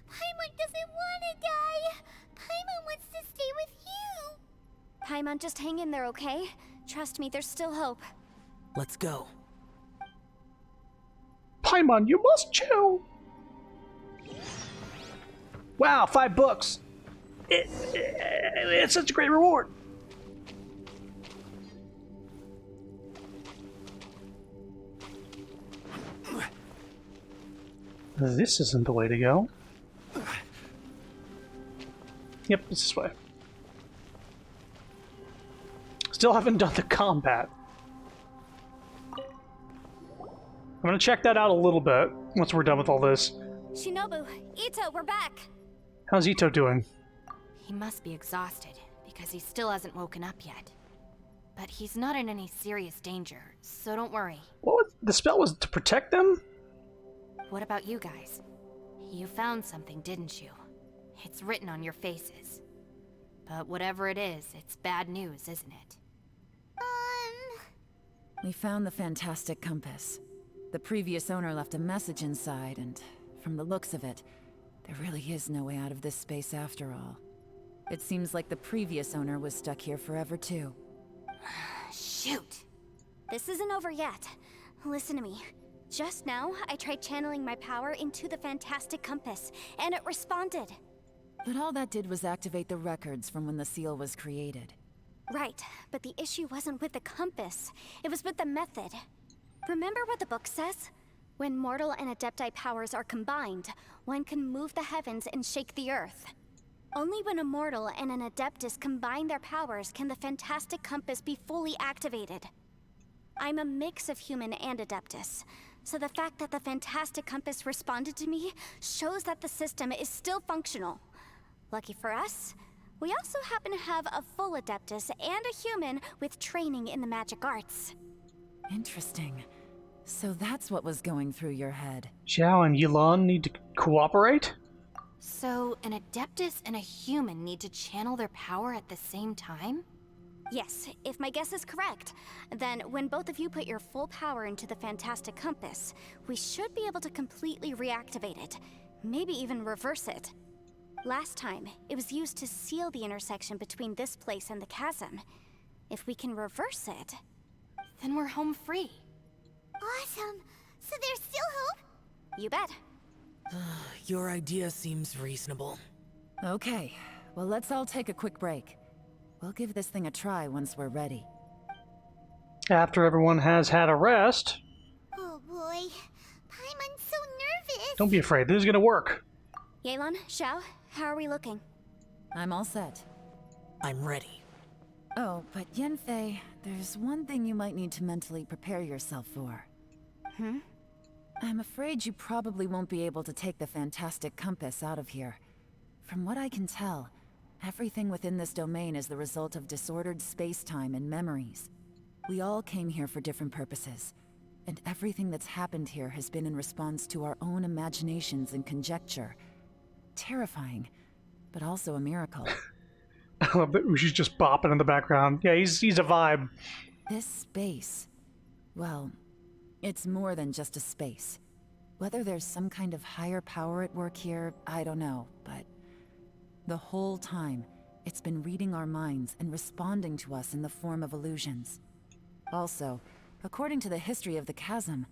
Paimon doesn't want to die. Paimon wants to stay with you.
Paimon, just hang in there, okay? Trust me, there's still hope.
Let's go.
Paimon, you must chill. Wow, 5 books. It's such a great reward. This isn't the way to go. Yep, it's this way. Still haven't done the combat. I'm gonna check that out a little bit once we're done with all this.
Shinobu, Ito, we're back!
How's Ito doing?
He must be exhausted, because he still hasn't woken up yet. But he's not in any serious danger, so don't worry.
What was, the spell was to protect them?
What about you guys? You found something, didn't you? It's written on your faces. But whatever it is, it's bad news, isn't it?
We found the fantastic compass. The previous owner left a message inside, and from the looks of it, there really is no way out of this space after all. It seems like the previous owner was stuck here forever too.
Shoot! This isn't over yet. Listen to me. Just now, I tried channeling my power into the fantastic compass, and it responded.
But all that did was activate the records from when the seal was created.
Right, but the issue wasn't with the compass. It was with the method. Remember what the book says? When mortal and adepti powers are combined, one can move the heavens and shake the earth. Only when a mortal and an adeptus combine their powers can the fantastic compass be fully activated. I'm a mix of human and adeptus, so the fact that the fantastic compass responded to me shows that the system is still functional. Lucky for us, we also happen to have a full adeptus and a human with training in the magic arts.
Interesting. So that's what was going through your head.
Xiao and Yilan need to cooperate?
So, an adeptus and a human need to channel their power at the same time?
Yes, if my guess is correct, then when both of you put your full power into the fantastic compass, we should be able to completely reactivate it, maybe even reverse it. Last time, it was used to seal the intersection between this place and the chasm. If we can reverse it,
then we're home free.
Awesome! So there's still hope?
You bet.
Your idea seems reasonable.
Okay, well let's all take a quick break. We'll give this thing a try once we're ready.
After everyone has had a rest...
Oh boy, Paimon's so nervous!
Don't be afraid, this is gonna work.
Yelan, Xiao, how are we looking?
I'm all set.
I'm ready.
Oh, but Yanfei, there's one thing you might need to mentally prepare yourself for. I'm afraid you probably won't be able to take the fantastic compass out of here. From what I can tell, everything within this domain is the result of disordered space-time and memories. We all came here for different purposes, and everything that's happened here has been in response to our own imaginations and conjecture. Terrifying, but also a miracle.
I love that she's just bopping in the background. Yeah, he's a vibe.
This space, well, it's more than just a space. Whether there's some kind of higher power at work here, I don't know, but the whole time, it's been reading our minds and responding to us in the form of illusions. Also, according to the history of the chasm,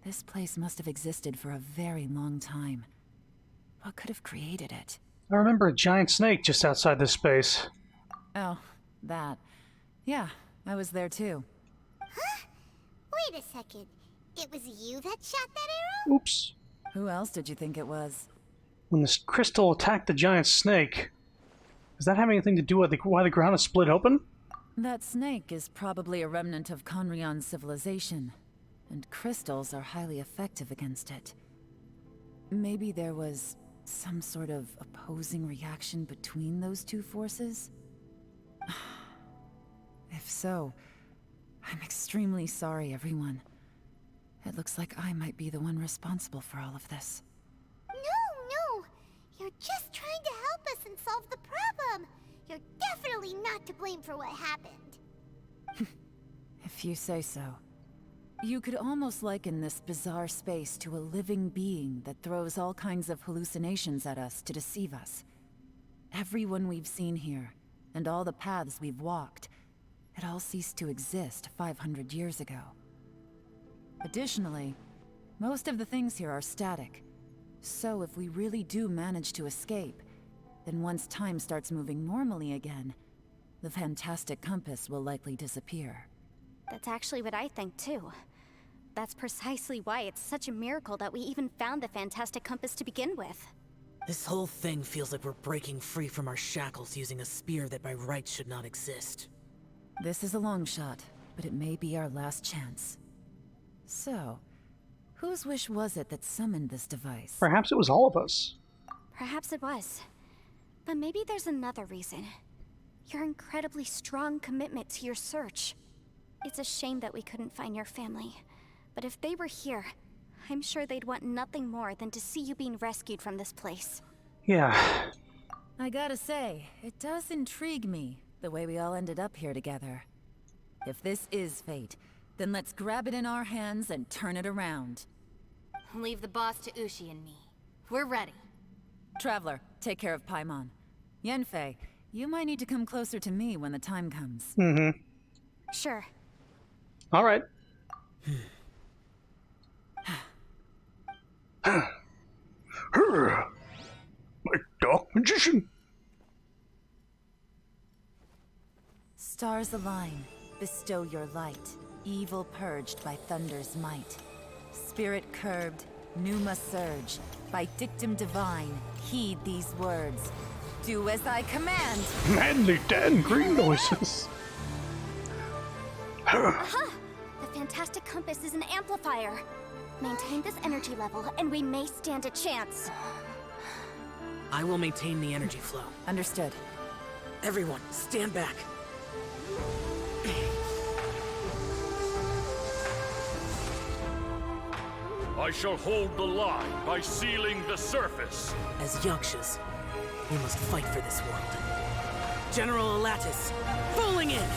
this place must have existed for a very long time. What could have created it?
I remember a giant snake just outside this space.
Oh, that. Yeah, I was there too.
Huh? Wait a second. It was you that shot that arrow?
Oops.
Who else did you think it was?
When this crystal attacked the giant snake, does that have anything to do with why the ground is split open?
That snake is probably a remnant of Conrion's civilization, and crystals are highly effective against it. Maybe there was some sort of opposing reaction between those two forces? If so, I'm extremely sorry, everyone. It looks like I might be the one responsible for all of this.
No! You're just trying to help us and solve the problem! You're definitely not to blame for what happened.
If you say so. You could almost liken this bizarre space to a living being that throws all kinds of hallucinations at us to deceive us. Everyone we've seen here, and all the paths we've walked, it all ceased to exist 500 years ago. Additionally, most of the things here are static. So if we really do manage to escape, then once time starts moving normally again, the fantastic compass will likely disappear.
That's actually what I think too. That's precisely why it's such a miracle that we even found the fantastic compass to begin with.
This whole thing feels like we're breaking free from our shackles using a spear that by rights should not exist.
This is a long shot, but it may be our last chance. So, whose wish was it that summoned this device?
Perhaps it was all of us.
Perhaps it was. But maybe there's another reason. Your incredibly strong commitment to your search. It's a shame that we couldn't find your family. But if they were here, I'm sure they'd want nothing more than to see you being rescued from this place.
Yeah.
I gotta say, it does intrigue me, the way we all ended up here together. If this is fate, then let's grab it in our hands and turn it around.
Leave the boss to Ushi and me. We're ready.
Traveler, take care of Paimon. Yanfei, you might need to come closer to me when the time comes.
Mm-hmm.
Sure.
All right. My dark magician.
Stars align, bestow your light. Evil purged by thunder's might. Spirit curbed, pneuma surge. By dictum divine, heed these words. Do as I command!
Manly Dan green noises.
Aha! The fantastic compass is an amplifier. Maintain this energy level, and we may stand a chance.
I will maintain the energy flow.
Understood.
Everyone, stand back.
I shall hold the line by sealing the surface.
As Yakshas, we must fight for this world. General Alatus, falling in!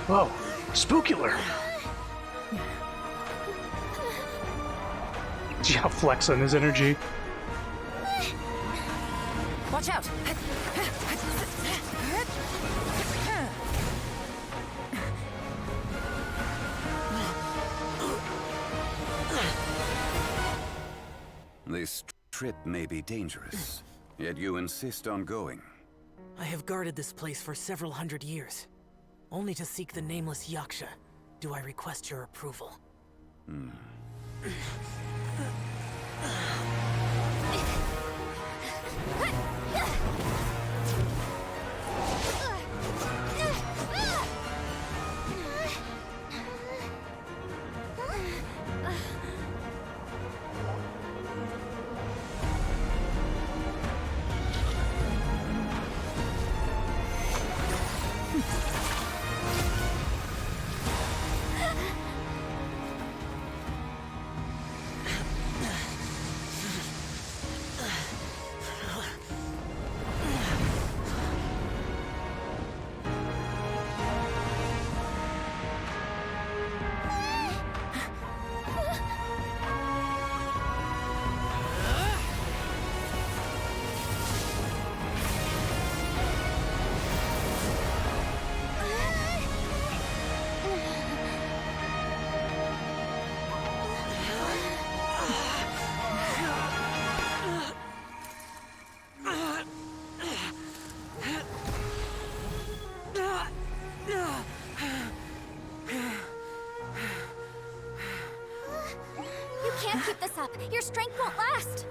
Whoa, spookular. See how flexing his energy.
Watch out!
This trip may be dangerous, yet you insist on going.
I have guarded this place for several hundred years. Only to seek the nameless Yaksha, do I request your approval.
You can't keep this up. Your strength won't last.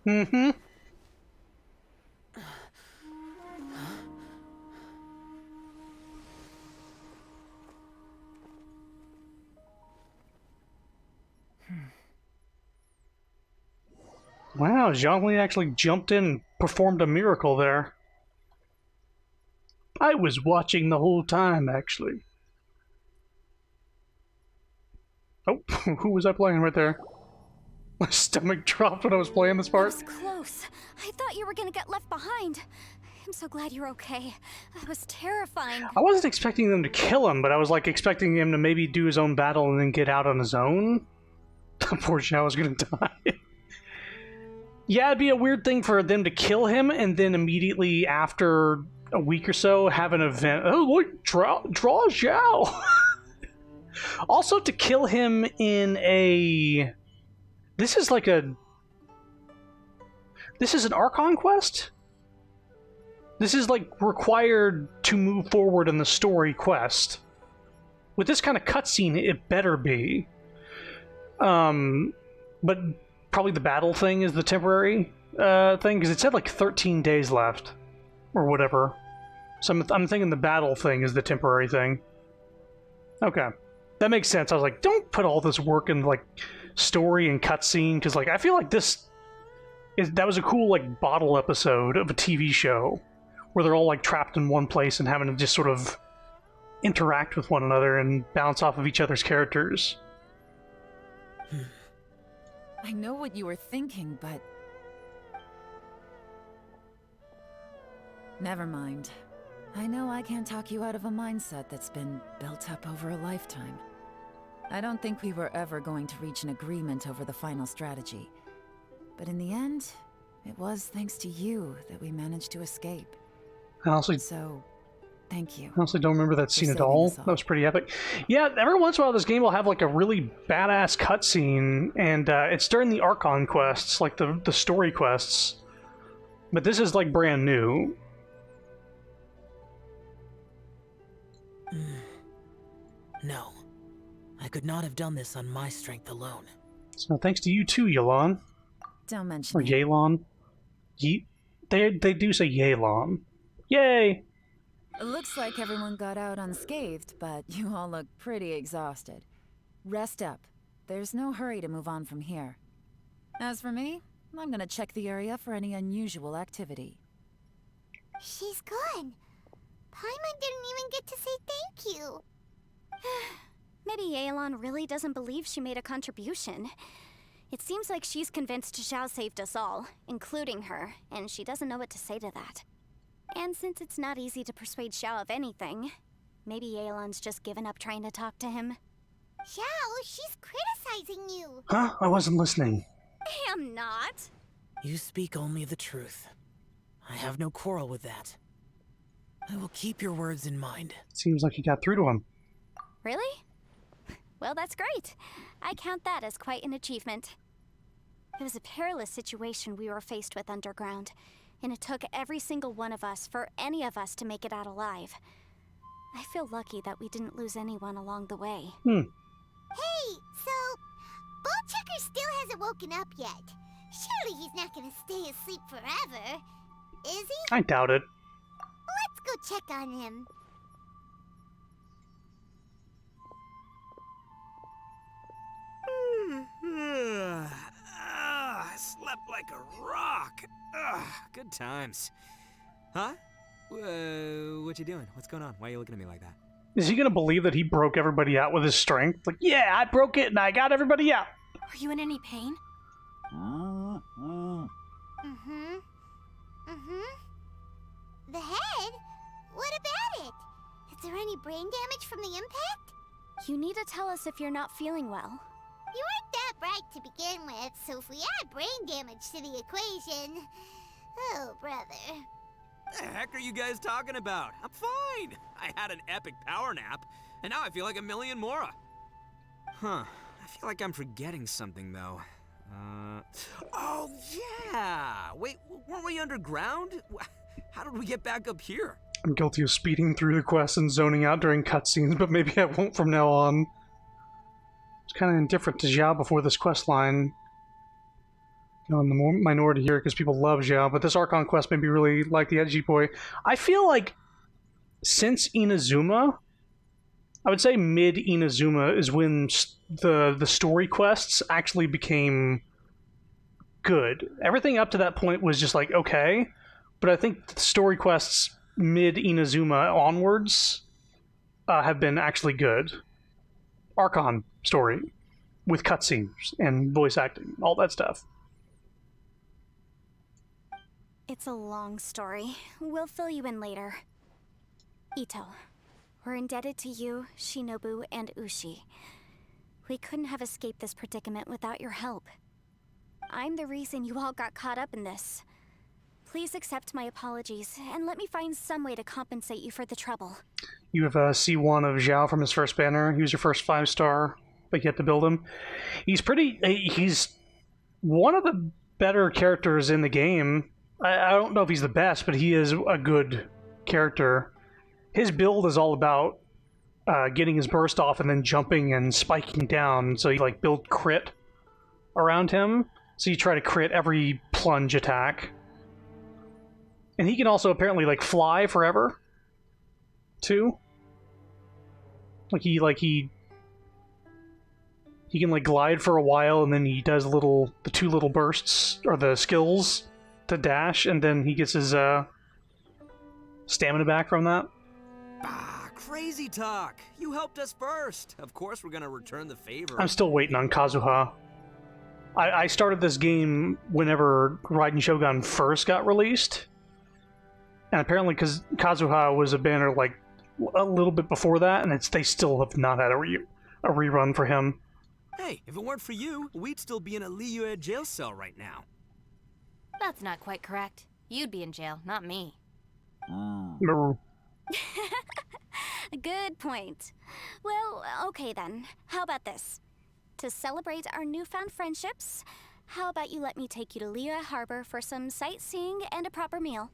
Mm-hmm. Wow, Zhongli actually jumped in and performed a miracle there. I was watching the whole time, actually. Oh, who was I playing right there? My stomach dropped when I was playing this part.
That was close. I thought you were gonna get left behind. I'm so glad you're okay. That was terrifying.
I wasn't expecting them to kill him, but I was like expecting him to maybe do his own battle and then get out on his own. Unfortunately, I was gonna die. Yeah, it'd be a weird thing for them to kill him and then immediately after a week or so have an event. Oh, look, draw Zhao. Also, to kill him in a... This is an Archon quest? This is like required to move forward in the story quest. With this kind of cutscene, it better be. But probably the battle thing is the temporary thing, because it said like 13 days left. Or whatever. So I'm thinking the battle thing is the temporary thing. Okay. That makes sense. I was like, don't put all this work in, like, story and cutscene, because, like, I feel like that was a cool, like, bottle episode of a TV show, where they're all, like, trapped in one place and having to just sort of interact with one another and bounce off of each other's characters.
I know what you were thinking, but... Never mind. I know I can't talk you out of a mindset that's been built up over a lifetime. I don't think we were ever going to reach an agreement over the final strategy. But in the end, it was thanks to you that we managed to escape. So, thank you.
I honestly don't remember that scene at all. That was pretty epic. Yeah, every once in a while this game will have like a really badass cutscene, and it's during the Archon quests, like the story quests. But this is like brand new.
No. I could not have done this on my strength alone.
So thanks to you too, Yelan.
Don't mention
or
it.
Yelan. They do say Yelan. Yay!
It looks like everyone got out unscathed, but you all look pretty exhausted. Rest up. There's no hurry to move on from here. As for me, I'm gonna check the area for any unusual activity.
She's gone. Paimon didn't even get to say thank you.
Maybe Yelan really doesn't believe she made a contribution. It seems like she's convinced Xiao saved us all, including her, and she doesn't know what to say to that. And since it's not easy to persuade Xiao of anything, maybe Yelan's just given up trying to talk to him.
Xiao, she's criticizing you.
Huh? I wasn't listening.
I am not.
You speak only the truth. I have no quarrel with that. I will keep your words in mind.
Seems like you got through to him.
Really? Well, that's great. I count that as quite an achievement. It was a perilous situation we were faced with underground, and it took every single one of us for any of us to make it out alive. I feel lucky that we didn't lose anyone along the way.
Hey, so Bullchecker still hasn't woken up yet. Surely he's not gonna stay asleep forever, is he?
I doubt it.
Let's go check on him.
I slept like a rock. Good times. Huh? What you doing? What's going on? Why are you looking at me like that?
Is he gonna believe that he broke everybody out with his strength? Like, yeah, I broke it and I got everybody out.
Are you in any pain?
The head? What about it? Is there any brain damage from the impact?
You need to tell us if you're not feeling well.
You weren't that bright to begin with, so if we add brain damage to the equation... Oh, brother.
The heck are you guys talking about? I'm fine. I had an epic power nap, and now I feel like a million more. Huh. I feel like I'm forgetting something, though. Oh, yeah! Wait, weren't we underground? How did we get back up here?
I'm guilty of speeding through the quests and zoning out during cutscenes, but maybe I won't from now on. I was kind of indifferent to Xiao before this quest line. You know, I'm the minority here because people love Xiao, but this Archon quest made me really like the Edgy Boy. I feel like since Inazuma, I would say mid-Inazuma is when the story quests actually became good. Everything up to that point was just like, okay, but I think the story quests mid-Inazuma onwards have been actually good. Archon story, with cutscenes and voice acting, all that stuff.
It's a long story. We'll fill you in later. Ito, we're indebted to you, Shinobu, and Ushi. We couldn't have escaped this predicament without your help. I'm the reason you all got caught up in this. Please accept my apologies, and let me find some way to compensate you for the trouble.
You have a C1 of Xiao from his first banner. He was your first 5-star, but you have to build him. He's one of the better characters in the game. I don't know if he's the best, but he is a good character. His build is all about getting his burst off and then jumping and spiking down. So you like build crit around him. So you try to crit every plunge attack. And he can also apparently like fly forever. too. He can like glide for a while, and then he does the 2 little bursts, or the skills to dash, and then he gets his stamina back from that.
Ah, crazy talk. You helped us first. Of course we're gonna return the favor.
I'm still waiting on Kazuha. I started this game whenever Raiden Shogun first got released, and apparently because Kazuha was a banner like a little bit before that, and they still have not had a rerun for him.
Hey, if it weren't for you, we'd still be in a Liyue jail cell right now.
That's not quite correct. You'd be in jail, not me.
Good point. Well, okay then. How about this? To celebrate our newfound friendships, how about you let me take you to Liyue Harbor for some sightseeing and a proper meal?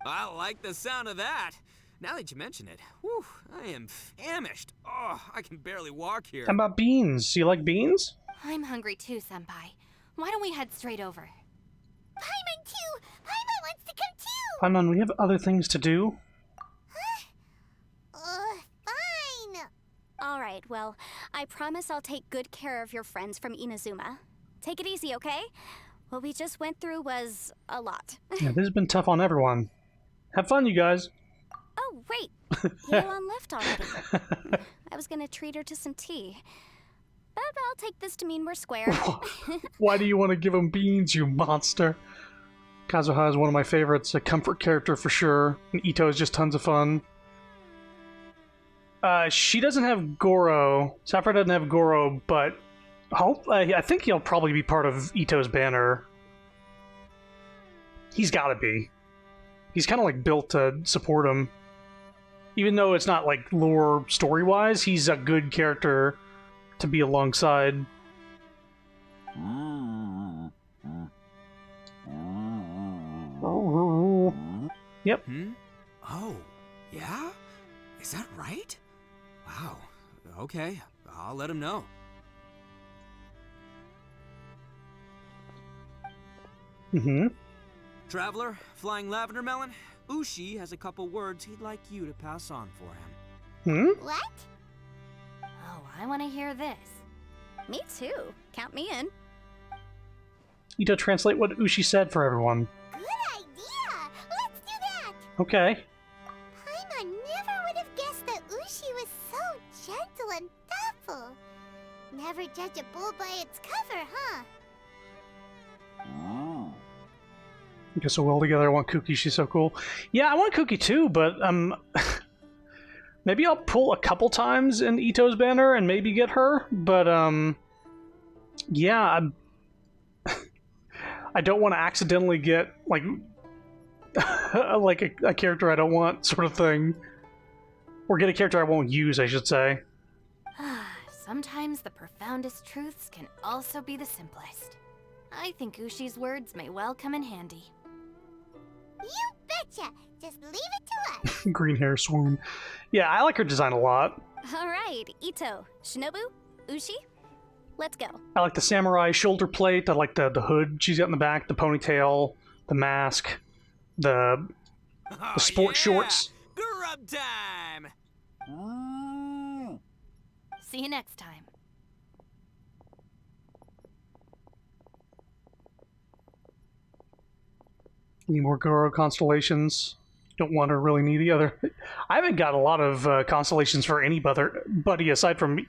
I like the sound of that. Now that you mention it, whew, I am famished. Oh, I can barely walk here.
How about beans? You like beans?
I'm hungry too, Senpai. Why don't we head straight over?
Paimon too! Paimon wants to come too!
Paimon, we have other things to do.
Fine!
Alright, well, I promise I'll take good care of your friends from Inazuma. Take it easy, okay? What we just went through was a lot.
Yeah, this has been tough on everyone. Have fun, you guys.
Oh, wait. Yeon left already. I was gonna treat her to some tea. But I'll take this to mean we're square.
Why do you want to give him beans, you monster? Kazuha is one of my favorites, a comfort character for sure. And Ito is just tons of fun. She doesn't have Goro. Sapphire doesn't have Goro, but I think he'll probably be part of Ito's banner. He's gotta be. He's kind of like built to support him. Even though it's not like lore story-wise, he's a good character to be alongside. Yep.
Oh, yeah? Is that right? Wow. Okay, I'll let him know. Traveler, Flying Lavender Melon, Ushi has a couple words he'd like you to pass on for him.
What?
Oh, I want to hear this.
Me too. Count me in.
Ito, translate what Ushi said for everyone.
Good idea! Let's do that!
Okay.
Paimon never would have guessed that Ushi was so gentle and thoughtful. Never judge a bull by its cover, huh?
I guess so well together. I want Kuki. She's so cool. Yeah, I want Kuki too, but maybe I'll pull a couple times in Ito's banner and maybe get her. But yeah, I don't want to accidentally get like like a character I don't want, sort of thing, or get a character I won't use, I should say.
Sometimes the profoundest truths can also be the simplest. I think Ushi's words may well come in handy.
You betcha! Just leave it to us!
Green hair swoon. Yeah, I like her design a lot.
Alright, Ito, Shinobu, Ushi, let's go.
I like the samurai shoulder plate. I like the hood she's got in the back, the ponytail, the mask, the sports shorts.
Grub time!
See you next time.
Any more Goro constellations? Don't want to really need the other. I haven't got a lot of constellations for anybody aside from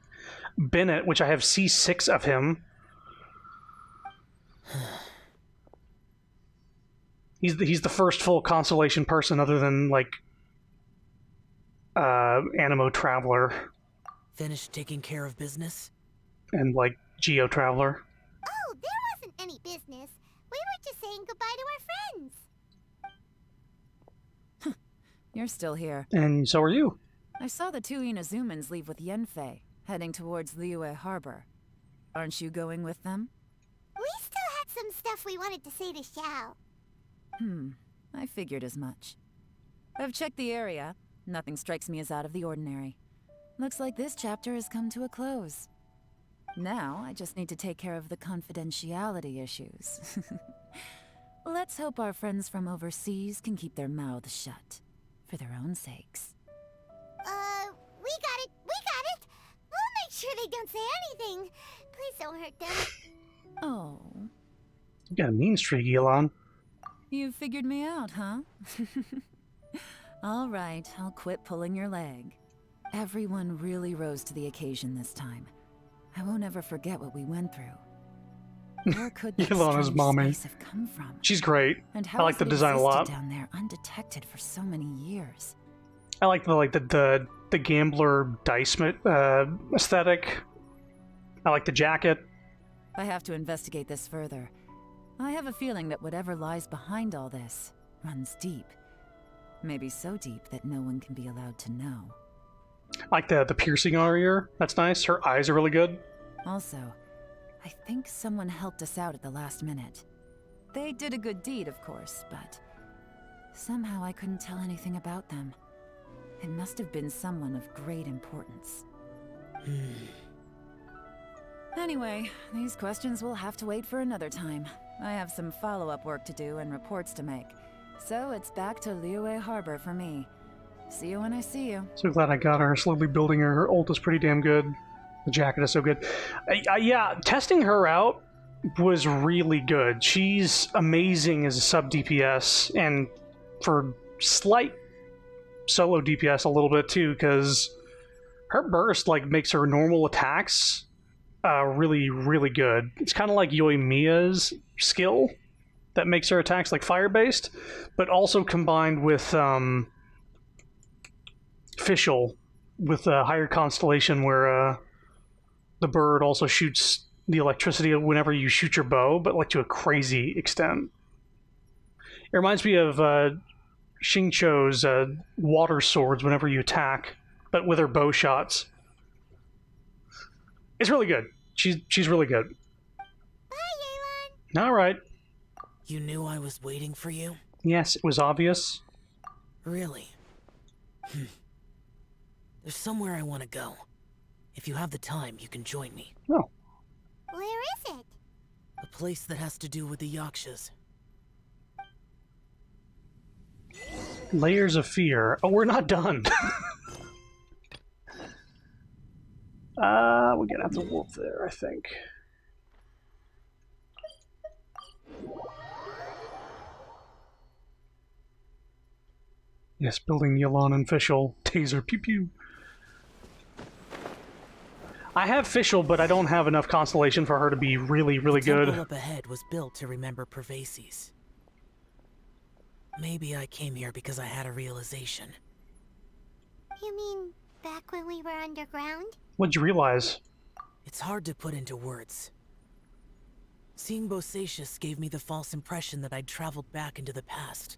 Bennett, which I have C6 of him. He's the first full constellation person other than like Animo Traveler.
Finished taking care of business?
And like Geo Traveler.
Oh, there wasn't any business. We were just saying goodbye to our friends.
You're still here.
And so are you.
I saw the 2 Inazumans leave with Yenfei, heading towards Liyue Harbor. Aren't you going with them?
We still had some stuff we wanted to say to Xiao.
I figured as much. I've checked the area. Nothing strikes me as out of the ordinary. Looks like this chapter has come to a close. Now, I just need to take care of the confidentiality issues. Let's hope our friends from overseas can keep their mouths shut, for their own sakes.
don't say anything. Please don't hurt them.
Oh.
You got a mean streak, Elon.
You figured me out, huh? All right, I'll quit pulling your leg. Everyone really rose to the occasion this time. I won't ever forget what we went through. Where could that
Ilana's
strange
mommy.
space have come from?
She's great.
And
I
how
like
has
the
it
design a
existed
lot.
down there undetected for so many years?
I like the gambler dice aesthetic. I like the jacket.
I have to investigate this further. I have a feeling that whatever lies behind all this runs deep. Maybe so deep that no one can be allowed to know.
I like the piercing on her ear. That's nice. Her eyes are really good.
Also, I think someone helped us out at the last minute. They did a good deed, of course, but somehow I couldn't tell anything about them. It must have been someone of great importance. Anyway, these questions will have to wait for another time. I have some follow-up work to do and reports to make. So it's back to Liyue Harbor for me. See you when I see you.
So glad I got her. Slowly building her. Her ult is pretty damn good. The jacket is so good. Yeah, testing her out was really good. She's amazing as a sub DPS, and for slight solo DPS a little bit too, because her burst makes her normal attacks really, really good. It's kind of like Yoimiya's skill that makes her attacks fire-based, but also combined with Fischl with a higher constellation where the bird also shoots the electricity whenever you shoot your bow, but to a crazy extent. It reminds me of Xingqiu's water swords whenever you attack, but with her bow shots. It's really good. She's really good.
Bye, Yelan.
All right.
You knew I was waiting for you?
Yes, it was obvious.
Really? There's somewhere I want to go. If you have the time, you can join me.
Oh.
Where is it?
A place that has to do with the Yakshas.
Layers of fear. Oh, we're not done. We're gonna have to wolf there, I think. Yes, building Yelan and Fischl. Taser, pew pew. I have Fischl, but I don't have enough constellation for her to be really, really
The
good.
temple up ahead was built to remember Pervases. Maybe I came here because I had a realization.
You mean back when we were underground?
What'd you realize?
It's hard to put into words. Seeing Bosacius gave me the false impression that I'd traveled back into the past.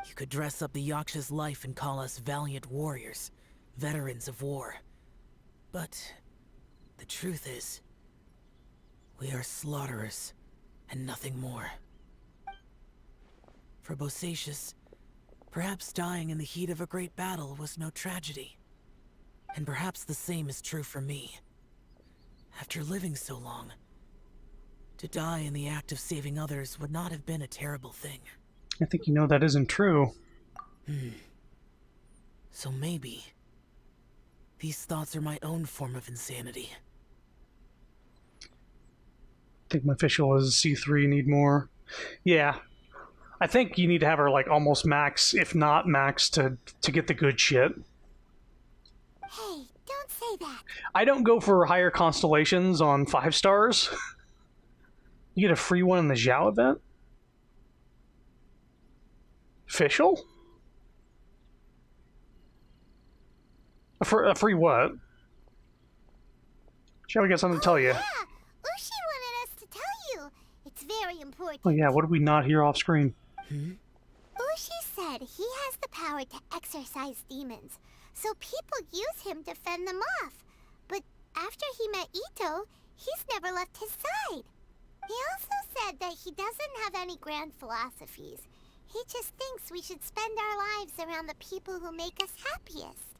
You could dress up the Yaksha's life and call us valiant warriors, veterans of war. But the truth is, we are slaughterers and nothing more. For Bosacius, perhaps dying in the heat of a great battle was no tragedy. And perhaps the same is true for me. After living so long, to die in the act of saving others would not have been a terrible thing.
I think you know that isn't true.
So maybe these thoughts are my own form of insanity.
I think my Fischl is C3, need more. Yeah. I think you need to have her almost max, if not max, to get the good shit.
Hey, don't say that.
I don't go for higher constellations on 5 stars. You get a free one in the Zhao event? Fischl? A free what? Shall we get something to tell you?
Yeah, Ushi wanted us to tell you. It's very important.
Oh yeah, what did we not hear off screen?
Ushi said he has the power to exorcise demons, so people use him to fend them off. But after he met Ito, he's never left his side. He also said that he doesn't have any grand philosophies. He just thinks we should spend our lives around the people who make us happiest.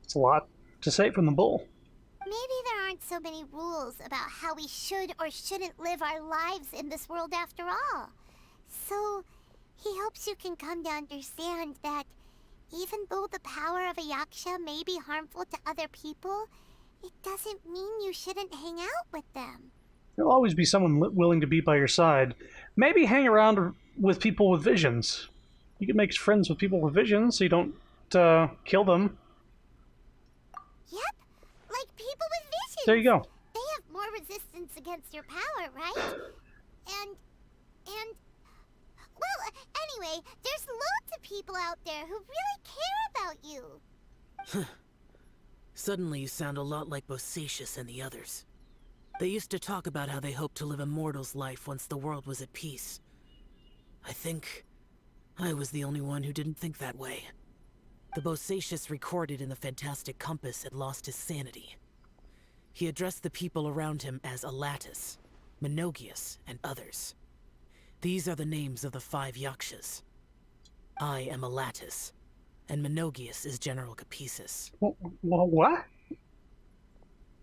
It's a lot to say from the bull.
Maybe there aren't so many rules about how we should or shouldn't live our lives in this world after all. So, he hopes you can come to understand that even though the power of a yaksha may be harmful to other people,
it doesn't mean you shouldn't hang out with them.
There'll always be someone willing to be by your side. Maybe hang around with people with visions. You can make friends with people with visions so you don't kill them.
Yep, like people with visions.
There you go.
They have more resistance against your power, right? And... Well, anyway, there's loads of people out there who really care about you.
Suddenly you sound a lot like Bosacius and the others. They used to talk about how they hoped to live a mortal's life once the world was at peace. I think I was the only one who didn't think that way. The Bosacius recorded in the Fantastic Compass had lost his sanity. He addressed the people around him as Alatus, Menogius, and others. These are the names of the 5 Yakshas. I am Alatus, and Menogius is General Capesus.
What?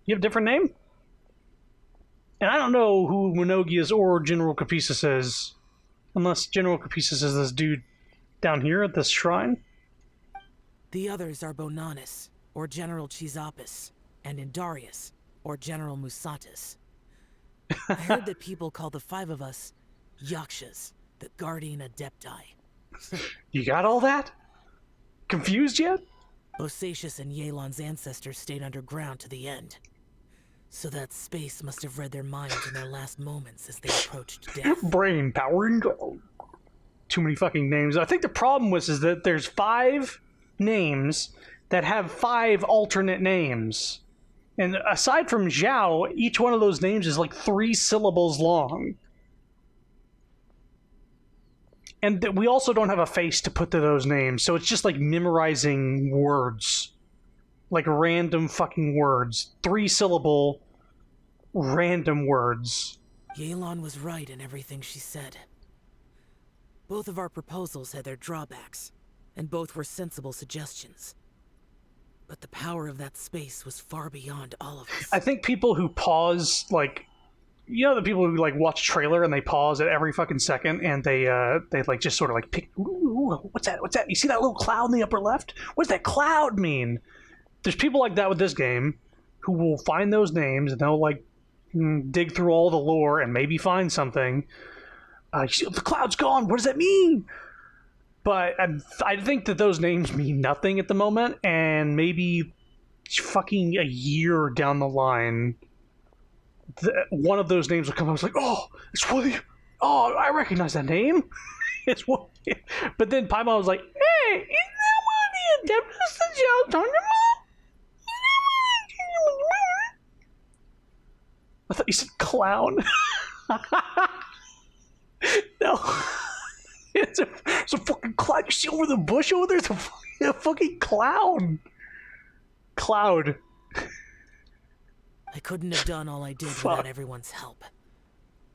You have a different name? And I don't know who Menogius or General Capesus is. Unless General Capesus is this dude down here at this shrine.
The others are Bonanis, or General Chisapis, and Indarius, or General Musatus. I heard that people call the 5 of us Yakshas, the Guardian Adepti.
You got all that? Confused yet?
Bosacius and Yelan's ancestors stayed underground to the end. So that space must have read their minds in their last moments as they approached death.
Brain powering. Too many fucking names. I think the problem is that there's 5 names that have 5 alternate names. And aside from Zhao, each one of those names is like 3 syllables long. And we also don't have a face to put to those names, so it's just like memorizing words. Like random fucking words. 3-syllable random words.
Yelan was right in everything she said. Both of our proposals had their drawbacks, and both were sensible suggestions. But the power of that space was far beyond all of us.
I think people who pause, like, you know, the people who like watch a trailer and they pause at every fucking second and they like just sort of like pick, ooh, what's that? What's that? You see that little cloud in the upper left? What does that cloud mean? There's people like that with this game who will find those names and they'll like dig through all the lore and maybe find something. You see, the cloud's gone. What does that mean? But I think that those names mean nothing at the moment, and maybe fucking a year down the line, one of those names will come. I was like, oh, it's William. Oh, I recognize that name. It's William. But then Paimon was like, hey, is that one of the Adeptus that Zhao talking about? I thought you said clown. No. It's a fucking cloud. You see over the bush over there? It's a fucking clown. Cloud.
I couldn't have done all I did without everyone's help.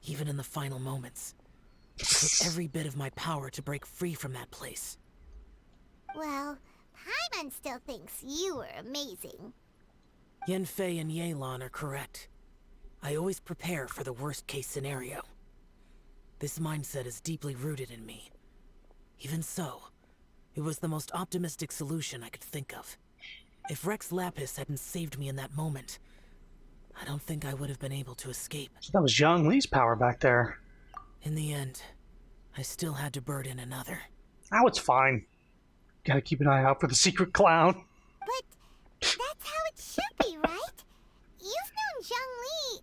Even in the final moments. It took every bit of my power to break free from that place.
Well, Paimon still thinks you were amazing.
Yanfei and Yelan are correct. I always prepare for the worst-case scenario. This mindset is deeply rooted in me. Even so, it was the most optimistic solution I could think of. If Rex Lapis hadn't saved me in that moment, I don't think I would have been able to escape.
That was Zhang Li's power back there.
In the end, I still had to burden another.
Oh, it's fine. Gotta keep an eye out for the secret clown.
But that's how it should be, right? You've known Zhang Li,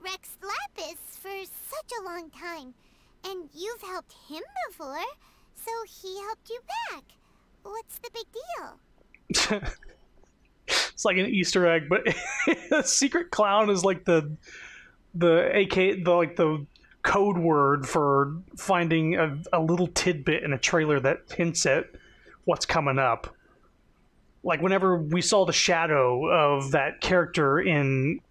Rex Lapis, for such a long time. And you've helped him before, so he helped you back. What's the big deal?
It's like an Easter egg, but the secret clown is like the code word for finding a little tidbit in a trailer that hints at what's coming up. Like whenever we saw the shadow of that character in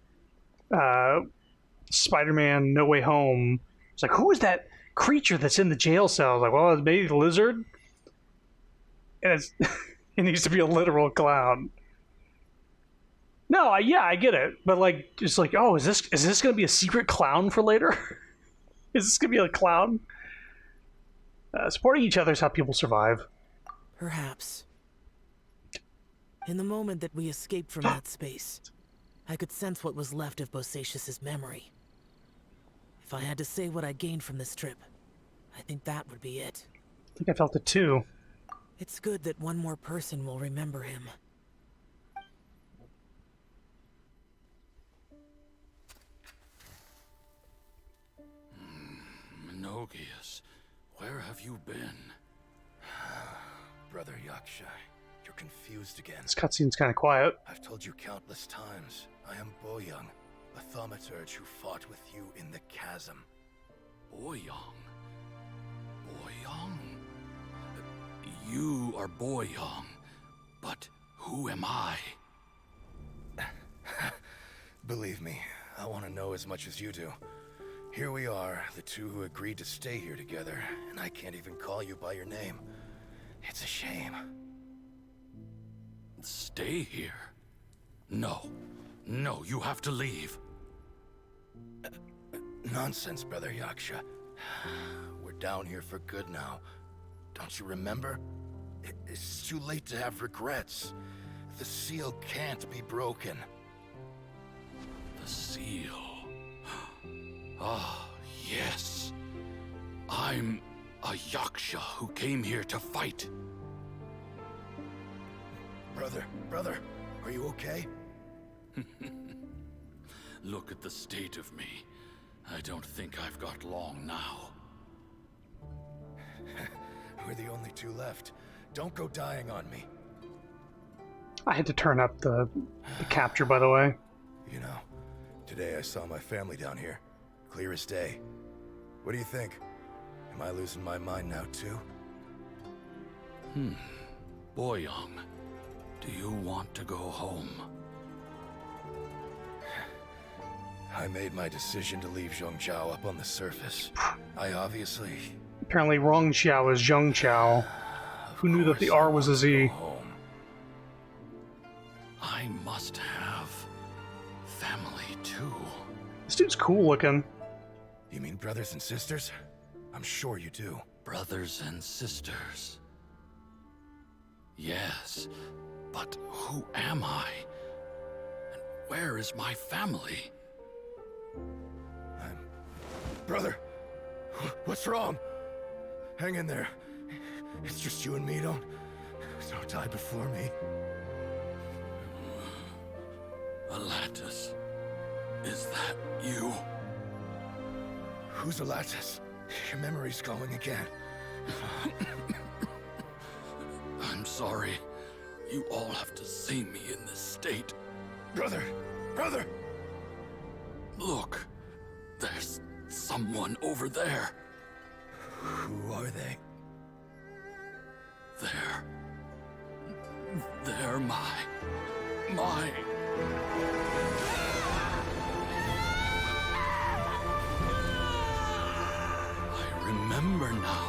Spider-Man No Way Home, it's like, who is that creature that's in the jail cell? I was like, well, it's maybe the lizard. And it needs to be a literal clown. No, yeah, I get it, but like, it's like, oh, is this going to be a secret clown for later? Is this going to be a clown? Supporting each other is how people survive.
Perhaps. In the moment that we escaped from that space, I could sense what was left of Bosacius's memory. If I had to say what I gained from this trip, I think that would be it.
I think I felt it too.
It's good that one more person will remember him.
Menogius, where have you been?
Brother Yaksha, you're confused again.
This cutscene's kind of quiet.
I've told you countless times, I am Boyoung, a thaumaturge who fought with you in the chasm.
Boyoung? Boyoung? You are Boyoung, but who am I?
Believe me, I want to know as much as you do. Here we are, the two who agreed to stay here together, and I can't even call you by your name. It's a shame.
Stay here? No. No, you have to leave.
Nonsense, Brother Yaksha. We're down here for good now. Don't you remember? It's too late to have regrets. The seal can't be broken.
The seal. Ah, yes. I'm a Yaksha who came here to fight.
Brother, are you okay?
Look at the state of me. I don't think I've got long now.
We're the only two left. Don't go dying on me.
I had to turn up the capture, by the way.
You know, today I saw my family down here. Clear as day. What do you think? Am I losing my mind now, too?
Boyoung, do you want to go home?
I made my decision to leave Zhongzhou up on the surface. I obviously...
Apparently Rong Xiao is Zheng Xiao. Who knew that the R was a Z?
I must have family too.
This dude's cool looking.
You mean brothers and sisters? I'm sure you do.
Brothers and sisters. Yes, but who am I? And where is my family?
Brother, what's wrong? Hang in there. It's just you and me. Don't die before me.
Alatus, is that you?
Who's Alatus? Your memory's going again.
I'm sorry. You all have to see me in this state.
Brother!
Look, there's someone over there.
Who are they?
They're my... I remember now.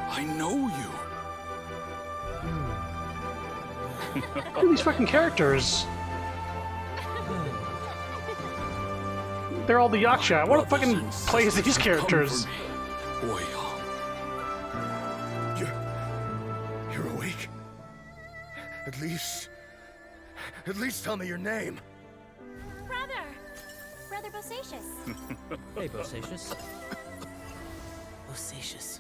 I know you.
Look at these fucking characters. They're all the Yaksha. I want to fucking play as these characters.
You're awake. At least tell me your name.
Brother Bosacius.
Hey, Bosacius.
Bosacius.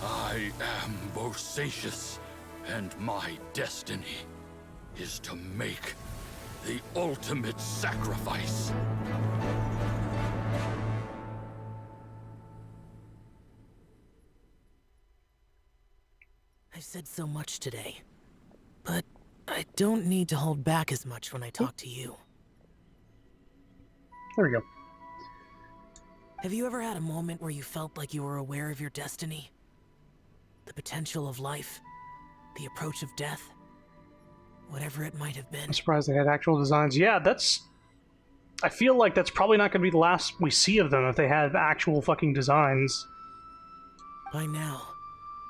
I am Bosacius, and my destiny is to make the ultimate sacrifice.
I've said so much today, but I don't need to hold back as much when I talk to you.
There we go.
Have you ever had a moment where you felt like you were aware of your destiny? The potential of life? The approach of death? Whatever it might have been.
I'm surprised they had actual designs. Yeah, I feel like that's probably not going to be the last we see of them if they have actual fucking designs.
By now,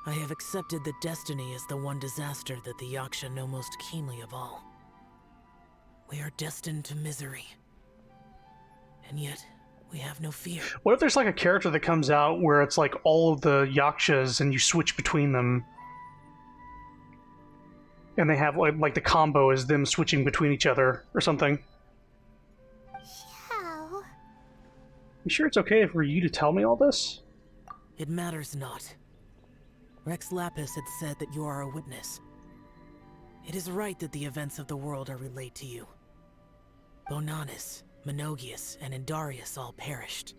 I have accepted that destiny is the one disaster that the Yaksha know most keenly of all. We are destined to misery. And yet, we have no fear.
What if there's like a character that comes out where it's like all of the Yakshas and you switch between them? And they have, like the combo is them switching between each other or something.
Xiao.
You sure it's okay for you to tell me all this?
It matters not. Rex Lapis had said that you are a witness. It is right that the events of the world are relayed to you. Bonanis, Menogius, and Indarius all perished,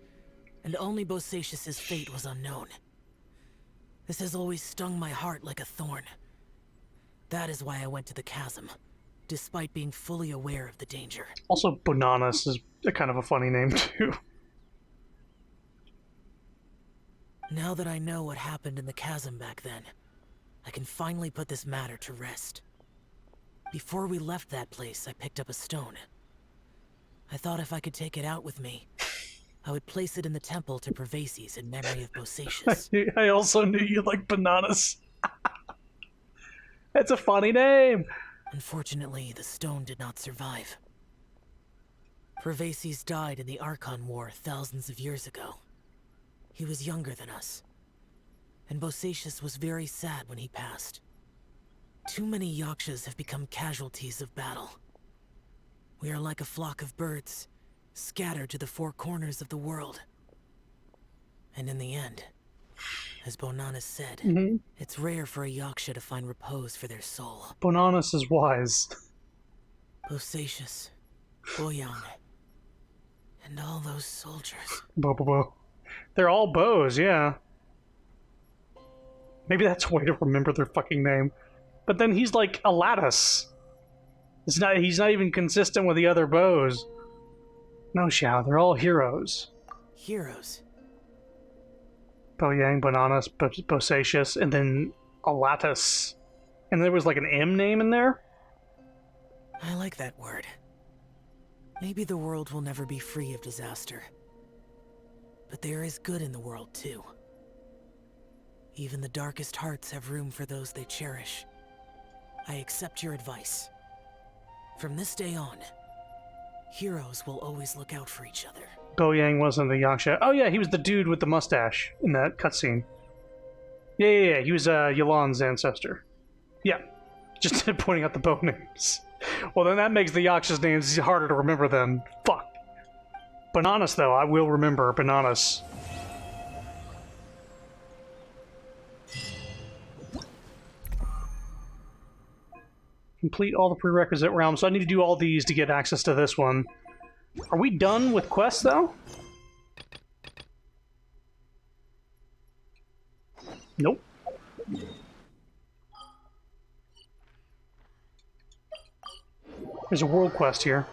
and only Bosacius's fate was unknown. This has always stung my heart like a thorn. That is why I went to the chasm, despite being fully aware of the danger.
Also, Bonanis is a kind of a funny name, too.
Now that I know what happened in the chasm back then, I can finally put this matter to rest. Before we left that place, I picked up a stone. I thought if I could take it out with me, I would place it in the temple to Pervases in memory of Bosacius.
I also knew you liked Bananas. That's a funny name.
Unfortunately, the stone did not survive. Pervases died in the Archon War thousands of years ago. He was younger than us, and Bosacius was very sad when he passed. Too many Yakshas have become casualties of battle. We are like a flock of birds, scattered to the four corners of the world. And in the end, as Bonanis said, it's rare for a Yaksha to find repose for their soul.
Bonanis is wise.
Bosacius, Boyang, and all those soldiers.
Bo. They're all bows, yeah. Maybe that's a way to remember their fucking name. But then he's like a lattice. He's not even consistent with the other bows. No, Xiao, they're all heroes.
Heroes?
Boyang, Bonanis, Bosacius, and then a lattice. And there was like an M name in there?
I like that word. Maybe the world will never be free of disaster. But there is good in the world, too. Even the darkest hearts have room for those they cherish. I accept your advice. From this day on, heroes will always look out for each other.
Boyang wasn't the Yaksha. Oh yeah, he was the dude with the mustache in that cutscene. Yeah. He was Yulan's ancestor. Yeah. Just pointing out the bow names. Well, then that makes the Yaksha's names harder to remember then. Fuck. Bananas, though, I will remember Bananas. Complete all the prerequisite realms, so I need to do all these to get access to this one. Are we done with quests, though? Nope. There's a world quest here.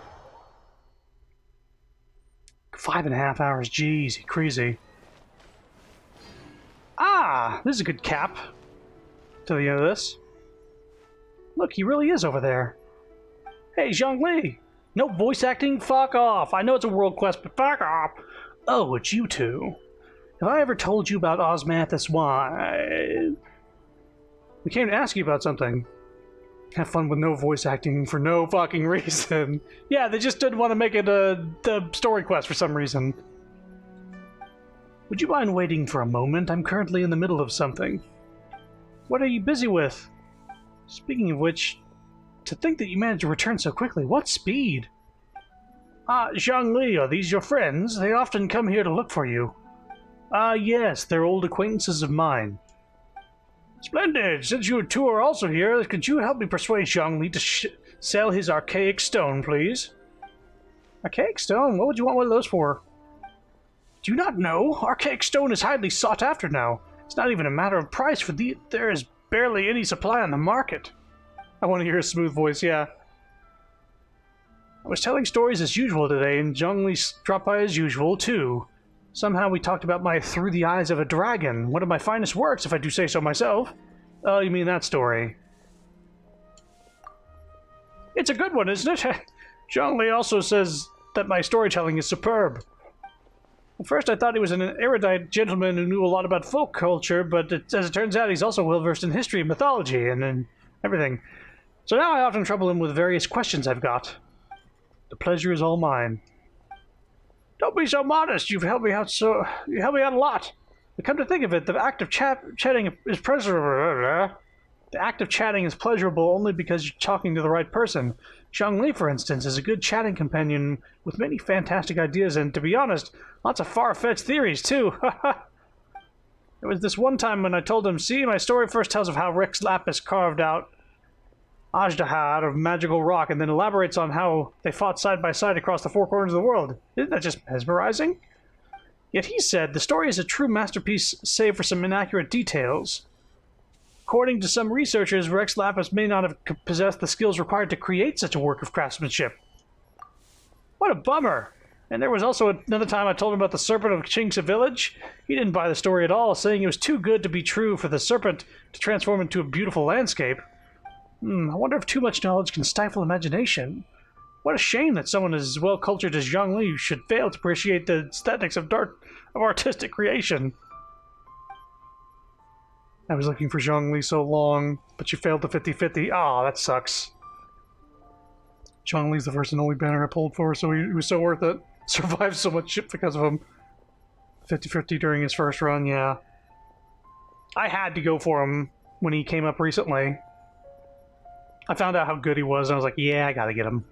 5.5 hours, jeez, crazy. Ah, this is a good cap to the end of this. Look, he really is over there. Hey, Zhongli! No voice acting? Fuck off! I know it's a world quest, but fuck off! Oh, it's you two. Have I ever told you about Osmanthus? Why? We came to ask you about something. Have fun with no voice acting for no fucking reason. Yeah, they just didn't want to make it the story quest for some reason. Would you mind waiting for a moment? I'm currently in the middle of something. What are you busy with? Speaking of which, to think that you managed to return so quickly, what speed? Zhongli, are these your friends? They often come here to look for you. Yes, they're old acquaintances of mine. Splendid! Since you two are also here, could you help me persuade Zhongli to sell his archaic stone, please? Archaic stone? What would you want one of those for? Do you not know? Archaic stone is highly sought after now. It's not even a matter of price, for there is barely any supply on the market. I want to hear a smooth voice, yeah. I was telling stories as usual today, and Zhongli dropped by as usual, too. Somehow we talked about my Through the Eyes of a Dragon, one of my finest works, if I do say so myself. Oh, you mean that story. It's a good one, isn't it? Zhongli also says that my storytelling is superb. At first I thought he was an erudite gentleman who knew a lot about folk culture, but as it turns out he's also well-versed in history and mythology and everything. So now I often trouble him with various questions I've got. The pleasure is all mine. Don't be so modest. You helped me out a lot. But come to think of it, the act of chatting is pleasurable. The act of chatting is pleasurable only because you're talking to the right person. Zhongli, for instance, is a good chatting companion with many fantastic ideas and, to be honest, lots of far-fetched theories, too. There was this one time when I told him, see, my story first tells of how Rex Lapis carved out Ajdaha out of magical rock and then elaborates on how they fought side by side across the four corners of the world. Isn't that just mesmerizing? Yet he said, the story is a true masterpiece save for some inaccurate details. According to some researchers, Rex Lapis may not have possessed the skills required to create such a work of craftsmanship. What a bummer! And there was also another time I told him about the serpent of Qingxia village. He didn't buy the story at all, saying it was too good to be true for the serpent to transform into a beautiful landscape. I wonder if too much knowledge can stifle imagination. What a shame that someone as well-cultured as Zhongli should fail to appreciate the aesthetics of artistic creation. I was looking for Zhongli so long, but you failed the 50-50. Ah, that sucks. Zhongli's the first and only banner I pulled for, so he was so worth it. Survived so much shit because of him. 50-50 during his first run, yeah. I had to go for him when he came up recently. I found out how good he was, and I was like, yeah, I gotta get him.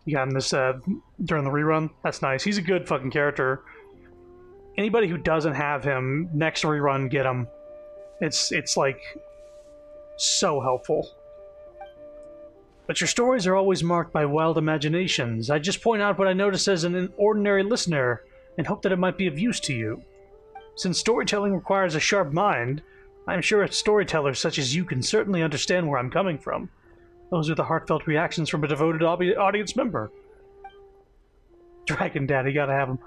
You got him this, during the rerun? That's nice. He's a good fucking character. Anybody who doesn't have him, next rerun, get him. It's like, so helpful. But your stories are always marked by wild imaginations. I just point out what I notice as an ordinary listener, and hope that it might be of use to you. Since storytelling requires a sharp mind, I am sure a storyteller such as you can certainly understand where I'm coming from. Those are the heartfelt reactions from a devoted audience member. Dragon Daddy, gotta have him.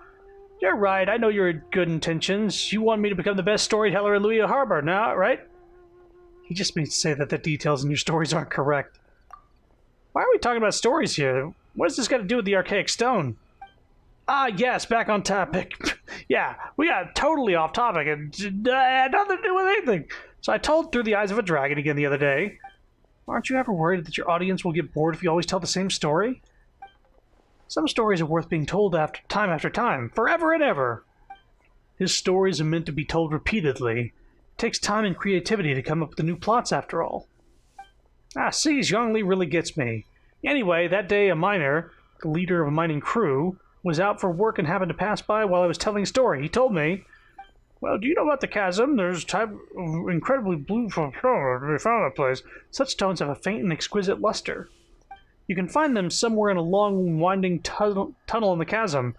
You're right, I know your good intentions. You want me to become the best storyteller in Luia Harbor, now, right? He just means to say that the details in your stories aren't correct. Why are we talking about stories here? What does this got to do with the archaic stone? Ah, yes, back on topic. Yeah, we got totally off topic and had nothing to do with anything. So I told Through the Eyes of a Dragon again the other day. Aren't you ever worried that your audience will get bored if you always tell the same story? Some stories are worth being told after time, forever and ever. His stories are meant to be told repeatedly. It takes time and creativity to come up with the new plots after all. Ah, see, Zhongli really gets me. Anyway, that day a miner, the leader of a mining crew, was out for work and happened to pass by while I was telling a story. He told me, well, do you know about the chasm? There's a type of incredibly blue stone to be found in that place. Such stones have a faint and exquisite luster. You can find them somewhere in a long, winding tunnel in the chasm.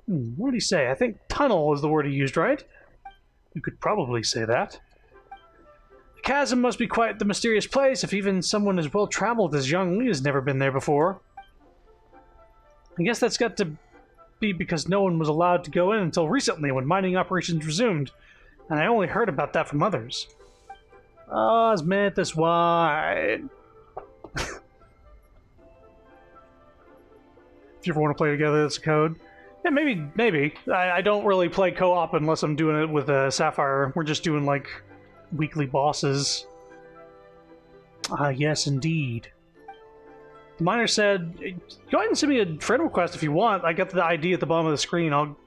What did he say? I think tunnel is the word he used, right? You could probably say that. The chasm must be quite the mysterious place if even someone as well-traveled as Zhongli has never been there before. I guess that's got to be because no one was allowed to go in until recently when mining operations resumed, and I only heard about that from others. Osmanthus wide. If you ever want to play together, that's a code. Yeah, maybe. I don't really play co-op unless I'm doing it with Sapphire. We're just doing, like, weekly bosses. Ah, yes, indeed. The miner said, go ahead and send me a friend request if you want. I got the ID at the bottom of the screen. I'll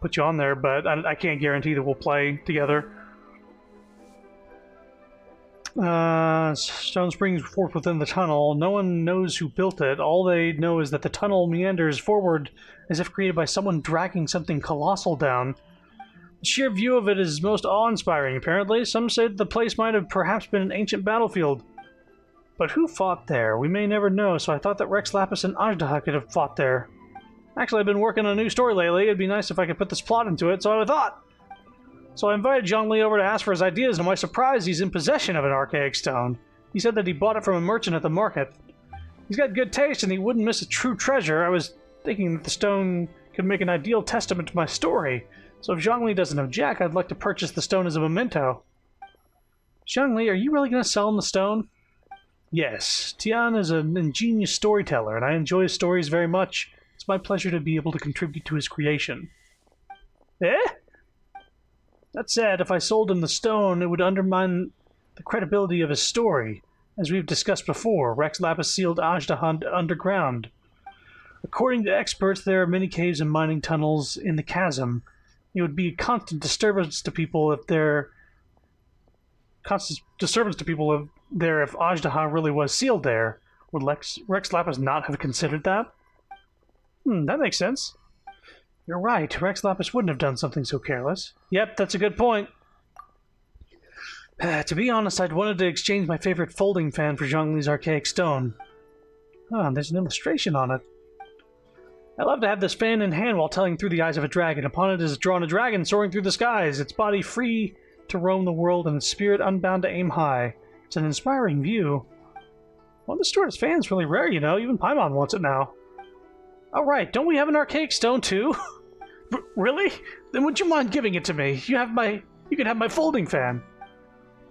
put you on there, but I can't guarantee that we'll play together. Stone springs forth within the tunnel. No one knows who built it. All they know is that the tunnel meanders forward as if created by someone dragging something colossal down. The sheer view of it is most awe-inspiring, apparently. Some say that the place might have perhaps been an ancient battlefield. But who fought there? We may never know, so I thought that Rex Lapis and Ajdaha could have fought there. Actually, I've been working on a new story lately. It'd be nice if I could put this plot into it, so I thought. So I invited Zhongli over to ask for his ideas, and to my surprise, he's in possession of an archaic stone. He said that he bought it from a merchant at the market. He's got good taste, and he wouldn't miss a true treasure. I was thinking that the stone could make an ideal testament to my story. So if Zhongli doesn't object, I'd like to purchase the stone as a memento. Zhongli, are you really going to sell him the stone? Yes. Tian is an ingenious storyteller, and I enjoy his stories very much. It's my pleasure to be able to contribute to his creation. Eh? That said, if I sold him the stone, it would undermine the credibility of his story. As we've discussed before, Rex Lapis sealed Ajdahan underground. According to experts, there are many caves and mining tunnels in the chasm. It would be a constant disturbance to people if there causes disturbance to people there if Ajdaha really was sealed there. Would Rex Lapis not have considered that? That makes sense. You're right. Rex Lapis wouldn't have done something so careless. Yep, that's a good point. To be honest, I'd wanted to exchange my favorite folding fan for Zhongli's archaic stone. There's an illustration on it. I love to have this fan in hand while telling through the eyes of a dragon. Upon it is drawn a dragon soaring through the skies, its body free to roam the world and its spirit unbound to aim high. It's an inspiring view. Well, this store's fan's really rare, you know. Even Paimon wants it now. Oh, right. Don't we have an archaic stone, too? Really? Then would you mind giving it to me? You can have my folding fan.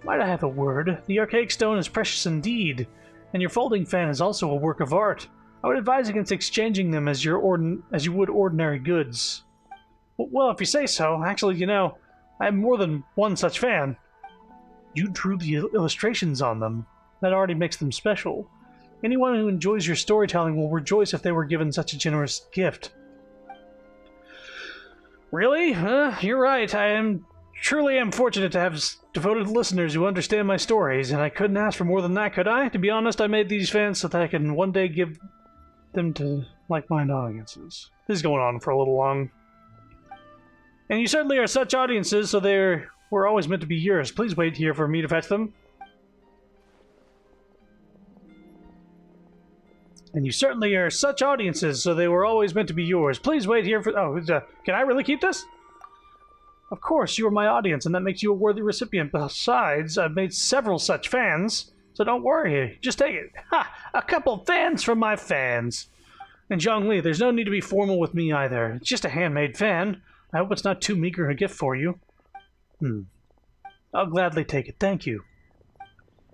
Might I have a word? The archaic stone is precious indeed, and your folding fan is also a work of art. I would advise against exchanging them as you would ordinary goods. Well, if you say so. Actually, you know, I have more than one such fan. You drew the illustrations on them. That already makes them special. Anyone who enjoys your storytelling will rejoice if they were given such a generous gift. Really? You're right. I truly am fortunate to have devoted listeners who understand my stories, and I couldn't ask for more than that, could I? To be honest, I made these fans so that I can one day give them to like-minded audiences. This is going on for a little long. And you certainly are such audiences, so they were always meant to be yours. Please wait here for me to fetch them. And you certainly are such audiences, so they were always meant to be yours. Please wait here for... Oh, can I really keep this? Of course, you are my audience, and that makes you a worthy recipient. Besides, I've made several such fans, so don't worry. Just take it. Ha! A couple fans from my fans. And Zhongli, there's no need to be formal with me either. It's just a handmade fan. I hope it's not too meager a gift for you. I'll gladly take it. Thank you.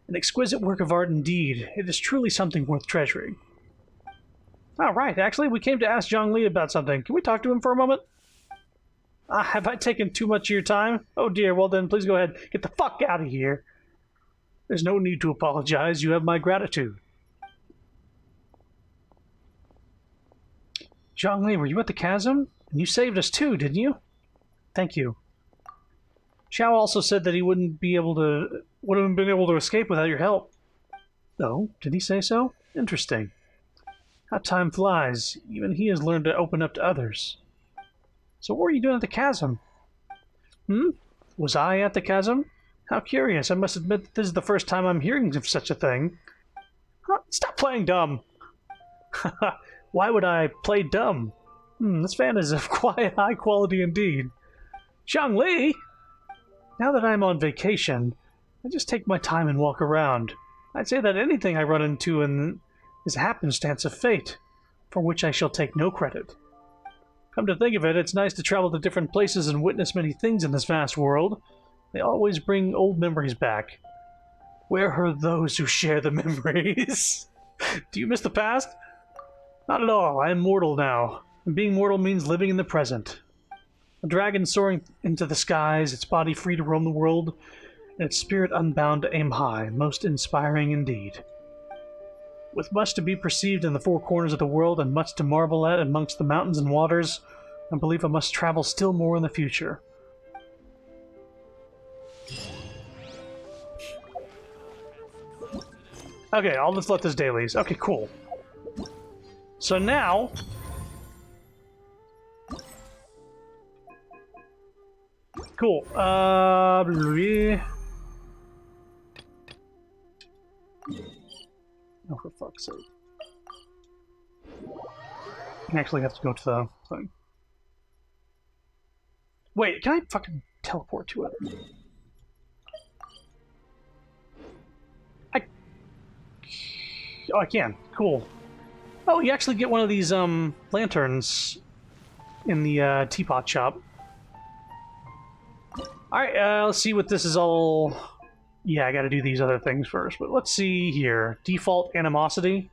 An exquisite work of art indeed. It is truly something worth treasuring. Oh, right. Actually, we came to ask Zhongli about something. Can we talk to him for a moment? Have I taken too much of your time? Oh dear, well then, please go ahead. Get the fuck out of here. There's no need to apologize. You have my gratitude. Zhongli, were you at the chasm? And you saved us too, didn't you? Thank you. Xiao also said that he wouldn't have been able to escape without your help. Oh, did he say so? Interesting. How time flies. Even he has learned to open up to others. So what were you doing at the chasm? Was I at the chasm? How curious. I must admit that this is the first time I'm hearing of such a thing. Stop playing dumb. Why would I play dumb? This fan is of quite high quality indeed. Zhongli! Now that I'm on vacation, I just take my time and walk around. I'd say that anything I run into is a happenstance of fate, for which I shall take no credit. Come to think of it, it's nice to travel to different places and witness many things in this vast world. They always bring old memories back. Where are those who share the memories? Do you miss the past? Not at all. I am mortal now, and being mortal means living in the present. A dragon soaring into the skies, its body free to roam the world, and its spirit unbound to aim high. Most inspiring indeed. With much to be perceived in the four corners of the world, and much to marvel at amongst the mountains and waters, I believe I must travel still more in the future. Okay, I'll just let this dailies. Okay, cool. So now... Cool. Oh, for fuck's sake. I actually have to go to the thing. Wait, can I fucking teleport to it? Oh, I can. Cool. Oh, you actually get one of these, lanterns in the, teapot shop. Alright, let's see what this is all... Yeah, I gotta do these other things first, but let's see here. Default animosity.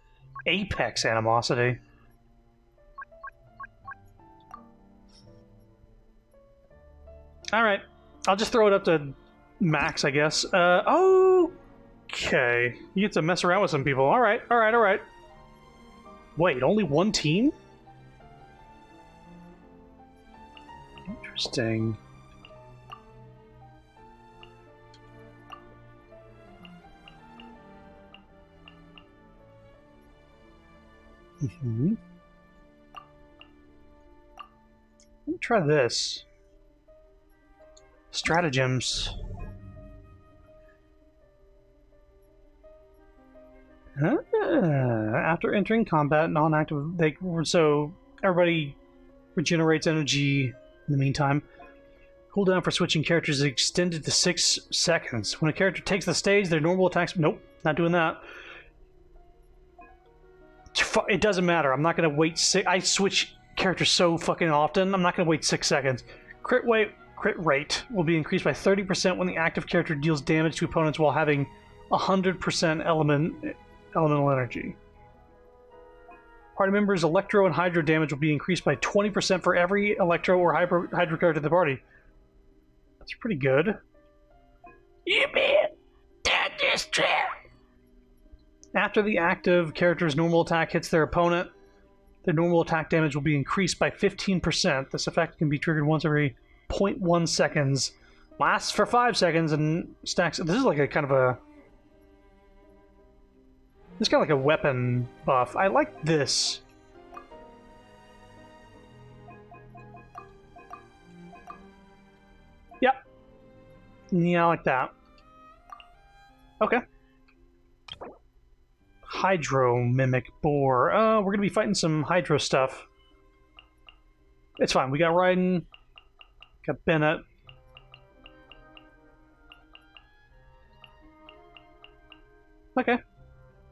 Apex animosity. Alright. I'll just throw it up to max, I guess. Okay. You get to mess around with some people. Alright, alright, alright. Wait, only one team? Interesting. Mm-hmm. Let me try this. Stratagems. After entering combat, non-active. So everybody regenerates energy in the meantime. Cooldown for switching characters is extended to 6 seconds. When a character takes the stage, their normal attacks. Nope, not doing that. It doesn't matter. I'm not gonna wait. I switch characters so fucking often. I'm not gonna wait 6 seconds. Crit rate will be increased by 30% when the active character deals damage to opponents while having 100% elemental energy. Party members' electro and hydro damage will be increased by 20% for every electro or hydro character in the party. That's pretty good. You mean that is true? After the active character's normal attack hits their opponent, their normal attack damage will be increased by 15%. This effect can be triggered once every 0.1 seconds, lasts for 5 seconds, and stacks. This is like a kind of a. This got like a weapon buff. I like this. Yep. Yeah, I like that. Okay. Hydro Mimic Boar. We're gonna be fighting some Hydro stuff. It's fine. We got Raiden. Got Bennett. Okay.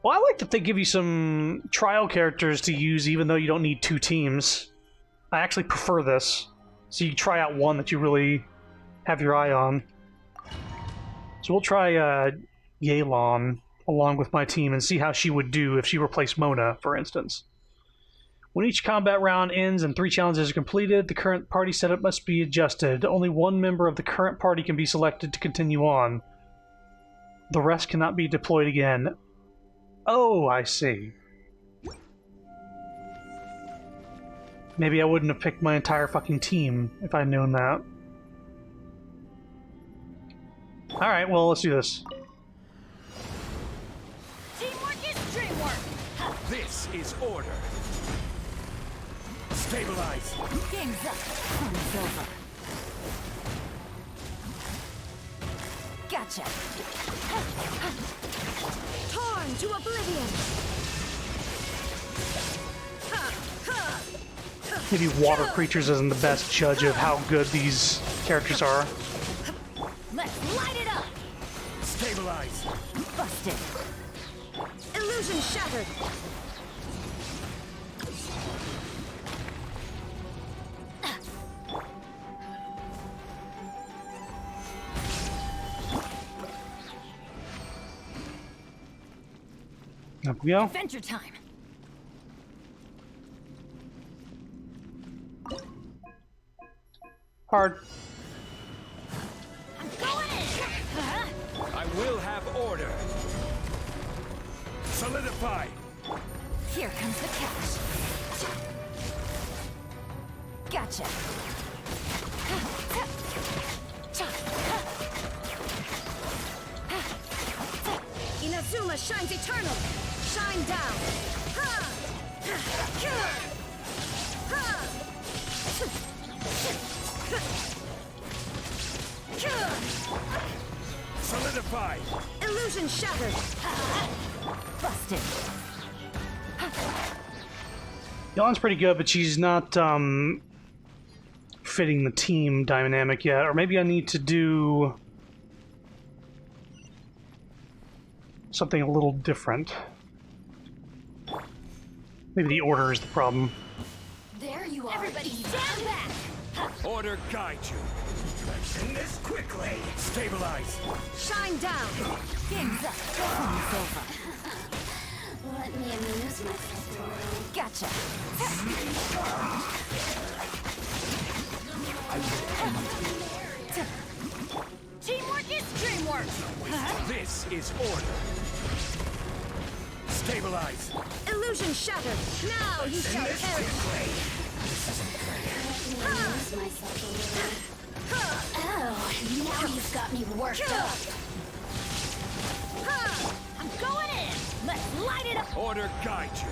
Well, I like that they give you some trial characters to use even though you don't need 2 teams. I actually prefer this. So you try out one that you really have your eye on. So we'll try Yelan along with my team and see how she would do if she replaced Mona, for instance. When each combat round ends and 3 challenges are completed, the current party setup must be adjusted. Only one member of the current party can be selected to continue on. The rest cannot be deployed again. Oh, I see. Maybe I wouldn't have picked my entire fucking team if I'd known that. Alright, well, let's do this.
Teamwork is dreamwork!
This is order. Stabilize.
Game's up. Fun's over. Gotcha.
Torn to oblivion!
Maybe water creatures isn't the best judge of how good these characters are.
Let's light it up!
Stabilize.
Busted. Illusion shattered.
Up we go.
Adventure time.
Hard.
I'm going in.
I will have order. Solidify.
Here comes the catch. Gotcha.
Inazuma shines eternal. Shine down.
Solidify.
Illusion shattered.
Busted.
Yelan's pretty good, but she's not fitting the team dynamic yet. Or maybe I need to do something a little different. Maybe the order is the problem.
There you are. Everybody stand back.
Order guide you. In this quickly. Stabilize.
Shine down.
Game's up. Fun's over.
Let me amuse myself for a while.
Gotcha.
Teamwork is dreamwork.
This is order. Stabilize.
Illusion shattered. Now you shall perish.
Oh, now you've got me worked up.
I'm going in. Let's light it up.
Order guide you.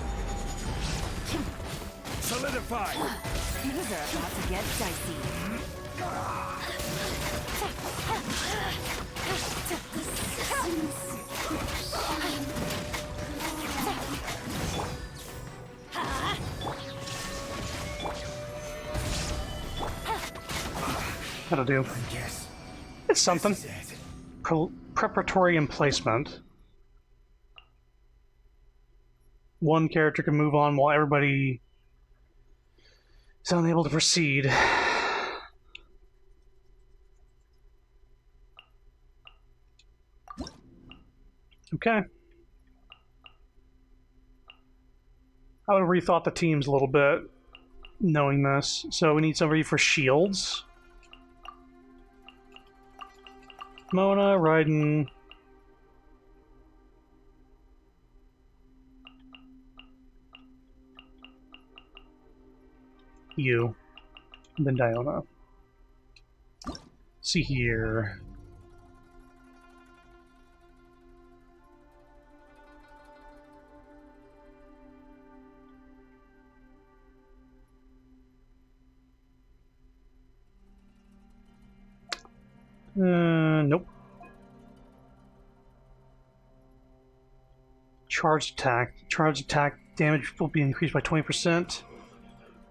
Solidify!
Things are about to get dicey.
That'll do. It's something. Preparatory emplacement. One character can move on while everybody is unable to proceed. Okay. I would have rethought the teams a little bit, knowing this. So we need somebody for shields. Mona, Raiden. You. And then Diona. See here. Nope. Charged attack. Charged attack damage will be increased by 20%.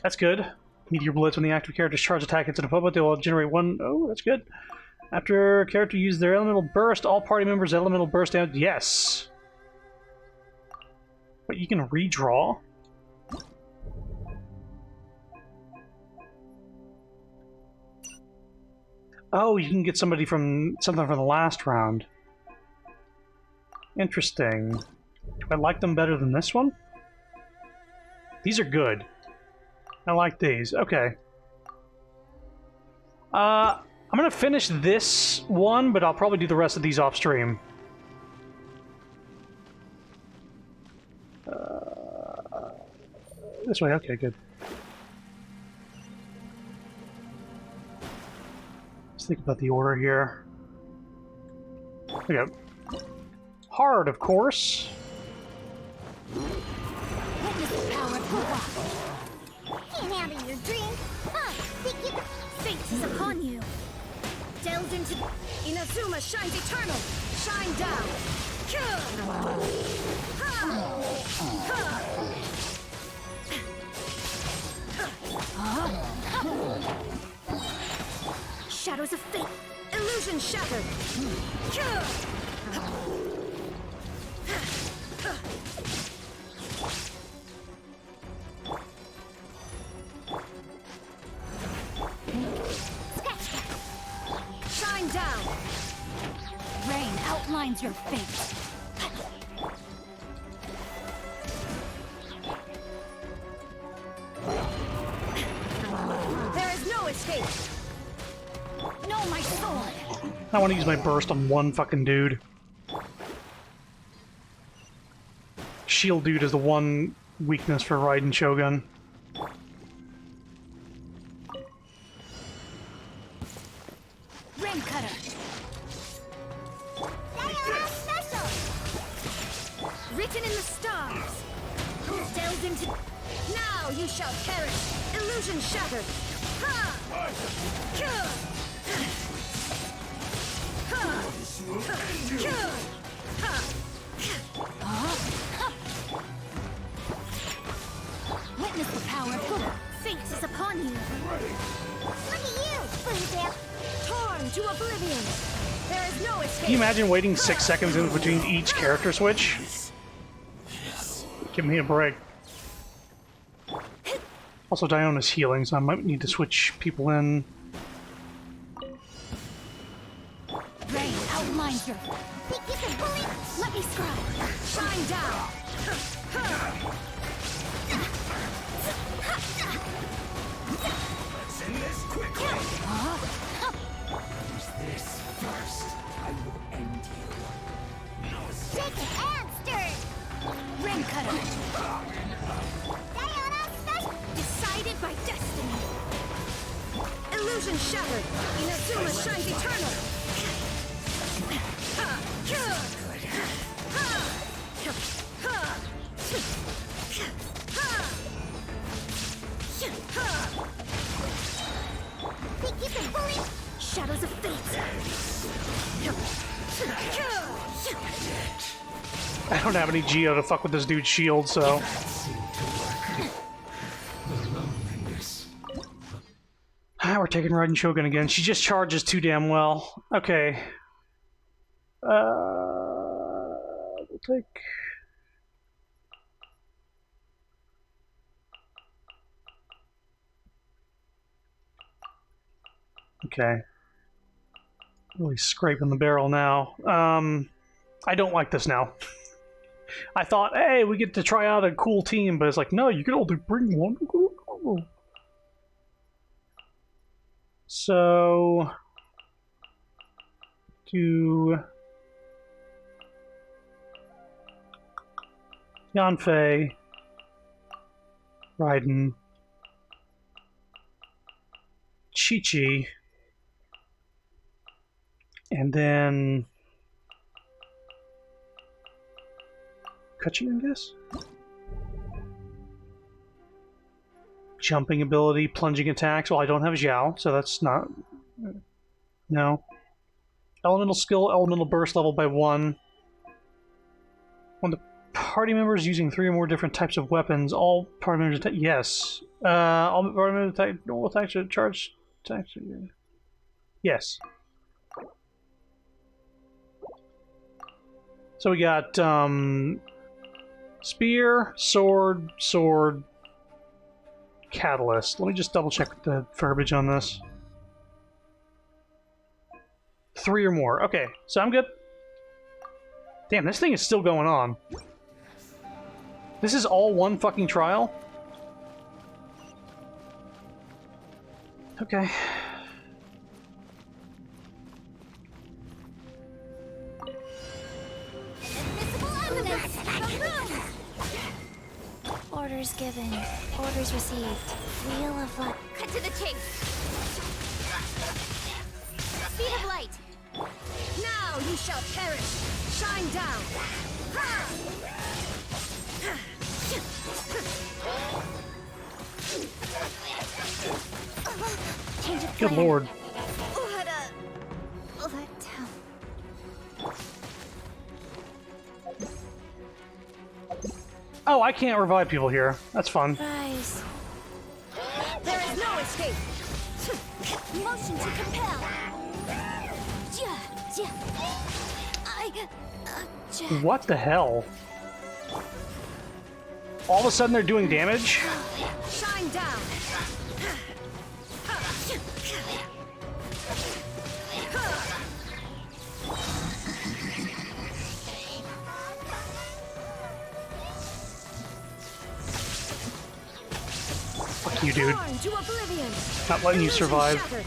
That's good. Meteor bullets when the active character's charge attack hits an opponent, they will generate one. Oh, that's good. After a character uses their elemental burst, all party members' elemental burst damage. Yes. But you can redraw. Oh, you can get something from the last round. Interesting. Do I like them better than this one? These are good. I like these. Okay. I'm gonna finish this one, but I'll probably do the rest of these off stream. This way. Okay, good. Let's think about the order here. Okay. Hard, of course.
Can't handle your drink. Think you can...
Fate is upon you. Delve into... Inazuma shines eternal. Shine down. Shadows of fate. Illusion shattered. Shine down. Rain outlines your fate. There is no escape. No, my sword.
I want to use my burst on one fucking dude. Shield dude is the one weakness for Raiden Shogun.
Rain cutter. Written in the stars. Delved into... Now you shall perish. Illusion shattered. Witness the power of good. Fate is upon you.
Look at you, Boomtail.
Torn to oblivion. There is no escape.
Can you imagine waiting 6 seconds in between each character switch? Give me a break. Also, Diona's healing, so I might need to switch people in.
Rain outlines your...
Think you can bully?
Let me scribe. Shine down.
Let's end this quickly! Use this first. I will end you.
Shaken and stirred.
Rain cutter.
Diona, special.
Decided by destiny. Illusion shattered. Inazuma shines eternal. fate.
I don't have any Geo to fuck with this dude's shield, so... We're taking Raiden Shogun again. She just charges too damn well. Okay. We'll take... Okay. Really scraping the barrel now. I don't like this now. I thought, hey, we get to try out a cool team, but it's like, no, you can only bring one. So... do... Yanfei, Raiden, Chi-Chi, and then Kachi, I guess? Jumping ability, plunging attacks. Well, I don't have Xiao, so that's not... No. Elemental skill, elemental burst level by 1. When the party members using 3 or more different types of weapons, all party members attack... Yes. All party members attack... Normal attacks are charged... Attacks... Yes. So we got, spear, sword, sword, catalyst. Let me just double check the verbiage on this. 3 or more. Okay, so I'm good. Damn, this thing is still going on. This is all one fucking trial? Okay.
Orders given. Orders received. Wheel of light.
Cut to the chase. Speed of light. Now you shall perish. Shine down.
Change of
Good
plan.
lord.
What a letdown.
Oh, I can't revive people here. That's fun.
Rise.
There is no escape.
Motion to compel.
What the hell? All of a sudden they're doing damage?
Shine down.
Fuck you, dude.
Torn to oblivion.
Not letting you survive.
Shattered.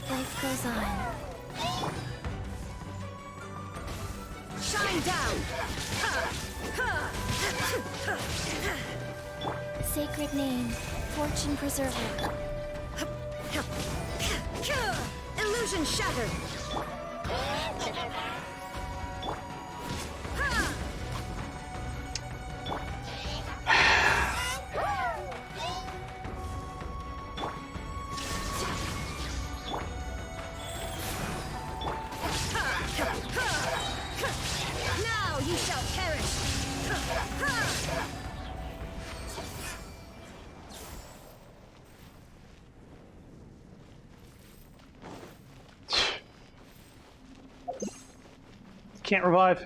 Life goes on.
Shine down.
Sacred name. Fortune preserver.
Illusion shattered. Now you shall perish.
Can't revive.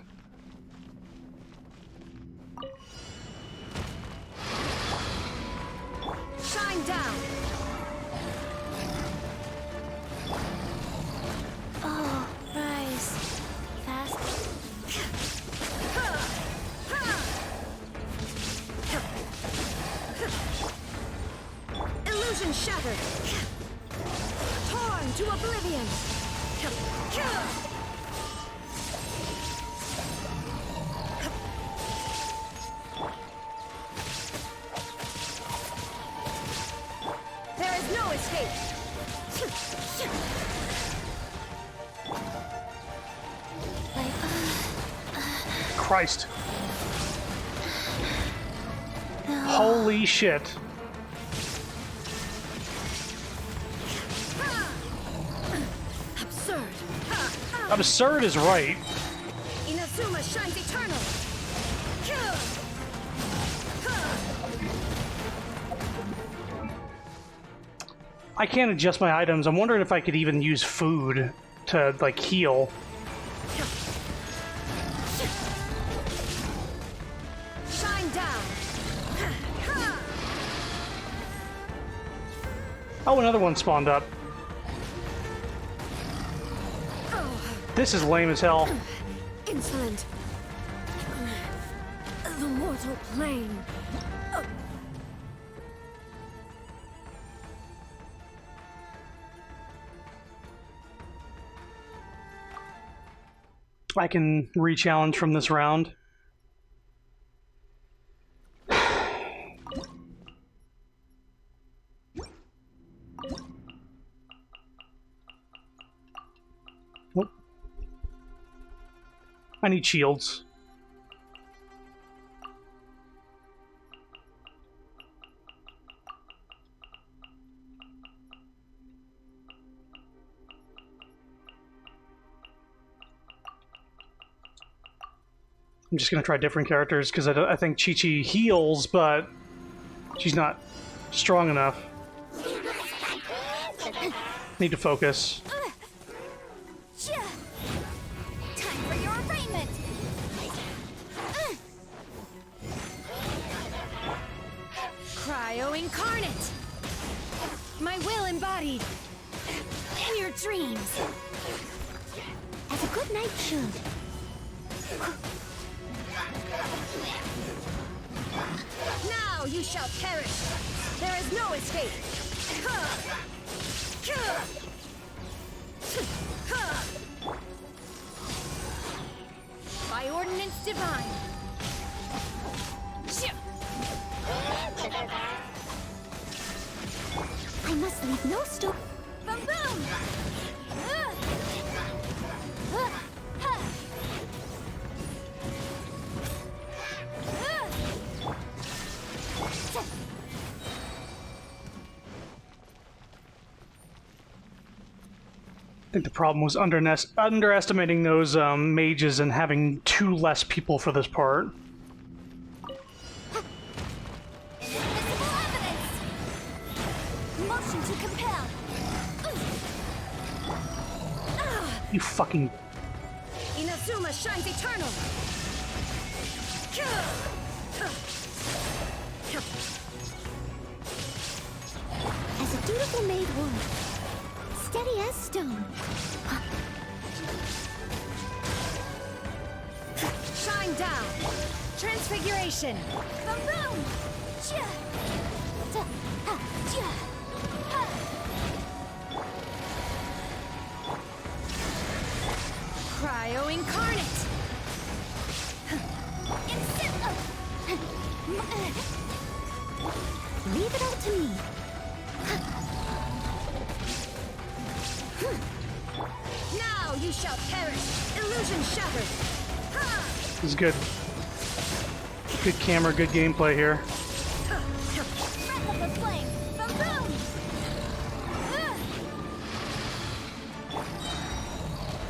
Shine down.
Oh, rise. Fast.
Illusion shattered. Torn to oblivion. There is no escape.
Christ. Holy shit.
Absurd.
Absurd is right.
Inazuma shines eternal.
I can't adjust my items. I'm wondering if I could even use food to, like, heal.
Shine down.
Oh, another one spawned up. This is lame as hell.
Insolent. The mortal plane.
I can re-challenge from this round. Whoop. I need shields. I'm just going to try different characters because I think Chi-Chi heals, but she's not strong enough. Need to focus.
Time for your arraignment. Cryo incarnate. My will embodied. In your dreams.
As a good knight should.
Now you shall perish. There is no escape. By ordinance divine.
I must leave no stone.
Boom boom.
I think the problem was underestimating those mages and having 2 less people for this part.
Motion to compel.
You fucking...
Inazuma shines eternal.
As a dutiful maid would. Steady as stone.
Shine down. Transfiguration. Boom boom. Cryo incarnate.
Leave it all to me.
Now you shall perish. Illusion shattered.
This is good. Good camera, good gameplay here.
Breath of the flame. Boom boom.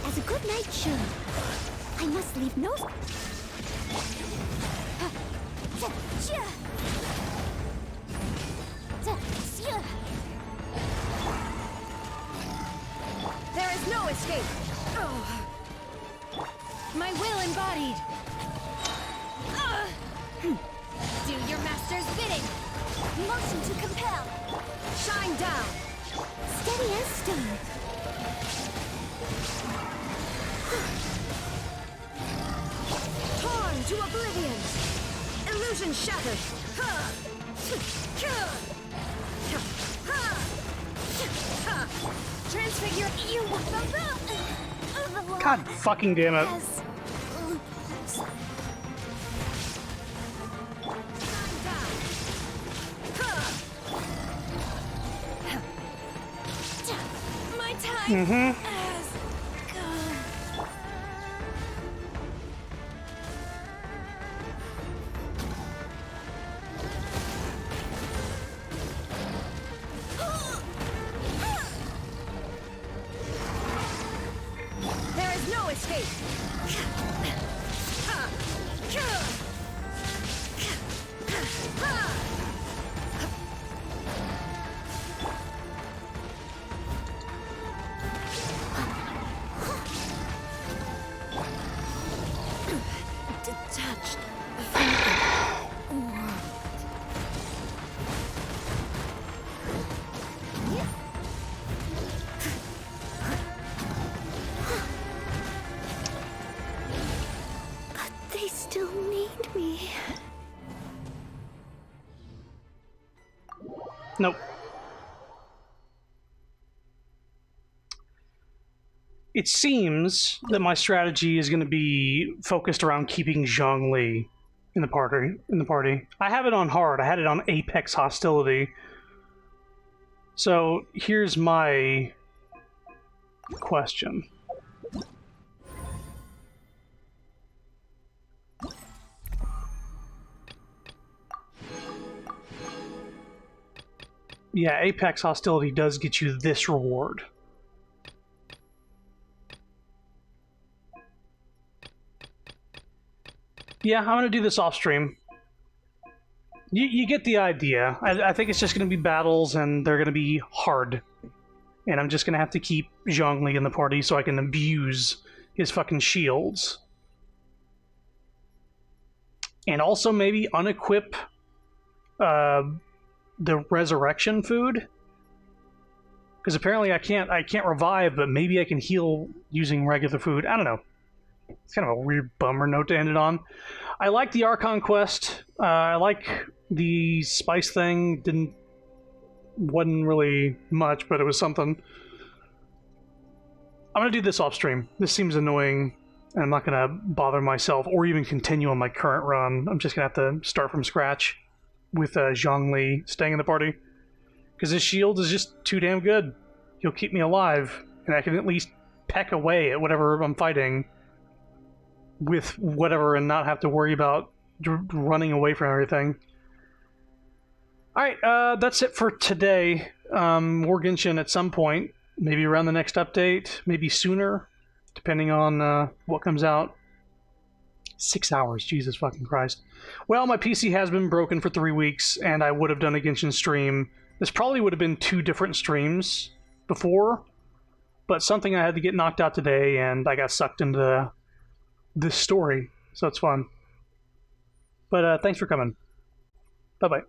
As a good knight should. I must leave no...
There is no escape. My will embodied. Do your master's bidding. Motion to compel. Shine down.
Steady as stone.
Torn to oblivion. Illusion shattered. Transfigure you.
God fucking damn it.
My time
Mm-hmm.
has gone.
Nope. It seems that my strategy is going to be focused around keeping Zhongli in the party. I have it on hard. I had it on Apex Hostility. So here's my question. Yeah, Apex Hostility does get you this reward. Yeah, I'm going to do this off stream. You get the idea. I think it's just going to be battles, and they're going to be hard. And I'm just going to have to keep Zhongli in the party so I can abuse his fucking shields. And also maybe unequip the resurrection food. Because apparently I can't revive, but maybe I can heal using regular food. I don't know. It's kind of a weird bummer note to end it on. I like the Archon quest. I like the spice thing. Wasn't really much, but it was something. I'm gonna do this off stream. This seems annoying, and I'm not gonna bother myself or even continue on my current run. I'm just gonna have to start from scratch with Zhongli staying in the party. Because his shield is just too damn good. He'll keep me alive, and I can at least peck away at whatever I'm fighting with whatever and not have to worry about running away from everything. Alright, that's it for today. More Genshin at some point. Maybe around the next update. Maybe sooner. Depending on what comes out. 6 hours, Jesus fucking Christ. Well, my PC has been broken for 3 weeks, and I would have done a Genshin stream. This probably would have been 2 different streams before, but something I had to get knocked out today, and I got sucked into this story, so it's fun. But thanks for coming. Bye-bye.